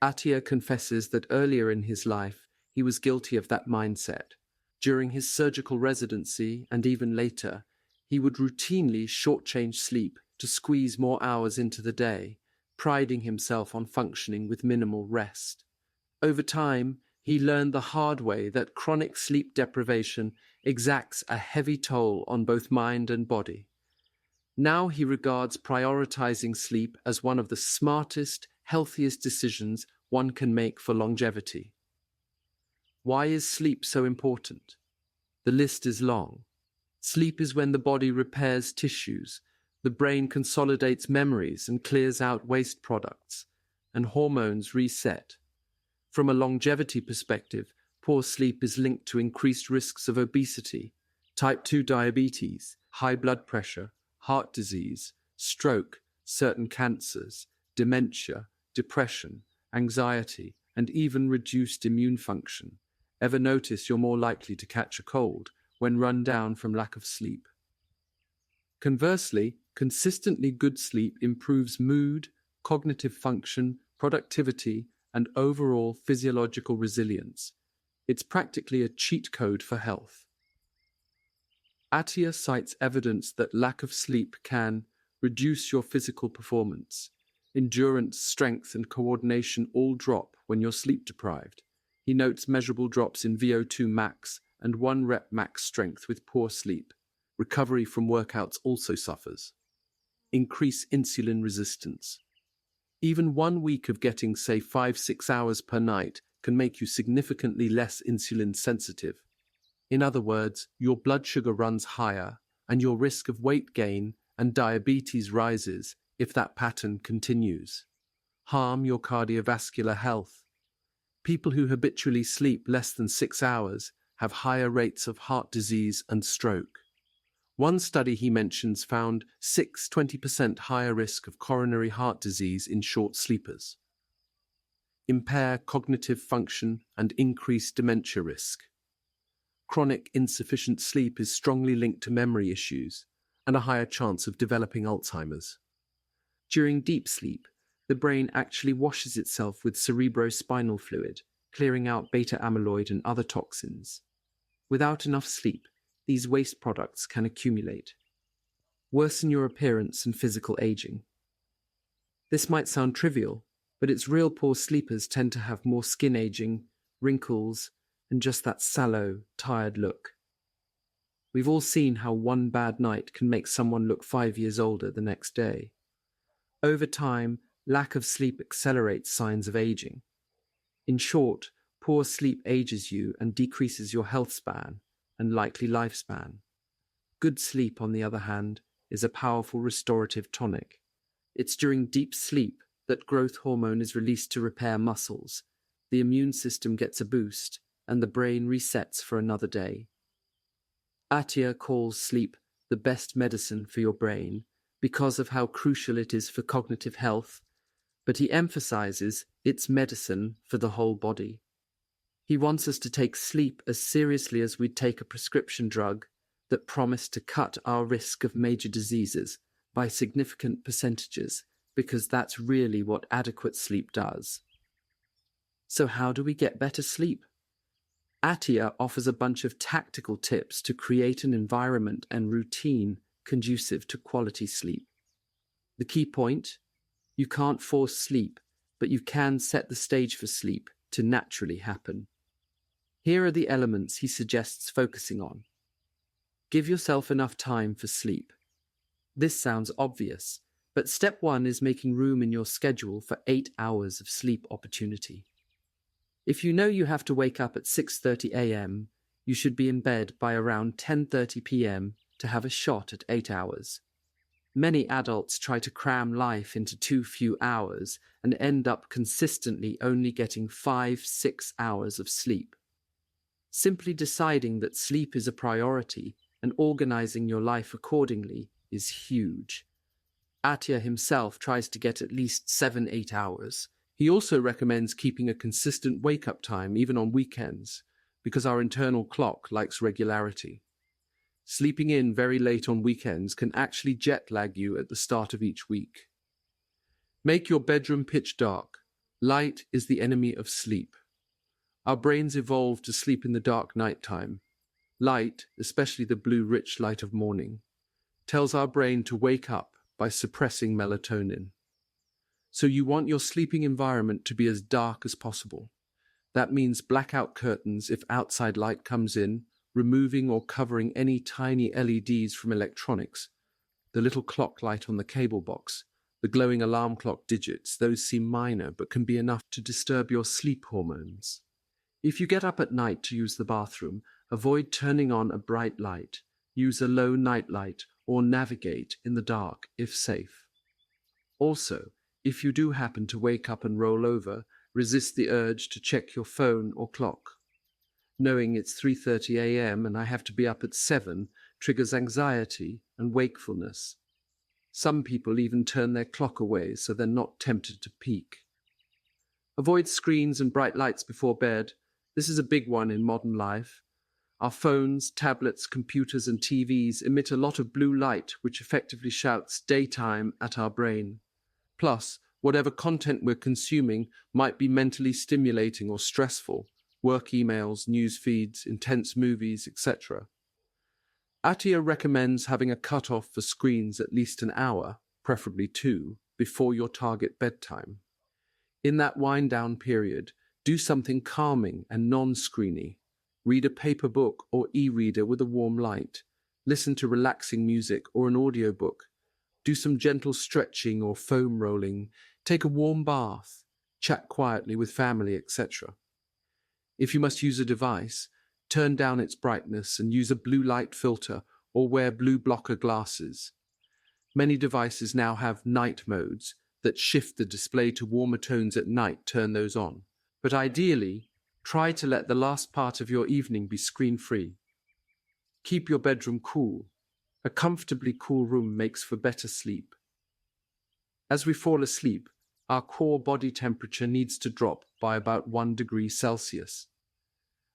Attia confesses that earlier in his life, he was guilty of that mindset. During his surgical residency and even later, he would routinely shortchange sleep to squeeze more hours into the day, priding himself on functioning with minimal rest. Over time, he learned the hard way that chronic sleep deprivation exacts a heavy toll on both mind and body. Now he regards prioritizing sleep as one of the smartest, healthiest decisions one can make for longevity. Why is sleep so important? The list is long. Sleep is when the body repairs tissues, the brain consolidates memories and clears out waste products, and hormones reset. From a longevity perspective, poor sleep is linked to increased risks of obesity, type 2 diabetes, high blood pressure, heart disease, stroke, certain cancers, dementia, depression, anxiety, and even reduced immune function. Ever notice you're more likely to catch a cold when run down from lack of sleep? Conversely, consistently good sleep improves mood, cognitive function, productivity, and overall physiological resilience. It's practically a cheat code for health. Attia cites evidence that lack of sleep can reduce your physical performance. Endurance, strength, and coordination all drop when you're sleep deprived. He notes measurable drops in VO2 max and 1 rep max strength with poor sleep. Recovery from workouts also suffers. Increase insulin resistance. Even 1 week of getting, say, 5-6 hours per night can make you significantly less insulin sensitive. In other words, your blood sugar runs higher and your risk of weight gain and diabetes rises if that pattern continues. Harm your cardiovascular health. People who habitually sleep less than 6 hours have higher rates of heart disease and stroke. One study he mentions found 20% higher risk of coronary heart disease in short sleepers. Impair cognitive function and increase dementia risk. Chronic insufficient sleep is strongly linked to memory issues and a higher chance of developing Alzheimer's. During deep sleep, the brain actually washes itself with cerebrospinal fluid, clearing out beta amyloid and other toxins. Without enough sleep, these waste products can accumulate, worsen your appearance and physical aging. This might sound trivial, but its real poor sleepers tend to have more skin aging, wrinkles, and just that sallow, tired look. We've all seen how one bad night can make someone look 5 years older the next day. Over time, lack of sleep accelerates signs of aging. In short, poor sleep ages you and decreases your health span and likely lifespan. Good sleep, on the other hand, is a powerful restorative tonic. It's during deep sleep that growth hormone is released to repair muscles, the immune system gets a boost, and the brain resets for another day. Attia calls sleep the best medicine for your brain because of how crucial it is for cognitive health, but he emphasizes it's medicine for the whole body. He wants us to take sleep as seriously as we'd take a prescription drug that promised to cut our risk of major diseases by significant percentages, because that's really what adequate sleep does. So how do we get better sleep? Attia offers a bunch of tactical tips to create an environment and routine conducive to quality sleep. The key point: you can't force sleep, but you can set the stage for sleep to naturally happen. Here are the elements he suggests focusing on. Give yourself enough time for sleep. This sounds obvious, but step 1 is making room in your schedule for 8 hours of sleep opportunity. If you know you have to wake up at 6:30 a.m., you should be in bed by around 10:30 p.m. to have a shot at 8 hours. Many adults try to cram life into too few hours and end up consistently only getting 5-6 hours of sleep. Simply deciding that sleep is a priority and organizing your life accordingly is huge. Attia himself tries to get at least 7-8 hours. He also recommends keeping a consistent wake-up time even on weekends, because our internal clock likes regularity. Sleeping in very late on weekends can actually jet lag you at the start of each week. Make your bedroom pitch dark. Light is the enemy of sleep. Our brains evolved to sleep in the dark nighttime. Light, especially the blue-rich light of morning, tells our brain to wake up by suppressing melatonin. So you want your sleeping environment to be as dark as possible. That means blackout curtains if outside light comes in, removing or covering any tiny LEDs from electronics, the little clock light on the cable box, the glowing alarm clock digits. Those seem minor but can be enough to disturb your sleep hormones. If you get up at night to use the bathroom, avoid turning on a bright light. Use a low nightlight or navigate in the dark if safe. Also, if you do happen to wake up and roll over, resist the urge to check your phone or clock. Knowing it's 3:30 a.m. and I have to be up at 7 triggers anxiety and wakefulness. Some people even turn their clock away so they're not tempted to peek. Avoid screens and bright lights before bed. This is a big one in modern life. Our phones, tablets, computers, and TVs emit a lot of blue light, which effectively shouts daytime at our brain. Plus, whatever content we're consuming might be mentally stimulating or stressful. Work emails, news feeds, intense movies, etc. Attia recommends having a cutoff for screens at least an hour, preferably 2, before your target bedtime. In that wind-down period, do something calming and non-screeny. Read a paper book or e-reader with a warm light. Listen to relaxing music or an audiobook. Do some gentle stretching or foam rolling. Take a warm bath. Chat quietly with family, etc. If you must use a device, turn down its brightness and use a blue light filter or wear blue blocker glasses. Many devices now have night modes that shift the display to warmer tones at night. Turn those on. But ideally, try to let the last part of your evening be screen-free. Keep your bedroom cool. A comfortably cool room makes for better sleep. As we fall asleep, our core body temperature needs to drop by about 1 degree Celsius.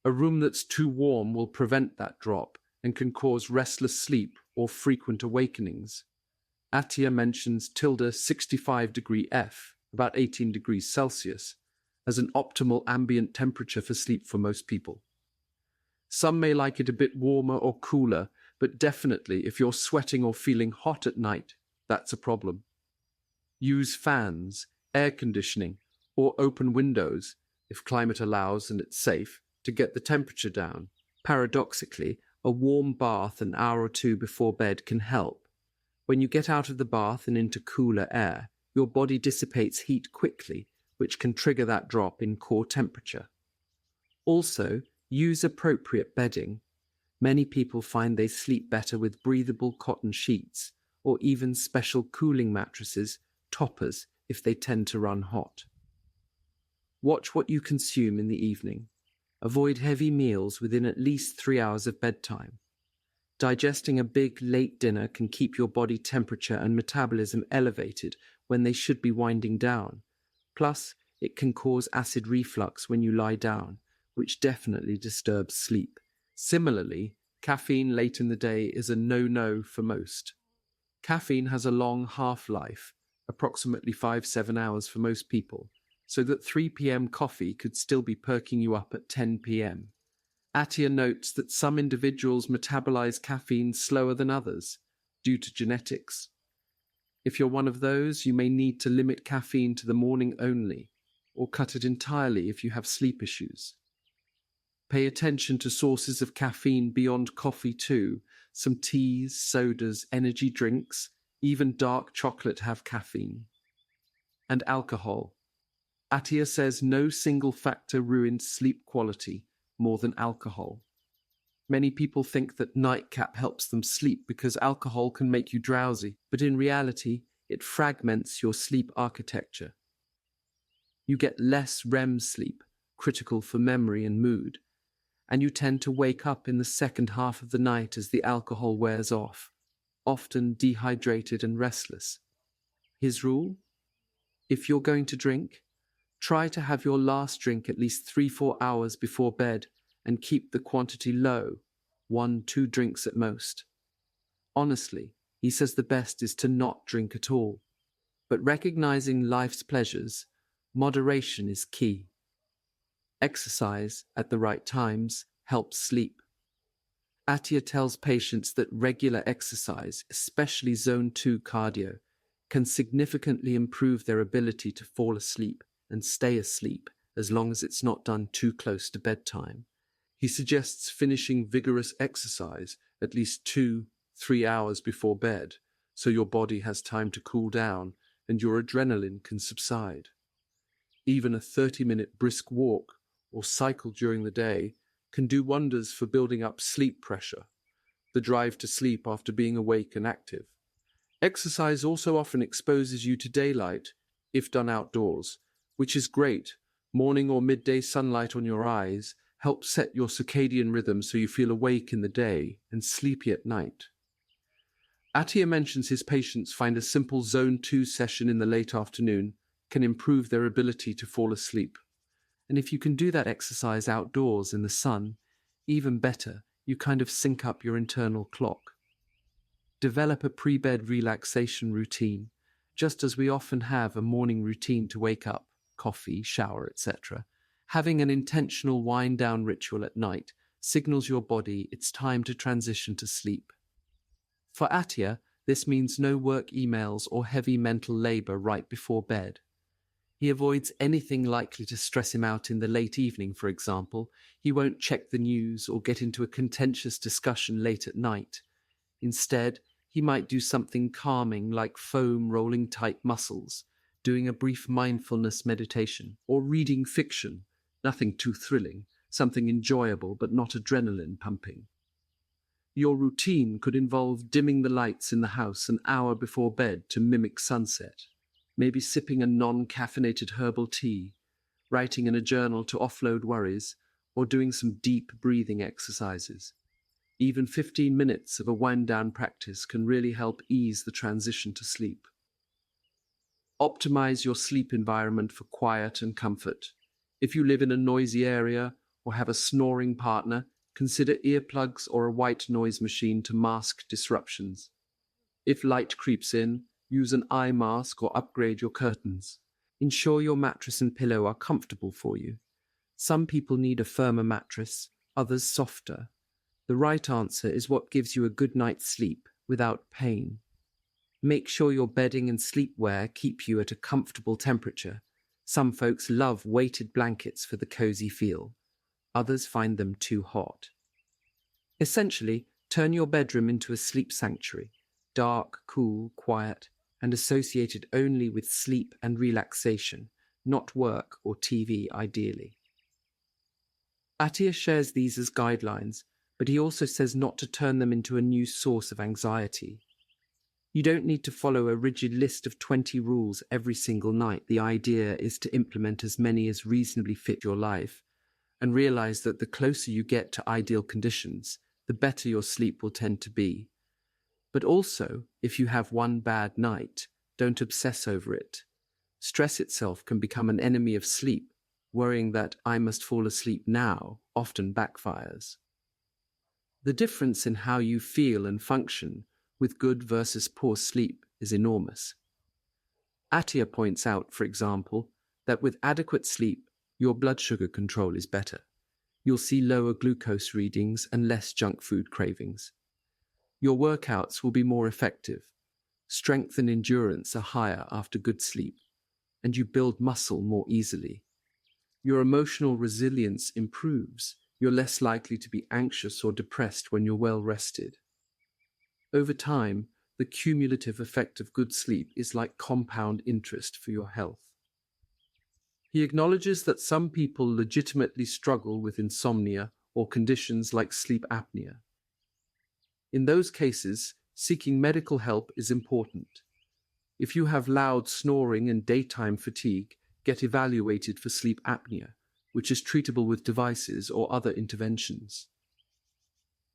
A room that's too warm will prevent that drop and can cause restless sleep or frequent awakenings. Attia mentions tilde 65 degree F, about 18 degrees Celsius, as an optimal ambient temperature for sleep for most people. Some may like it a bit warmer or cooler, but definitely if you're sweating or feeling hot at night, that's a problem. Use fans, air conditioning, or open windows, if climate allows and it's safe, to get the temperature down. Paradoxically, a warm bath an hour or 2 before bed can help. When you get out of the bath and into cooler air, your body dissipates heat quickly, which can trigger that drop in core temperature. Also, use appropriate bedding. Many people find they sleep better with breathable cotton sheets or even special cooling mattresses, toppers, if they tend to run hot. Watch what you consume in the evening. Avoid heavy meals within at least 3 hours of bedtime. Digesting a big, late dinner can keep your body temperature and metabolism elevated when they should be winding down. Plus, it can cause acid reflux when you lie down, which definitely disturbs sleep. Similarly, caffeine late in the day is a no-no for most. Caffeine has a long half-life, approximately 5-7 hours for most people, so that 3 p.m. coffee could still be perking you up at 10 p.m. Attia notes that some individuals metabolize caffeine slower than others, due to genetics. If you're one of those, you may need to limit caffeine to the morning only, or cut it entirely if you have sleep issues. Pay attention to sources of caffeine beyond coffee too. Some teas, sodas, energy drinks, even dark chocolate have caffeine. And alcohol. Attia says no single factor ruins sleep quality more than alcohol. Many people think that nightcap helps them sleep because alcohol can make you drowsy, but in reality, it fragments your sleep architecture. You get less REM sleep, critical for memory and mood, and you tend to wake up in the second half of the night as the alcohol wears off, often dehydrated and restless. His rule? If you're going to drink, try to have your last drink at least 3-4 hours before bed and keep the quantity low, 1-2 drinks at most. Honestly, he says the best is to not drink at all, but recognizing life's pleasures, moderation is key. Exercise at the right times helps sleep. Attia tells patients that regular exercise, especially Zone 2 cardio, can significantly improve their ability to fall asleep and stay asleep as long as it's not done too close to bedtime. He suggests finishing vigorous exercise at least 2-3 hours before bed, so your body has time to cool down and your adrenaline can subside. Even a 30-minute brisk walk or cycle during the day can do wonders for building up sleep pressure. the drive to sleep after being awake and active. Exercise also often exposes you to daylight, if done outdoors, which is great. Morning or midday sunlight on your eyes helps set your circadian rhythm so you feel awake in the day and sleepy at night. Attia mentions his patients find a simple Zone 2 session in the late afternoon can improve their ability to fall asleep. And if you can do that exercise outdoors in the sun, even better, you kind of sync up your internal clock. Develop a pre-bed relaxation routine, just as we often have a morning routine to wake up, coffee, shower, etc. Having an intentional wind-down ritual at night signals your body it's time to transition to sleep. For Attia, this means no work emails or heavy mental labor right before bed. He avoids anything likely to stress him out in the late evening, for example. He won't check the news or get into a contentious discussion late at night. Instead, he might do something calming like foam rolling tight muscles, doing a brief mindfulness meditation, or reading fiction, nothing too thrilling, something enjoyable but not adrenaline pumping. Your routine could involve dimming the lights in the house an hour before bed to mimic sunset, maybe sipping a non-caffeinated herbal tea, writing in a journal to offload worries, or doing some deep breathing exercises. Even 15 minutes of a wind-down practice can really help ease the transition to sleep. Optimize your sleep environment for quiet and comfort. If you live in a noisy area or have a snoring partner, consider earplugs or a white noise machine to mask disruptions. If light creeps in, use an eye mask or upgrade your curtains. Ensure your mattress and pillow are comfortable for you. Some people need a firmer mattress, others softer. The right answer is what gives you a good night's sleep without pain. Make sure your bedding and sleepwear keep you at a comfortable temperature. Some folks love weighted blankets for the cozy feel. Others find them too hot. Essentially, turn your bedroom into a sleep sanctuary, dark, cool, quiet, and associated only with sleep and relaxation, not work or TV ideally. Attia shares these as guidelines, but he also says not to turn them into a new source of anxiety. You don't need to follow a rigid list of 20 rules every single night. The idea is to implement as many as reasonably fit your life, and realize that the closer you get to ideal conditions, the better your sleep will tend to be. But also, if you have one bad night, don't obsess over it. Stress itself can become an enemy of sleep. Worrying that I must fall asleep now often backfires. The difference in how you feel and function with good versus poor sleep is enormous. Attia points out, for example, that with adequate sleep, your blood sugar control is better. You'll see lower glucose readings and less junk food cravings. Your workouts will be more effective. Strength and endurance are higher after good sleep, and you build muscle more easily. Your emotional resilience improves. You're less likely to be anxious or depressed when you're well rested. Over time, the cumulative effect of good sleep is like compound interest for your health. He acknowledges that some people legitimately struggle with insomnia or conditions like sleep apnea. In those cases, seeking medical help is important. If you have loud snoring and daytime fatigue, get evaluated for sleep apnea, which is treatable with devices or other interventions.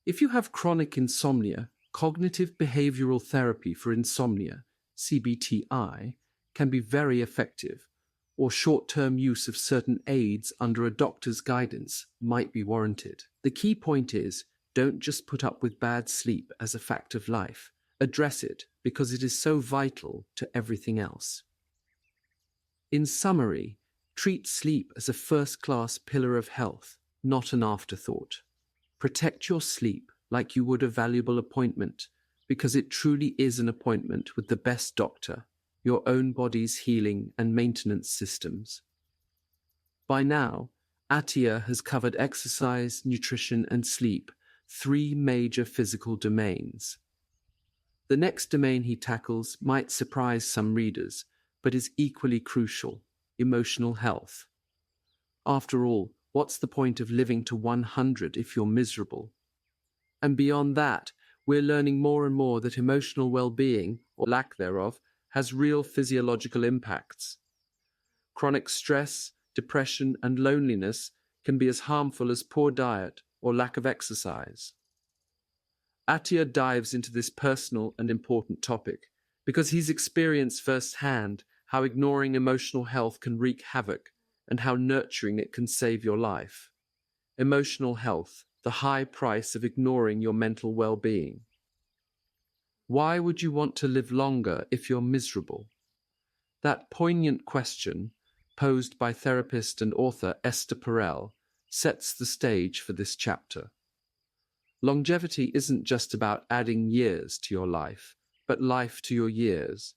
If you have chronic insomnia, cognitive behavioral therapy for insomnia, CBTI, can be very effective, or short-term use of certain aids under a doctor's guidance might be warranted. The key point is, don't just put up with bad sleep as a fact of life. Address it because it is so vital to everything else. In summary, treat sleep as a first-class pillar of health, not an afterthought. Protect your sleep like you would a valuable appointment, because it truly is an appointment with the best doctor, your own body's healing and maintenance systems. By now, Attia has covered exercise, nutrition, and sleep, 3 major physical domains. The next domain he tackles might surprise some readers, but is equally crucial: emotional health. After all, what's the point of living to 100 if you're miserable? And beyond that, we're learning more and more that emotional well-being, or lack thereof, has real physiological impacts. Chronic stress, depression, and loneliness can be as harmful as poor diet or lack of exercise. Attia dives into this personal and important topic because he's experienced firsthand how ignoring emotional health can wreak havoc and how nurturing it can save your life. Emotional health, the high price of ignoring your mental well-being. Why would you want to live longer if you're miserable? That poignant question, posed by therapist and author Esther Perel, sets the stage for this chapter. Longevity isn't just about adding years to your life, but life to your years.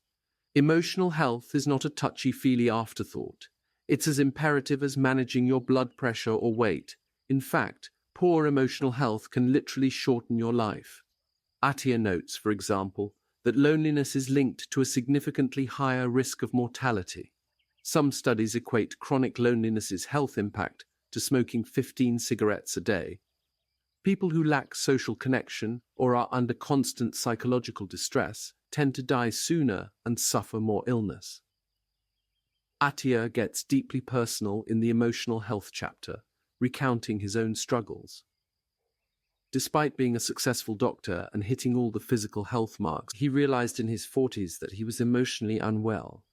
Emotional health is not a touchy-feely afterthought. It's as imperative as managing your blood pressure or weight. In fact, poor emotional health can literally shorten your life. Attia notes, for example, that loneliness is linked to a significantly higher risk of mortality. Some studies equate chronic loneliness's health impact to smoking 15 cigarettes a day. People who lack social connection or are under constant psychological distress tend to die sooner and suffer more illness. Attia gets deeply personal in the emotional health chapter, recounting his own struggles. Despite being a successful doctor and hitting all the physical health marks, he realized in his 40s that he was emotionally unwell.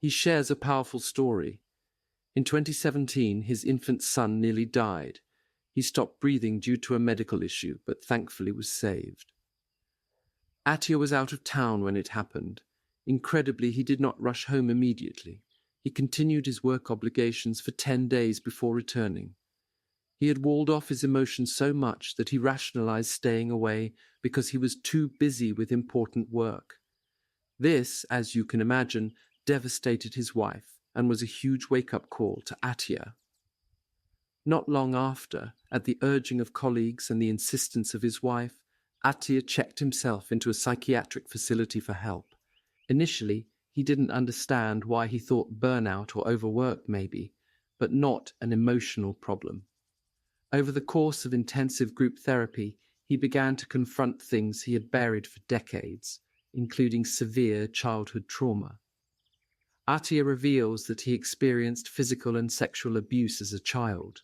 He shares a powerful story. In 2017, his infant son nearly died. He stopped breathing due to a medical issue, but thankfully was saved. Attia was out of town when it happened. Incredibly, he did not rush home immediately. He continued his work obligations for 10 days before returning. He had walled off his emotions so much that he rationalized staying away because he was too busy with important work. This, as you can imagine, devastated his wife and was a huge wake-up call to Attia. Not long after, at the urging of colleagues and the insistence of his wife, Attia checked himself into a psychiatric facility for help. Initially, he didn't understand why he thought burnout or overwork maybe, but not an emotional problem. Over the course of intensive group therapy, he began to confront things he had buried for decades, including severe childhood trauma. Attia reveals that he experienced physical and sexual abuse as a child.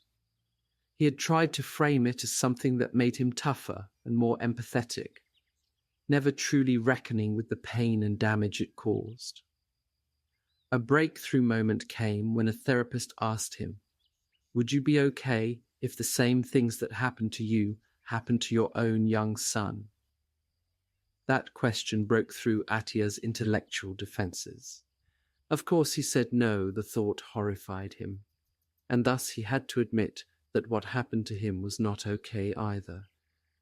He had tried to frame it as something that made him tougher and more empathetic, never truly reckoning with the pain and damage it caused. A breakthrough moment came when a therapist asked him, "Would you be okay if the same things that happened to you happened to your own young son?" That question broke through Attia's intellectual defenses. Of course he said no, the thought horrified him, and thus he had to admit that what happened to him was not okay either,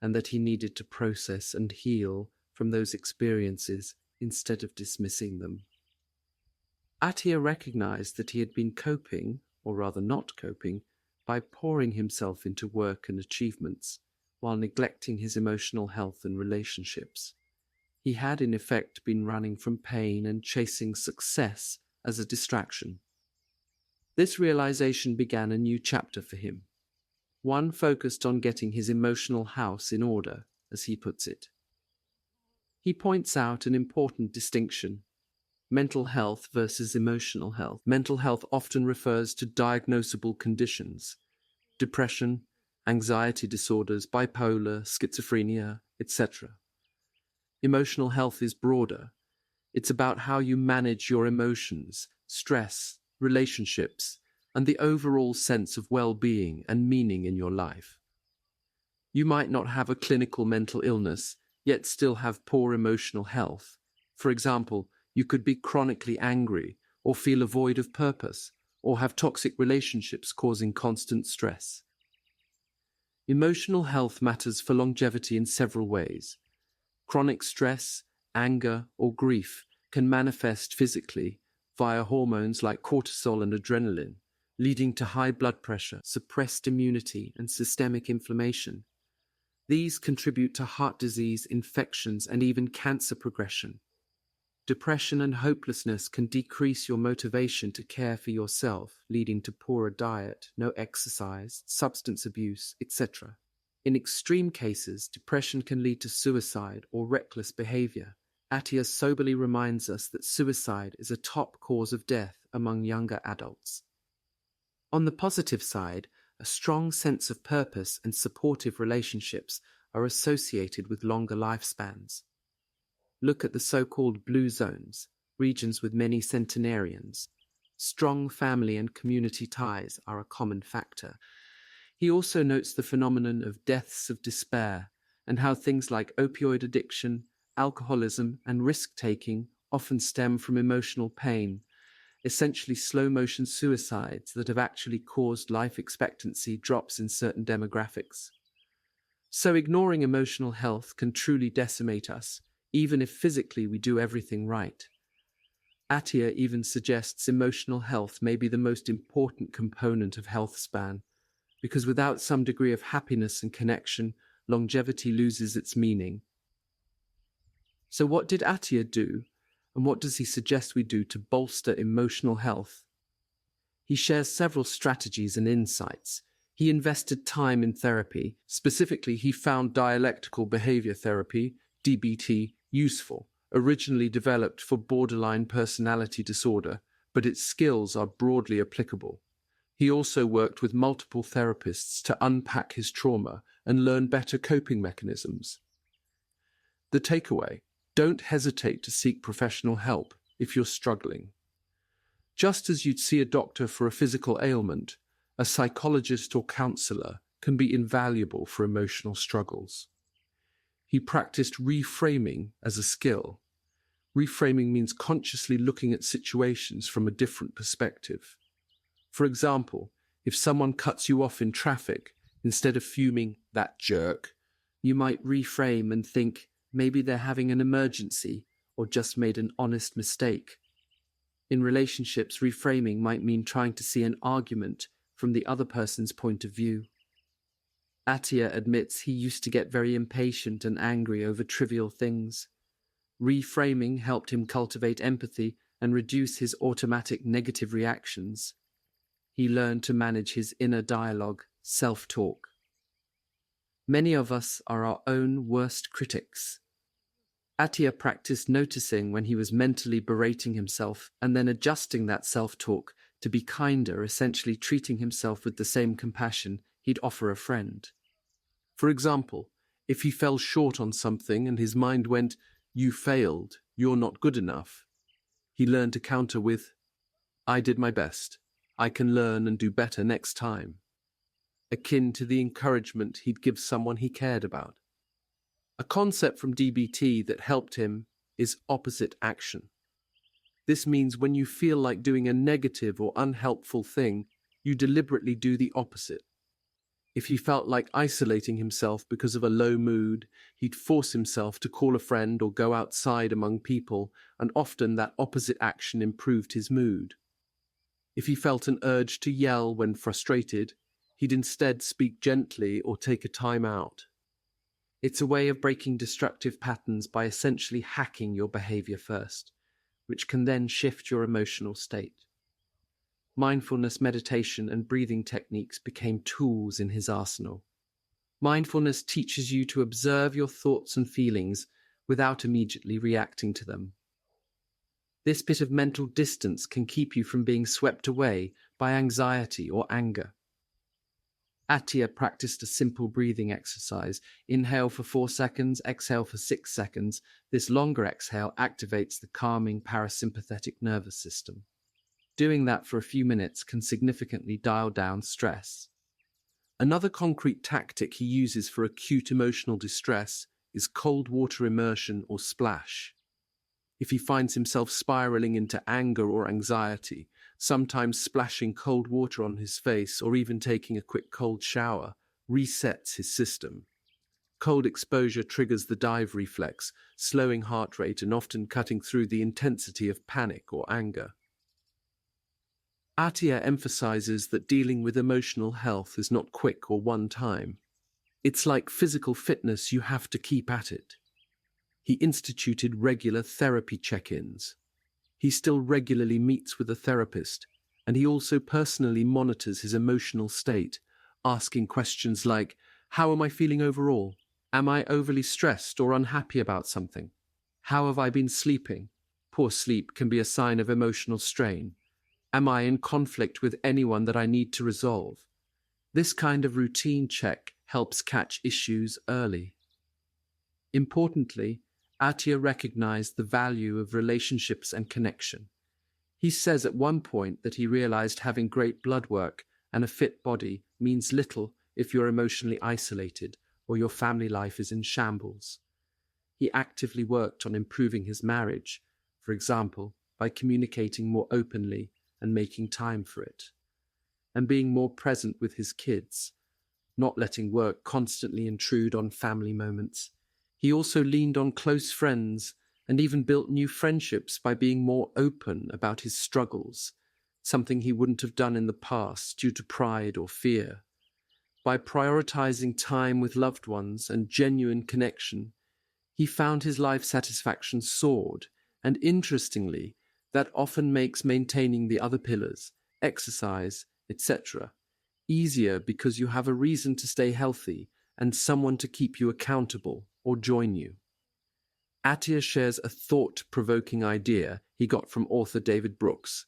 and that he needed to process and heal from those experiences instead of dismissing them. Attia recognized that he had been coping, or rather not coping, by pouring himself into work and achievements, while neglecting his emotional health and relationships. He had in effect been running from pain and chasing success as a distraction. This realization began a new chapter for him, one focused on getting his emotional house in order, as he puts it. He points out an important distinction: mental health versus emotional health. Mental health often refers to diagnosable conditions: depression, anxiety disorders, bipolar, schizophrenia, etc. Emotional health is broader. It's about how you manage your emotions, stress, relationships, and the overall sense of well-being and meaning in your life. You might not have a clinical mental illness, yet still have poor emotional health. For example, you could be chronically angry, or feel a void of purpose, or have toxic relationships causing constant stress. Emotional health matters for longevity in several ways. Chronic stress, anger, or grief can manifest physically via hormones like cortisol and adrenaline, leading to high blood pressure, suppressed immunity, and systemic inflammation. These contribute to heart disease, infections, and even cancer progression. Depression and hopelessness can decrease your motivation to care for yourself, leading to poorer diet, no exercise, substance abuse, etc. In extreme cases, depression can lead to suicide or reckless behavior. Attia soberly reminds us that suicide is a top cause of death among younger adults. On the positive side, a strong sense of purpose and supportive relationships are associated with longer lifespans. Look at the so-called blue zones, regions with many centenarians. Strong family and community ties are a common factor. He also notes the phenomenon of deaths of despair and how things like opioid addiction, alcoholism, and risk-taking often stem from emotional pain, essentially slow-motion suicides that have actually caused life expectancy drops in certain demographics. So ignoring emotional health can truly decimate us, even if physically we do everything right. Attia even suggests emotional health may be the most important component of Healthspan, because without some degree of happiness and connection, longevity loses its meaning. So what did Attia do, and what does he suggest we do to bolster emotional health? He shares several strategies and insights. He invested time in therapy. Specifically, he found dialectical behavior therapy, DBT, useful, originally developed for borderline personality disorder, but its skills are broadly applicable. He also worked with multiple therapists to unpack his trauma and learn better coping mechanisms. The takeaway: don't hesitate to seek professional help if you're struggling. Just as you'd see a doctor for a physical ailment, a psychologist or counselor can be invaluable for emotional struggles. He practiced reframing as a skill. Reframing means consciously looking at situations from a different perspective. For example, if someone cuts you off in traffic, instead of fuming, "that jerk," you might reframe and think, maybe they're having an emergency or just made an honest mistake. In relationships, reframing might mean trying to see an argument from the other person's point of view. Attia admits he used to get very impatient and angry over trivial things. Reframing helped him cultivate empathy and reduce his automatic negative reactions. He learned to manage his inner dialogue, self-talk. Many of us are our own worst critics. Attia practiced noticing when he was mentally berating himself and then adjusting that self-talk to be kinder, essentially treating himself with the same compassion he'd offer a friend. For example, if he fell short on something and his mind went, "You failed, you're not good enough," he learned to counter with, "I did my best. I can learn and do better next time," akin to the encouragement he'd give someone he cared about. A concept from DBT that helped him is opposite action. This means when you feel like doing a negative or unhelpful thing, you deliberately do the opposite. If he felt like isolating himself because of a low mood, he'd force himself to call a friend or go outside among people, and often that opposite action improved his mood. If he felt an urge to yell when frustrated, he'd instead speak gently or take a time out. It's a way of breaking destructive patterns by essentially hacking your behavior first, which can then shift your emotional state. Mindfulness meditation and breathing techniques became tools in his arsenal. Mindfulness teaches you to observe your thoughts and feelings without immediately reacting to them. This bit of mental distance can keep you from being swept away by anxiety or anger. Attia practiced a simple breathing exercise. Inhale for 4 seconds, exhale for 6 seconds. This longer exhale activates the calming parasympathetic nervous system. Doing that for a few minutes can significantly dial down stress. Another concrete tactic he uses for acute emotional distress is cold water immersion or splash. If he finds himself spiraling into anger or anxiety, sometimes splashing cold water on his face or even taking a quick cold shower resets his system. Cold exposure triggers the dive reflex, slowing heart rate and often cutting through the intensity of panic or anger. Attia emphasizes that dealing with emotional health is not quick or one time. It's like physical fitness, you have to keep at it. He instituted regular therapy check-ins. He still regularly meets with a therapist, and he also personally monitors his emotional state, asking questions like, How am I feeling overall? Am I overly stressed or unhappy about something? How have I been sleeping? Poor sleep can be a sign of emotional strain. Am I in conflict with anyone that I need to resolve? This kind of routine check helps catch issues early. Importantly, Attia recognized the value of relationships and connection. He says at one point that he realized having great blood work and a fit body means little if you're emotionally isolated or your family life is in shambles. He actively worked on improving his marriage, for example, by communicating more openly and making time for it, and being more present with his kids, not letting work constantly intrude on family moments. He also leaned on close friends and even built new friendships by being more open about his struggles, something he wouldn't have done in the past due to pride or fear. By prioritizing time with loved ones and genuine connection, he found his life satisfaction soared, and interestingly, that often makes maintaining the other pillars, exercise, etc., easier because you have a reason to stay healthy and someone to keep you accountable or join you. Attia shares a thought-provoking idea he got from author David Brooks: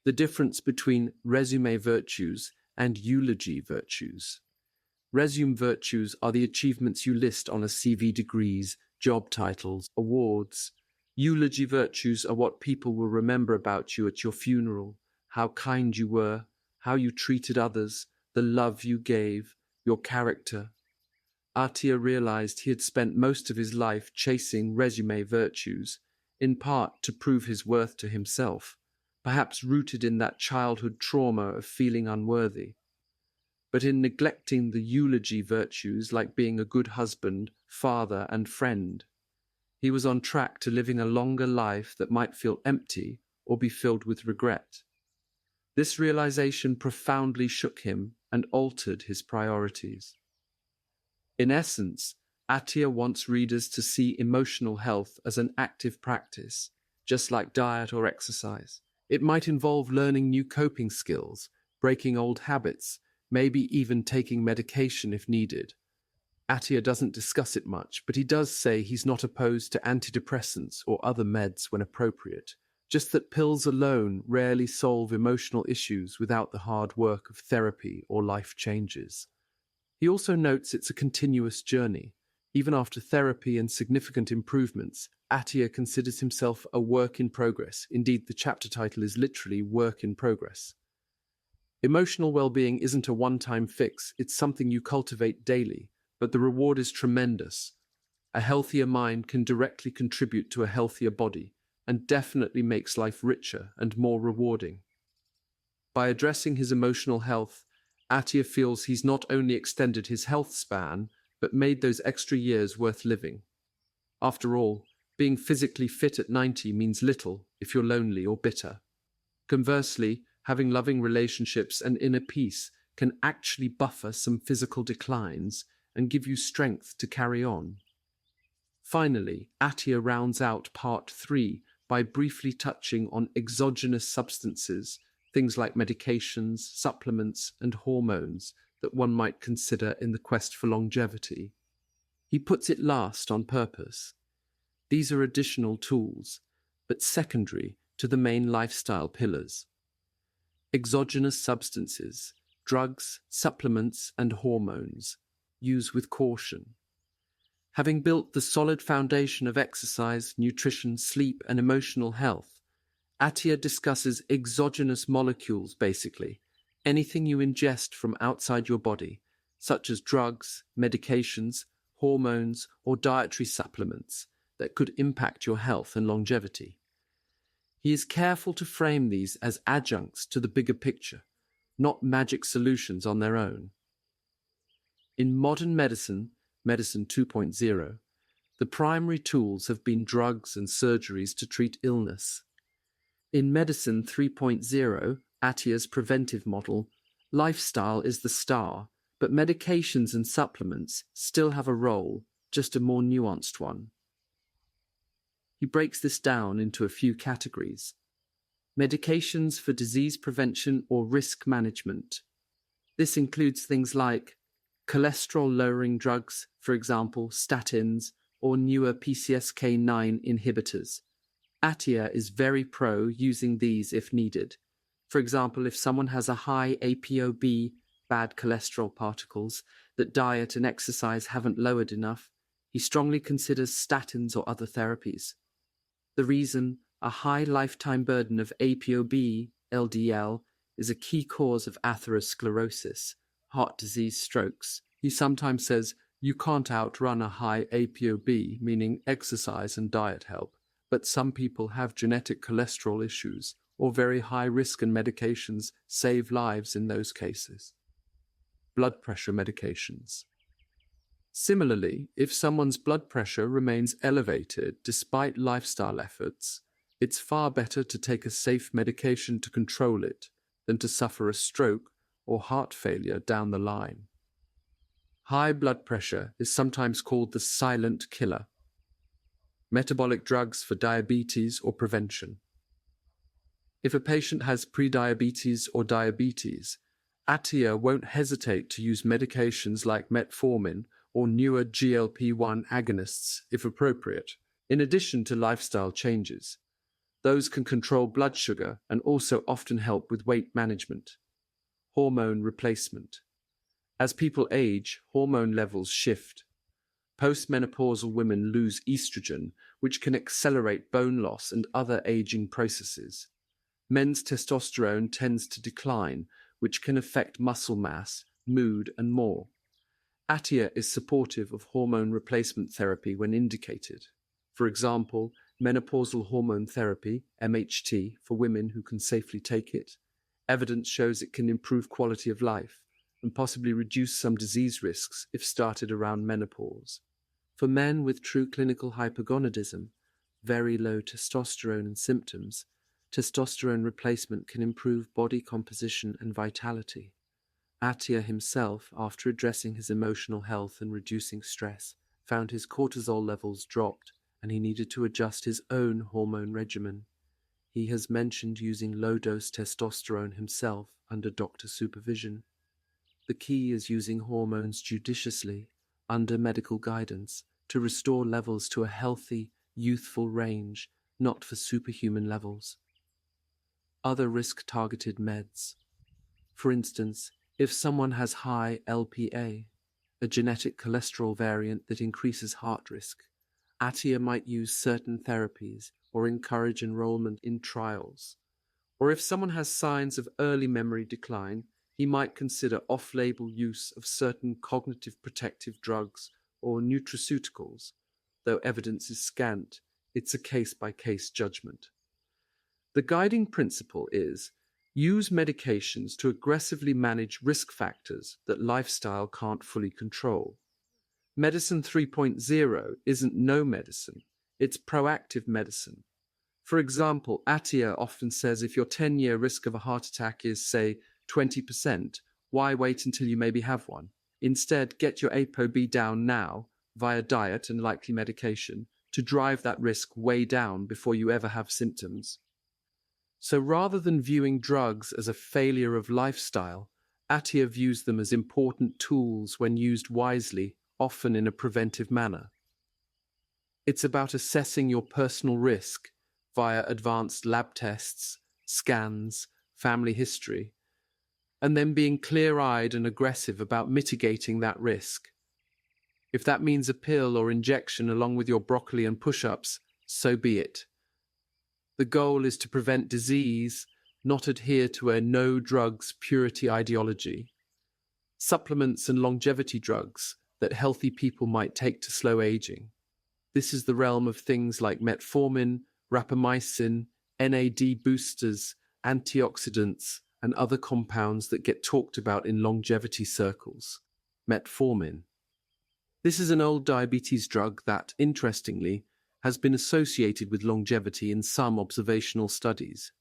the difference between resume virtues and eulogy virtues. Resume virtues are the achievements you list on a CV: degrees, job titles, awards. Eulogy virtues are what people will remember about you at your funeral: how kind you were, how you treated others, the love you gave, your character. Attia realized he had spent most of his life chasing resume virtues, in part to prove his worth to himself, perhaps rooted in that childhood trauma of feeling unworthy. But in neglecting the eulogy virtues like being a good husband, father, and friend, he was on track to living a longer life that might feel empty or be filled with regret. This realization profoundly shook him and altered his priorities. In essence, Attia wants readers to see emotional health as an active practice, just like diet or exercise. It might involve learning new coping skills, breaking old habits, maybe even taking medication if needed. Attia doesn't discuss it much, but he does say he's not opposed to antidepressants or other meds when appropriate, just that pills alone rarely solve emotional issues without the hard work of therapy or life changes. He also notes it's a continuous journey. Even after therapy and significant improvements, Attia considers himself a work in progress. Indeed, the chapter title is literally Work in Progress. Emotional well-being isn't a one-time fix, it's something you cultivate daily, but the reward is tremendous. A healthier mind can directly contribute to a healthier body, and definitely makes life richer and more rewarding. By addressing his emotional health, Attia feels he's not only extended his health span, but made those extra years worth living. After all, being physically fit at 90 means little if you're lonely or bitter. Conversely, having loving relationships and inner peace can actually buffer some physical declines and give you strength to carry on. Finally, Attia rounds out part 3 by briefly touching on exogenous substances, things like medications, supplements, and hormones that one might consider in the quest for longevity. He puts it last on purpose. These are additional tools, but secondary to the main lifestyle pillars. Exogenous substances, drugs, supplements, and hormones. Use with caution. Having built the solid foundation of exercise, nutrition, sleep, and emotional health, Attia discusses exogenous molecules basically, anything you ingest from outside your body, such as drugs, medications, hormones, or dietary supplements that could impact your health and longevity. He is careful to frame these as adjuncts to the bigger picture, not magic solutions on their own. In modern medicine, Medicine 2.0, the primary tools have been drugs and surgeries to treat illness. In Medicine 3.0, Attia's preventive model, lifestyle is the star, but medications and supplements still have a role, just a more nuanced one. He breaks this down into a few categories. Medications for disease prevention or risk management. This includes things like cholesterol-lowering drugs, for example, statins, or newer PCSK9 inhibitors. Attia is very pro using these if needed. For example, if someone has a high ApoB, bad cholesterol particles, that diet and exercise haven't lowered enough, he strongly considers statins or other therapies. The reason, a high lifetime burden of ApoB, LDL, is a key cause of atherosclerosis, heart disease, strokes. He sometimes says, you can't outrun a high ApoB, meaning exercise and diet help, but some people have genetic cholesterol issues or very high risk, and medications save lives in those cases. Blood pressure medications. Similarly, if someone's blood pressure remains elevated despite lifestyle efforts, it's far better to take a safe medication to control it than to suffer a stroke or heart failure down the line. High blood pressure is sometimes called the silent killer. Metabolic drugs for diabetes or prevention. If a patient has prediabetes or diabetes, Attia won't hesitate to use medications like metformin or newer GLP-1 agonists if appropriate, in addition to lifestyle changes. Those can control blood sugar and also often help with weight management. Hormone replacement. As people age, hormone levels shift. Postmenopausal women lose estrogen, which can accelerate bone loss and other aging processes. Men's testosterone tends to decline, which can affect muscle mass, mood, and more. Attia is supportive of hormone replacement therapy when indicated. For example, menopausal hormone therapy, MHT, for women who can safely take it. Evidence shows it can improve quality of life and possibly reduce some disease risks if started around menopause. For men with true clinical hypogonadism, very low testosterone and symptoms, testosterone replacement can improve body composition and vitality. Attia himself, after addressing his emotional health and reducing stress, found his cortisol levels dropped and he needed to adjust his own hormone regimen. He has mentioned using low-dose testosterone himself under doctor supervision. The key is using hormones judiciously, under medical guidance, to restore levels to a healthy, youthful range, not for superhuman levels. Other risk-targeted meds. For instance, if someone has high LPA, a genetic cholesterol variant that increases heart risk, Attia might use certain therapies or encourage enrollment in trials. Or if someone has signs of early memory decline, he might consider off-label use of certain cognitive protective drugs or nutraceuticals. Though evidence is scant, it's a case-by-case judgment. The guiding principle is, use medications to aggressively manage risk factors that lifestyle can't fully control. Medicine 3.0 isn't no medicine, it's proactive medicine. For example, Attia often says if your 10-year risk of a heart attack is, say, 20%, why wait until you maybe have one? Instead, get your ApoB down now, via diet and likely medication, to drive that risk way down before you ever have symptoms. So rather than viewing drugs as a failure of lifestyle, Attia views them as important tools when used wisely, often in a preventive manner. It's about assessing your personal risk via advanced lab tests, scans, family history, and then being clear-eyed and aggressive about mitigating that risk. If that means a pill or injection along with your broccoli and push-ups, so be it. The goal is to prevent disease, not adhere to a no-drugs purity ideology. Supplements and longevity drugs that healthy people might take to slow aging. This is the realm of things like metformin, rapamycin, NAD boosters, antioxidants, and other compounds that get talked about in longevity circles. Metformin. This is an old diabetes drug that, interestingly, has been associated with longevity in some observational studies.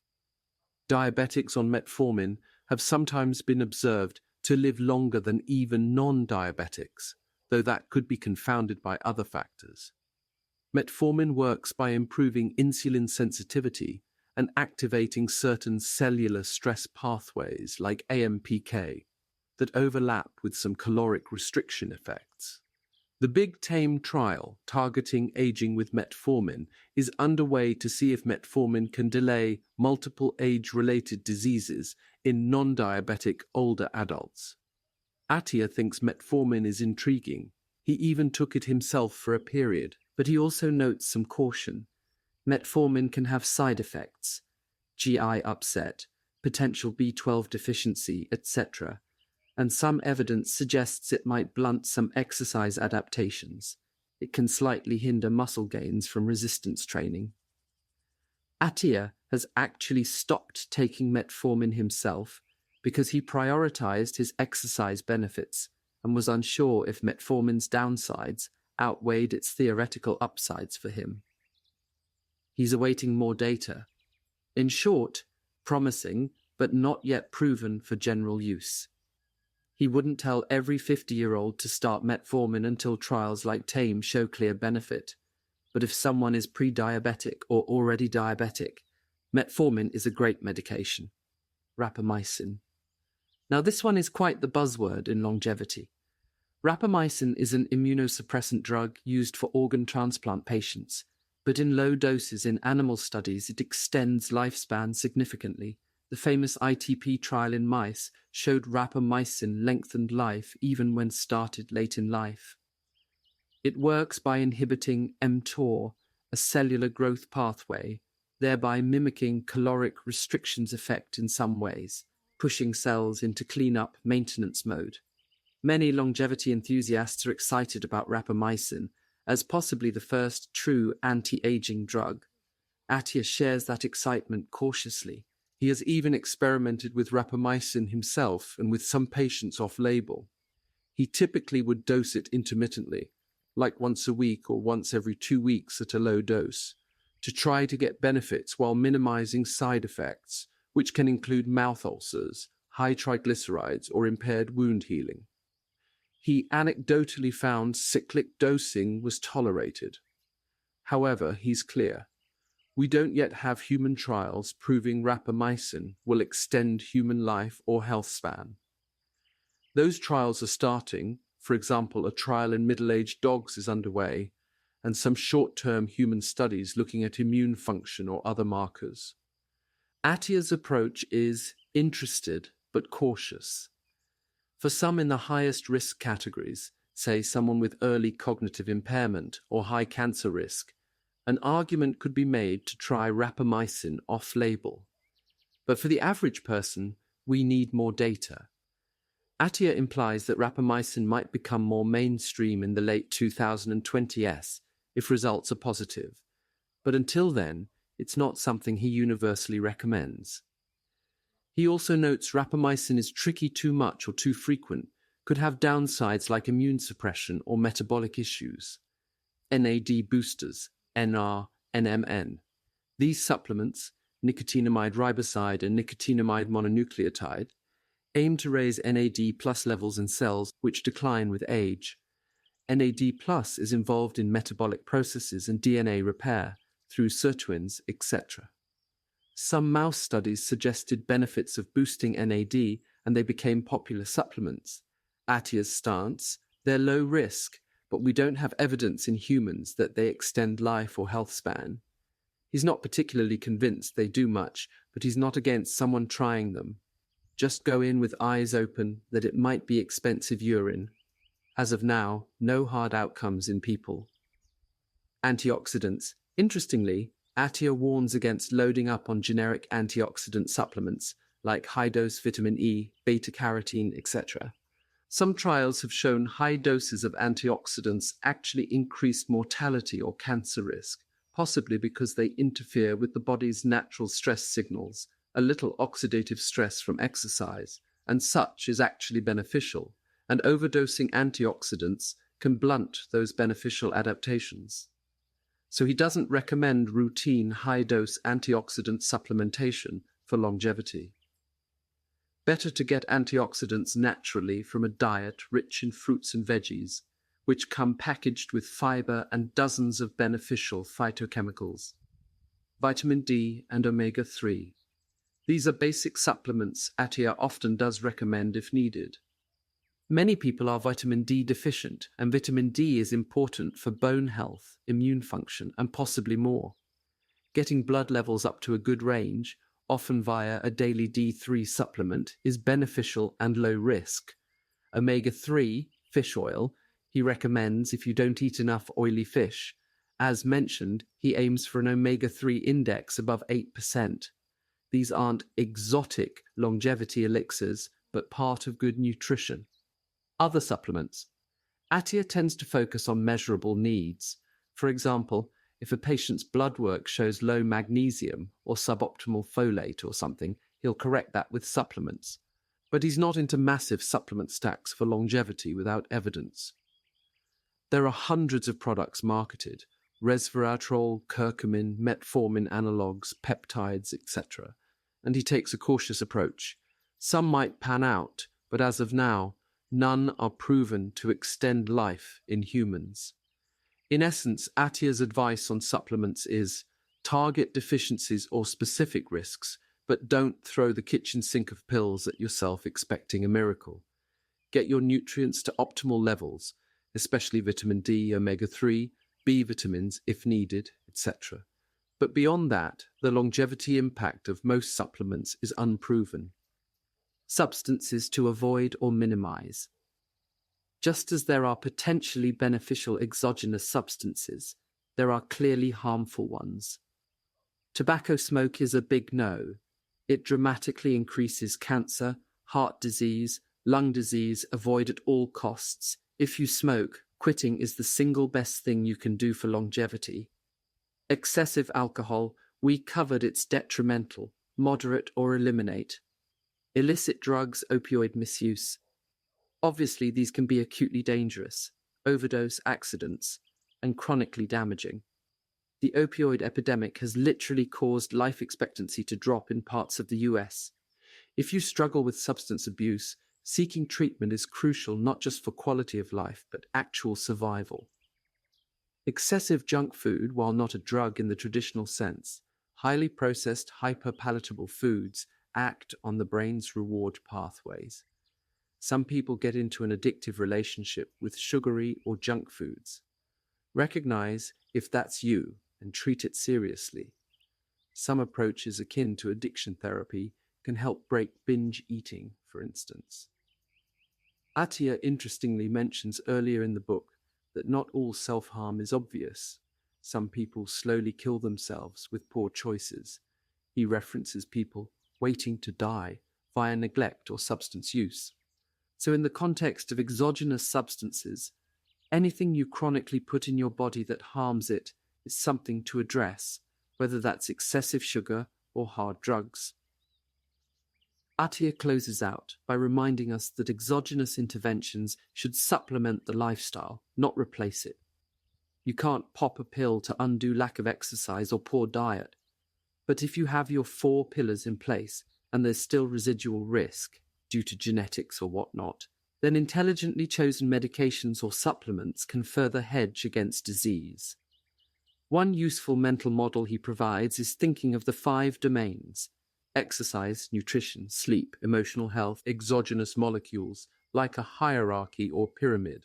Diabetics on metformin have sometimes been observed to live longer than even non-diabetics, though that could be confounded by other factors. Metformin works by improving insulin sensitivity and activating certain cellular stress pathways like AMPK. that overlap with some caloric restriction effects. The Big Tame trial targeting aging with metformin is underway to see if metformin can delay multiple age-related diseases in non-diabetic older adults. Attia thinks metformin is intriguing. He even took it himself for a period, but he also notes some caution. Metformin can have side effects, GI upset, potential B12 deficiency, etc., and some evidence suggests it might blunt some exercise adaptations. It can slightly hinder muscle gains from resistance training. Attia has actually stopped taking metformin himself because he prioritized his exercise benefits and was unsure if metformin's downsides outweighed its theoretical upsides for him. He's awaiting more data. In short, promising, but not yet proven for general use. He wouldn't tell every 50-year-old to start metformin until trials like TAME show clear benefit. But if someone is pre-diabetic or already diabetic, metformin is a great medication. Rapamycin. Now this one is quite the buzzword in longevity. Rapamycin is an immunosuppressant drug used for organ transplant patients, but in low doses in animal studies it extends lifespan significantly. The famous ITP trial in mice showed rapamycin lengthened life even when started late in life. It works by inhibiting mTOR, a cellular growth pathway, thereby mimicking caloric restrictions effect in some ways, pushing cells into clean-up maintenance mode. Many longevity enthusiasts are excited about rapamycin as possibly the first true anti-aging drug. Attia shares that excitement cautiously. He has even experimented with rapamycin himself and with some patients off-label. He typically would dose it intermittently, like once a week or once every 2 weeks at a low dose, to try to get benefits while minimizing side effects, which can include mouth ulcers, high triglycerides, or impaired wound healing. He anecdotally found cyclic dosing was tolerated. However, he's clear. We don't yet have human trials proving rapamycin will extend human life or health span. Those trials are starting. For example, a trial in middle-aged dogs is underway, and some short-term human studies looking at immune function or other markers. Attia's approach is interested but cautious. For some in the highest risk categories, say someone with early cognitive impairment or high cancer risk, an argument could be made to try rapamycin off-label. But for the average person, we need more data. Attia implies that rapamycin might become more mainstream in the late 2020s if results are positive, but until then, it's not something he universally recommends. He also notes rapamycin is tricky too much or too frequent, could have downsides like immune suppression or metabolic issues. NAD boosters, NR, NMN. These supplements, nicotinamide riboside and nicotinamide mononucleotide, aim to raise NAD+ levels in cells which decline with age. NAD+ is involved in metabolic processes and DNA repair through sirtuins, etc. Some mouse studies suggested benefits of boosting NAD and they became popular supplements. Attia's stance, they're low risk, but we don't have evidence in humans that they extend life or health span. He's not particularly convinced they do much, but he's not against someone trying them. Just go in with eyes open that it might be expensive urine. As of now, no hard outcomes in people. Antioxidants. Interestingly, Attia warns against loading up on generic antioxidant supplements like high-dose vitamin E, beta-carotene, etc. Some trials have shown high doses of antioxidants actually increase mortality or cancer risk, possibly because they interfere with the body's natural stress signals, a little oxidative stress from exercise, and such is actually beneficial, and overdosing antioxidants can blunt those beneficial adaptations. So he doesn't recommend routine high-dose antioxidant supplementation for longevity. Better to get antioxidants naturally from a diet rich in fruits and veggies, which come packaged with fiber and dozens of beneficial phytochemicals. Vitamin D and omega-3. These are basic supplements Attia often does recommend if needed. Many people are vitamin D deficient, and vitamin D is important for bone health, immune function, and possibly more. Getting blood levels up to a good range, often via a daily D3 supplement, is beneficial and low risk. Omega-3, fish oil, he recommends if you don't eat enough oily fish. As mentioned, he aims for an omega-3 index above 8%. These aren't exotic longevity elixirs, but part of good nutrition. Other supplements. Attia tends to focus on measurable needs. For example, if a patient's blood work shows low magnesium or suboptimal folate or something, he'll correct that with supplements. But he's not into massive supplement stacks for longevity without evidence. There are hundreds of products marketed: resveratrol, curcumin, metformin analogues, peptides, etc. And he takes a cautious approach. Some might pan out, but as of now, none are proven to extend life in humans. In essence, Attia's advice on supplements is target deficiencies or specific risks, but don't throw the kitchen sink of pills at yourself expecting a miracle. Get your nutrients to optimal levels, especially vitamin D, omega-3, B vitamins if needed, etc. But beyond that, the longevity impact of most supplements is unproven. Substances to avoid or minimize. Just as there are potentially beneficial exogenous substances, there are clearly harmful ones. Tobacco smoke is a big no. It dramatically increases cancer, heart disease, lung disease. Avoid at all costs. If you smoke, quitting is the single best thing you can do for longevity. Excessive alcohol, we covered its detrimental, moderate or eliminate. Illicit drugs, opioid misuse. Obviously, these can be acutely dangerous, overdose accidents, and chronically damaging. The opioid epidemic has literally caused life expectancy to drop in parts of the US. If you struggle with substance abuse, seeking treatment is crucial not just for quality of life, but actual survival. Excessive junk food, while not a drug in the traditional sense, highly processed, hyperpalatable foods act on the brain's reward pathways. Some people get into an addictive relationship with sugary or junk foods. Recognize if that's you and treat it seriously. Some approaches akin to addiction therapy can help break binge eating, for instance. Attia interestingly mentions earlier in the book that not all self-harm is obvious. Some people slowly kill themselves with poor choices. He references people waiting to die via neglect or substance use. So in the context of exogenous substances, anything you chronically put in your body that harms it is something to address, whether that's excessive sugar or hard drugs. Attia closes out by reminding us that exogenous interventions should supplement the lifestyle, not replace it. You can't pop a pill to undo lack of exercise or poor diet. But if you have your 4 pillars in place and there's still residual risk, due to genetics or whatnot, then intelligently chosen medications or supplements can further hedge against disease. One useful mental model he provides is thinking of the 5 domains: exercise, nutrition, sleep, emotional health, exogenous molecules, like a hierarchy or pyramid.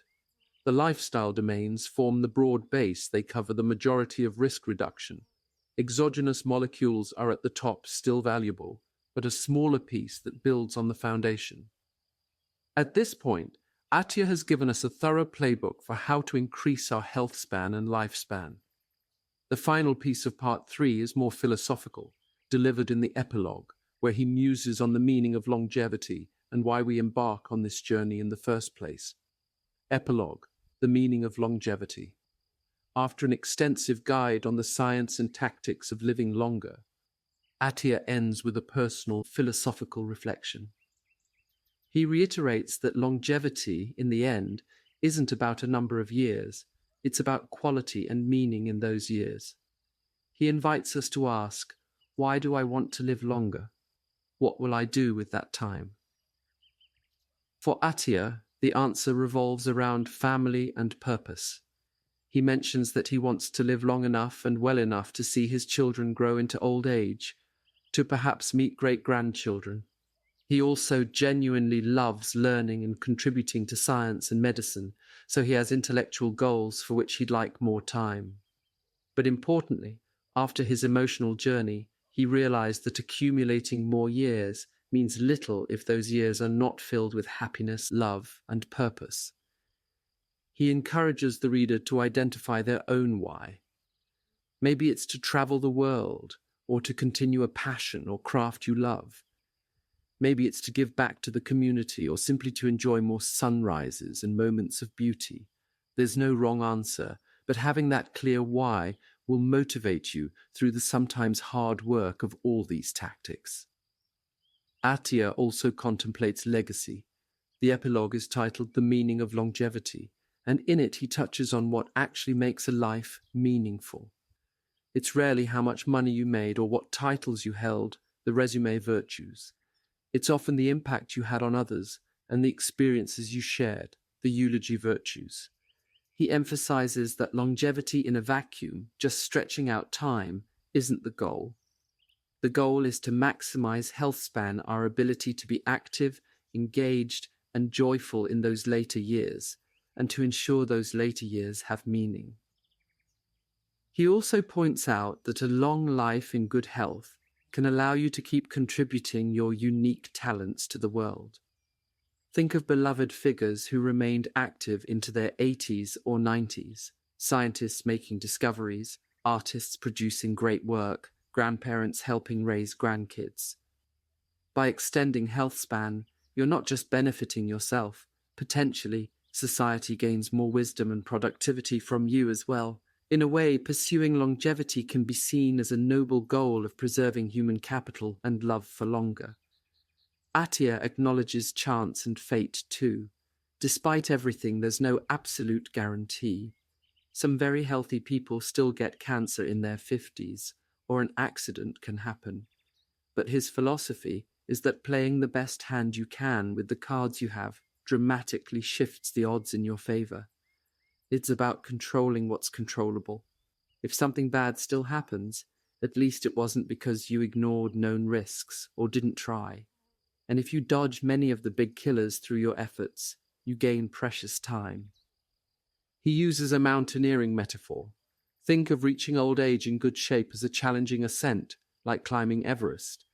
The lifestyle domains form the broad base. They cover the majority of risk reduction. Exogenous molecules are at the top, still valuable, but a smaller piece that builds on the foundation. At this point, Attia has given us a thorough playbook for how to increase our health span and lifespan. The final piece of part 3 is more philosophical, delivered in the epilogue, where he muses on the meaning of longevity and why we embark on this journey in the first place. Epilogue, the meaning of longevity. After an extensive guide on the science and tactics of living longer, Attia ends with a personal philosophical reflection. He reiterates that longevity, in the end, isn't about a number of years. It's about quality and meaning in those years. He invites us to ask, why do I want to live longer? What will I do with that time? For Attia, the answer revolves around family and purpose. He mentions that he wants to live long enough and well enough to see his children grow into old age, to perhaps meet great-grandchildren. He also genuinely loves learning and contributing to science and medicine, so he has intellectual goals for which he'd like more time. But importantly, after his emotional journey, he realized that accumulating more years means little if those years are not filled with happiness, love, and purpose. He encourages the reader to identify their own why. Maybe it's to travel the world, or to continue a passion or craft you love. Maybe it's to give back to the community, or simply to enjoy more sunrises and moments of beauty. There's no wrong answer, but having that clear why will motivate you through the sometimes hard work of all these tactics. Attia also contemplates legacy. The epilogue is titled The Meaning of Longevity, and in it he touches on what actually makes a life meaningful. It's rarely how much money you made or what titles you held, the resume virtues. It's often the impact you had on others and the experiences you shared, the eulogy virtues. He emphasizes that longevity in a vacuum, just stretching out time, isn't the goal. The goal is to maximize Healthspan, our ability to be active, engaged, and joyful in those later years, and to ensure those later years have meaning. He also points out that a long life in good health can allow you to keep contributing your unique talents to the world. Think of beloved figures who remained active into their 80s or 90s, scientists making discoveries, artists producing great work, grandparents helping raise grandkids. By extending Healthspan, you're not just benefiting yourself, potentially society gains more wisdom and productivity from you as well. In a way, pursuing longevity can be seen as a noble goal of preserving human capital and love for longer. Attia acknowledges chance and fate too. Despite everything, there's no absolute guarantee. Some very healthy people still get cancer in their 50s, or an accident can happen. But his philosophy is that playing the best hand you can with the cards you have dramatically shifts the odds in your favor. It's about controlling what's controllable. If something bad still happens, at least it wasn't because you ignored known risks or didn't try. And if you dodge many of the big killers through your efforts, you gain precious time. He uses a mountaineering metaphor. Think of reaching old age in good shape as a challenging ascent, like climbing Everest.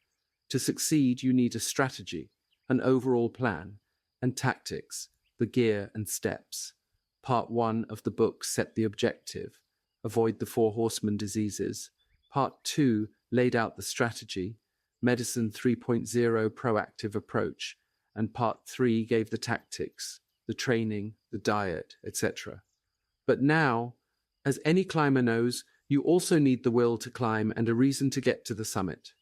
To succeed, you need a strategy, an overall plan, and tactics, the gear and steps. Part 1 of the book set the objective, avoid the 4 horseman diseases. Part 2 laid out the strategy, Medicine 3.0 proactive approach, and Part 3 gave the tactics, the training, the diet, etc. But now, as any climber knows, you also need the will to climb and a reason to get to the summit.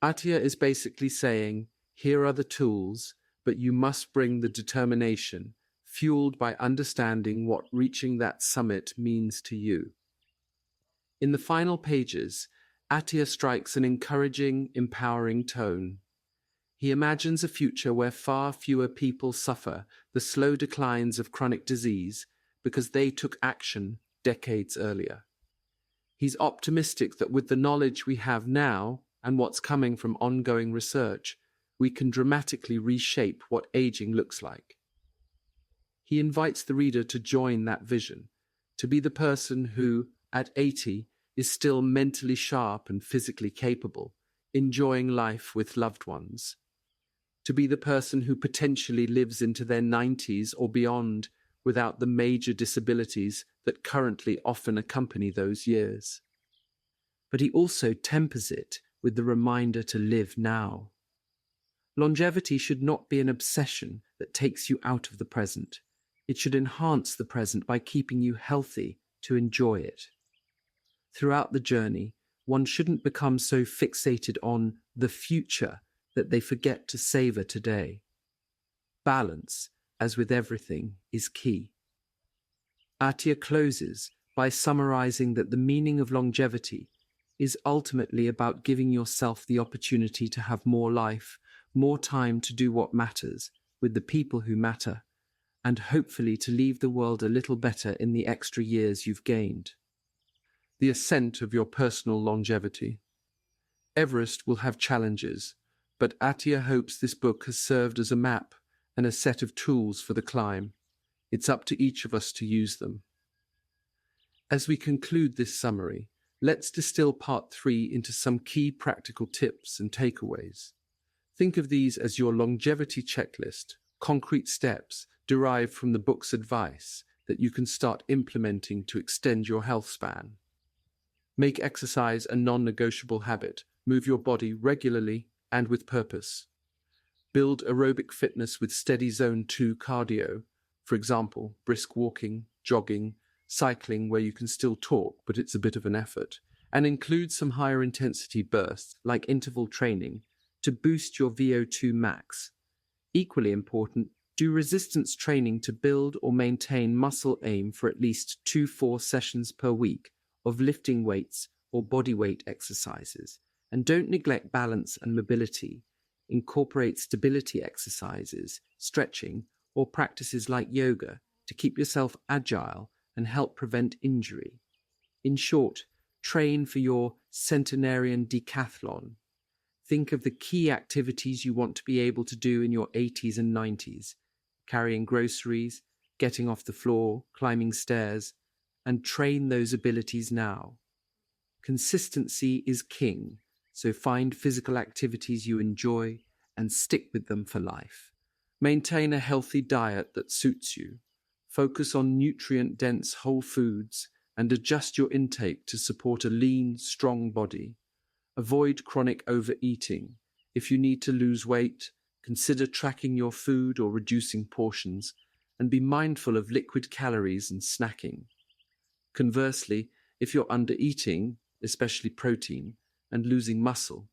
Attia is basically saying, here are the tools, but you must bring the determination, fueled by understanding what reaching that summit means to you. In the final pages, Attia strikes an encouraging, empowering tone. He imagines a future where far fewer people suffer the slow declines of chronic disease because they took action decades earlier. He's optimistic that with the knowledge we have now and what's coming from ongoing research, we can dramatically reshape what aging looks like. He invites the reader to join that vision, to be the person who, at 80, is still mentally sharp and physically capable, enjoying life with loved ones. To be the person who potentially lives into their 90s or beyond without the major disabilities that currently often accompany those years. But he also tempers it with the reminder to live now. Longevity should not be an obsession that takes you out of the present. It should enhance the present by keeping you healthy to enjoy it. Throughout the journey, one shouldn't become so fixated on the future that they forget to savor today. Balance, as with everything, is key. Attia closes by summarizing that the meaning of longevity is ultimately about giving yourself the opportunity to have more life, more time to do what matters, with the people who matter, and hopefully to leave the world a little better in the extra years you've gained. The ascent of your personal longevity. Everest will have challenges, but Attia hopes this book has served as a map and a set of tools for the climb. It's up to each of us to use them. As we conclude this summary, let's distill part 3 into some key practical tips and takeaways. Think of these as your longevity checklist, concrete steps derived from the book's advice that you can start implementing to extend your health span. Make exercise a non-negotiable habit. Move your body regularly and with purpose. Build aerobic fitness with steady zone 2 cardio, for example, brisk walking, jogging, cycling where you can still talk but it's a bit of an effort, and include some higher intensity bursts like interval training to boost your VO2 max. Equally important, do resistance training to build or maintain muscle. Aim for at least 2-4 sessions per week of lifting weights or body weight exercises. And don't neglect balance and mobility. Incorporate stability exercises, stretching, or practices like yoga to keep yourself agile and help prevent injury. In short, train for your Centenarian Decathlon. Think of the key activities you want to be able to do in your 80s and 90s, carrying groceries, getting off the floor, climbing stairs, and train those abilities now. Consistency is king, so find physical activities you enjoy and stick with them for life. Maintain a healthy diet that suits you. Focus on nutrient-dense whole foods and adjust your intake to support a lean, strong body. Avoid chronic overeating. If you need to lose weight, consider tracking your food or reducing portions, and be mindful of liquid calories and snacking. Conversely, if you're undereating, especially protein, and losing muscle,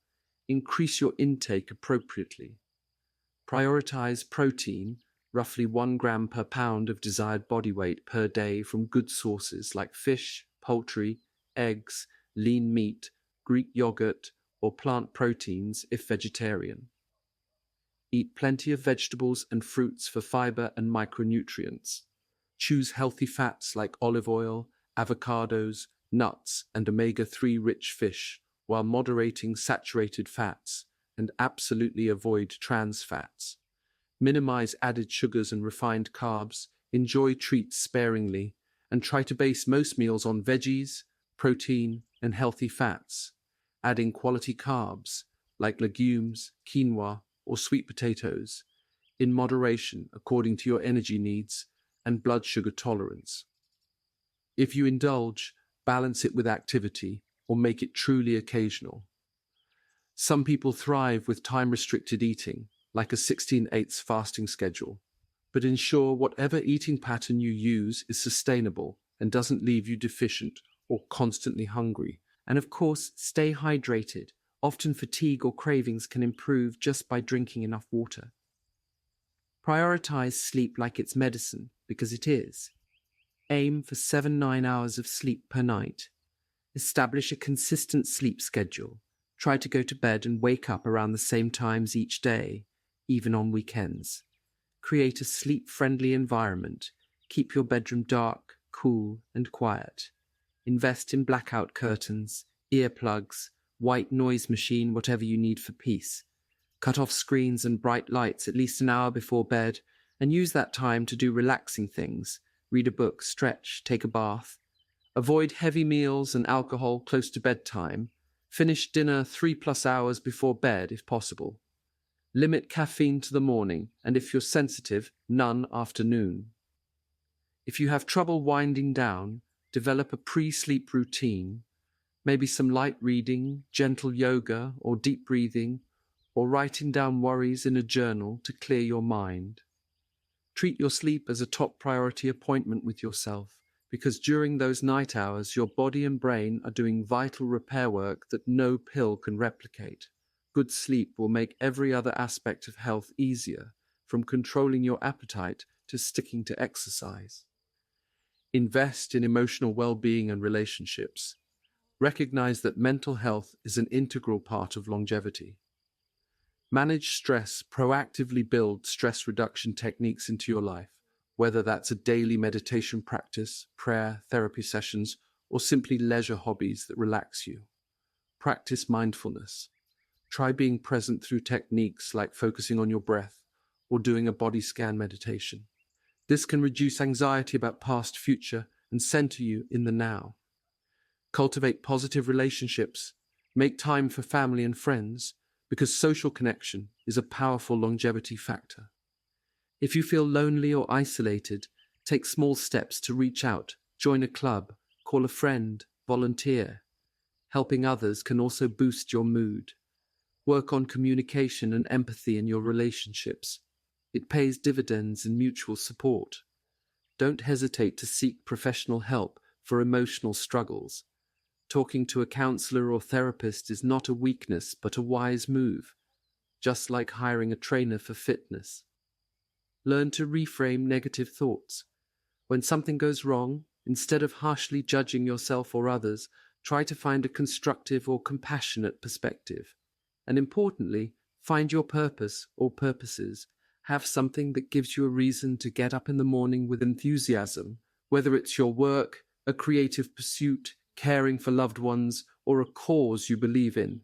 increase your intake appropriately. Prioritize protein, roughly 1 gram per pound of desired body weight per day from good sources like fish, poultry, eggs, lean meat, Greek yogurt, or plant proteins if vegetarian. Eat plenty of vegetables and fruits for fiber and micronutrients. Choose healthy fats like olive oil, avocados, nuts, and omega-3 rich fish, while moderating saturated fats, and absolutely avoid trans fats. Minimize added sugars and refined carbs, enjoy treats sparingly, and try to base most meals on veggies, protein, and healthy fats, adding quality carbs like legumes, quinoa, or sweet potatoes, in moderation according to your energy needs and blood sugar tolerance. If you indulge, balance it with activity or make it truly occasional. Some people thrive with time-restricted eating, like a 16/8 fasting schedule, but ensure whatever eating pattern you use is sustainable and doesn't leave you deficient or constantly hungry. And of course, stay hydrated. Often fatigue or cravings can improve just by drinking enough water. Prioritize sleep like it's medicine, because it is. Aim for 7-9 hours of sleep per night. Establish a consistent sleep schedule. Try to go to bed and wake up around the same times each day, even on weekends. Create a sleep-friendly environment. Keep your bedroom dark, cool, and quiet. Invest in blackout curtains, earplugs, white noise machine, whatever you need for peace. Cut off screens and bright lights at least an hour before bed, and use that time to do relaxing things. Read a book, stretch, take a bath. Avoid heavy meals and alcohol close to bedtime. Finish dinner 3+ hours before bed if possible. Limit caffeine to the morning, and if you're sensitive, none after noon. If you have trouble winding down, develop a pre-sleep routine, maybe some light reading, gentle yoga, or deep breathing, or writing down worries in a journal to clear your mind. Treat your sleep as a top priority appointment with yourself, because during those night hours, your body and brain are doing vital repair work that no pill can replicate. Good sleep will make every other aspect of health easier, from controlling your appetite to sticking to exercise. Invest in emotional well-being and relationships. Recognize that mental health is an integral part of longevity. Manage stress, proactively build stress reduction techniques into your life, whether that's a daily meditation practice, prayer, therapy sessions, or simply leisure hobbies that relax you. Practice mindfulness. Try being present through techniques like focusing on your breath or doing a body scan meditation. This can reduce anxiety about past, future, and center you in the now. Cultivate positive relationships. Make time for family and friends, because social connection is a powerful longevity factor. If you feel lonely or isolated, take small steps to reach out, join a club, call a friend, volunteer. Helping others can also boost your mood. Work on communication and empathy in your relationships. It pays dividends in mutual support. Don't hesitate to seek professional help for emotional struggles. Talking to a counselor or therapist is not a weakness but a wise move, just like hiring a trainer for fitness. Learn to reframe negative thoughts. When something goes wrong, instead of harshly judging yourself or others, try to find a constructive or compassionate perspective. And importantly, find your purpose or purposes. Have something that gives you a reason to get up in the morning with enthusiasm, whether it's your work, a creative pursuit, caring for loved ones, or a cause you believe in.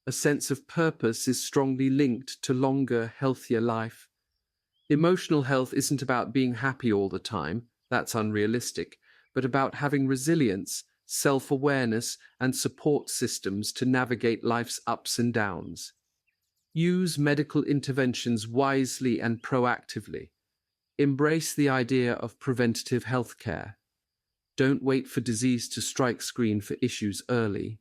A sense of purpose is strongly linked to longer, healthier life. Emotional health isn't about being happy all the time, that's unrealistic, but about having resilience, self-awareness, and support systems to navigate life's ups and downs. Use medical interventions wisely and proactively. Embrace the idea of preventative healthcare. Don't wait for disease to strike screen for issues early.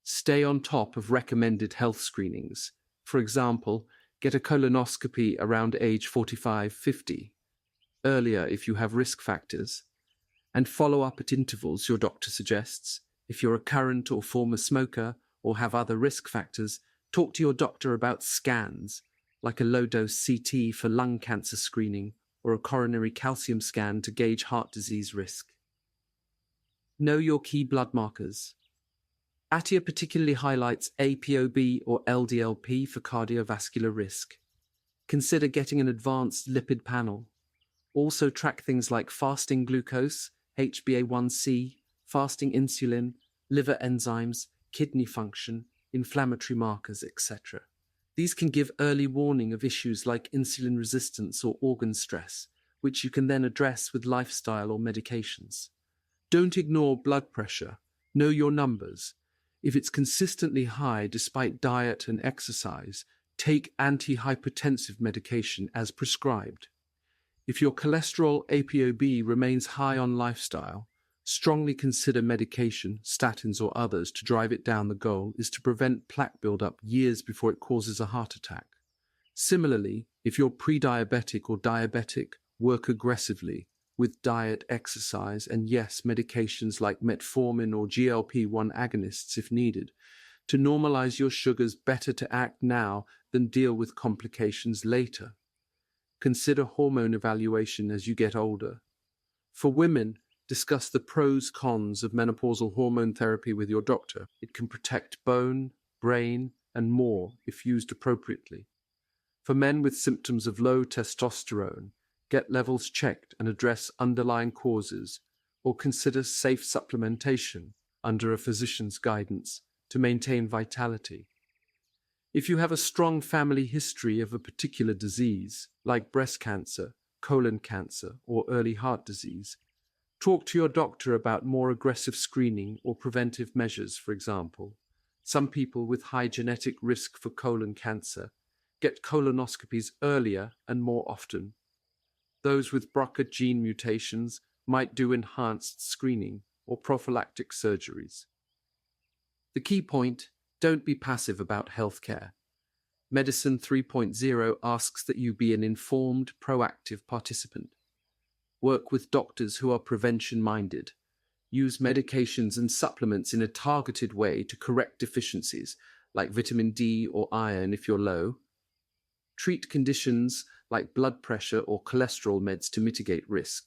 Stay on top of recommended health screenings. For example, get a colonoscopy around age 45-50, earlier if you have risk factors, and follow up at intervals your doctor suggests. If you're a current or former smoker or have other risk factors, talk to your doctor about scans, like a low-dose CT for lung cancer screening or a coronary calcium scan to gauge heart disease risk. Know your key blood markers. Attia particularly highlights ApoB or LDLP for cardiovascular risk. Consider getting an advanced lipid panel. Also track things like fasting glucose, HbA1c, fasting insulin, liver enzymes, kidney function, inflammatory markers, etc. These can give early warning of issues like insulin resistance or organ stress, which you can then address with lifestyle or medications. Don't ignore blood pressure. Know your numbers. If it's consistently high despite diet and exercise, take antihypertensive medication as prescribed. If your cholesterol ApoB remains high on lifestyle, strongly consider medication, statins or others, to drive it down. The goal is to prevent plaque buildup years before it causes a heart attack. Similarly, if you're pre-diabetic or diabetic, work aggressively with diet, exercise, and yes, medications like metformin or GLP-1 agonists if needed, to normalize your sugars. Better to act now than deal with complications later. Consider hormone evaluation as you get older. For women, discuss the pros, cons of menopausal hormone therapy with your doctor. It can protect bone, brain, and more if used appropriately. For men with symptoms of low testosterone, get levels checked and address underlying causes, or consider safe supplementation under a physician's guidance to maintain vitality. If you have a strong family history of a particular disease, like breast cancer, colon cancer, or early heart disease, talk to your doctor about more aggressive screening or preventive measures. For example, some people with high genetic risk for colon cancer get colonoscopies earlier and more often. Those with BRCA gene mutations might do enhanced screening or prophylactic surgeries. The key point: don't be passive about healthcare. Medicine 3.0 asks that you be an informed, proactive participant. Work with doctors who are prevention-minded. Use medications and supplements in a targeted way to correct deficiencies, like vitamin D or iron if you're low. Treat conditions like blood pressure or cholesterol meds to mitigate risk,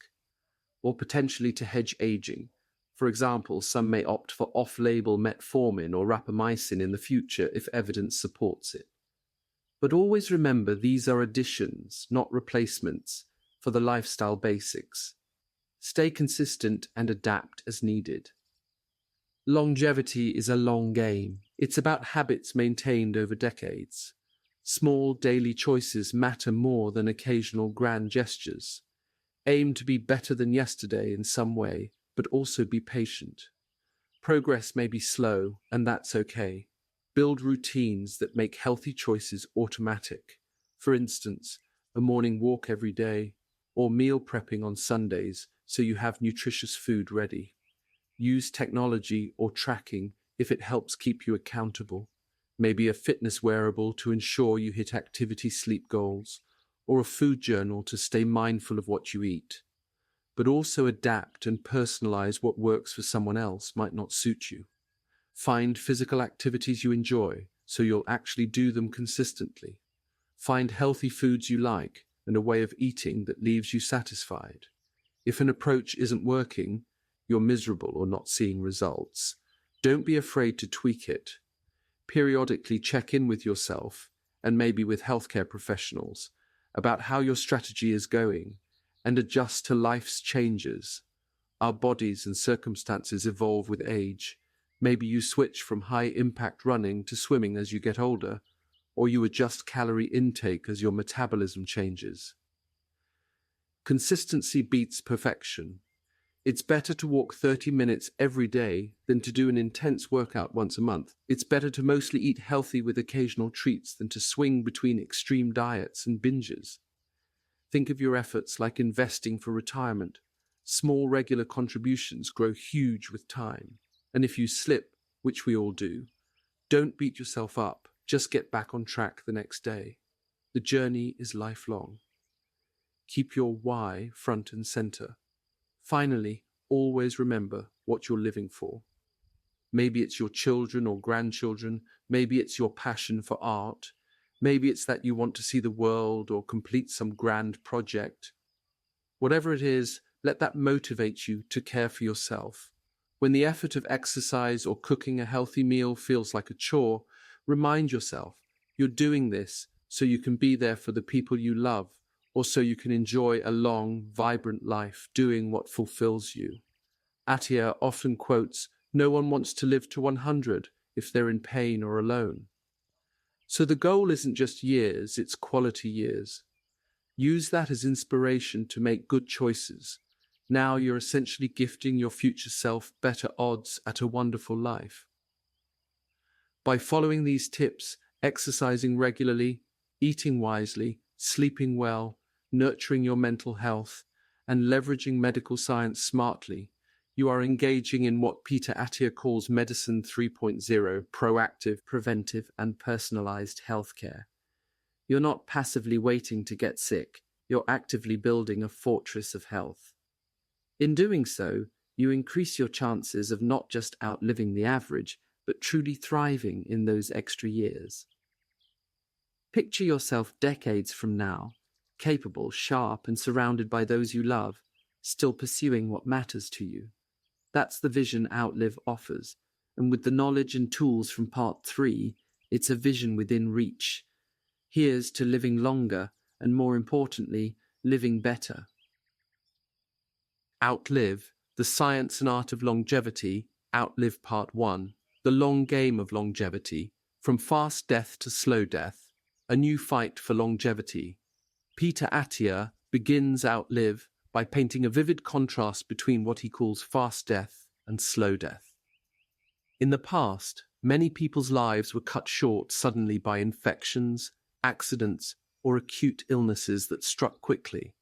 or potentially to hedge aging. For example, some may opt for off-label metformin or rapamycin in the future if evidence supports it. But always remember, these are additions, not replacements, for the lifestyle basics. Stay consistent and adapt as needed. Longevity is a long game. It's about habits maintained over decades. Small daily choices matter more than occasional grand gestures. Aim to be better than yesterday in some way, but also be patient. Progress may be slow, and that's okay. Build routines that make healthy choices automatic. For instance, a morning walk every day, or meal prepping on Sundays so you have nutritious food ready. Use technology or tracking if it helps keep you accountable. Maybe a fitness wearable to ensure you hit activity sleep goals, or a food journal to stay mindful of what you eat. But also adapt and personalize what works for someone else might not suit you. Find physical activities you enjoy so you'll actually do them consistently. Find healthy foods you like and a way of eating that leaves you satisfied. If an approach isn't working, you're miserable or not seeing results, don't be afraid to tweak it. Periodically check in with yourself, and maybe with healthcare professionals, about how your strategy is going, and adjust to life's changes. Our bodies and circumstances evolve with age. Maybe you switch from high-impact running to swimming as you get older, or you adjust calorie intake as your metabolism changes. Consistency beats perfection. It's better to walk 30 minutes every day than to do an intense workout once a month. It's better to mostly eat healthy with occasional treats than to swing between extreme diets and binges. Think of your efforts like investing for retirement. Small regular contributions grow huge with time. And if you slip, which we all do, don't beat yourself up. Just get back on track the next day. The journey is lifelong. Keep your why front and center. Finally, always remember what you're living for. Maybe it's your children or grandchildren. Maybe it's your passion for art. Maybe it's that you want to see the world or complete some grand project. Whatever it is, let that motivate you to care for yourself. When the effort of exercise or cooking a healthy meal feels like a chore, remind yourself you're doing this so you can be there for the people you love, or so you can enjoy a long, vibrant life doing what fulfills you. Attia often quotes, "No one wants to live to 100 if they're in pain or alone." So the goal isn't just years, it's quality years. Use that as inspiration to make good choices. Now you're essentially gifting your future self better odds at a wonderful life. By following these tips, exercising regularly, eating wisely, sleeping well, nurturing your mental health, and leveraging medical science smartly, you are engaging in what Peter Attia calls Medicine 3.0, proactive, preventive, and personalized healthcare. You're not passively waiting to get sick, you're actively building a fortress of health. In doing so, you increase your chances of not just outliving the average, but truly thriving in those extra years. Picture yourself decades from now, capable, sharp, and surrounded by those you love, still pursuing what matters to you. That's the vision Outlive offers, and with the knowledge and tools from Part 3, it's a vision within reach. Here's to living longer, and more importantly, living better. Outlive, the science and art of longevity, Outlive Part 1, the long game of longevity, from fast death to slow death, a new fight for longevity. Peter Attia begins Outlive by painting a vivid contrast between what he calls fast death and slow death. In the past, many people's lives were cut short suddenly by infections, accidents, or acute illnesses that struck quickly.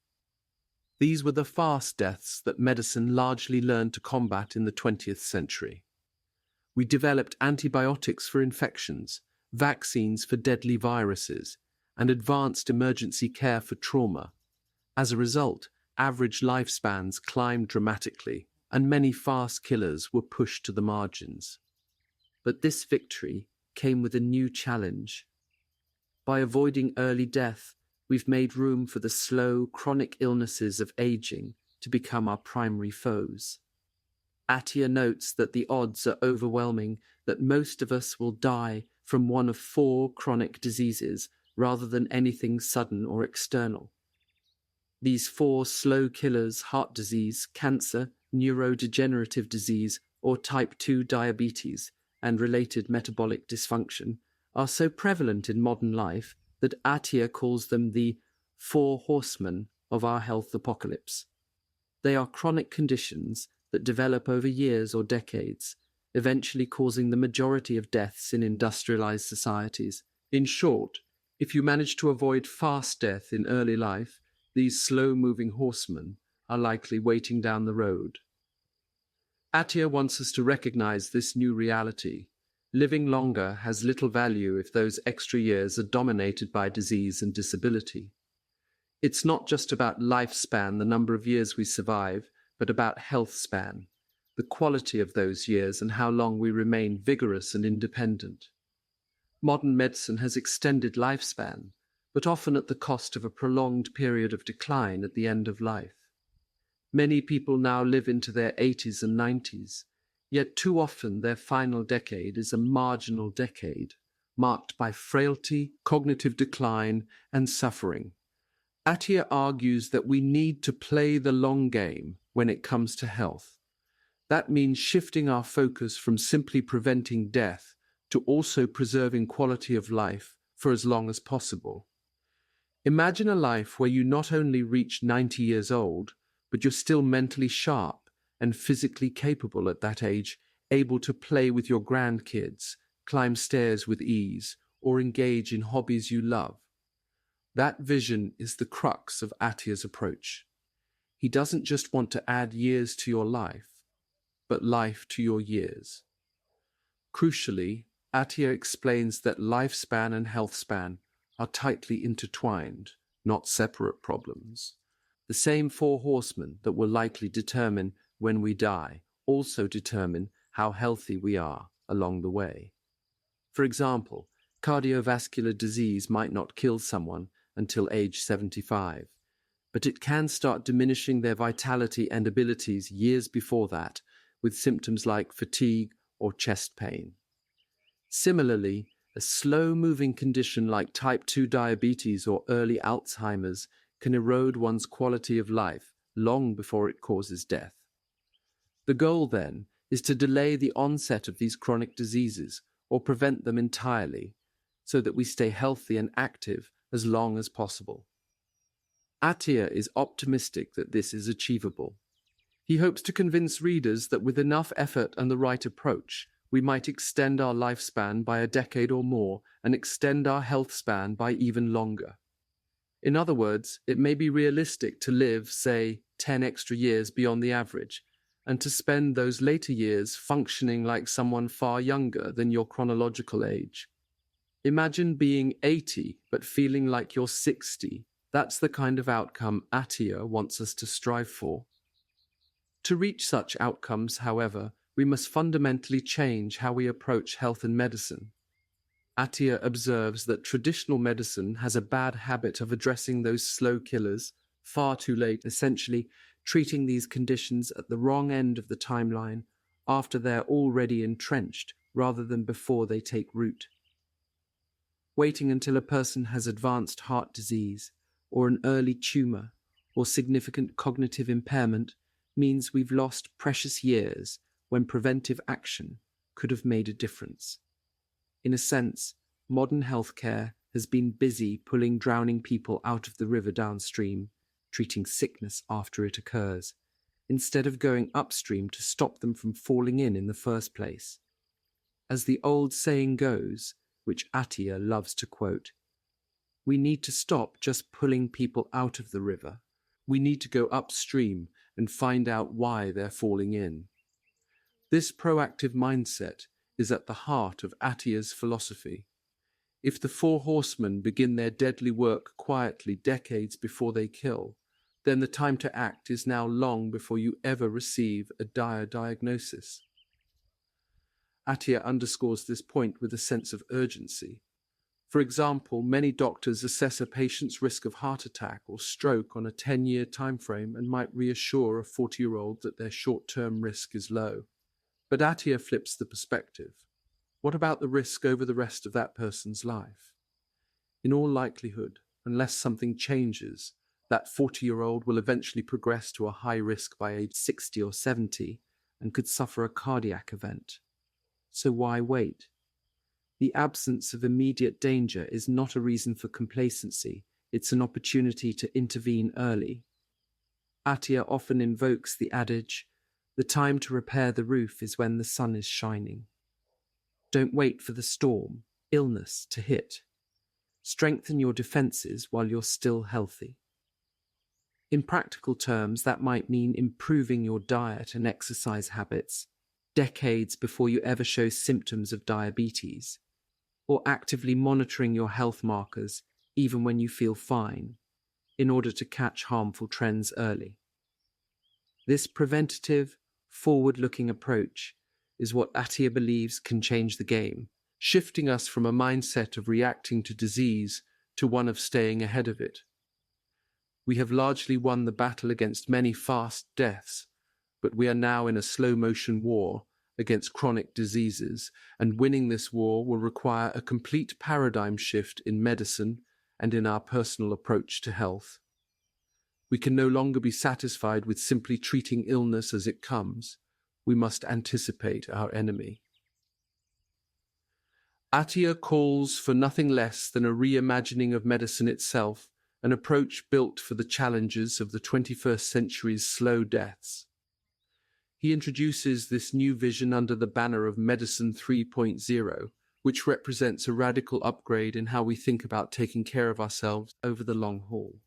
These were the fast deaths that medicine largely learned to combat in the 20th century. We developed antibiotics for infections, vaccines for deadly viruses, and advanced emergency care for trauma. As a result, average lifespans climbed dramatically, and many fast killers were pushed to the margins. But this victory came with a new challenge. By avoiding early death, we've made room for the slow, chronic illnesses of aging to become our primary foes. Attia notes that the odds are overwhelming that most of us will die from one of 4 chronic diseases rather than anything sudden or external. These 4 slow killers, heart disease, cancer, neurodegenerative disease, or type 2 diabetes and related metabolic dysfunction are so prevalent in modern life that Attia calls them the four horsemen of our health apocalypse. They are chronic conditions that develop over years or decades, eventually causing the majority of deaths in industrialized societies. In short, if you manage to avoid fast death in early life, these slow-moving horsemen are likely waiting down the road. Attia wants us to recognize this new reality. Living longer has little value if those extra years are dominated by disease and disability. It's not just about lifespan, the number of years we survive, but about health span, the quality of those years and how long we remain vigorous and independent. Modern medicine has extended lifespan, but often at the cost of a prolonged period of decline at the end of life. Many people now live into their 80s and 90s, yet too often their final decade is a marginal decade, marked by frailty, cognitive decline, and suffering. Attia argues that we need to play the long game when it comes to health. That means shifting our focus from simply preventing death to also preserving quality of life for as long as possible. Imagine a life where you not only reach 90 years old, but you're still mentally sharp and physically capable at that age, able to play with your grandkids, climb stairs with ease, or engage in hobbies you love. That vision is the crux of Attia's approach. He doesn't just want to add years to your life, but life to your years. Crucially, Attia explains that lifespan and health span are tightly intertwined, not separate problems. The same four horsemen that will likely determine when we die also determine how healthy we are along the way. For example, cardiovascular disease might not kill someone until age 75, but it can start diminishing their vitality and abilities years before that, with symptoms like fatigue or chest pain. Similarly, a slow-moving condition like type 2 diabetes or early Alzheimer's can erode one's quality of life long before it causes death. The goal, then, is to delay the onset of these chronic diseases or prevent them entirely, so that we stay healthy and active as long as possible. Attia is optimistic that this is achievable. He hopes to convince readers that with enough effort and the right approach, we might extend our lifespan by a decade or more and extend our health span by even longer. In other words, it may be realistic to live, say, 10 extra years beyond the average, and to spend those later years functioning like someone far younger than your chronological age. Imagine being 80 but feeling like you're 60. That's the kind of outcome Attia wants us to strive for. To reach such outcomes, however, we must fundamentally change how we approach health and medicine. Attia observes that traditional medicine has a bad habit of addressing those slow killers far too late, essentially treating these conditions at the wrong end of the timeline after they're already entrenched rather than before they take root. Waiting until a person has advanced heart disease or an early tumor or significant cognitive impairment means we've lost precious years when preventive action could have made a difference. In a sense, modern healthcare has been busy pulling drowning people out of the river downstream, treating sickness after it occurs, instead of going upstream to stop them from falling in the first place. As the old saying goes, which Attia loves to quote, we need to stop just pulling people out of the river. We need to go upstream and find out why they're falling in. This proactive mindset is at the heart of Attia's philosophy. If the four horsemen begin their deadly work quietly decades before they kill, then the time to act is now long before you ever receive a dire diagnosis. Attia underscores this point with a sense of urgency. For example, many doctors assess a patient's risk of heart attack or stroke on a 10-year time frame and might reassure a 40-year-old that their short-term risk is low. But Attia flips the perspective. What about the risk over the rest of that person's life? In all likelihood, unless something changes, that 40-year-old will eventually progress to a high risk by age 60 or 70, and could suffer a cardiac event. So why wait? The absence of immediate danger is not a reason for complacency, it's an opportunity to intervene early. Attia often invokes the adage, "The time to repair the roof is when the sun is shining." Don't wait for the storm, illness to hit. Strengthen your defenses while you're still healthy. In practical terms, that might mean improving your diet and exercise habits decades before you ever show symptoms of diabetes, or actively monitoring your health markers even when you feel fine, in order to catch harmful trends early. This preventative, forward-looking approach is what Attia believes can change the game, shifting us from a mindset of reacting to disease to one of staying ahead of it. We have largely won the battle against many fast deaths, but we are now in a slow-motion war against chronic diseases, and winning this war will require a complete paradigm shift in medicine and in our personal approach to health. We can no longer be satisfied with simply treating illness as it comes. We must anticipate our enemy. Attia calls for nothing less than a reimagining of medicine itself, an approach built for the challenges of the 21st century's slow deaths. He introduces this new vision under the banner of Medicine 3.0, which represents a radical upgrade in how we think about taking care of ourselves over the long haul.